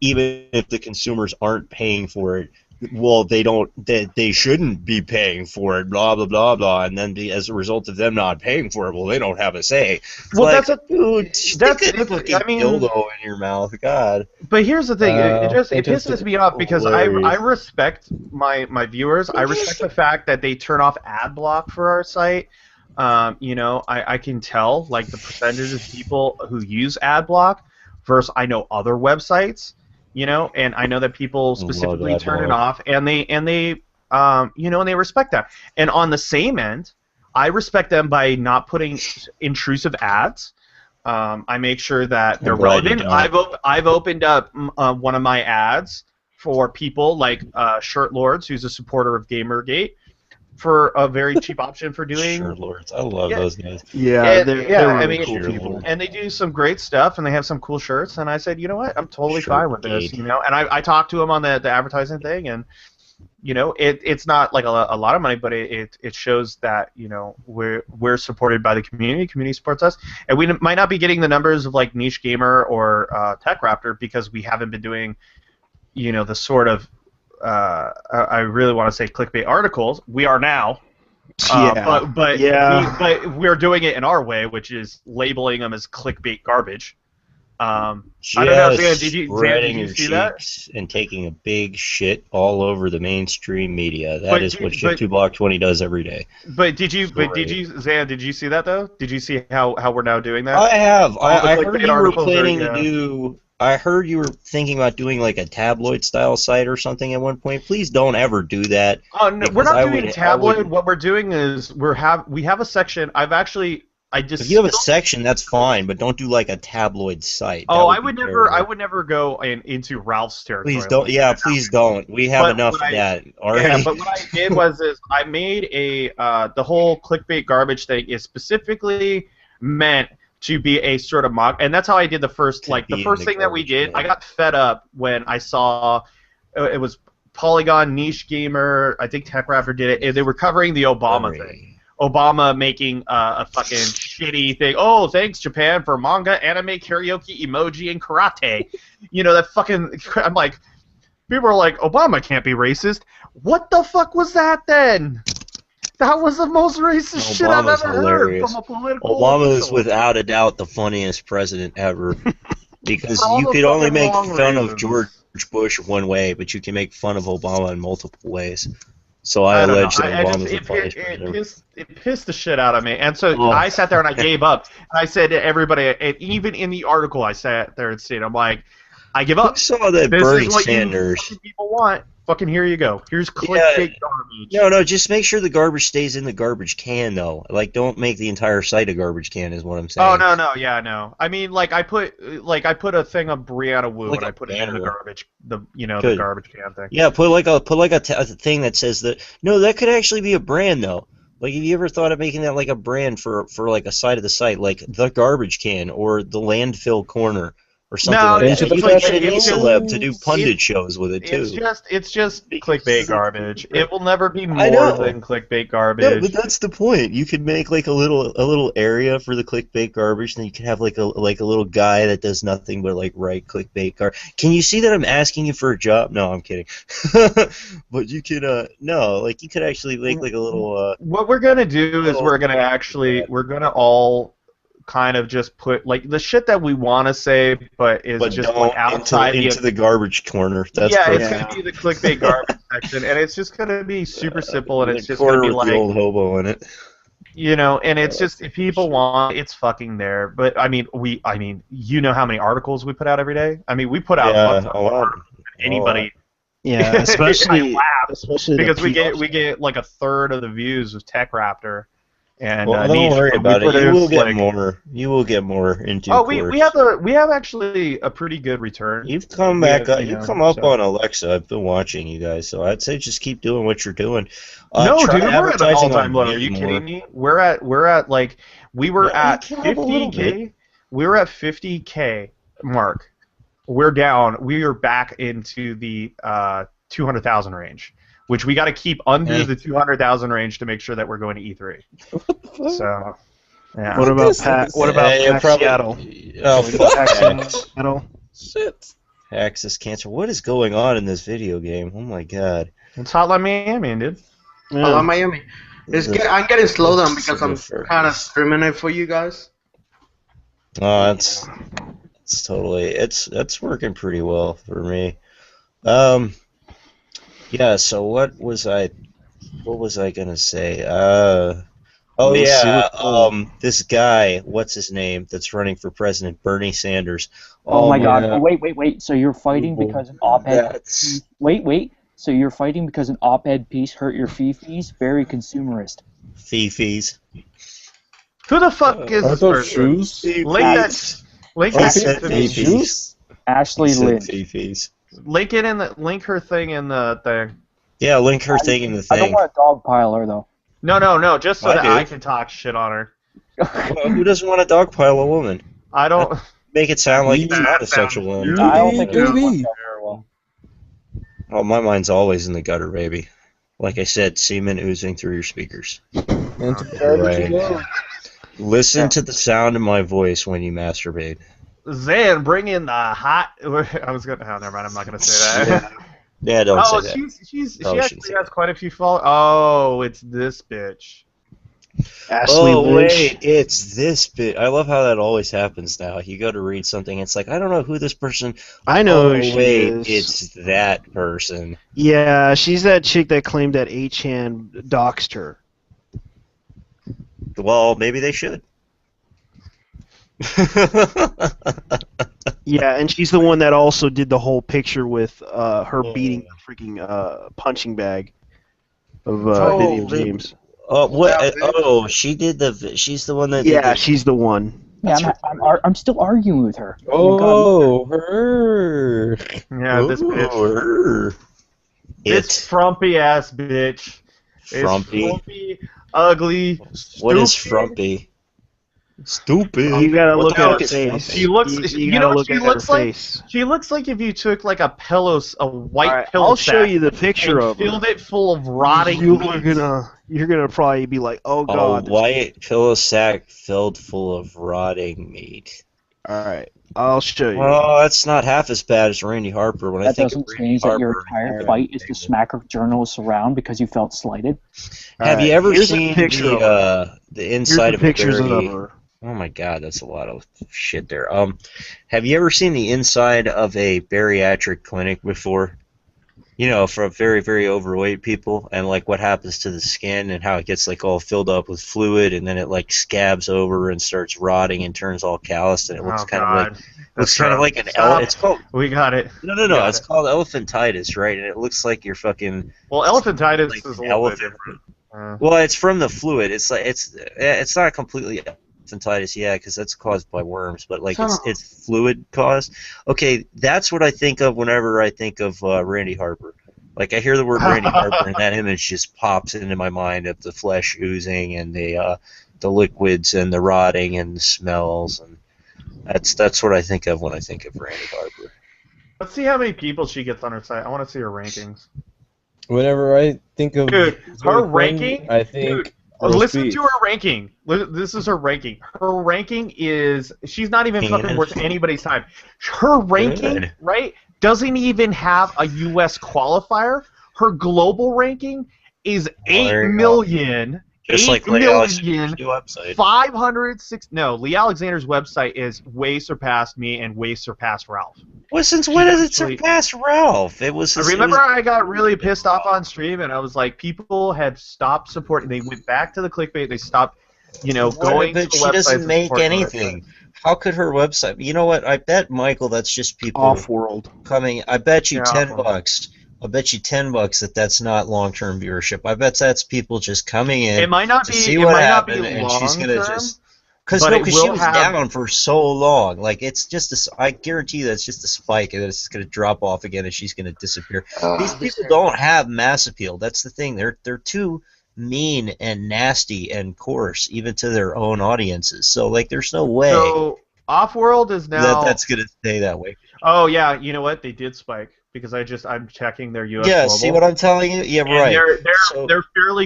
Speaker 12: even if the consumers aren't paying for it, well, they shouldn't be paying for it, blah, blah, blah, blah, and then as a result of them not paying for it, well, they don't have a say.
Speaker 9: Well,
Speaker 12: like,
Speaker 9: dude,
Speaker 12: that's a fucking dildo in your mouth, God.
Speaker 9: But here's the thing, it pisses me off because I respect my viewers. I respect the fact that they turn off ad block for our site. I can tell, like, the percentage of people who use ad block versus I know other websites. And I know that people specifically turn it off, and they respect that. And on the same end, I respect them by not putting intrusive ads. I make sure that they're relevant. I've opened up one of my ads for people like Shirt Lords, who's a supporter of Gamergate, for a very cheap option for doing.
Speaker 12: Shirt Lords, I love those guys.
Speaker 2: Yeah, they're really cool people.
Speaker 9: And they do some great stuff, and they have some cool shirts. And I said, you know what, I'm totally fine with this. And I talked to them on the advertising thing, and it's not like a lot of money, but it shows that we're supported by the community. Community supports us, and we might not be getting the numbers of like Niche Gamer or Tech Raptor because we haven't been doing the sort of I really want to say clickbait articles. We are now. But we're doing it in our way, which is labeling them as clickbait garbage. I don't know, Zan, did you see that?
Speaker 12: And taking a big shit all over the mainstream media. That is what Shift2 Block 20 does every day.
Speaker 9: But did you, Zan? Did you see that though? Did you see how we're now doing that?
Speaker 12: I have. I heard you were planning to do. I heard you were thinking about doing like a tabloid-style site or something at one point. Please don't ever do that.
Speaker 9: No, we're not doing tabloid. What we're doing is we have a section.
Speaker 12: If you have a section, that's fine, but don't do like a tabloid site.
Speaker 9: I would never go into Ralph's territory.
Speaker 12: Please don't. Yeah, please don't. We have enough of that already.
Speaker 9: Yeah, but what I did was I made the whole clickbait garbage thing is specifically meant to be a sort of mock, and that's how I did the first thing that we did. I got fed up when I saw it was Polygon, Niche Gamer, I think Tech Raptor did it, and they were covering the Obama thing. Obama making a fucking shitty thing. Oh, thanks Japan for manga, anime, karaoke, emoji, and karate. That fucking. I'm like, people are like, Obama can't be racist. What the fuck was that then? That was the most racist shit I've ever heard from a political
Speaker 12: Obama is
Speaker 9: official.
Speaker 12: without a doubt the funniest president ever. Because you could only make fun of George Bush one way, but you can make fun of Obama in multiple ways. So I allege that Obama's the funniest president.
Speaker 9: It pissed the shit out of me. And so I sat there and I gave up. And I said to everybody, and even in the article I sat there and said, I'm like, I give up.
Speaker 12: I saw that Bernie Sanders.
Speaker 9: You people want. Fucking here you go. Here's clickbait garbage.
Speaker 12: No, just make sure the garbage stays in the garbage can, though. Like, don't make the entire site a garbage can, is what I'm saying.
Speaker 9: Oh no. I mean, I put a thing of Brianna Wu and I put it in the garbage, the garbage can thing.
Speaker 12: Yeah, put a thing that says that. No, that could actually be a brand, though. Like, have you ever thought of making that like a brand for like a side of the site, like the garbage can or the landfill corner? Or something like that. You could get an celeb to do pundit shows with it too.
Speaker 9: It's just clickbait garbage. It will never be more than clickbait garbage.
Speaker 12: No, but that's the point. You could make like a little area for the clickbait garbage, and then you could have like a little guy that does nothing but like write clickbait garbage. Can you see that I'm asking you for a job? No, I'm kidding. But you could you could actually make like a little.
Speaker 9: What we're gonna do is we're gonna all kind of just put like the shit that we want to say, but just like outside
Speaker 12: into the garbage corner. That's
Speaker 9: perfect. It's gonna be the clickbait garbage section, and it's just gonna be super simple, and it's just gonna be like
Speaker 12: the old hobo in it.
Speaker 9: And it's just if people want, it's fucking there. But I mean, you know how many articles we put out every day? I mean, we put out a lot. Anybody.
Speaker 2: Yeah, especially
Speaker 9: because we get like a third of the views of Tech Raptor. And
Speaker 12: don't worry about it. You will get more. You will get more into.
Speaker 9: Oh, we have actually a pretty good return.
Speaker 12: You've come back. You've come up on Alexa. I've been watching you guys, so I'd say just keep doing what you're doing.
Speaker 9: No, dude, we're at an all-time low. Are you kidding me? We're at we were at 50K. We were at 50K mark. We're down. We are back into the 200,000 range, which we got to keep under the 200,000 range to make sure that we're going to E3. So, yeah.
Speaker 2: What about Seattle?
Speaker 12: Oh, fuck
Speaker 2: Seattle. Shit.
Speaker 12: Axis Cancer. What is going on in this video game? Oh my god.
Speaker 9: It's Hotline Miami, dude.
Speaker 7: Yeah. Hotline Miami. I'm getting slowed down because I'm kind of streaming it for you guys.
Speaker 12: Oh, it's totally. It's working pretty well for me. Yeah, so what was I gonna say? This guy, what's his name, that's running for president, Bernie Sanders.
Speaker 6: Oh my God! Oh, wait. So you're fighting because an op-ed. Wait. So you're fighting because an op-ed piece hurt your fee-fees? Very consumerist.
Speaker 12: Fee-fees.
Speaker 9: Who the fuck is this person?
Speaker 11: Shoes?
Speaker 9: Link
Speaker 12: shoes.
Speaker 6: Ashley Lynn.
Speaker 12: Fee-fees.
Speaker 9: Link her thing in the thing.
Speaker 12: Yeah, link her thing in the thing.
Speaker 6: I don't want to dogpile her though.
Speaker 9: No, just so that I can talk shit on her.
Speaker 12: Well, who doesn't want to dogpile a woman?
Speaker 9: I don't.
Speaker 12: Make it sound like it's not a sexual one.
Speaker 6: I don't think it would work very well.
Speaker 12: Oh, my mind's always in the gutter, baby. Like I said, semen oozing through your speakers.
Speaker 11: Into the garbage you go.
Speaker 12: Listen to the sound of my voice when you masturbate.
Speaker 9: Zan, bring in the hot. I was gonna. Oh, never mind. I'm not gonna say that.
Speaker 12: Yeah, don't say that.
Speaker 9: She actually has quite a few followers. Oh, it's this bitch.
Speaker 2: Ashley Lynch.
Speaker 12: Wait, it's this bit. I love how that always happens now. You go to read something, it's like, I don't know who this person.
Speaker 2: I know
Speaker 12: Oh
Speaker 2: who she
Speaker 12: wait,
Speaker 2: is.
Speaker 12: it's that person.
Speaker 2: Yeah, she's that chick that claimed that 8chan doxed her.
Speaker 12: Well, maybe they should.
Speaker 2: Yeah, and she's the one that also did the whole picture with her beating the freaking punching bag of video games.
Speaker 12: What? Oh, she did the. She's the one that.
Speaker 2: Yeah,
Speaker 12: did the,
Speaker 2: she's the one.
Speaker 6: Yeah, I'm still arguing with her.
Speaker 11: Oh, her.
Speaker 9: Yeah, this bitch. This frumpy ass bitch.
Speaker 12: Frumpy.
Speaker 9: Frumpy, ugly, stupid.
Speaker 12: What is frumpy?
Speaker 10: Stupid.
Speaker 2: You gotta look at her
Speaker 9: face.
Speaker 2: face.
Speaker 9: She looks. You know what she looks like?
Speaker 2: Face.
Speaker 9: She looks like if you took like a white
Speaker 2: Right,
Speaker 9: pillow.
Speaker 2: I'll show you the picture
Speaker 9: and
Speaker 2: of her.
Speaker 9: filled it full of rotting.
Speaker 2: You're gonna probably be like, oh god.
Speaker 12: A white pillow sack filled full of rotting meat.
Speaker 2: All right, I'll show you.
Speaker 12: Well, that's not half as bad as Randy Harper. When I
Speaker 6: That
Speaker 12: think
Speaker 6: doesn't
Speaker 12: of Randy
Speaker 6: change that
Speaker 12: Harper,
Speaker 6: your entire fight is to smack journalists around because you felt slighted.
Speaker 12: Have you ever
Speaker 2: Here's a
Speaker 12: seen
Speaker 2: picture of
Speaker 12: the inside of
Speaker 2: pictures
Speaker 12: a
Speaker 2: of
Speaker 12: very,
Speaker 2: her.
Speaker 12: Oh my god, that's a lot of shit there. Have you ever seen the inside of a bariatric clinic before? You know, for very, very overweight people, and like what happens to the skin and how it gets like all filled up with fluid, and then it like scabs over and starts rotting and turns all calloused, and it looks kind of like an It's called.
Speaker 9: We got it.
Speaker 12: No. It's called elephantitis, right? And it looks like you're fucking.
Speaker 9: Well, elephantitis
Speaker 12: like
Speaker 9: is a
Speaker 12: an
Speaker 9: little bit
Speaker 12: elephant.
Speaker 9: different.
Speaker 12: Well, it's from the fluid. It's like it's not completely elephantitis, yeah, because that's caused by worms, but like it's fluid caused. Okay, that's what I think of whenever I think of Randy Harper. Like I hear the word Randy Harper, and that image just pops into my mind of the flesh oozing and the liquids and the rotting and the smells, and that's what I think of when I think of Randy Harper.
Speaker 9: Let's see how many people she gets on her site. I want to see her rankings.
Speaker 11: Whenever I think of
Speaker 9: her ranking,
Speaker 11: I think.
Speaker 9: Listen to her ranking. This is her ranking. Her ranking is she's not even fucking worth anybody's time. Her ranking, right, doesn't even have a U.S. qualifier. Her global ranking is 8 million.
Speaker 12: Just like Lee Alexander's website.
Speaker 9: 506. No, Lee Alexander's website is way surpassed me and way surpassed Ralph.
Speaker 12: Well, since when has it surpassed Ralph? I
Speaker 9: got really pissed off on stream, and I was like, people had stopped supporting. They went back to the clickbait. They stopped, going to the website.
Speaker 12: She doesn't make anything. How could her website? You know what? I bet, Michael, that's just people
Speaker 2: Off-world
Speaker 12: coming. I bet you $10. I'll bet you $10 that's not long-term viewership. I bet that's people just coming in.
Speaker 9: It might not be.
Speaker 12: See what happened, and she's gonna just because she was down for so long. Like it's just I guarantee you that's just a spike, and it's gonna drop off again, and she's gonna disappear. These people don't have mass appeal. That's the thing. They're too mean and nasty and coarse, even to their own audiences. So like, there's no way.
Speaker 9: So Offworld is now
Speaker 12: that's gonna stay that way.
Speaker 9: Oh yeah, you know what? They did spike. Because I'm checking their U.S.
Speaker 12: Yeah,
Speaker 9: global.
Speaker 12: see what I'm telling you? Yeah, right.
Speaker 9: They're fairly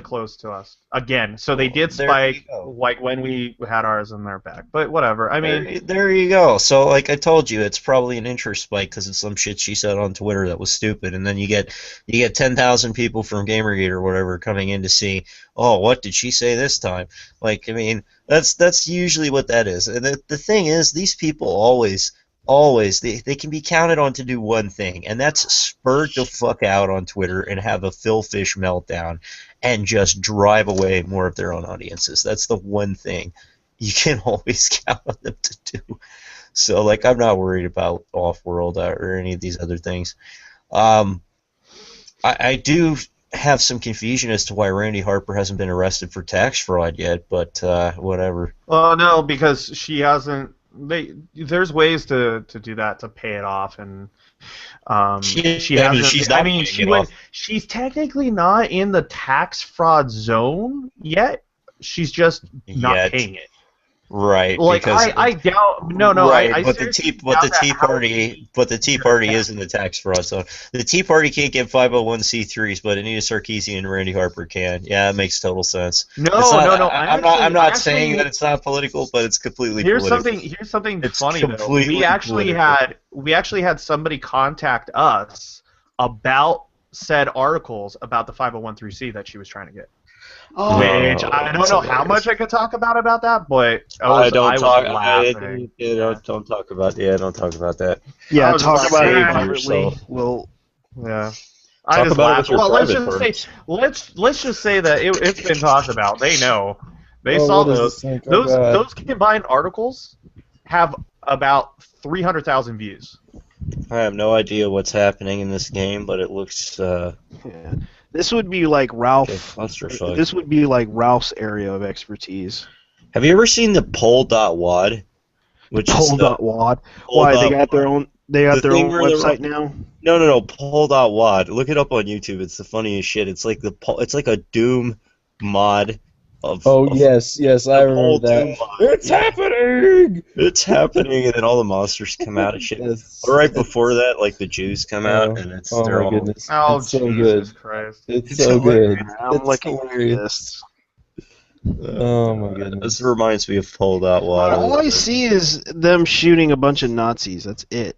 Speaker 9: close to us again. So they did spike like when we had ours and they're back. But whatever. I mean,
Speaker 12: there you go. So like I told you, it's probably an interest spike because it's some shit she said on Twitter that was stupid, and then you get 10,000 people from Gamergate or whatever coming in to see, oh, what did she say this time? Like, I mean, that's usually what that is. And the thing is, these people always they can be counted on to do one thing, and that's spurt the fuck out on Twitter and have a Phil Fish meltdown and just drive away more of their own audiences. That's the one thing you can always count on them to do. So like, I'm not worried about Offworld or any of these other things. I do have some confusion as to why Randy Harper hasn't been arrested for tax fraud yet, but whatever.
Speaker 9: Well, no, because she hasn't. There's ways to do that, to pay it off, and she hasn't. She's technically not in the tax fraud zone yet. She's just not paying it.
Speaker 12: Right,
Speaker 4: Like
Speaker 12: because
Speaker 4: I doubt. No,
Speaker 12: right,
Speaker 4: I
Speaker 12: but the
Speaker 4: seriously
Speaker 12: Tea
Speaker 4: doubt that
Speaker 12: Party isn't the tax fraud zone. The Tea Party can't get 501c3s, but Anita Sarkeesian and Randy Harper can. Yeah, it makes total sense.
Speaker 4: No,
Speaker 12: It's not.
Speaker 4: no.
Speaker 12: I'm not saying that it's not political, but it's completely political.
Speaker 4: Here's something
Speaker 12: It's
Speaker 4: funny though.
Speaker 12: completely
Speaker 4: We actually had somebody contact us about said articles about the 501c that she was trying to get. Which I don't know how much I could talk about that, but I was laughing.
Speaker 12: Don't talk about. Yeah, don't talk about that.
Speaker 2: Yeah,
Speaker 4: was
Speaker 2: talk about it
Speaker 12: save
Speaker 2: privately.
Speaker 12: yourself.
Speaker 2: Well,
Speaker 4: Yeah.
Speaker 12: Talk
Speaker 4: I just
Speaker 12: about it
Speaker 4: laughed.
Speaker 12: with your
Speaker 4: Well, let's
Speaker 12: private
Speaker 4: just say let's just say that it's been talked about. They know. They
Speaker 11: Oh,
Speaker 4: saw
Speaker 11: what is
Speaker 4: those.
Speaker 11: this thing? Oh, God.
Speaker 4: Those combined articles have about 300,000 views.
Speaker 12: I have no idea what's happening in this game, but it looks.
Speaker 2: yeah. This would be like Ralph.
Speaker 12: Clusterfuck.
Speaker 2: This would be like Ralph's area of expertise.
Speaker 12: Have you ever seen the poll.wad? Which is
Speaker 2: Poll.wad. Why they got their own? They got their own website now.
Speaker 12: No. Poll.wad. Look it up on YouTube. It's the funniest shit. It's like It's like a Doom mod.
Speaker 11: Yes, I remember that. It's happening!
Speaker 12: It's happening, and then all the monsters come out and shit.
Speaker 11: Yes.
Speaker 12: Right before that, like the Jews come out, and they're all.
Speaker 11: Goodness.
Speaker 4: Oh,
Speaker 11: it's so
Speaker 4: Jesus
Speaker 11: good.
Speaker 4: Christ.
Speaker 11: It's so good.
Speaker 2: I'm
Speaker 11: It's
Speaker 2: like
Speaker 11: hilarious. Oh my goodness.
Speaker 12: This reminds me of Poll.wad.
Speaker 2: All I see is them shooting a bunch of Nazis. That's it.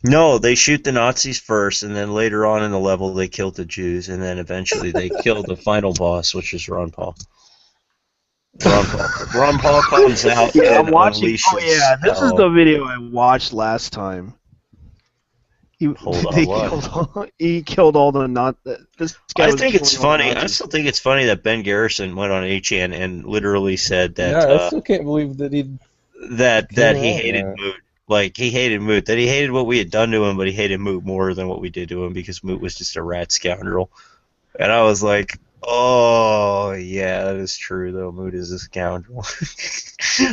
Speaker 12: No, they shoot the Nazis first, and then later on in the level they killed the Jews, and then eventually they killed the final boss, which is Ron Paul. Ron Paul comes out.
Speaker 2: Yeah,
Speaker 12: and
Speaker 2: I'm watching.
Speaker 12: unleashes
Speaker 2: Oh yeah, this is
Speaker 12: hell.
Speaker 2: the video I watched last time. He killed all the not. This guy
Speaker 12: I
Speaker 2: was
Speaker 12: think it's
Speaker 2: killing all the
Speaker 12: funny. I
Speaker 2: Nazis.
Speaker 12: still think it's funny that Ben Garrison went on HN and literally said that
Speaker 11: Yeah, I still can't believe that he.
Speaker 12: that
Speaker 11: Yeah,
Speaker 12: he hated
Speaker 11: yeah.
Speaker 12: Moot. Like he hated Moot. That he hated what we had done to him, but he hated Moot more than what we did to him because Moot was just a rat scoundrel. And I was like, oh yeah, that is true though. Moot is a scoundrel.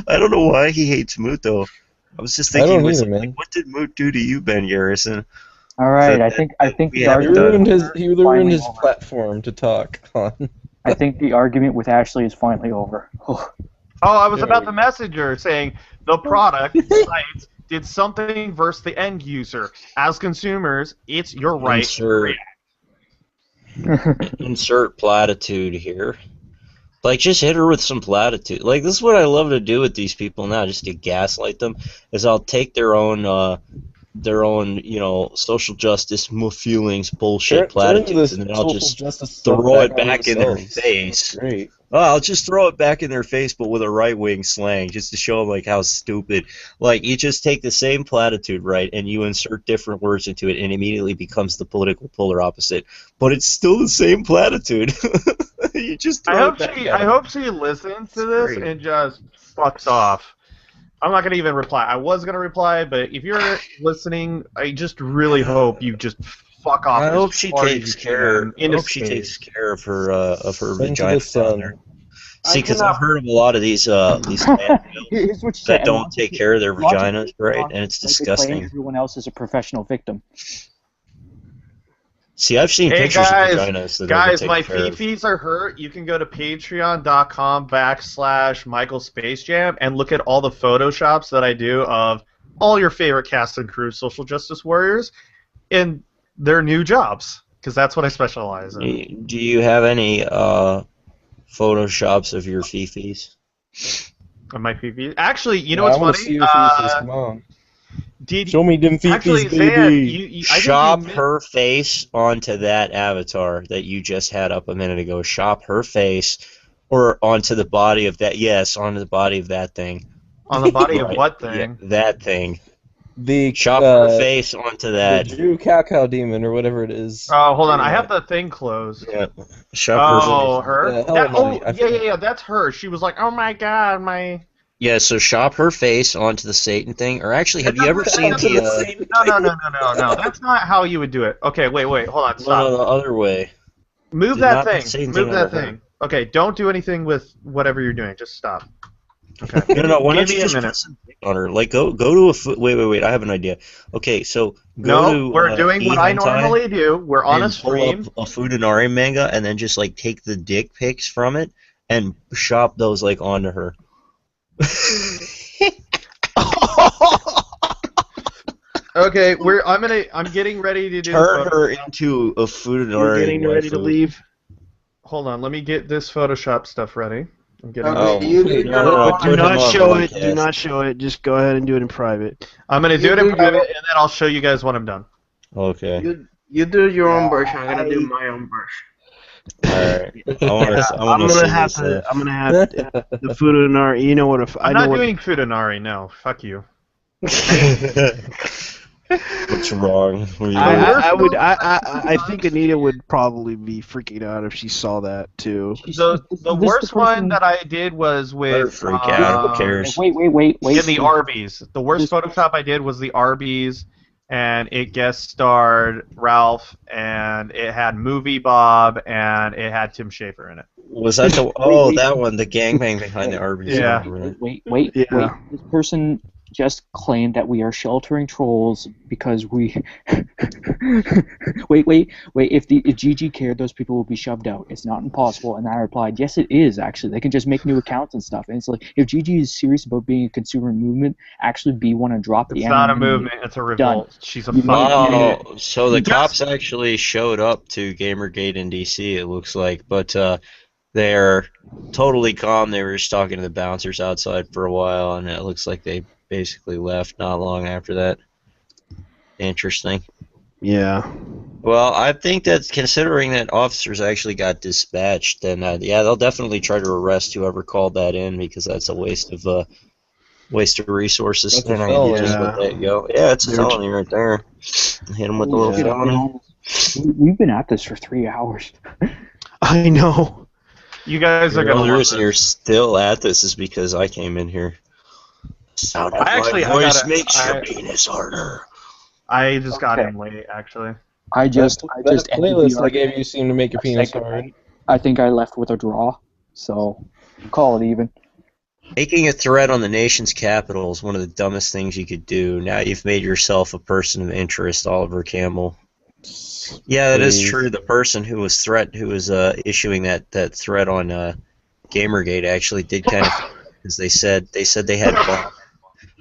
Speaker 12: I don't know why he hates Moot though. I was just thinking,
Speaker 11: don't either, man.
Speaker 12: what did Moot do to you, Ben Garrison?
Speaker 6: All right,
Speaker 12: That-
Speaker 6: I think
Speaker 12: we
Speaker 6: the
Speaker 12: haven't
Speaker 11: He
Speaker 6: argument.
Speaker 11: ruined his
Speaker 6: Finally
Speaker 11: his
Speaker 6: over.
Speaker 11: platform to talk on.
Speaker 6: I think the argument with Ashley is finally over.
Speaker 4: Oh, I was about the messenger saying the product sites did something versus the end user. As consumers, it's your right to react.
Speaker 12: Insert platitude here. Like, just hit her with some platitude. Like, this is what I love to do with these people now, just to gaslight them, is I'll take their own, social justice feelings, bullshit platitudes, and then I'll just throw it back in their face.
Speaker 11: Great.
Speaker 12: Oh, I'll just throw it back in their face, but with a right-wing slang, just to show them, like, how stupid. Like, you just take the same platitude, right, and you insert different words into it, and it immediately becomes the political polar opposite. But it's still the same platitude. You just throw it back
Speaker 4: I hope she listens to this and just fucks off. I'm not gonna even reply. I was gonna reply, but if you're listening, I just really hope you just fuck off.
Speaker 12: I
Speaker 4: as
Speaker 12: hope she
Speaker 4: far as
Speaker 12: takes
Speaker 4: you
Speaker 12: care.
Speaker 4: can
Speaker 12: I
Speaker 4: into
Speaker 12: hope she
Speaker 4: space.
Speaker 12: takes care of her
Speaker 11: Send to
Speaker 12: vagina
Speaker 11: the sun.
Speaker 12: down there. See, because I've heard of a lot of these landfills
Speaker 6: Here's what she said.
Speaker 12: that don't take care of their vaginas, right? And it's
Speaker 6: They claim
Speaker 12: disgusting.
Speaker 6: everyone else is a professional victim.
Speaker 12: See, I've seen
Speaker 4: Hey
Speaker 12: pictures
Speaker 4: guys,
Speaker 12: of vaginas that
Speaker 4: guys,
Speaker 12: are
Speaker 4: my
Speaker 12: taken care of.
Speaker 4: fifis are hurt. You can go to patreon.com/Michael Space Jam and look at all the photoshops that I do of all your favorite cast and crew social justice warriors in their new jobs, because that's what I specialize in.
Speaker 12: Do you have any photoshops of your fifis?
Speaker 4: Of my fifis. Actually, you know
Speaker 11: I
Speaker 4: what's
Speaker 11: wanna
Speaker 4: funny?
Speaker 11: see your faces. Come on.
Speaker 4: Show
Speaker 11: me them
Speaker 4: Actually,
Speaker 11: fifis,
Speaker 4: Zan,
Speaker 11: baby.
Speaker 4: I think
Speaker 12: Shop
Speaker 4: you
Speaker 12: her face onto that avatar that you just had up a minute ago. Shop her face, or onto the body of that. Yes, onto the body of that thing.
Speaker 4: on the body of
Speaker 12: Right.
Speaker 4: what thing?
Speaker 12: Yeah, that thing.
Speaker 11: The
Speaker 12: Shop her face onto
Speaker 11: the
Speaker 12: that.
Speaker 11: Jew cow demon or whatever it is.
Speaker 4: Oh, hold on. I have the thing closed.
Speaker 12: Yeah. Shop
Speaker 4: Oh,
Speaker 12: her face.
Speaker 4: her?
Speaker 11: Yeah, hell no, I
Speaker 4: Yeah, that's her. She was like, oh my god, my...
Speaker 12: Yeah, so shop her face onto the Satan thing. Or actually, have you ever seen the...
Speaker 4: No. That's not how you would do it. Okay, wait. Hold on. Stop.
Speaker 12: No, the other way.
Speaker 4: Move
Speaker 12: Do
Speaker 4: that
Speaker 12: not the
Speaker 4: thing.
Speaker 12: same
Speaker 4: Move
Speaker 12: thing
Speaker 4: that
Speaker 12: under her.
Speaker 4: thing. Okay, don't do anything with whatever you're doing. Just stop. Okay.
Speaker 12: No, why
Speaker 4: Give
Speaker 12: don't you
Speaker 4: me a
Speaker 12: just
Speaker 4: minute.
Speaker 12: put some dick on her? Like, go to a foot... Wait, I have an idea. Okay, so go to...
Speaker 4: We're doing what I
Speaker 12: eHentai
Speaker 4: normally do. We're on a
Speaker 12: and pull
Speaker 4: stream.
Speaker 12: up a Fudanari manga and then just, like, take the dick pics from it and shop those, like, onto her.
Speaker 4: Okay, I'm getting ready to do.
Speaker 12: Turn her into a Futanari.
Speaker 2: You're getting ready to leave.
Speaker 4: Hold on, let me get this Photoshop stuff ready. I'm getting.
Speaker 7: Okay, you do your
Speaker 2: But
Speaker 7: own.
Speaker 2: do not show it.
Speaker 12: podcast.
Speaker 2: Do not show it. Just go ahead and do it in private.
Speaker 4: I'm gonna do it in private, and then I'll show you guys when I'm done.
Speaker 12: Okay.
Speaker 7: You do your own version. I'm gonna do my own version.
Speaker 12: Alright. I'm gonna have
Speaker 2: the Futanari. You know what?
Speaker 4: I'm not doing Futanari. No, fuck you.
Speaker 12: What's wrong?
Speaker 2: I think Anita would probably be freaking out if she saw that too.
Speaker 4: The worst one that I did was with
Speaker 12: freak out. Who cares?
Speaker 6: Wait.
Speaker 4: in the Arby's. The worst Photoshop I did was the Arby's, and it guest starred Ralph, and it had Movie Bob, and it had Tim Schafer in it.
Speaker 12: Was that the? That one, the gangbang behind the Arby's.
Speaker 4: Yeah.
Speaker 6: Wait. This person just claimed that we are sheltering trolls because we. wait. If GG cared, those people will be shoved out. It's not impossible. And I replied, yes, it is actually. They can just make new accounts and stuff. And it's like, if GG is serious about being a consumer movement, actually be one and drop the.
Speaker 4: It's not a movement. It's a revolt.
Speaker 6: Done.
Speaker 4: She's a fucking idiot.
Speaker 12: So the cops actually showed up to Gamergate in DC. It looks like, but they're totally calm. They were just talking to the bouncers outside for a while, and it looks like they basically left not long after that. Interesting.
Speaker 2: Yeah.
Speaker 12: Well, I think that considering that officers actually got dispatched, then they'll definitely try to arrest whoever called that in, because that's a waste of resources.
Speaker 11: That's a felony.
Speaker 12: Just let that go. Yeah, it's a felony right there. Hit them with a little felony.
Speaker 6: We've been at this for 3 hours.
Speaker 2: I know.
Speaker 4: You guys are
Speaker 12: The
Speaker 4: gonna.
Speaker 12: only reason you're still at this is because I came in here. Sound of my voice makes your penis harder.
Speaker 4: I just got in late, actually.
Speaker 6: I just
Speaker 11: that playlist I gave you seemed to make your penis hard.
Speaker 6: I think I left with a draw, so call it even.
Speaker 12: Making a threat on the nation's capital is one of the dumbest things you could do. Now you've made yourself a person of interest, Oliver Campbell. Yeah, that is true. The person who was issuing that threat on Gamergate actually did kind of, because they said they had bombs.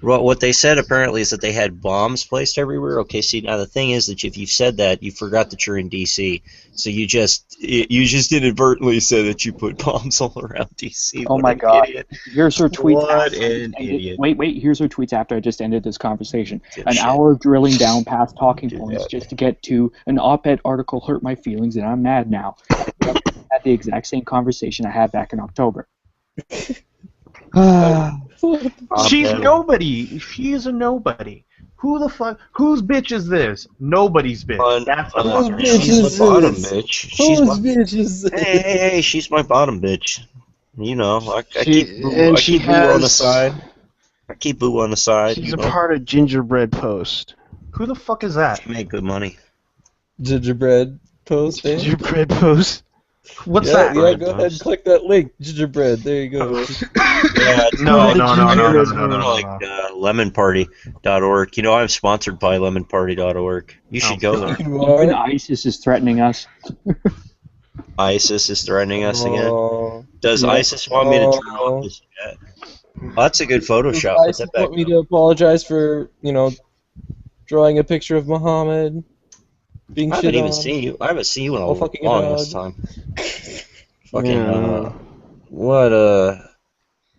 Speaker 12: Well, what they said apparently is that they had bombs placed everywhere. Okay, see, now the thing is that if you said that, you forgot that you're in DC, so you just inadvertently said that you put bombs all around DC.
Speaker 6: Oh my God!
Speaker 12: Idiot.
Speaker 6: Here's her tweets.
Speaker 12: What an idiot!
Speaker 6: Wait. Here's her tweets after I just ended this conversation. An
Speaker 12: Shit.
Speaker 6: hour of drilling down past talking points just to get to an op-ed article hurt my feelings, and I'm mad now. I had the exact same conversation I had back in October.
Speaker 4: She's nobody. She is a nobody. Who the fuck? Whose bitch is this? Nobody's bitch. That's the fucker.
Speaker 12: She's my bottom bitch.
Speaker 11: Bitches.
Speaker 12: She's my bottom bitch. You know, I
Speaker 2: She
Speaker 12: keep Boo on the
Speaker 2: has.
Speaker 12: side. I keep Boo on the side.
Speaker 2: She's
Speaker 12: you
Speaker 2: a
Speaker 12: know.
Speaker 2: part of Gingerbread Post.
Speaker 4: Who the fuck is that?
Speaker 12: She make good money.
Speaker 11: Gingerbread post. Eh?
Speaker 2: Gingerbread Post.
Speaker 4: What's
Speaker 11: Yeah,
Speaker 4: that?
Speaker 11: go ahead and click that link. Gingerbread. There you go.
Speaker 12: Yeah,
Speaker 4: No.
Speaker 12: Like lemonparty.org. You know, I'm sponsored by lemonparty.org. You should go there.
Speaker 6: Even ISIS is threatening us.
Speaker 12: ISIS is threatening us again.
Speaker 11: Oh,
Speaker 12: Does
Speaker 11: yeah.
Speaker 12: ISIS want me to turn off this chat? Well, that's a good Photoshop. Put
Speaker 11: ISIS
Speaker 12: that back
Speaker 11: want me
Speaker 12: up.
Speaker 11: to apologize for, drawing a picture of Muhammad being
Speaker 12: I
Speaker 11: shit
Speaker 12: haven't even
Speaker 11: on.
Speaker 12: seen you. I haven't seen you in
Speaker 11: Oh, fucking
Speaker 12: a long
Speaker 11: dog.
Speaker 12: time. Fucking
Speaker 2: Yeah.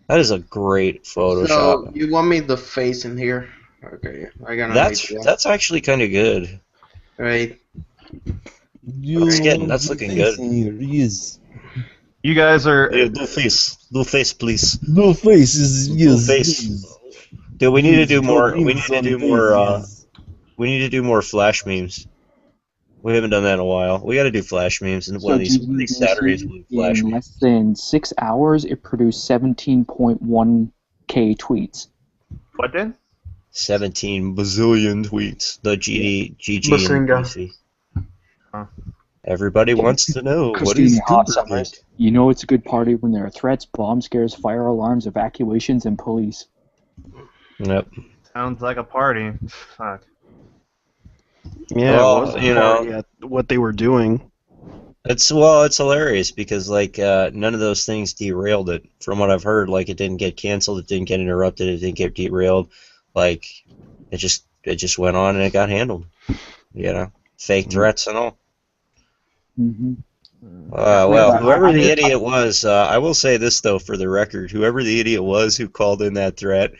Speaker 12: that is a great Photoshop.
Speaker 7: So you want me the face in here? Okay, I got an idea.
Speaker 12: That's actually kind of good.
Speaker 7: Right.
Speaker 12: That's looking good.
Speaker 11: Yes.
Speaker 4: You guys are.
Speaker 12: Do face, please.
Speaker 11: No face is
Speaker 12: Do face. Dude, we need to do more. We need to do more. We need to do more Flash memes. We haven't done that in a while. We got to do Flash memes, and one of these Saturdays we'll do Flash
Speaker 6: In
Speaker 12: memes.
Speaker 6: less than 6 hours, it produced 17.1k tweets.
Speaker 4: What did?
Speaker 12: 17 bazillion tweets. The GG and PC.
Speaker 4: Huh.
Speaker 12: Everybody wants to know what
Speaker 6: Christine
Speaker 12: is
Speaker 6: Hot
Speaker 12: Goobergate.
Speaker 6: Summers. You know it's a good party when there are threats, bomb scares, fire alarms, evacuations, and police.
Speaker 12: Yep.
Speaker 4: Sounds like a party. Fuck.
Speaker 2: Yeah,
Speaker 12: Well,
Speaker 2: it wasn't part yet what they were doing.
Speaker 12: It's hilarious because like none of those things derailed it. From what I've heard, like it didn't get canceled, it didn't get interrupted, it didn't get derailed. Like it just went on and it got handled. You know, fake threats and all.
Speaker 3: Mm-hmm.
Speaker 12: Well, whoever the idiot was, I will say this though, for the record, whoever the idiot was who called in that threat,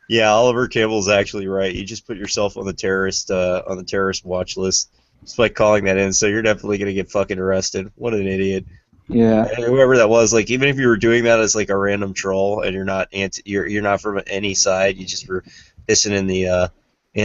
Speaker 12: yeah, Oliver Campbell's actually right. You just put yourself on the terrorist watch list just by calling that in, so you're definitely gonna get fucking arrested. What an idiot!
Speaker 3: Yeah.
Speaker 12: And whoever that was, like, even if you were doing that as like a random troll and you're not from any side, you just were pissing in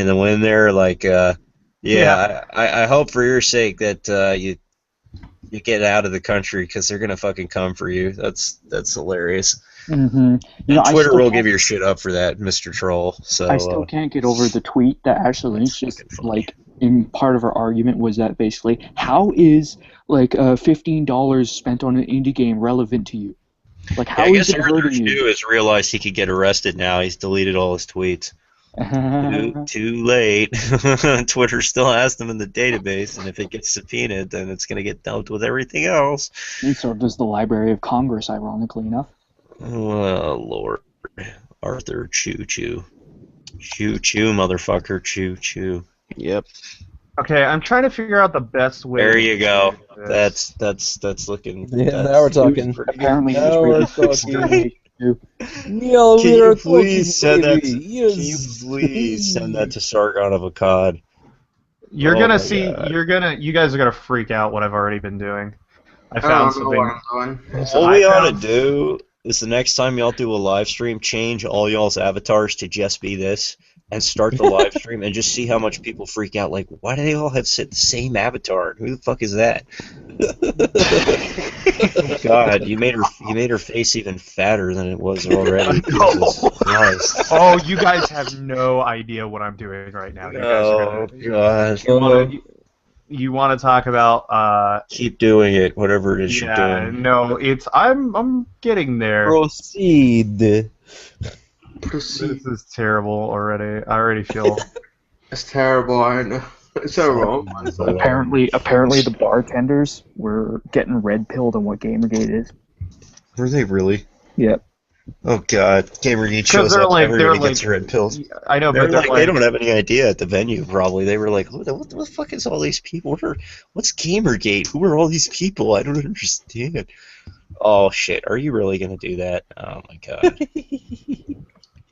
Speaker 12: the wind there, like, yeah. I hope for your sake that you get out of the country because they're gonna fucking come for you. That's hilarious.
Speaker 3: Mm-hmm.
Speaker 12: And Twitter will give your shit up for that, Mr. Troll. So
Speaker 6: I still can't get over the tweet that Ashley Lynch just like in part of her argument was that basically how is like $15 spent on an indie game relevant to you? Like how
Speaker 12: I
Speaker 6: is
Speaker 12: guess
Speaker 6: it
Speaker 12: all
Speaker 6: hurting
Speaker 12: he
Speaker 6: you?
Speaker 12: do is realize he could get arrested now. He's deleted all his tweets. Too late. Twitter still has them in the database, and if it gets subpoenaed, then it's going to get dealt with everything else.
Speaker 6: And so does the Library of Congress, ironically enough.
Speaker 12: Oh, Lord. Arthur, choo choo. Choo choo, motherfucker, choo choo.
Speaker 2: Yep.
Speaker 9: Okay, I'm trying to figure out the best way.
Speaker 12: There you go.
Speaker 9: to do this.
Speaker 12: That's looking.
Speaker 11: Yeah, now we're talking.
Speaker 6: Apparently, he
Speaker 11: Now
Speaker 6: was
Speaker 11: we're
Speaker 6: reading
Speaker 11: talking.
Speaker 6: too.
Speaker 12: Can you please send that? Can you please send that to Sargon of Akkad?
Speaker 9: You're
Speaker 12: Oh
Speaker 9: gonna
Speaker 12: my
Speaker 9: see.
Speaker 12: God.
Speaker 9: You guys are gonna freak out what I've already been doing. I found something.
Speaker 12: All we ought to do is the next time y'all do a live stream, change all y'all's avatars to just be this, and start the live stream, and just see how much people freak out. Like, why do they all have the same avatar? Who the fuck is that? God, you made her face even fatter than it was already. Jesus Christ.
Speaker 9: Oh, you guys have no idea what I'm doing right now. You guys are
Speaker 12: God.
Speaker 9: You want to talk about?
Speaker 12: Keep doing it, whatever it is you're doing.
Speaker 9: No, I'm getting there.
Speaker 11: Proceed.
Speaker 9: This is terrible already. I already feel.
Speaker 7: It's terrible. I know. It's terrible.
Speaker 6: Apparently, the bartenders were getting red pilled on what Gamergate is.
Speaker 12: Were they really?
Speaker 6: Yep.
Speaker 12: Oh God, Gamergate shows up. Everybody gets red pills.
Speaker 9: I know,
Speaker 12: They're
Speaker 9: but
Speaker 12: like, they don't have any idea at the venue. Probably they were like, what the fuck is all these people? What's Gamergate? Who are all these people? I don't understand. Oh shit, are you really gonna do that? Oh my God.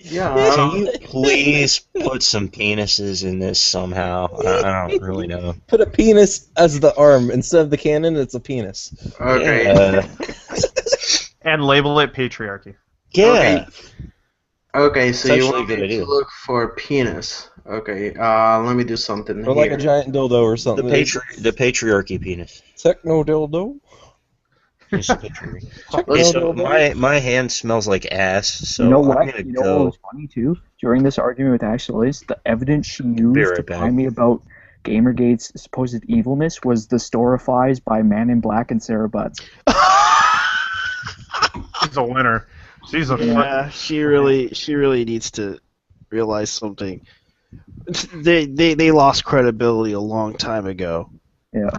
Speaker 7: Yeah.
Speaker 12: Can you please put some penises in this somehow? I don't really know.
Speaker 11: Put a penis as the arm instead of the cannon. It's a penis.
Speaker 7: Okay.
Speaker 12: Yeah.
Speaker 9: And label it patriarchy.
Speaker 12: Yeah.
Speaker 7: Okay, so
Speaker 12: It's
Speaker 7: you
Speaker 12: actually a
Speaker 7: want
Speaker 12: good
Speaker 7: me
Speaker 12: idea.
Speaker 7: to look for penis. Okay, let me do something
Speaker 11: Or like
Speaker 7: here.
Speaker 11: a giant dildo or
Speaker 12: The
Speaker 11: something.
Speaker 12: patriarchy penis.
Speaker 11: Techno dildo.
Speaker 12: It's the patriarchy.
Speaker 11: Techno
Speaker 12: Okay, so
Speaker 11: dildo.
Speaker 12: my hand smells like ass, so
Speaker 6: You know
Speaker 12: I'm
Speaker 6: what?
Speaker 12: gonna
Speaker 6: You know what
Speaker 12: go.
Speaker 6: was funny too? During this argument with Ashley Liz, the evidence she
Speaker 12: Be
Speaker 6: used
Speaker 12: right
Speaker 6: to
Speaker 12: back.
Speaker 6: find me about Gamergate's supposed evilness was the Storifies by Man in Black and Sarah Butts.
Speaker 9: She's a winner. She's a
Speaker 2: Yeah, she really needs to realize something. They lost credibility a long time ago.
Speaker 6: Yeah.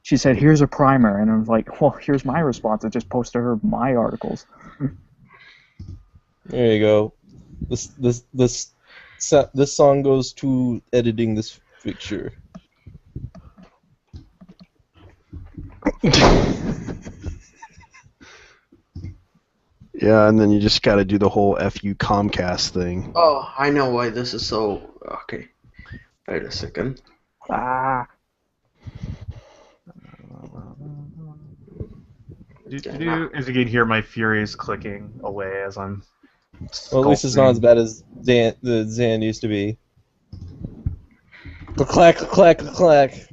Speaker 6: She said, "Here's a primer," and I was like, "Well, here's my response. I just posted her my articles."
Speaker 11: There you go. This song goes to editing this picture.
Speaker 2: Yeah, and then you just got to do the whole "FU Comcast" thing.
Speaker 7: Oh, I know why this is so... Okay. Wait a second.
Speaker 6: Ah.
Speaker 9: As you can hear my furies clicking away as I'm.
Speaker 11: Well, at least it's not as bad as Zan used to be. Clack, clack, clack.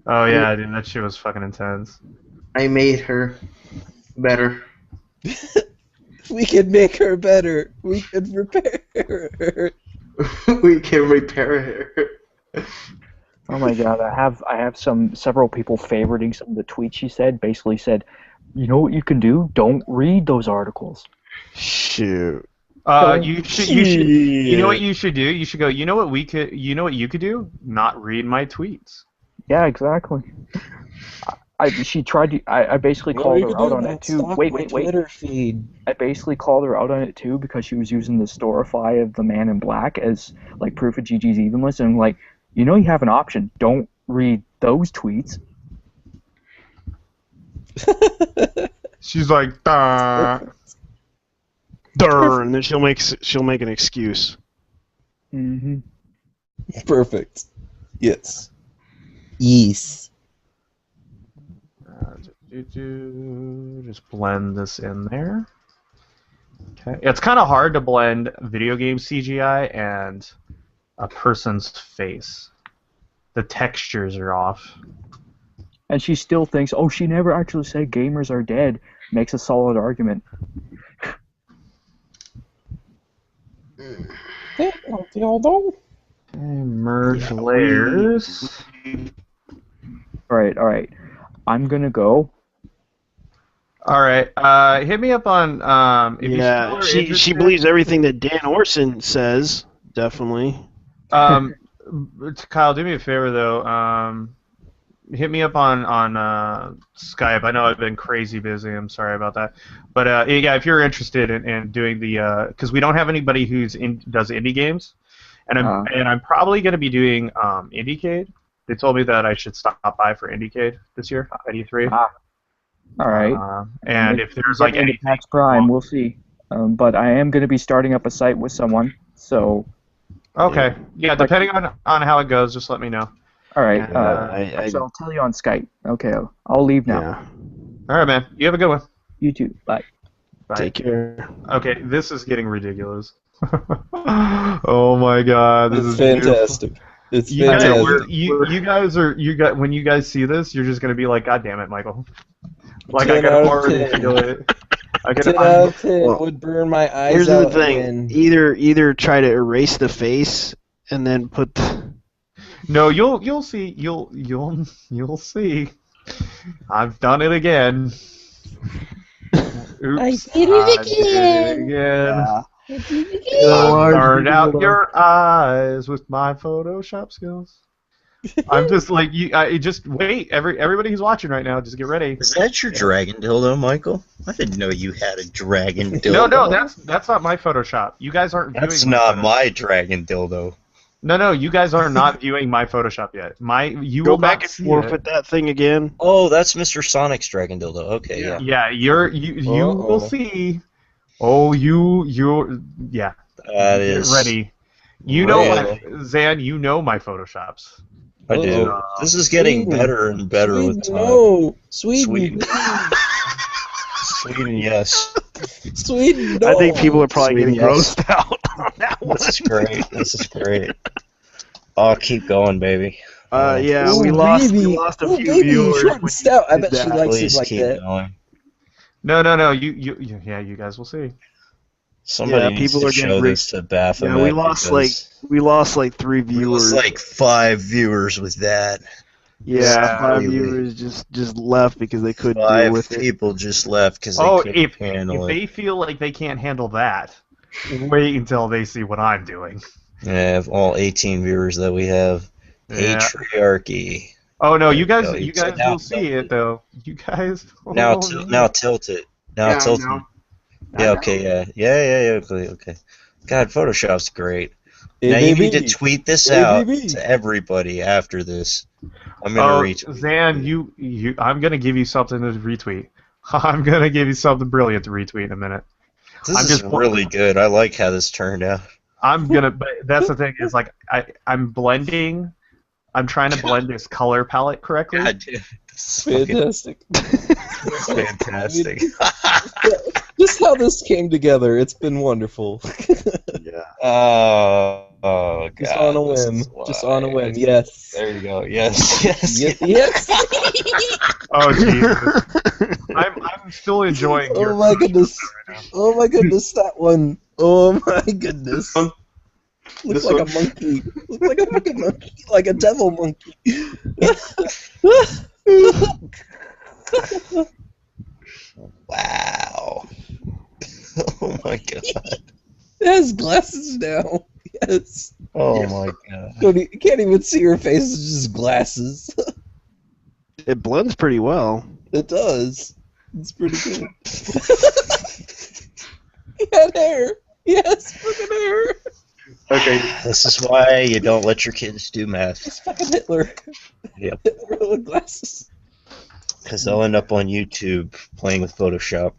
Speaker 9: Oh yeah, dude, that shit was fucking intense.
Speaker 7: I made her better.
Speaker 11: We can make her better. We can repair her.
Speaker 7: We can repair her.
Speaker 6: Oh my God, I have several people favoriting some of the tweets she said. Basically said, "You know what you can do? Don't read those articles."
Speaker 2: Shoot.
Speaker 9: You know what you should do? You should go, you know what you could do? Not read my tweets.
Speaker 6: Yeah, exactly. She tried to. I basically called her out on it too. Wait.
Speaker 11: Twitter feed.
Speaker 6: I basically called her out on it too because she was using the storify of the Man in Black as like proof of GG's evenless, and I'm like, you know, you have an option. Don't read those tweets.
Speaker 9: She's like, duh.
Speaker 2: And then she'll make an excuse.
Speaker 6: Mm-hmm.
Speaker 11: Perfect. Yes. Yes.
Speaker 9: Just blend this in there. Okay. It's kind of hard to blend video game CGI and a person's face. The textures are off.
Speaker 6: And she still thinks, oh, she never actually said gamers are dead. Makes a solid argument.
Speaker 9: Merge layers.
Speaker 6: All right. I'm gonna go.
Speaker 9: All right. Hit me up on. If
Speaker 2: Yeah,
Speaker 9: you still
Speaker 2: she believes everything that Dan Orson says. Definitely.
Speaker 9: Kyle, do me a favor though. Hit me up on Skype. I know I've been crazy busy. I'm sorry about that. But yeah, if you're interested in doing the, because we don't have anybody does indie games, and I'm probably going to be doing Indiecade. They told me that I should stop by for Indiecade this year at E3.
Speaker 6: All right.
Speaker 9: And if there's like any
Speaker 6: PAX Prime, we'll see. But I am going to be starting up a site with someone, so.
Speaker 9: Okay. Yeah, depending on how it goes, just let me know.
Speaker 6: All right. So I'll tell you on Skype. Okay, I'll leave now.
Speaker 2: Yeah.
Speaker 9: All right, man. You have a good one.
Speaker 6: You too. Bye.
Speaker 9: Bye.
Speaker 2: Take care.
Speaker 9: Okay, this is getting ridiculous. Oh my God, this is
Speaker 11: fantastic.
Speaker 9: Beautiful.
Speaker 11: It's fantastic.
Speaker 9: When you guys see this, you're just gonna be like, God damn it, Michael. Like
Speaker 11: 10
Speaker 9: I can
Speaker 11: out of
Speaker 9: already
Speaker 11: 10.
Speaker 9: feel it.
Speaker 11: 10 out of 10 would burn my eyes
Speaker 2: Here's
Speaker 11: out.
Speaker 2: the thing:
Speaker 11: again.
Speaker 2: either try to erase the face and then put.
Speaker 9: No, you'll see. You'll see. I've done it again. Oops,
Speaker 11: I did it again.
Speaker 9: I burned out your eyes with my Photoshop skills. I'm just like you. I just wait. Everybody who's watching right now, just get ready.
Speaker 12: Is that your dragon dildo, Michael? I didn't know you had a dragon dildo.
Speaker 9: No, that's not my Photoshop. You guys aren't.
Speaker 12: That's
Speaker 9: viewing
Speaker 12: not my dragon dildo.
Speaker 9: No, you guys are not viewing my Photoshop yet. You
Speaker 2: Go
Speaker 9: will
Speaker 2: back
Speaker 9: not
Speaker 2: and
Speaker 9: see
Speaker 2: forfeit
Speaker 9: it.
Speaker 2: that thing again.
Speaker 12: Oh, that's Mr. Sonic's dragon dildo. Okay, yeah.
Speaker 9: Yeah, you will see. Oh, yeah.
Speaker 12: That is
Speaker 9: Get ready. You know, Zan. You know my Photoshops.
Speaker 12: I do. This is getting
Speaker 11: Sweden.
Speaker 12: better and better
Speaker 11: Sweden,
Speaker 12: with time.
Speaker 11: no. Sweden.
Speaker 12: Sweden, yes.
Speaker 11: Sweden, no.
Speaker 2: I think people are probably
Speaker 12: Sweden,
Speaker 2: getting
Speaker 12: yes.
Speaker 2: grossed out on that one.
Speaker 12: This is great. This is great. Oh, keep going, baby.
Speaker 2: Yeah,
Speaker 11: Ooh,
Speaker 2: we lost
Speaker 11: baby.
Speaker 2: a
Speaker 11: Ooh,
Speaker 2: few
Speaker 11: baby,
Speaker 2: viewers.
Speaker 11: short and stout. I
Speaker 2: did
Speaker 11: bet she
Speaker 2: that.
Speaker 11: likes
Speaker 12: Please
Speaker 11: it like
Speaker 12: keep
Speaker 11: that.
Speaker 12: going.
Speaker 9: No. You guys will see.
Speaker 12: Somebody needs
Speaker 2: people
Speaker 12: to
Speaker 2: are
Speaker 12: show
Speaker 2: getting
Speaker 12: this to Baphomet.
Speaker 2: Yeah, we lost like 3
Speaker 12: we
Speaker 2: viewers.
Speaker 12: lost like 5 viewers with that.
Speaker 2: Yeah, 5
Speaker 12: Really.
Speaker 2: viewers just left because they couldn't deal
Speaker 12: 5
Speaker 2: with it.
Speaker 12: people just left because they couldn't
Speaker 9: if
Speaker 12: handle it.
Speaker 9: they feel like they can't handle that, wait until they see what I'm doing.
Speaker 12: Yeah, of all 18 viewers that we have,
Speaker 9: Yeah.
Speaker 12: patriarchy.
Speaker 9: Oh no, you guys
Speaker 12: There you go.
Speaker 9: will see it though. You guys.
Speaker 12: Now,
Speaker 9: oh,
Speaker 12: now tilt it. Now tilt it. Yeah, okay, yeah, okay. God, Photoshop's great. Now you need to tweet this out to everybody after this. I'm gonna retweet.
Speaker 9: Zan, I'm gonna give you something to retweet. I'm gonna give you something brilliant to retweet in a minute.
Speaker 12: This is really good. I like how this turned out.
Speaker 9: But that's the thing is like I'm blending. I'm trying to blend this color palette correctly.
Speaker 12: God, dude, this is
Speaker 11: Fantastic.
Speaker 12: fantastic.
Speaker 11: Just how this came together, it's been wonderful.
Speaker 2: Yeah.
Speaker 12: Oh God.
Speaker 11: Just on a whim. Just on a whim. Yes.
Speaker 12: There you go. Yes. Yes.
Speaker 11: Yes.
Speaker 9: Oh Jesus! I'm still enjoying.
Speaker 11: Oh my goodness! Oh my goodness! That one! Oh my goodness! Looks like a monkey. Looks like a fucking monkey, like a devil monkey.
Speaker 12: Wow. Oh my God.
Speaker 11: It has glasses now. Yes.
Speaker 12: Oh my God.
Speaker 11: You can't even see her face. It's just glasses.
Speaker 2: It blends pretty well.
Speaker 11: It does. It's pretty good. He had hair. He has fucking hair.
Speaker 12: Okay. This is why you don't let your kids do math.
Speaker 11: It's fucking Hitler.
Speaker 12: Yep.
Speaker 11: Hitler with glasses.
Speaker 12: Because they'll end up on YouTube playing with Photoshop.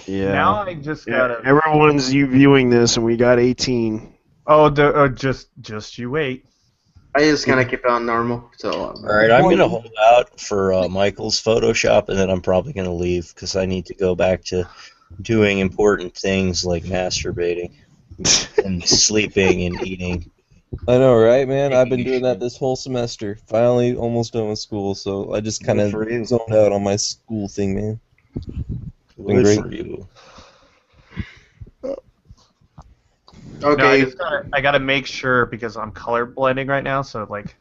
Speaker 2: Yeah.
Speaker 4: Now I just gotta.
Speaker 2: Everyone's viewing this, and we got 18.
Speaker 4: Oh, just you wait.
Speaker 7: I just gonna keep it on normal. So.
Speaker 12: All right, I'm gonna hold out for Michael's Photoshop, and then I'm probably gonna leave because I need to go back to doing important things like masturbating and sleeping and eating.
Speaker 11: I know, right, man? I've been doing that this whole semester. Finally, almost done with school, so I just kind of zoned out on my school thing, man. Been great.
Speaker 12: For you.
Speaker 7: Okay.
Speaker 4: No, I gotta make sure because I'm color blending right now, so like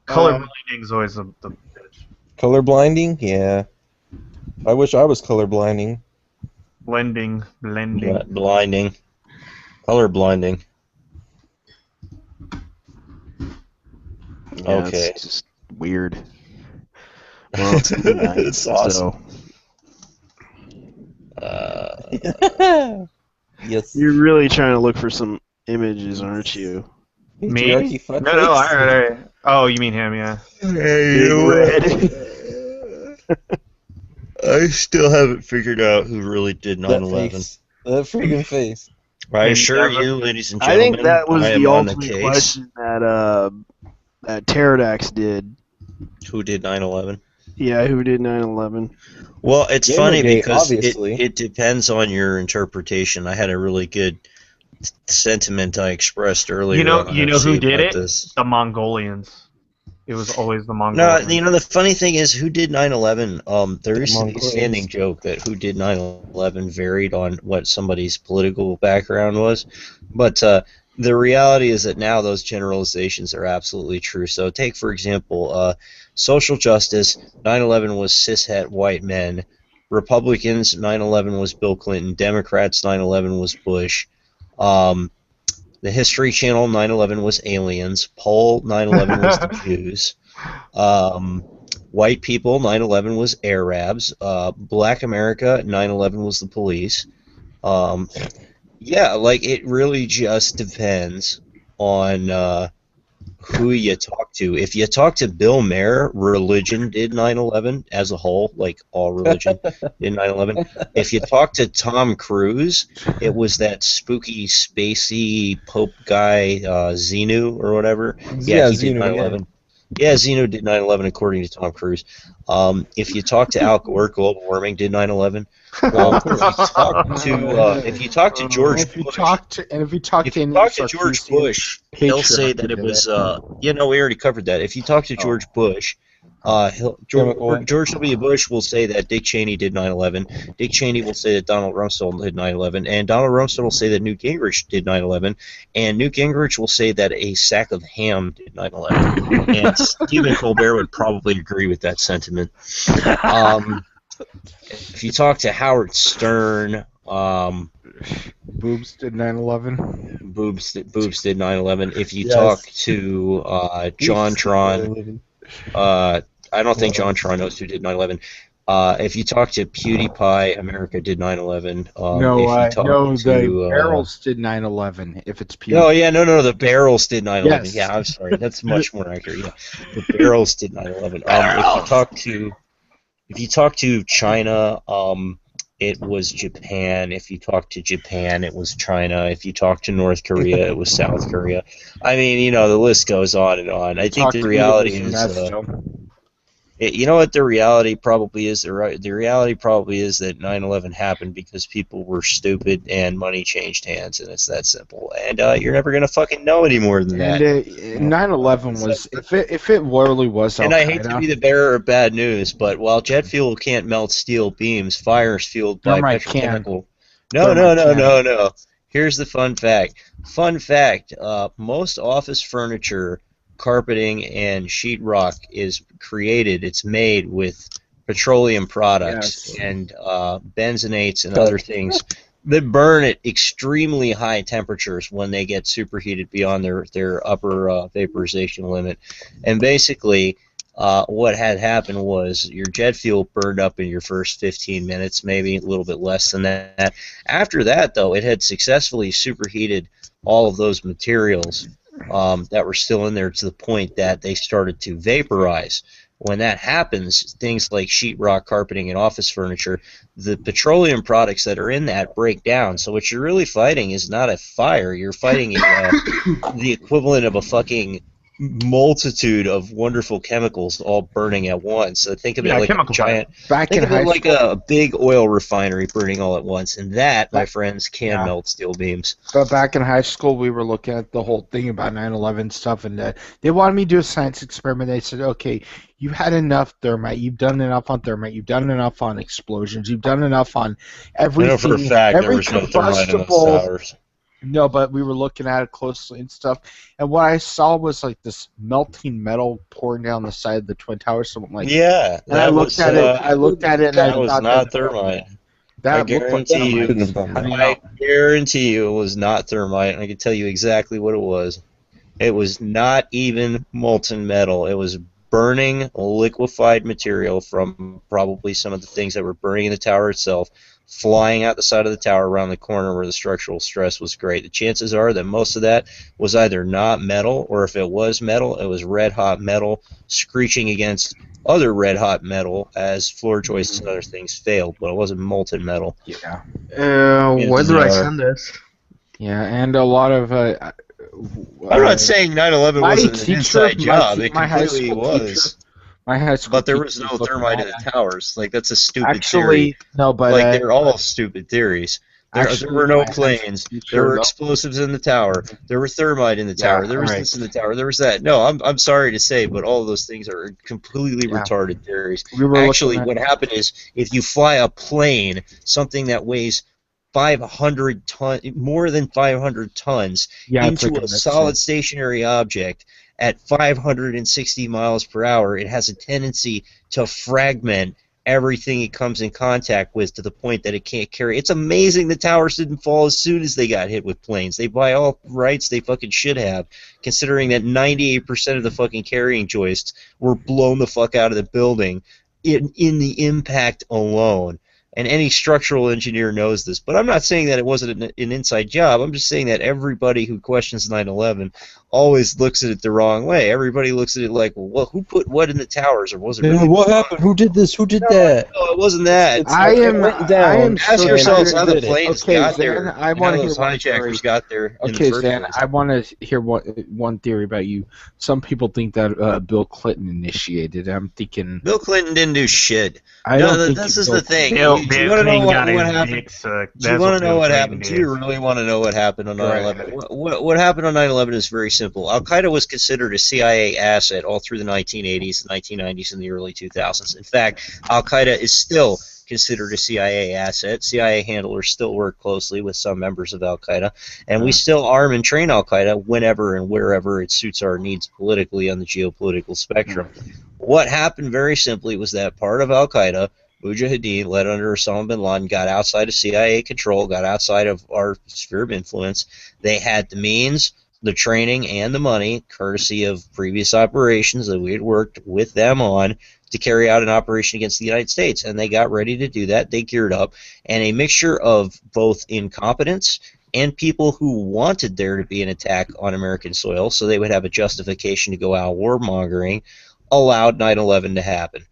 Speaker 4: color blending is always the bitch.
Speaker 11: Color blinding? Yeah. I wish I was color blinding.
Speaker 4: Blending.
Speaker 12: Blinding. Color blinding.
Speaker 2: Yeah,
Speaker 12: Okay.
Speaker 2: It's just weird. Well, it's midnight,
Speaker 12: It's awesome.
Speaker 2: So.
Speaker 11: Yes.
Speaker 2: You're really trying to look for some images, aren't you?
Speaker 4: Me?
Speaker 11: Patriarchy
Speaker 4: No,
Speaker 11: fuckface.
Speaker 4: I already. Oh, you mean him? Yeah.
Speaker 2: Big red.
Speaker 12: I still haven't figured out who really did
Speaker 11: That
Speaker 12: 9/11.
Speaker 11: face. That freaking face.
Speaker 12: I assure you, ladies and
Speaker 2: I
Speaker 12: gentlemen,
Speaker 2: think that was
Speaker 12: I am
Speaker 2: the
Speaker 12: on the
Speaker 2: ultimate
Speaker 12: case.
Speaker 2: question that Pterodax did.
Speaker 12: Who did 9/11?
Speaker 2: Yeah, who did 9/11?
Speaker 12: Well, it's
Speaker 11: Gamergate,
Speaker 12: funny because
Speaker 11: obviously.
Speaker 12: it depends on your interpretation. I had a really good sentiment I expressed earlier.
Speaker 4: You know
Speaker 12: on
Speaker 4: who
Speaker 12: RC
Speaker 4: did
Speaker 12: about
Speaker 4: it?
Speaker 12: This.
Speaker 4: The Mongolians. It was always the
Speaker 12: No,
Speaker 4: Mongolians.
Speaker 12: the funny thing is, who did 9/11? There used to be a
Speaker 11: Mongolians.
Speaker 12: standing joke that who did 9/11 varied on what somebody's political background was, but the reality is that now those generalizations are absolutely true. So take, for example, social justice, 9/11 was cishet white men. Republicans, 9/11 was Bill Clinton. Democrats, 9/11 was Bush. The History Channel, 9/11 was aliens. Poll, 9/11 was the Jews. White people, 9/11 was Arabs. Black America, 9/11 was the police. Yeah, like it really just depends on who you talk to. If you talk to Bill Maher, religion did 9/11 as a whole, like all religion did 9/11. If you talk to Tom Cruise, it was that spooky, spacey Pope guy, Xenu or whatever. Yeah, he did
Speaker 11: Xenu,
Speaker 12: 9/11. Yeah, Xenu did 9/11 according to Tom Cruise. If you talk to Al Gore, global warming did 9/11. If you talk to George George Bush, he'll say that it was. We already covered that. If you talk to George Bush, George W. Bush will say that Dick Cheney did 9/11. Dick Cheney will say that Donald Rumsfeld did 9/11, and Donald Rumsfeld will say that Newt Gingrich did 9/11, and Newt Gingrich will say that a sack of ham did 9/11. And Stephen Colbert would probably agree with that sentiment. If you talk to Howard Stern,
Speaker 1: Boobs did 9/11.
Speaker 12: Boobs did 9/11. If you talk to JonTron, I don't think JonTron knows who did 9/11. If you talk to PewDiePie, America did 9/11.
Speaker 1: The barrels did 9/11. If it's PewDiePie.
Speaker 12: No, the barrels did 9/11.
Speaker 1: Yes.
Speaker 12: Yeah, I'm sorry, that's much more accurate. Yeah, the barrels did 9/11. If you talk to China, it was Japan. If you talk to Japan, it was China. If you talk to North Korea, it was South Korea. I mean, the list goes on and on. I think the reality is, you know what the reality probably is? The reality probably is that 9/11 happened because people were stupid and money changed hands, and it's that simple. And you're never gonna fucking know any more than that.
Speaker 1: And 9/11 was, if it really was Al-Qaeda.
Speaker 12: And I hate to be the bearer of bad news, but while jet fuel can't melt steel beams, fire is fueled by petrochemical. No. Here's the fun fact. Most office furniture, carpeting, and sheetrock is created. It's made with petroleum products and benzonates and other things that burn at extremely high temperatures when they get superheated beyond their upper vaporization limit. And basically, what had happened was your jet fuel burned up in your first 15 minutes, maybe a little bit less than that. After that, though, it had successfully superheated all of those materials that were still in there to the point that they started to vaporize. When that happens, things like sheetrock, carpeting, and office furniture, the petroleum products that are in that break down. So what you're really fighting is not a fire. You're fighting the equivalent of a fucking multitude of wonderful chemicals all burning at once. So think of it like a giant. Think of it like a big oil refinery burning all at once, and that, my friends, can melt steel beams.
Speaker 1: But back in high school, we were looking at the whole thing about 9/11 stuff, and they wanted me to do a science experiment. They said, "Okay, you had enough thermite. You've done enough on thermite. You've done enough on explosions. You've done enough on everything.
Speaker 12: I know for a fact
Speaker 1: every
Speaker 12: there was no thermite in those towers.
Speaker 1: No, but we were looking at it closely and stuff, and what I saw was like this melting metal pouring down the side of the Twin Towers. Something like
Speaker 12: that.
Speaker 1: And I looked at it. I looked at it, and
Speaker 12: that
Speaker 1: I
Speaker 12: was
Speaker 1: thought
Speaker 12: not thermite. I guarantee you. I guarantee you, it was not thermite. I can tell you exactly what it was. It was not even molten metal. It was burning liquefied material from probably some of the things that were burning in the tower itself, flying out the side of the tower around the corner where the structural stress was great. The chances are that most of that was either not metal, or if it was metal, it was red-hot metal screeching against other red-hot metal as floor joists and other things failed, but it wasn't molten metal.
Speaker 1: Yeah.
Speaker 7: Where do I send this?
Speaker 1: Yeah, and a lot of...
Speaker 12: I'm not saying 9/11 wasn't an inside job. It completely was.
Speaker 1: My high school
Speaker 12: but there was no thermite in the towers. Like, that's a stupid
Speaker 1: Actually,
Speaker 12: theory.
Speaker 1: No, but
Speaker 12: like, they're all stupid theories. There were no planes. There were explosives in the tower. There were thermite in the tower. There was this in the tower. There was that. No, I'm sorry to say, but all of those things are completely retarded theories. Actually, what happened is, if you fly a plane, something that weighs 500 ton, more than 500 tons, into a solid stationary object at 560 miles per hour, it has a tendency to fragment everything it comes in contact with to the point that it can't carry. It's amazing the towers didn't fall as soon as they got hit with planes. They, by all rights, they fucking should have, considering that 98% of the fucking carrying joists were blown the fuck out of the building in the impact alone. And any structural engineer knows this. But I'm not saying that it wasn't an inside job. I'm just saying that everybody who questions 9/11 always looks at it the wrong way. Everybody looks at it like, well, who put what in the towers, or was it really
Speaker 11: what happened? Who did this? Who did that?
Speaker 12: No, it wasn't that.
Speaker 1: I am
Speaker 12: Ask yourselves how the planes got
Speaker 1: Zan,
Speaker 12: there.
Speaker 1: I want to
Speaker 12: those hijackers got there.
Speaker 1: Okay, Zan, I want to hear one theory about you. Some people think that Bill Clinton initiated it. I'm thinking
Speaker 12: Bill Clinton didn't do shit.
Speaker 1: I don't think
Speaker 12: this is the thing.
Speaker 9: Do
Speaker 12: you want to know what happened? Do you want to know what happened? Do you really want to know what happened on 9/11? What happened on 9/11 is very simple. Al-Qaeda was considered a CIA asset all through the 1980s, the 1990s, and the early 2000s. In fact, Al-Qaeda is still considered a CIA asset. CIA handlers still work closely with some members of Al-Qaeda, and we still arm and train Al-Qaeda whenever and wherever it suits our needs politically on the geopolitical spectrum. What happened very simply was that part of Al-Qaeda, Mujahideen, led under Osama bin Laden, got outside of CIA control, got outside of our sphere of influence. They had the means, the training, and the money, courtesy of previous operations that we had worked with them on, to carry out an operation against the United States. And they got ready to do that. They geared up. And a mixture of both incompetence and people who wanted there to be an attack on American soil so they would have a justification to go out warmongering allowed 9/11 to happen.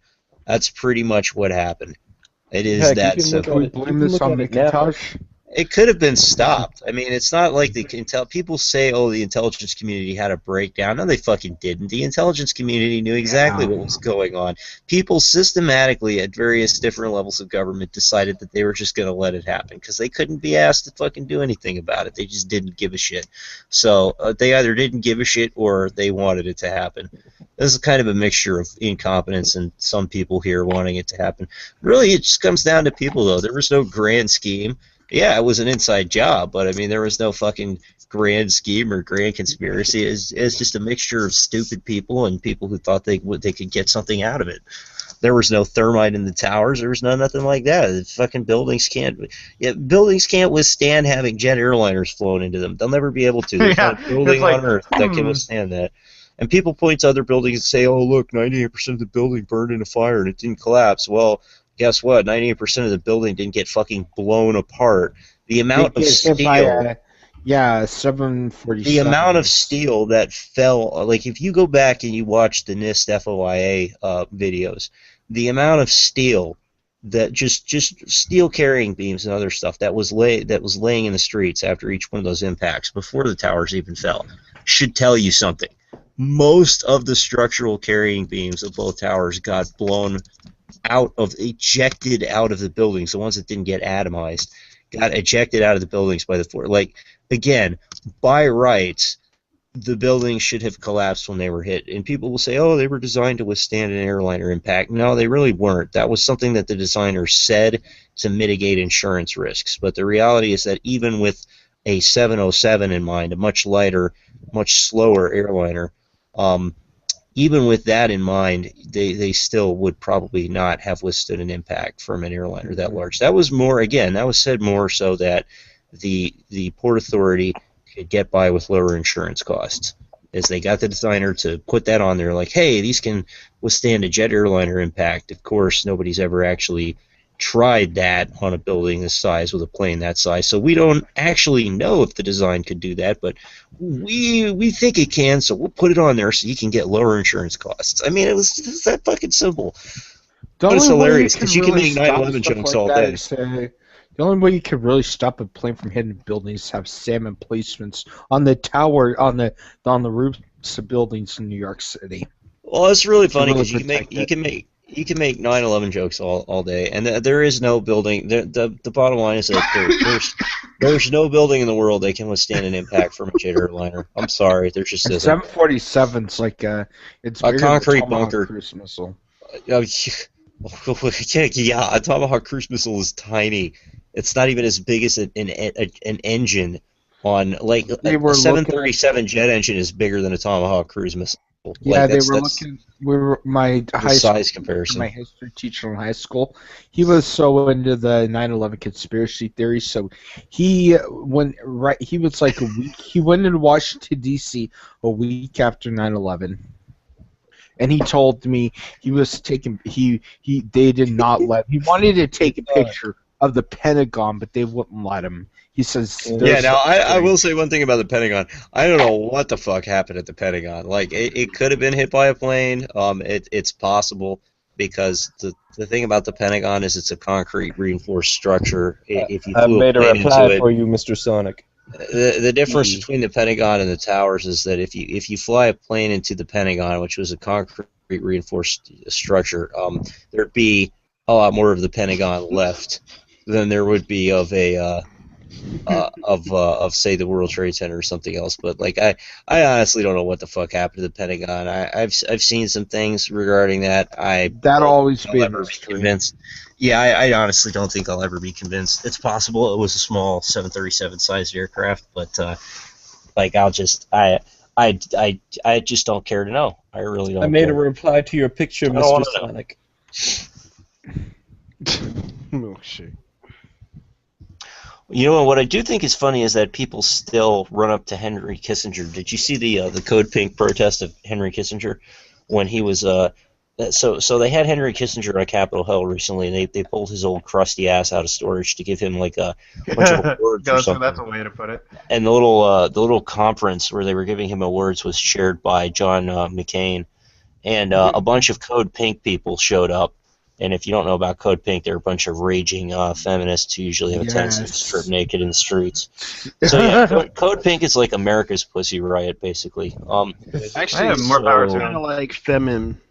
Speaker 12: That's pretty much what happened. It is that simple. It could have been stopped. I mean, it's not like people say, oh, the intelligence community had a breakdown. No, they fucking didn't. The intelligence community knew exactly what was going on. People systematically at various different levels of government decided that they were just going to let it happen because they couldn't be asked to fucking do anything about it. They just didn't give a shit. So they either didn't give a shit or they wanted it to happen. This is kind of a mixture of incompetence and some people here wanting it to happen. Really, it just comes down to people, though. There was no grand scheme. Yeah, it was an inside job, but I mean, there was no fucking grand scheme or grand conspiracy. It's just a mixture of stupid people and people who thought they could get something out of it. There was no thermite in the towers. There was nothing like that. The fucking buildings can't withstand having jet airliners flown into them. They'll never be able to. There's not a building on Earth that can withstand that. And people point to other buildings and say, oh, look, 98% of the building burned in a fire and it didn't collapse. Well, guess what? 98% of the building didn't get fucking blown apart. The amount of steel...
Speaker 1: 747.
Speaker 12: The amount of steel that fell, like if you go back and you watch the NIST FOIA videos, the amount of steel that just steel carrying beams and other stuff that was laying in the streets after each one of those impacts before the towers even fell should tell you something. Most of the structural carrying beams of both towers got ejected out of the buildings. The ones that didn't get atomized got ejected out of the buildings by the force. Like, again, by rights, the buildings should have collapsed when they were hit. And people will say, oh, they were designed to withstand an airliner impact. No, they really weren't. That was something that the designer said to mitigate insurance risks. But the reality is that even with a 707 in mind, a much lighter, much slower airliner, even with that in mind, they still would probably not have withstood an impact from an airliner that large. That was said more so that the Port Authority could get by with lower insurance costs, as they got the designer to put that on there, like, hey, these can withstand a jet airliner impact. Of course, nobody's ever actually tried that on a building this size with a plane that size, so we don't actually know if the design could do that, but we think it can, so we'll put it on there so you can get lower insurance costs. I mean, it was that fucking simple. But it's hilarious because you can make 9/11 jokes all day.
Speaker 1: The only way you could really stop a plane from hitting buildings is have SAM emplacements on the tower, on the roofs of buildings in New York City.
Speaker 12: Well, it's really funny because you can make 9/11 jokes all day, and there is no building. The bottom line is that there's no building in the world that can withstand an impact from a jet airliner. I'm sorry, there's just isn't.
Speaker 1: 747's like it's
Speaker 12: a concrete bunker
Speaker 1: cruise missile.
Speaker 12: Yeah, a Tomahawk cruise missile is tiny. It's not even as big as an engine on, like, a 737 jet engine is bigger than a Tomahawk cruise missile.
Speaker 1: Yeah, they were looking. My
Speaker 12: size comparison.
Speaker 1: My history teacher in high school, he was so into the 9/11 conspiracy theory. So he went into Washington D.C. a week after 9/11. And he told me he was taking. They did not let. He wanted to take a picture of the Pentagon, but they wouldn't let him. He says.
Speaker 12: Yeah. Now I will say one thing about the Pentagon. I don't know what the fuck happened at the Pentagon. Like it could have been hit by a plane. It's possible because the thing about the Pentagon is it's a concrete reinforced structure. If you
Speaker 11: I've made a reply for you, Mr. Sonic.
Speaker 12: The difference between the Pentagon and the towers is that if you fly a plane into the Pentagon, which was a concrete reinforced structure, there'd be a lot more of the Pentagon left than there would be of a say the World Trade Center or something else. But like I honestly don't know what the fuck happened to the Pentagon. I've seen some things regarding that.
Speaker 1: Always be
Speaker 12: convinced. Yeah, I honestly don't think I'll ever be convinced. It's possible it was a small 737 sized aircraft, but like I just don't care to know. I really don't.
Speaker 11: I made a reply to your picture, Mr. Sonic.
Speaker 2: Oh shit.
Speaker 12: You know what I do think is funny is that people still run up to Henry Kissinger. Did you see the Code Pink protest of Henry Kissinger when he was so they had Henry Kissinger on Capitol Hill recently, and they pulled his old crusty ass out of storage to give him like a bunch of awards or something.
Speaker 9: That's a way to put it.
Speaker 12: And the little conference where they were giving him awards was chaired by John McCain, and a bunch of Code Pink people showed up. And if you don't know about Code Pink, they're a bunch of raging feminists who usually have a tendency to strip naked in the streets. So yeah, Code Pink is like America's Pussy Riot, basically.
Speaker 2: Actually, I have more power to kind of like feminine.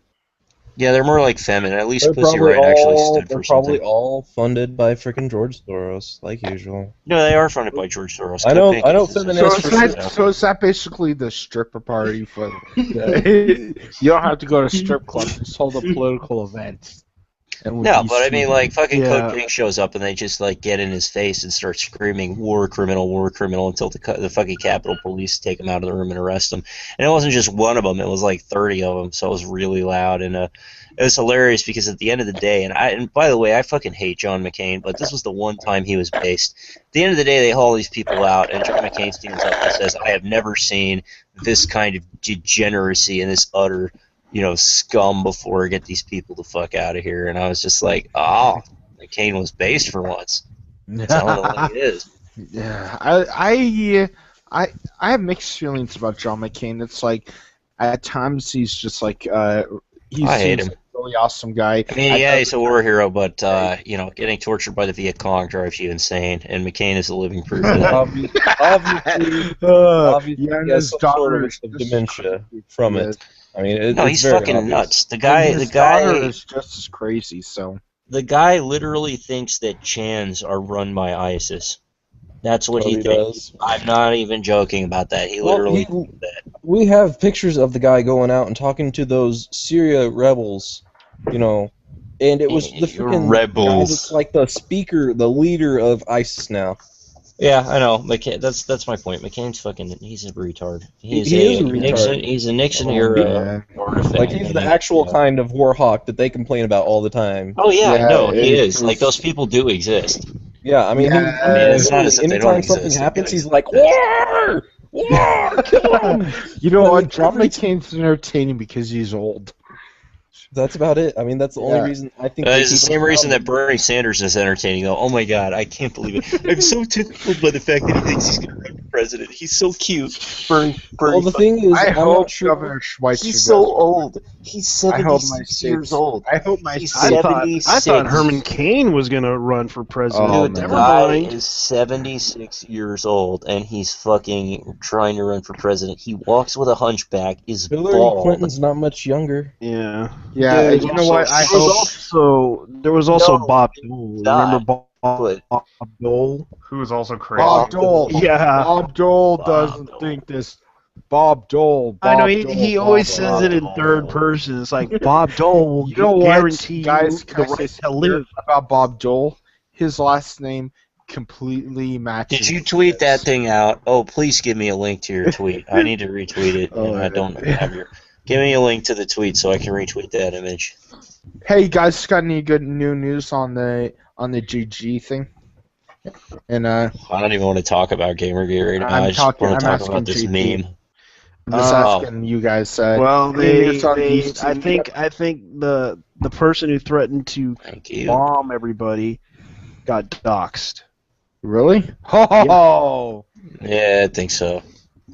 Speaker 12: Yeah, they're more like feminine. At least Pussy Riot actually stood for something.
Speaker 11: They're probably all funded by frickin' George Soros, like usual.
Speaker 12: No, they are funded by George Soros.
Speaker 11: I know feminists.
Speaker 1: So is that basically the stripper party for? You don't have to go to strip clubs. Just hold a political event. And with
Speaker 12: No,
Speaker 1: these
Speaker 12: but I mean,
Speaker 1: two-
Speaker 12: like, fucking
Speaker 2: Yeah.
Speaker 12: Code Pink shows up and they just, like, get in his face and start screaming, war criminal, until the fucking Capitol Police take him out of the room and arrest him. And it wasn't just one of them, it was like 30 of them, so it was really loud. And it was hilarious because at the end of the day, and by the way, I fucking hate John McCain, but this was the one time he was based. At the end of the day, they haul these people out, and John McCain stands up and says, I have never seen this kind of degeneracy and this utter, scum before. Get these people the fuck out of here. And I was just like, oh, McCain was based for once. Telling it like it is.
Speaker 1: Yeah, I have mixed feelings about John McCain. It's like at times he's just like he
Speaker 12: I hate
Speaker 1: seems
Speaker 12: him.
Speaker 1: like a really awesome guy.
Speaker 12: I mean, yeah, he's a war hero, but getting tortured by the Viet Cong drives you insane, and McCain is a living proof of that.
Speaker 11: Obviously,
Speaker 1: yeah,
Speaker 11: he has
Speaker 1: his
Speaker 11: some
Speaker 1: daughter
Speaker 11: sort of dementia from it. I mean,
Speaker 12: No,
Speaker 11: it's
Speaker 12: he's
Speaker 11: very
Speaker 12: fucking
Speaker 11: obvious.
Speaker 12: nuts. The
Speaker 1: His daughter
Speaker 12: guy
Speaker 1: is just as crazy. So
Speaker 12: the guy literally thinks that Chans are run by ISIS. That's what he thinks.
Speaker 11: does.
Speaker 12: I'm not even joking about that. He literally thinks that.
Speaker 11: We have pictures of the guy going out and talking to those Syria rebels, and it was the freaking
Speaker 12: Rebels.
Speaker 11: guy that's like the speaker, the leader of ISIS now.
Speaker 12: Yeah, I know. That's my point. McCain's he's a retard.
Speaker 11: He is a retard.
Speaker 12: Nixon, he's a Nixon era artifact.
Speaker 11: Like he's the actual kind of war hawk that they complain about all the time.
Speaker 12: Oh yeah, no, he is.
Speaker 1: it's-
Speaker 12: Like those people do exist.
Speaker 11: Yeah, I mean,
Speaker 12: it's not as if they don't
Speaker 11: anytime something
Speaker 12: exist. They
Speaker 11: happens,
Speaker 12: do
Speaker 11: he's like, war, war, kill him.
Speaker 1: you know what? John McCain's entertaining because he's old.
Speaker 11: That's about it. I mean, that's the only
Speaker 1: Yeah.
Speaker 11: reason I think. they
Speaker 12: It's the
Speaker 11: keep
Speaker 12: same
Speaker 11: him
Speaker 12: reason
Speaker 11: around.
Speaker 12: that Bernie Sanders is entertaining, though. Oh my God, I can't believe it. I'm so tickled by the fact that he thinks he's going to run for president. He's so cute. Bernie.
Speaker 11: Well, the thing is,
Speaker 1: I
Speaker 11: I'm
Speaker 1: hope
Speaker 11: not sure.
Speaker 1: Governor Schweitzer.
Speaker 12: He's so old. He's
Speaker 1: I hope my
Speaker 12: 76 years
Speaker 1: state's-
Speaker 12: old.
Speaker 1: I hope my
Speaker 12: He's
Speaker 1: state-
Speaker 2: I thought Herman Cain was going to run for president.
Speaker 1: Oh,
Speaker 12: Dude, the
Speaker 1: man.
Speaker 2: Never
Speaker 12: guy
Speaker 2: mind.
Speaker 12: is 76 years old, and he's fucking trying to run for president. He walks with a hunchback, is
Speaker 11: Hillary
Speaker 12: bald.
Speaker 11: Clinton's not much younger.
Speaker 2: Yeah.
Speaker 1: Yeah,
Speaker 2: There was
Speaker 1: you know what? I
Speaker 2: there was also
Speaker 12: No,
Speaker 2: Bob
Speaker 12: he
Speaker 2: Dole.
Speaker 12: died.
Speaker 2: Remember Bob Dole?
Speaker 9: Who is also crazy.
Speaker 1: Bob Dole.
Speaker 2: Yeah.
Speaker 1: Bob Dole
Speaker 12: Bob
Speaker 1: doesn't
Speaker 12: Dole.
Speaker 1: think this. Bob Dole.
Speaker 2: I know
Speaker 1: Bob
Speaker 2: he,
Speaker 1: Dole,
Speaker 2: he
Speaker 1: Bob
Speaker 2: always
Speaker 1: Dole.
Speaker 2: says it in third person. It's like Bob Dole will
Speaker 1: You know what,
Speaker 2: guarantee
Speaker 1: guys?
Speaker 2: you
Speaker 1: Can
Speaker 2: the
Speaker 1: I say
Speaker 2: right to
Speaker 1: something
Speaker 2: live.
Speaker 1: about Bob Dole? His last name completely matches.
Speaker 12: Did you tweet that thing out? Oh, please give me a link to your tweet. I need to retweet it,
Speaker 1: Oh,
Speaker 12: and I
Speaker 1: yeah.
Speaker 12: don't have your. Give me a link to the tweet so I can retweet that image.
Speaker 1: Hey, you guys, got any good new news on the GG thing? And
Speaker 12: I don't even want to talk about Gamergate right now.
Speaker 1: I'm
Speaker 12: I just
Speaker 1: talking-
Speaker 12: want to
Speaker 1: I'm
Speaker 12: talk about this
Speaker 1: asking
Speaker 12: meme.
Speaker 1: GG. I'm just
Speaker 12: Oh.
Speaker 1: asking you guys.
Speaker 2: Well,
Speaker 1: any news on these two?
Speaker 2: I think the person who threatened to
Speaker 12: Thank you.
Speaker 2: bomb everybody got doxxed.
Speaker 1: Really? Oh,
Speaker 12: Yeah, I think so.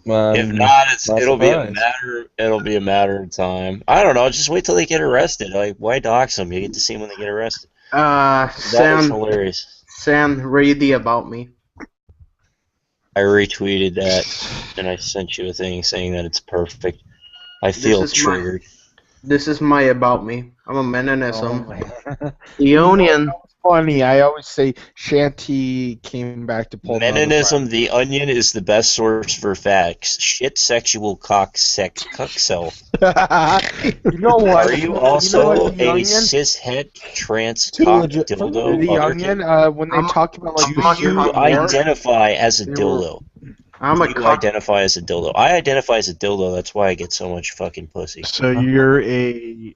Speaker 12: If
Speaker 11: Um,
Speaker 12: not,
Speaker 11: not
Speaker 12: it'll be a
Speaker 11: surprised.
Speaker 12: matter. It'll be a matter of time. I don't know. Just wait till they get arrested. Like, why dox them? You get to see them when they get arrested. That is
Speaker 7: Sam,
Speaker 12: hilarious.
Speaker 7: read the about me.
Speaker 12: I retweeted that, and I sent you a thing saying that it's perfect. I feel
Speaker 7: is my-
Speaker 12: triggered.
Speaker 7: This is my about me. I'm a Menonism.
Speaker 1: Oh.
Speaker 7: The Onion.
Speaker 1: funny. I always say Shanty came back to pull.
Speaker 12: Menonism, the Onion is the best source for facts. Shit, sexual cock, sex, cuckcell.
Speaker 1: You know what?
Speaker 12: Are you also
Speaker 1: know what, the
Speaker 12: a
Speaker 1: Onion?
Speaker 12: cishet trans
Speaker 11: Too
Speaker 12: cock
Speaker 11: legit for
Speaker 12: dildo?
Speaker 1: The
Speaker 12: otherkin?
Speaker 1: Onion, when they talk about like
Speaker 7: I'm
Speaker 12: Do you
Speaker 7: on
Speaker 12: identify as a
Speaker 1: They were-
Speaker 12: dildo?
Speaker 7: I'm a
Speaker 12: Do you
Speaker 7: cock.
Speaker 12: identify as a dildo? I identify as a dildo. That's why I get so much fucking pussy.
Speaker 2: So you're a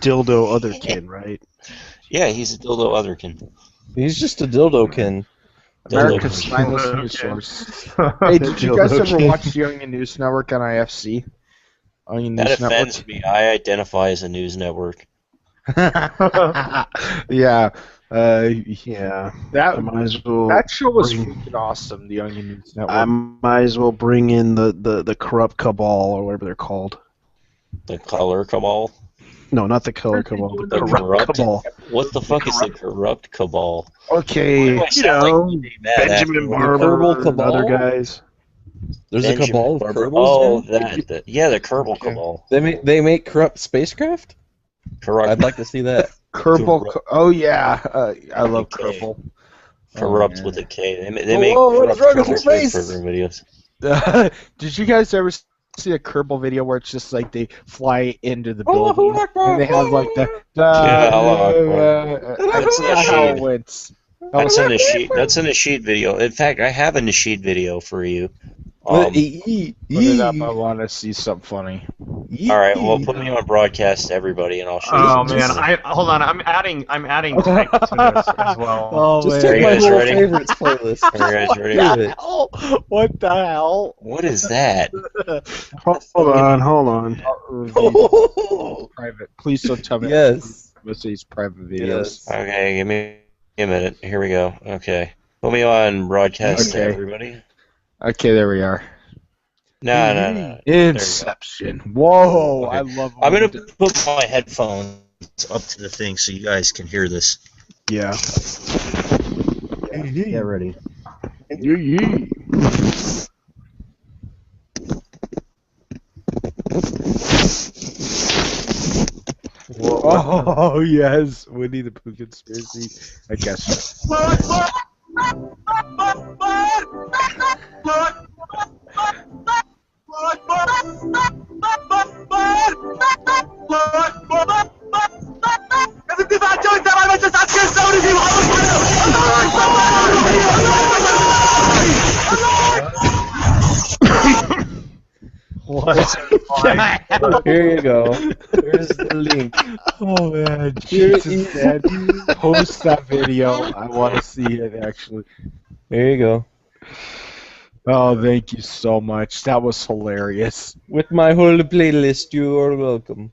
Speaker 2: dildo otherkin, right?
Speaker 12: Yeah, he's a dildo otherkin.
Speaker 11: he's just a dildokin.
Speaker 1: America's
Speaker 12: Dildo.
Speaker 1: finest news source. Hey, did you guys ever watch the Onion News Network on IFC? Onion
Speaker 12: That
Speaker 1: News
Speaker 12: offends me. I identify as a news network.
Speaker 1: Network. Yeah.
Speaker 2: Yeah. I might as well.
Speaker 1: That show was
Speaker 2: bring-
Speaker 1: freaking awesome. The Onion News Network.
Speaker 2: I might as well bring in the corrupt cabal or whatever they're called.
Speaker 12: The color cabal.
Speaker 2: No, not the color cabal. The
Speaker 12: The
Speaker 2: corrupt
Speaker 12: corrupt-
Speaker 2: cabal.
Speaker 12: What the fuck is the corrupt cabal?
Speaker 1: Okay.
Speaker 12: Why do I sound like Monday Matt
Speaker 2: Benjamin
Speaker 12: after-
Speaker 2: Barber
Speaker 11: Kerbal
Speaker 2: and
Speaker 11: cabal?
Speaker 2: other guys.
Speaker 11: There's a
Speaker 12: Benjamin
Speaker 11: cabal of
Speaker 12: Barber.
Speaker 11: Kerbals
Speaker 12: Oh,
Speaker 11: now?
Speaker 12: yeah, the Kerbal cabal.
Speaker 11: They make corrupt spacecraft?
Speaker 12: Corrupt.
Speaker 11: I'd like to see that.
Speaker 1: Kerbal. Oh yeah. I love
Speaker 12: Okay.
Speaker 1: Kerbal.
Speaker 12: Corrupt
Speaker 1: Oh,
Speaker 12: with a K. They
Speaker 11: Whoa,
Speaker 12: make
Speaker 11: whoa, what is
Speaker 12: corrupt
Speaker 11: wrong with your
Speaker 12: Kerbal Space
Speaker 11: face?
Speaker 12: Program videos.
Speaker 1: Did you guys ever see a Kerbal video where it's just like they fly into the building and they have like the that's not how it went.
Speaker 12: That's in the sheet. That's in the sheet video. In fact, I have a Nasheed video for you.
Speaker 1: Put it up. I want to see something funny.
Speaker 12: All right, well, put me on broadcast to everybody, and I'll show you.
Speaker 4: Oh man, hold on. I'm adding type to this as well.
Speaker 11: Oh, just take my whole favorites playlist.
Speaker 12: Are you guys ready?
Speaker 1: What the hell?
Speaker 12: What is that?
Speaker 2: Hold on.
Speaker 1: Private. Please don't tell me.
Speaker 11: Yes.
Speaker 1: These private videos.
Speaker 12: Okay, give me a minute. Here we go. Okay, put me on broadcast to everybody.
Speaker 1: Okay, there we are.
Speaker 12: No.
Speaker 1: Inception. Whoa, okay. I love.
Speaker 12: I'm gonna put my headphones up to the thing so you guys can hear this.
Speaker 2: Yeah.
Speaker 1: Get ready. Oh yes, Winnie the Pooh conspiracy. I guess.
Speaker 11: What? Here you go. Here's the link.
Speaker 1: Oh man, Jesus, man. Post that video. I want to see it actually.
Speaker 11: There you go.
Speaker 1: Oh, thank you so much. That was hilarious.
Speaker 11: With my whole playlist, you are welcome.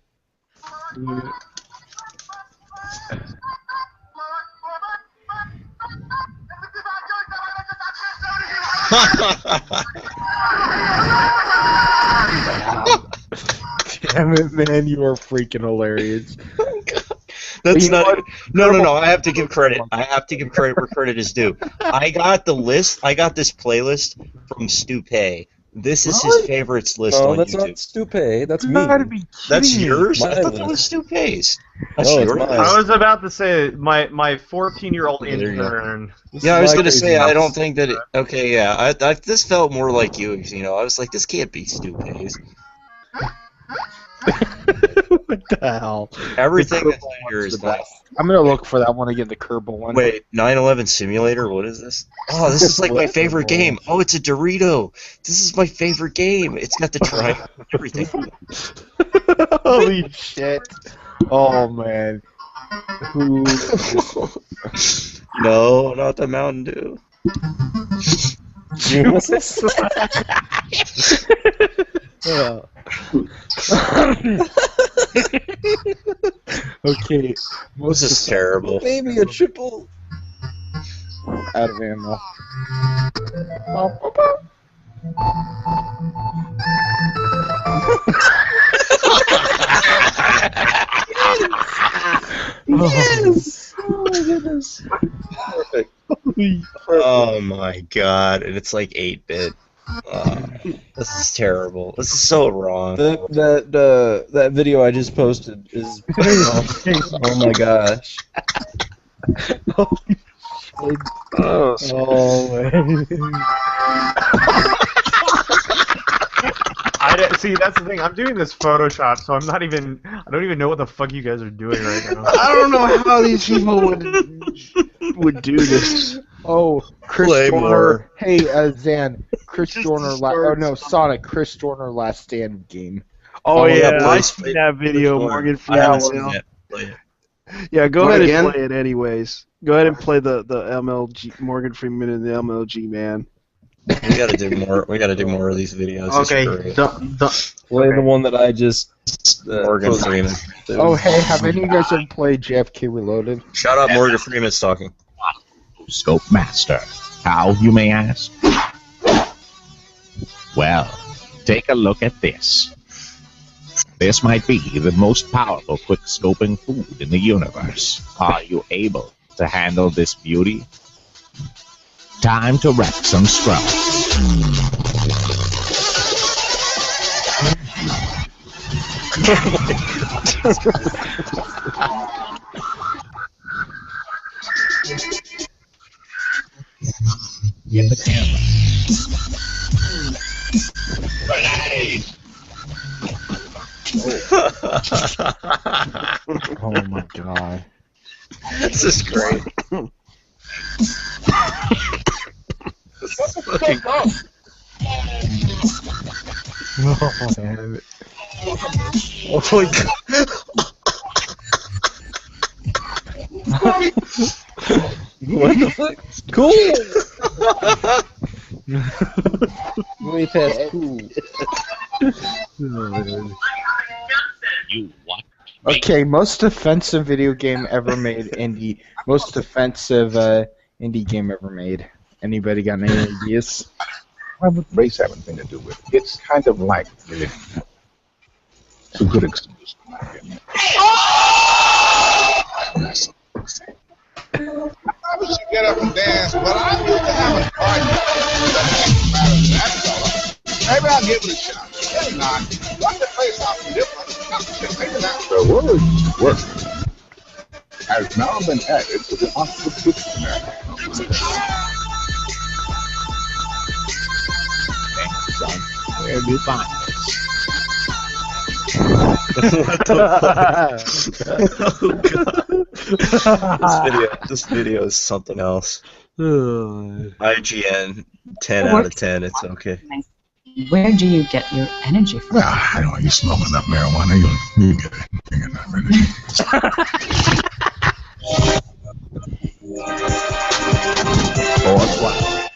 Speaker 1: Damn it, man! You are freaking hilarious.
Speaker 12: That's not. No. I have to give credit. I have to give credit where credit is due. I got the list. I got this playlist from Stupay. This is his favorites list on
Speaker 11: that's
Speaker 12: YouTube.
Speaker 11: not Stupay. That's me.
Speaker 12: That's yours?
Speaker 11: My
Speaker 12: I thought that was Stupay's. That's
Speaker 11: No,
Speaker 12: yours.
Speaker 11: it's mine.
Speaker 4: I was about to say my 14-year-old intern.
Speaker 12: Yeah, I was gonna say I don't think that. Okay, yeah, this felt more like you. You know, I was like, this can't be Stupay's.
Speaker 1: What the hell?
Speaker 12: Everything that's yours.
Speaker 1: I'm gonna look for that one again, the Kerbal one.
Speaker 12: Wait, 9/11 Simulator? What is this? Oh, this is like my favorite game. Oh, it's a Dorito. This is my favorite game. It's got the triangle and everything.
Speaker 1: Holy shit! Oh man. Who?
Speaker 12: No, not the Mountain Dew.
Speaker 1: Okay.
Speaker 12: This is terrible.
Speaker 11: Maybe a triple.
Speaker 1: Out of ammo.
Speaker 11: Yes! Oh my goodness. Perfect.
Speaker 12: Oh my god, and it's like 8-bit. This is terrible. This is so wrong.
Speaker 11: That video I just posted is oh my gosh.
Speaker 4: See, that's the thing. I'm doing this Photoshop, so I don't even know what the fuck you guys are doing right now.
Speaker 2: I don't know how these people would do this.
Speaker 1: Oh, Chris
Speaker 2: Play
Speaker 1: Dorner.
Speaker 2: more.
Speaker 1: Hey, Zan. Chris Dorner. Sonic. Chris Dorner Last Stand game.
Speaker 2: Oh yeah,
Speaker 12: yeah,
Speaker 2: I
Speaker 12: please,
Speaker 2: seen that video, Morgan
Speaker 12: I haven't seen
Speaker 2: Freeman.
Speaker 12: it. Play it.
Speaker 2: Yeah, go
Speaker 7: What
Speaker 2: ahead
Speaker 7: again?
Speaker 2: and play it anyways. Go ahead and play the MLG Morgan Freeman and the MLG man.
Speaker 12: We gotta do more. We gotta do more of these videos.
Speaker 7: Okay,
Speaker 11: Play the one that I just
Speaker 12: Morgan
Speaker 11: posted.
Speaker 12: Freeman.
Speaker 1: Oh, hey, have any of you guys ever played JFK Reloaded?
Speaker 12: Shout out Morgan Freeman's talking.
Speaker 13: Scope Master. How, you may ask? Well, take a look at this. This might be the most powerful quick-scoping food in the universe. Are you able to handle this beauty? Time to wreck some scrub. Get the camera. Grenade!
Speaker 1: Oh my god.
Speaker 12: This is great. Fucking...
Speaker 1: Oh, man.
Speaker 12: Oh my god.
Speaker 11: What the fuck? Cool! Way past cool.
Speaker 13: You what?
Speaker 1: Okay, most offensive video game ever made. Most offensive indie game ever made. Anybody got any ideas?
Speaker 13: What would race have anything to do with it? It's kind of like it's a good excuse.
Speaker 14: I was to get up and dance, but I used to have a party. That's all. Maybe I'll give it a shot. Maybe not. Run the place off and different. Maybe not.
Speaker 13: The word work has now been added to the Oxford Dictionary. Where do you find
Speaker 12: This video is something else. IGN 10 out of 10. It's okay.
Speaker 15: Where do you get your energy from?
Speaker 13: Well, I know you smoke enough marijuana, you get enough energy. Or what?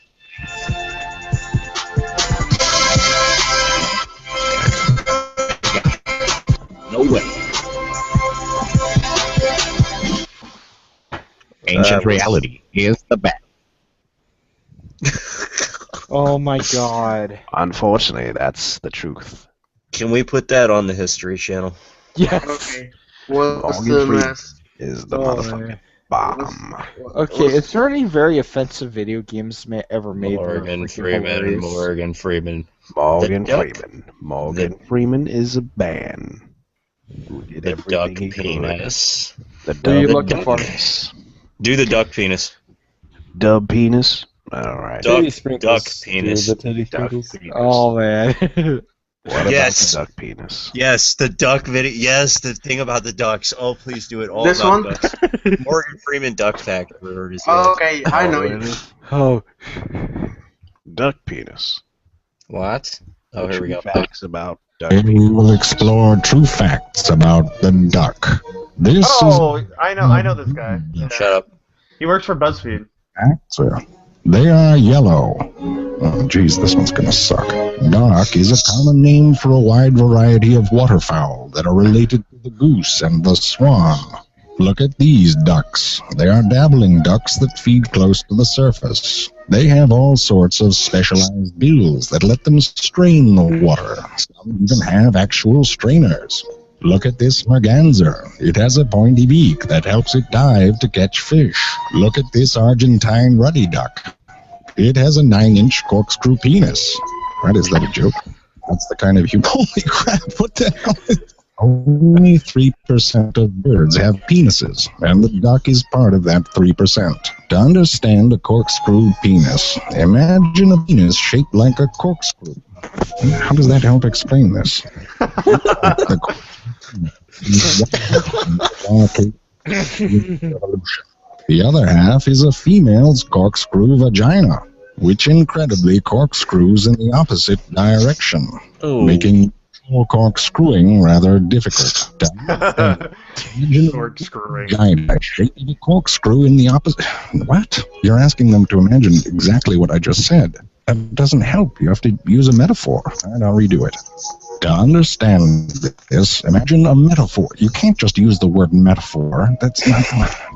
Speaker 13: No way. Ancient reality is the best.
Speaker 1: Oh my god.
Speaker 2: Unfortunately, that's the truth.
Speaker 12: Can we put that on the History Channel?
Speaker 1: Yes.
Speaker 7: Okay. What's
Speaker 2: Morgan
Speaker 7: the
Speaker 2: Freeman
Speaker 7: mess?
Speaker 2: is the motherfucking bomb.
Speaker 1: Okay, is there any very offensive video games ever made?
Speaker 12: Morgan Freeman.
Speaker 2: Morgan Freeman. Morgan Freeman is a man.
Speaker 12: The duck penis.
Speaker 2: The
Speaker 1: Who are you
Speaker 2: duck
Speaker 1: looking for?
Speaker 2: penis.
Speaker 12: Do the duck penis.
Speaker 2: Dub penis? Alright.
Speaker 12: Duck
Speaker 11: sprinkles.
Speaker 12: penis.
Speaker 11: The titty
Speaker 2: Duck
Speaker 11: sprinkles.
Speaker 2: penis.
Speaker 1: Oh man.
Speaker 2: What
Speaker 12: Yes.
Speaker 2: about the duck penis?
Speaker 12: Yes, the duck video. Yes, the thing about the ducks. Oh, please do it. All
Speaker 7: This
Speaker 12: about
Speaker 7: one?
Speaker 12: ducks. Morgan Freeman duck fact. Whatever it is.
Speaker 7: Oh, okay, I know
Speaker 2: really?
Speaker 7: you.
Speaker 1: Oh.
Speaker 2: Duck penis.
Speaker 12: What? Oh, here we go.
Speaker 2: Facts about duck
Speaker 13: We
Speaker 2: penis.
Speaker 13: will explore true facts about the duck. This
Speaker 9: Oh, I know this guy.
Speaker 12: Shut up.
Speaker 9: He works for BuzzFeed.
Speaker 13: is facts. They are yellow. Oh, geez, this one's gonna suck. Duck is a common name for a wide variety of waterfowl that are related to the goose and the swan. Look at these ducks. They are dabbling ducks that feed close to the surface. They have all sorts of specialized bills that let them strain the water. Some even have actual strainers. Look at this merganser. It has a pointy beak that helps it dive to catch fish. Look at this Argentine ruddy duck. It has a 9-inch corkscrew penis. What, is that a joke? That's the kind of human... Holy crap, what the hell is... Only 3% of birds have penises, and the duck is part of that 3%. To understand a corkscrew penis, imagine a penis shaped like a corkscrew. How does that help explain this? The other half is a female's corkscrew vagina, which incredibly corkscrews in the opposite direction, making corkscrewing rather difficult.
Speaker 9: Corkscrewing.
Speaker 13: Vagina shaped a corkscrew in the opposite. What? You're asking them to imagine exactly what I just said. That doesn't help. You have to use a metaphor. All right, I'll redo it. To understand this, imagine a metaphor. You can't just use the word metaphor. That's not...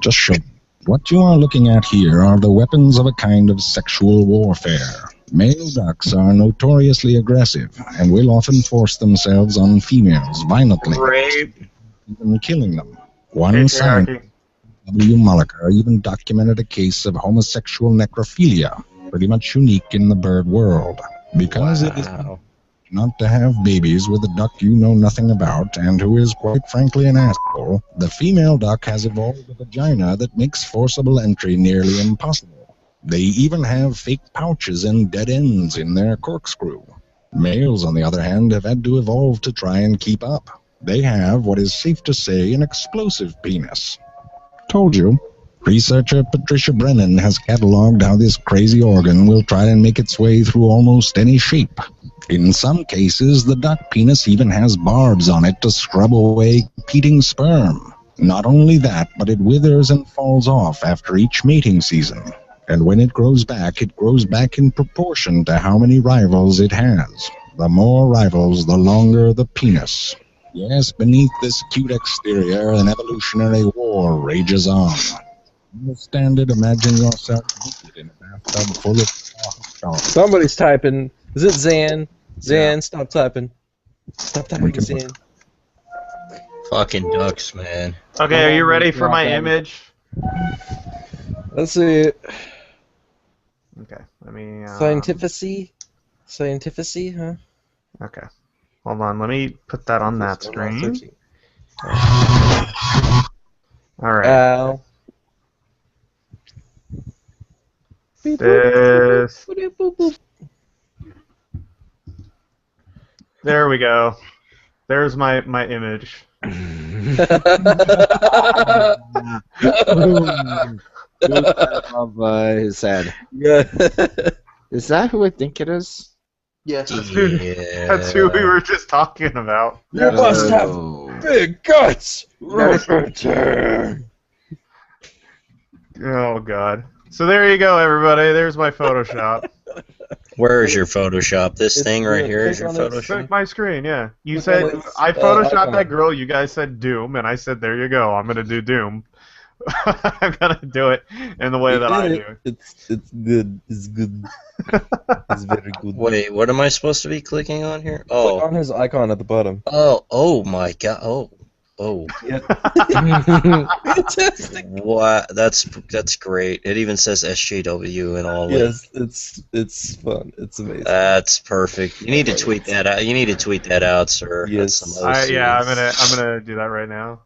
Speaker 13: Just show me. What you are looking at here are the weapons of a kind of sexual warfare. Male ducks are notoriously aggressive and will often force themselves on females violently, even killing them. One scientist, W. Mulliker, even documented a case of homosexual necrophilia, pretty much unique in the bird world. Because it is not to have babies with a duck you know nothing about and who is quite frankly an asshole, the female duck has evolved a vagina that makes forcible entry nearly impossible. They even have fake pouches and dead ends in their corkscrew. Males, on the other hand, have had to evolve to try and keep up. They have what is safe to say an explosive penis. Told you. Researcher Patricia Brennan has cataloged how this crazy organ will try and make its way through almost any shape. In some cases, the duck penis even has barbs on it to scrub away competing sperm. Not only that, but it withers and falls off after each mating season. And when it grows back in proportion to how many rivals it has. The more rivals, the longer the penis. Yes, beneath this cute exterior, an evolutionary war rages on. Understand it? Imagine yourself naked in a bathtub full of soft.
Speaker 11: Somebody's typing. Is it Zan? Zan, stop typing. Stop typing, Zan.
Speaker 12: Fucking ducks, man.
Speaker 4: Okay, are you ready for my image?
Speaker 11: Let's see it.
Speaker 4: Okay, let me.
Speaker 11: Scientificy, huh?
Speaker 4: Okay, hold on. Let me put that on that screen. All right.
Speaker 11: Ow.
Speaker 4: This. There we go. There's my image.
Speaker 1: Of his head.
Speaker 11: Yeah.
Speaker 1: Is that who I think it is?
Speaker 7: Yes.
Speaker 4: That's who we were just talking about.
Speaker 11: You must have big guts.
Speaker 4: Oh God. So there you go, everybody. There's my Photoshop.
Speaker 12: Where is your Photoshop? This thing right here is your Photoshop?
Speaker 4: Click my screen, yeah. You said, I Photoshopped that girl, you guys said Doom, and I said, there you go, I'm going to do Doom. I'm going to do it in the way that I do.
Speaker 11: It's good. It's good. It's very good.
Speaker 12: Wait, what am I supposed to be clicking on here? Oh.
Speaker 11: Click on his icon at the bottom.
Speaker 12: Oh my God. Oh.
Speaker 11: Fantastic.
Speaker 12: What? That's great. It even says SJW and all.
Speaker 11: Yes, it's fun. It's amazing.
Speaker 12: That's perfect. You need to tweet that out. You need to tweet that out, sir.
Speaker 11: Yes.
Speaker 4: Yeah, I'm gonna do that right now.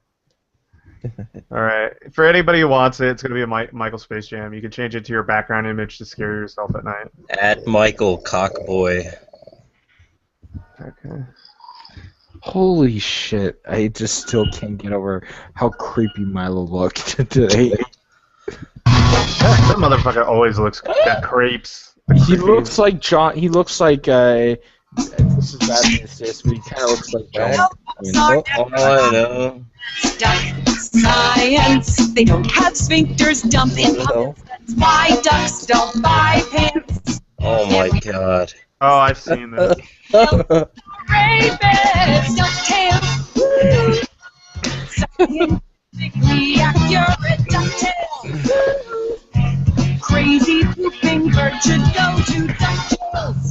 Speaker 4: All right. For anybody who wants it, it's gonna be a Michael Space Jam. You can change it to your background image to scare yourself at night.
Speaker 12: At Michael Cockboy.
Speaker 4: Okay.
Speaker 1: Holy shit! I just still can't get over how creepy Milo looked today.
Speaker 4: That motherfucker always looks got crepes.
Speaker 1: He looks like John. He looks like this is bad to assist, but he kind of looks like John.
Speaker 12: Oh, I know.
Speaker 16: Science. They don't have sphincters. Dump in puppets. That's why ducks don't buy pants.
Speaker 12: Oh my God.
Speaker 4: Oh, I've seen this.
Speaker 16: Rapists, ducktails. Scientifically accurate ducktails. Crazy pooping bird should go to ducktails.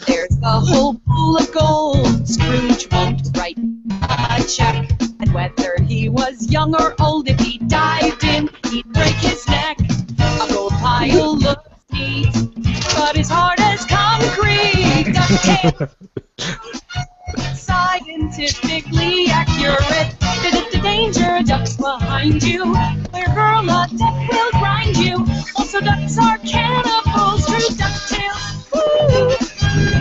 Speaker 16: There's a whole pool of gold. Scrooge won't write a check. And whether he was young or old, if he dived in, he'd break his neck. A gold pile looks neat, but as hard as concrete. DuckTales. Scientifically accurate. Danger, ducks behind you. Clear girl, a duck will grind you. Also, ducks are cannibals. True DuckTales. Woo!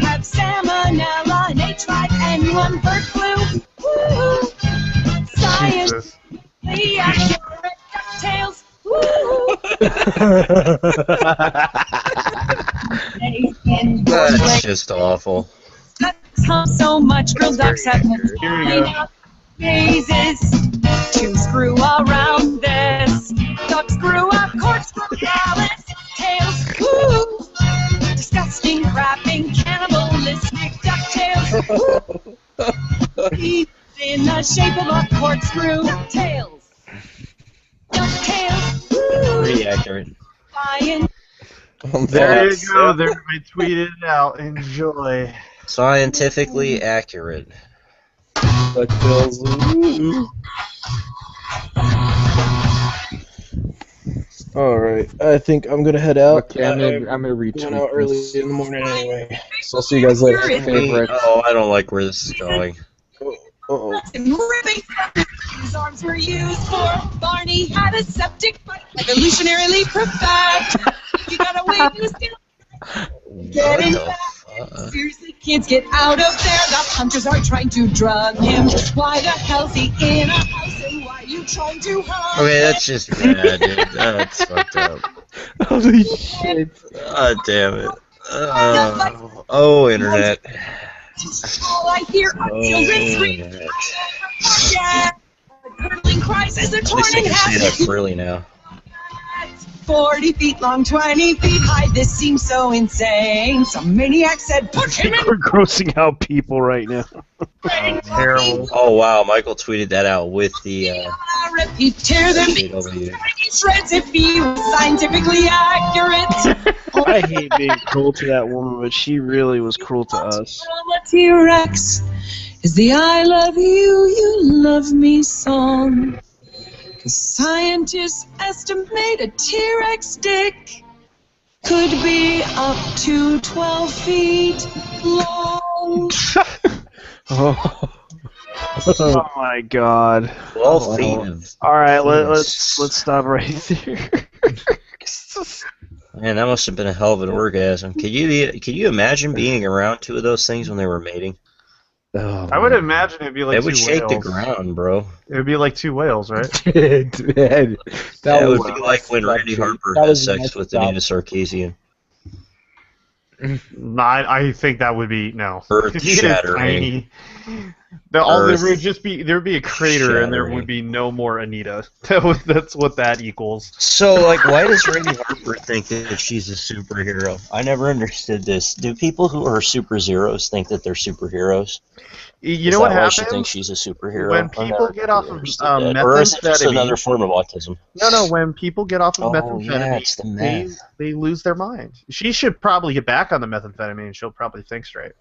Speaker 16: Have salmonella and H5N1 bird flu. Woo! Scientifically accurate DuckTales.
Speaker 12: That's just awful.
Speaker 16: Ducks hump so much, girl ducks have to find out mazes to screw around this. Ducks grew up corkscrew palace tails. Woo! Disgusting, crapping, cannibalistic ducktails. He's in the shape of a corkscrew tails. DuckTales.
Speaker 12: Pretty accurate.
Speaker 4: There you go. There, I tweeted it out. Enjoy.
Speaker 12: Scientifically accurate.
Speaker 11: Alright, I think I'm gonna head out.
Speaker 1: Okay, I'm gonna retweet
Speaker 11: going out early in the morning anyway. So I'll see you guys later.
Speaker 12: Oh, I don't like where this is going.
Speaker 11: Uh-oh.
Speaker 16: His arms were used for Barney had a septic fight, evolutionarily perfect. You gotta wait to still get in back. Seriously, kids, get out of there. The hunters are trying to drug him. Why the hell's he in a house and why are you trying to hide
Speaker 12: Okay, that's just bad, dude. That's fucked up.
Speaker 2: Holy shit.
Speaker 12: God damn it. Oh, internet.
Speaker 16: All I hear are
Speaker 12: Oh,
Speaker 16: children scream.
Speaker 12: internet.
Speaker 16: Yeah. Curdling cries as they're
Speaker 12: At
Speaker 16: torn
Speaker 12: least I
Speaker 16: in
Speaker 12: can see that
Speaker 16: half.
Speaker 12: clearly now.
Speaker 16: 40 feet long, 20 feet high. This seems so insane. Some maniac said, put him in.
Speaker 2: We're grossing out people right now.
Speaker 12: Terrible. Oh, wow. Michael tweeted that out with the.
Speaker 16: Repeat, tear them
Speaker 12: JW.
Speaker 16: in shreds if he was scientifically accurate.
Speaker 2: I hate being cruel to that woman, but she really was cruel to us.
Speaker 16: The T-Rex is the I love you, you love me song. 'Cause scientists estimate a T-Rex dick could be up to 12 feet long.
Speaker 2: Oh my god.
Speaker 12: 12 feet of
Speaker 2: Alright,
Speaker 12: penis.
Speaker 2: let's stop right there.
Speaker 12: Man, that must have been a hell of an orgasm. Could you imagine being around two of those things when they were mating?
Speaker 2: Oh,
Speaker 9: I would imagine it'd be like
Speaker 12: They would
Speaker 9: two
Speaker 12: shake the
Speaker 9: whales.
Speaker 12: ground, bro.
Speaker 9: It would be like two whales, right?
Speaker 2: Man,
Speaker 12: That would be like when Randy Harper has sex with Anita Sarkeesian.
Speaker 9: No, I think that would be no.
Speaker 12: Earth
Speaker 9: It is
Speaker 12: shattering.
Speaker 9: tiny. There would just be a crater and there would be no more Anita. That's what that equals.
Speaker 12: So, like, why does Randy Harper think that she's a superhero? I never understood this. Do people who are super-zeros think that they're superheroes?
Speaker 9: You know what
Speaker 12: Why she
Speaker 9: happens?
Speaker 12: thinks she's a superhero?
Speaker 9: When
Speaker 12: I've
Speaker 9: people
Speaker 12: never
Speaker 9: get off of
Speaker 12: understood that. Or is it just
Speaker 9: methamphetamine-
Speaker 12: another form of autism?
Speaker 9: No, when people get off of
Speaker 12: Oh, yeah, it's the
Speaker 9: methamphetamine,
Speaker 12: meth.
Speaker 9: they lose their mind. She should probably get back on the methamphetamine and she'll probably think straight.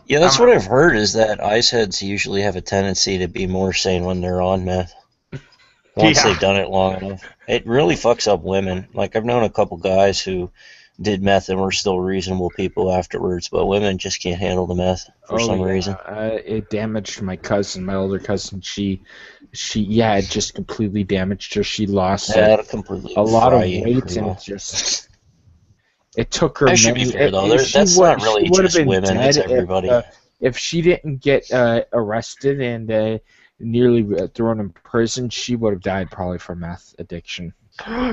Speaker 12: Yeah, that's what I've heard, is that ice heads usually have a tendency to be more sane when they're on meth. Once
Speaker 9: Yeah.
Speaker 12: they've done it long enough. It really fucks up women. Like, I've known a couple guys who did meth and were still reasonable people afterwards, but women just can't handle the meth for some reason.
Speaker 1: It damaged my cousin, my older cousin. It just completely damaged her. She lost
Speaker 12: Yeah, it'll completely
Speaker 1: a lot of
Speaker 12: fry you,
Speaker 1: weight, and
Speaker 12: yeah.
Speaker 1: it took her.
Speaker 12: That should be fair, though. That's not really just women, it's everybody.
Speaker 1: If she didn't get arrested and nearly thrown in prison, she would have died probably from meth addiction.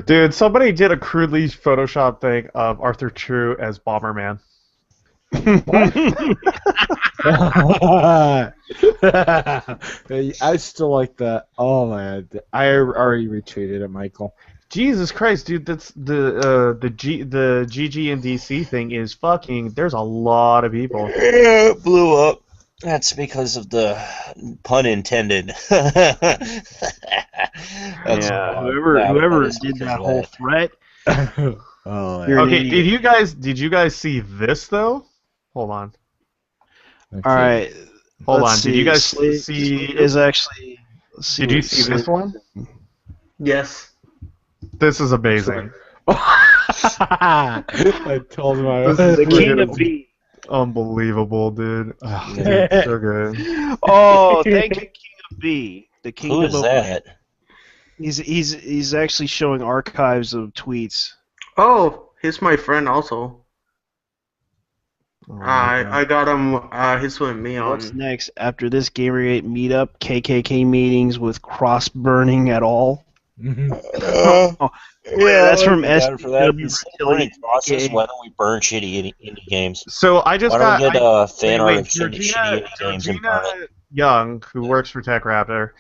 Speaker 9: Dude, somebody did a crudely Photoshop thing of Arthur True as Bomberman.
Speaker 1: I still like that. Oh man, I already retweeted it, Michael.
Speaker 9: Jesus Christ, dude, that's the GG and DC thing is fucking. There's a lot of people.
Speaker 12: Yeah, it blew up. That's because of the pun intended.
Speaker 2: Whoever did that whole threat.
Speaker 9: Okay, did you guys see this though? Hold on.
Speaker 2: All right.
Speaker 9: Hold
Speaker 2: let's
Speaker 9: on. Did
Speaker 2: see.
Speaker 9: you guys
Speaker 2: Slade
Speaker 9: see?
Speaker 2: is actually.
Speaker 9: Did you see this one?
Speaker 7: Yes.
Speaker 9: This is amazing.
Speaker 1: I told him I was
Speaker 2: The King of B.
Speaker 9: Unbelievable, dude. Oh, dude, so good.
Speaker 2: Oh, thank you, King of B. The King
Speaker 12: Who
Speaker 2: of
Speaker 12: is that?
Speaker 2: He's actually showing archives of tweets.
Speaker 7: Oh, he's my friend also.
Speaker 9: Oh,
Speaker 7: I got him. He's with me on.
Speaker 2: What's next after this Gamergate meetup? KKK meetings with cross burning at all? Yeah, that's from
Speaker 12: SW. Why don't we burn shitty indie games?
Speaker 9: So I just
Speaker 12: Why don't we
Speaker 9: got
Speaker 12: get fan art of shitty indie games and burn it?
Speaker 9: Young, who works for Tech Raptor,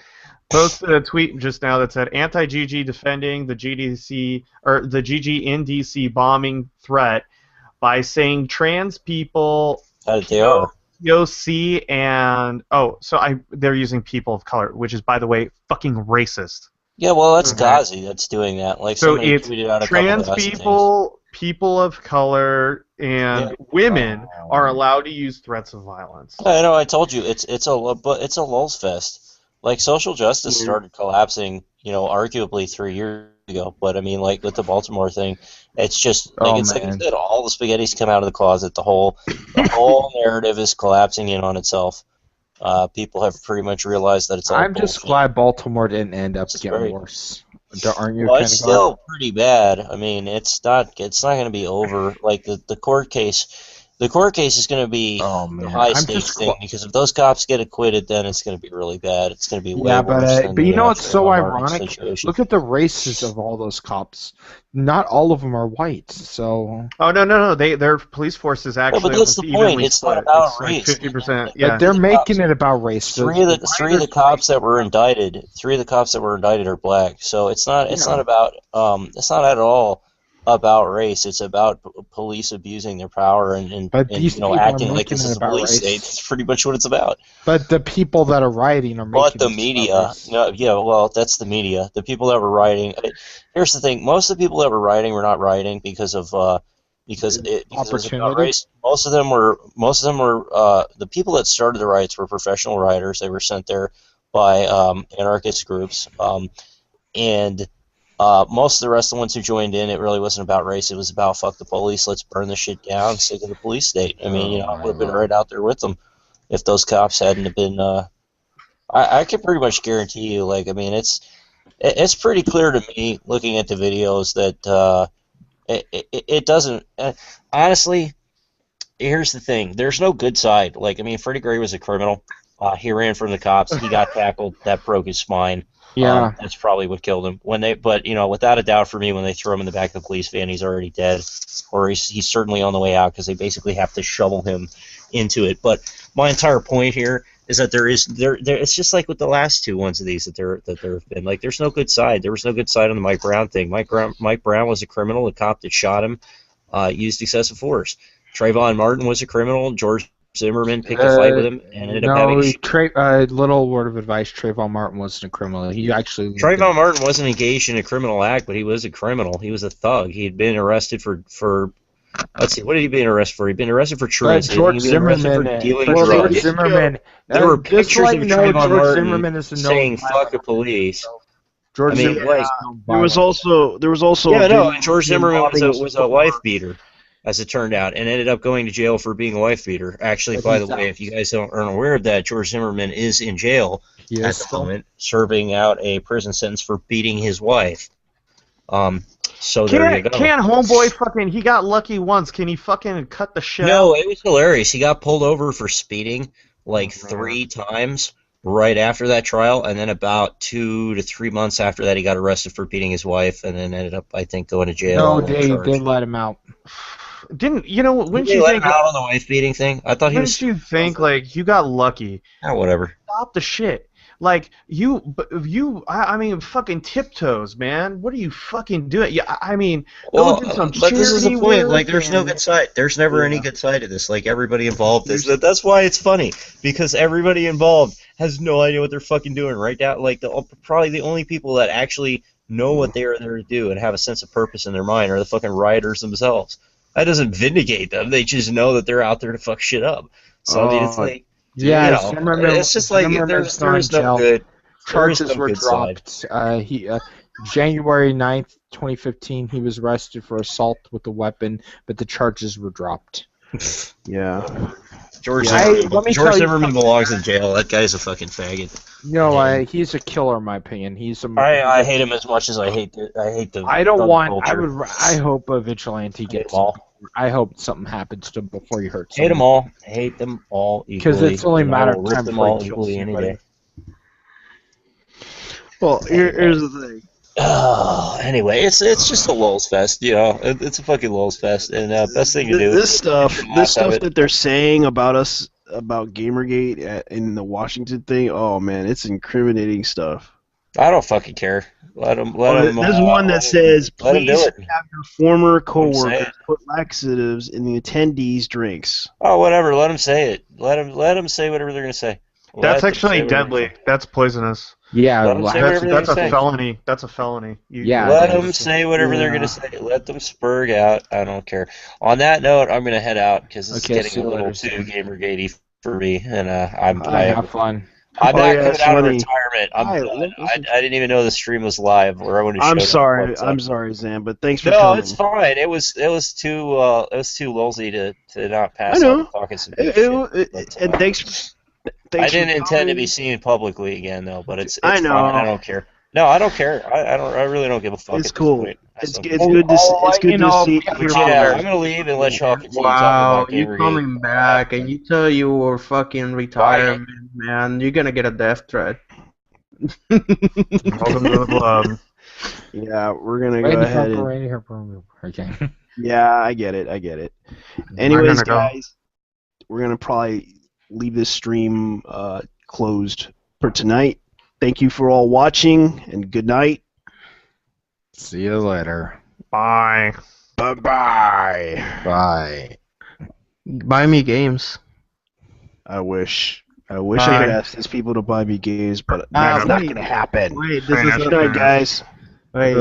Speaker 9: posted a tweet just now that said anti-GG defending the GDC or the GG in DC bombing threat by saying trans people
Speaker 12: They are.
Speaker 9: POC and they're using people of color, which is by the way fucking racist.
Speaker 12: Yeah, well, that's Ghazi that's doing that. Like,
Speaker 9: So
Speaker 12: somebody
Speaker 9: it's
Speaker 12: tweeted out a
Speaker 9: trans
Speaker 12: couple of things.
Speaker 9: people of color, and women are allowed to use threats of violence.
Speaker 12: I know. I told you it's a lulz fest. Like, social justice started collapsing, arguably 3 years ago. But I mean, like with the Baltimore thing, it's just like like I said, all the spaghetti's come out of the closet. The whole narrative is collapsing in on itself. People have pretty much realized that it's all
Speaker 1: I'm just
Speaker 12: bullshit.
Speaker 1: glad Baltimore didn't end up getting worse. Aren't you?
Speaker 12: Well,
Speaker 1: kind
Speaker 12: it's
Speaker 1: of
Speaker 12: still pretty bad. I mean, it's not going to be over. Like the court case, The court case is going to be the high stakes thing because if those cops get acquitted, then it's going to be really bad. It's going to be way worse than
Speaker 1: but you know what's
Speaker 12: actual
Speaker 1: so
Speaker 12: Martin
Speaker 1: ironic?
Speaker 12: situation.
Speaker 1: Look at the races of all those cops. Not all of them are white, so.
Speaker 9: Oh no! Their police force is actually.
Speaker 12: but that's the point. It's not about race.
Speaker 9: Like 50%. Yeah.
Speaker 1: But they're making it about race.
Speaker 12: Three of the cops that were indicted. Three of the cops that were indicted are black. So it's not. It's not about. It's not at all about race. It's about police abusing their power and acting like this is a police state. That's pretty much what it's about.
Speaker 1: But the people that are rioting are making.
Speaker 12: But the media, that's the media. The people that were rioting. Here's the thing: most of the people that were rioting were not rioting because it was about race. Most of them were the people that started the riots were professional rioters. They were sent there by anarchist groups, and most of the rest of the ones who joined in, it really wasn't about race. It was about fuck the police, let's burn the shit down, sick of the police state. I mean, I would have been right out there with them if those cops hadn't have been. I can pretty much guarantee you, it's pretty clear to me looking at the videos that it doesn't. Honestly, here's the thing: there's no good side. Freddie Gray was a criminal. He ran from the cops. He got tackled. That broke his spine.
Speaker 1: Yeah,
Speaker 12: that's probably what killed him. But without a doubt, for me, when they throw him in the back of the police van, he's already dead, or he's certainly on the way out because they basically have to shovel him into it. But my entire point here is that there. It's just like with the last two ones of these that there have been. There's no good side. There was no good side on the Mike Brown thing. Mike Brown was a criminal. The cop that shot him used excessive force. Trayvon Martin was a criminal. George Zimmerman picked a fight with him and ended up having.
Speaker 1: Little word of advice: Trayvon Martin wasn't a criminal.
Speaker 12: Trayvon Martin wasn't engaged in a criminal act, but he was a criminal. He was a thug. He had been arrested for. Let's see, what did he been arrested for? He'd been arrested for truancy.
Speaker 1: George Zimmerman.
Speaker 12: George
Speaker 1: Zimmerman.
Speaker 12: There were pictures of Trayvon Martin
Speaker 1: is
Speaker 12: saying "fuck the police."
Speaker 1: George Zimmerman.
Speaker 2: There was also.
Speaker 12: And George Zimmerman was a wife beater, as it turned out, and ended up going to jail for being a wife beater. Actually, by the way, if you guys aren't aware of that, George Zimmerman is in jail at the moment, serving out a prison sentence for beating his wife. So there you go.
Speaker 9: Can't homeboy fucking? He got lucky once. Can he fucking cut the shit?
Speaker 12: No, it was hilarious. He got pulled over for speeding 3 times right after that trial, and then about 2 to 3 months after that, he got arrested for beating his wife, and then ended up, I think, going to jail.
Speaker 1: No, they let him out.
Speaker 9: Wouldn't you
Speaker 12: let
Speaker 9: think
Speaker 12: him out on the wife beating thing? I thought he was.
Speaker 9: Wouldn't you think you got lucky?
Speaker 12: Whatever.
Speaker 9: Stop the shit. Fucking tiptoes, man. What are you fucking doing? Yeah,
Speaker 12: but this is the point. There's no good side. There's never any good side to this. Everybody involved is. That's why it's funny because everybody involved has no idea what they're fucking doing right now. Probably the only people that actually know what they are there to do and have a sense of purpose in their mind are the fucking rioters themselves. That doesn't vindicate them. They just know that they're out there to fuck shit up. So it's like.
Speaker 1: Yeah,
Speaker 12: it's just there's no good.
Speaker 1: Charges were dropped. January 9th, 2015, he was arrested for assault with a weapon, but the charges were dropped.
Speaker 2: Yeah.
Speaker 12: George Zimmerman belongs in jail. That guy's a fucking faggot.
Speaker 1: No, he's a killer in my opinion.
Speaker 12: I hate him as much as I hate the.
Speaker 1: I hope a vigilante gets him. I hope something happens to him before he hurts.
Speaker 12: Hate them all. Hate them all equally.
Speaker 1: Because it's only a matter of time
Speaker 12: them all equally any day.
Speaker 2: Well, here's the thing.
Speaker 12: Anyway, it's just a lulz fest, It's a fucking lulz fest, and best thing to do.
Speaker 2: This stuff that they're saying about us, about Gamergate in the Washington thing. Oh man, it's incriminating stuff.
Speaker 12: I don't fucking care. Let them.
Speaker 2: There's one that says, "Please have your former coworkers
Speaker 12: it.
Speaker 2: put laxatives in the attendees' drinks."
Speaker 12: Oh, whatever. Let them say it. Let them say whatever they're gonna say.
Speaker 9: That's actually deadly. That's poisonous.
Speaker 1: Yeah,
Speaker 9: that's a felony. That's a felony.
Speaker 12: Let them say whatever they're gonna say. Let them spurg out. I don't care. On that note, I'm gonna head out because this is getting a little too Gamergatey for me, and I
Speaker 1: have fun.
Speaker 12: I'm not coming out of retirement. I didn't even know the stream was live. Or I would have.
Speaker 2: I'm sorry, Zan, but thanks for coming.
Speaker 12: No, it's fine. It was too lulzy to not pass on talking some good shit.
Speaker 2: And thanks.
Speaker 12: I didn't intend to be seen publicly again, though. But it's
Speaker 2: I know.
Speaker 12: Fine. I don't care. No, I don't care. I really don't give a fuck.
Speaker 2: It's cool. It's good to see.
Speaker 12: Yeah, I'm gonna leave and let y'all continue talking
Speaker 7: Wow,
Speaker 12: about
Speaker 7: you
Speaker 12: gamer
Speaker 7: coming back and you tell you were fucking retirement, man. You're gonna get a death threat.
Speaker 9: Welcome to the club.
Speaker 2: Yeah, we're gonna go ahead and.
Speaker 17: Okay.
Speaker 2: Yeah, I get it. Anyways, guys, we're gonna probably leave this stream closed for tonight. Thank you for all watching, and good night.
Speaker 17: See you later.
Speaker 9: Bye.
Speaker 2: Bye-bye.
Speaker 17: Bye.
Speaker 7: Buy me games.
Speaker 2: I wish I could ask these people to buy me games, but that's not gonna happen.
Speaker 7: Wait, this is
Speaker 2: Good night, guys.
Speaker 7: Wait,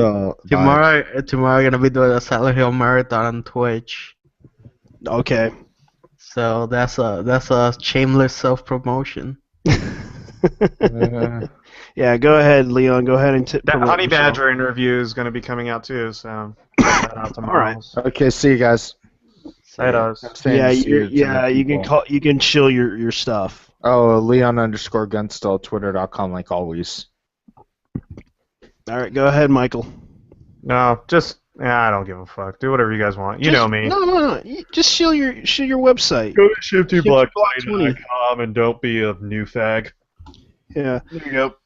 Speaker 7: tomorrow I'm gonna be doing a Silent Hill marathon on Twitch.
Speaker 2: Okay.
Speaker 7: So that's a shameless self promotion.
Speaker 2: Yeah, go ahead, Leon. Go ahead and
Speaker 9: That Honey Badger interview is going to be coming out too, so check that out tomorrow.
Speaker 2: All right.
Speaker 1: Okay, see you guys.
Speaker 2: Yeah, you can chill your stuff.
Speaker 1: Oh, Leon_Gunstall, Twitter.com, like always.
Speaker 2: All right, go ahead, Michael.
Speaker 9: No, I don't give a fuck. Do whatever you guys want. You know me.
Speaker 2: No. Just shill your website.
Speaker 9: Go to shiftyblogspot.com and don't be a new fag.
Speaker 2: Yeah.
Speaker 9: There you go.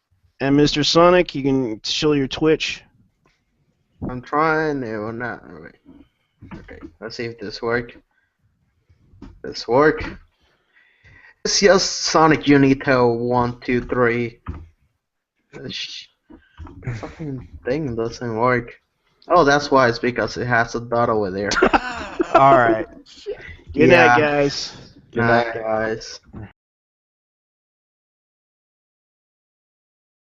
Speaker 2: And Mr. Sonic, you can shill your Twitch.
Speaker 7: I'm trying to not. Wait. Okay, let's see if this works. This work. It's just Sonic Unito 1, 2, 3. This fucking thing doesn't work. Oh, that's why. It's because it has a dot over there.
Speaker 2: All right. Good night, guys.
Speaker 7: Good night, guys.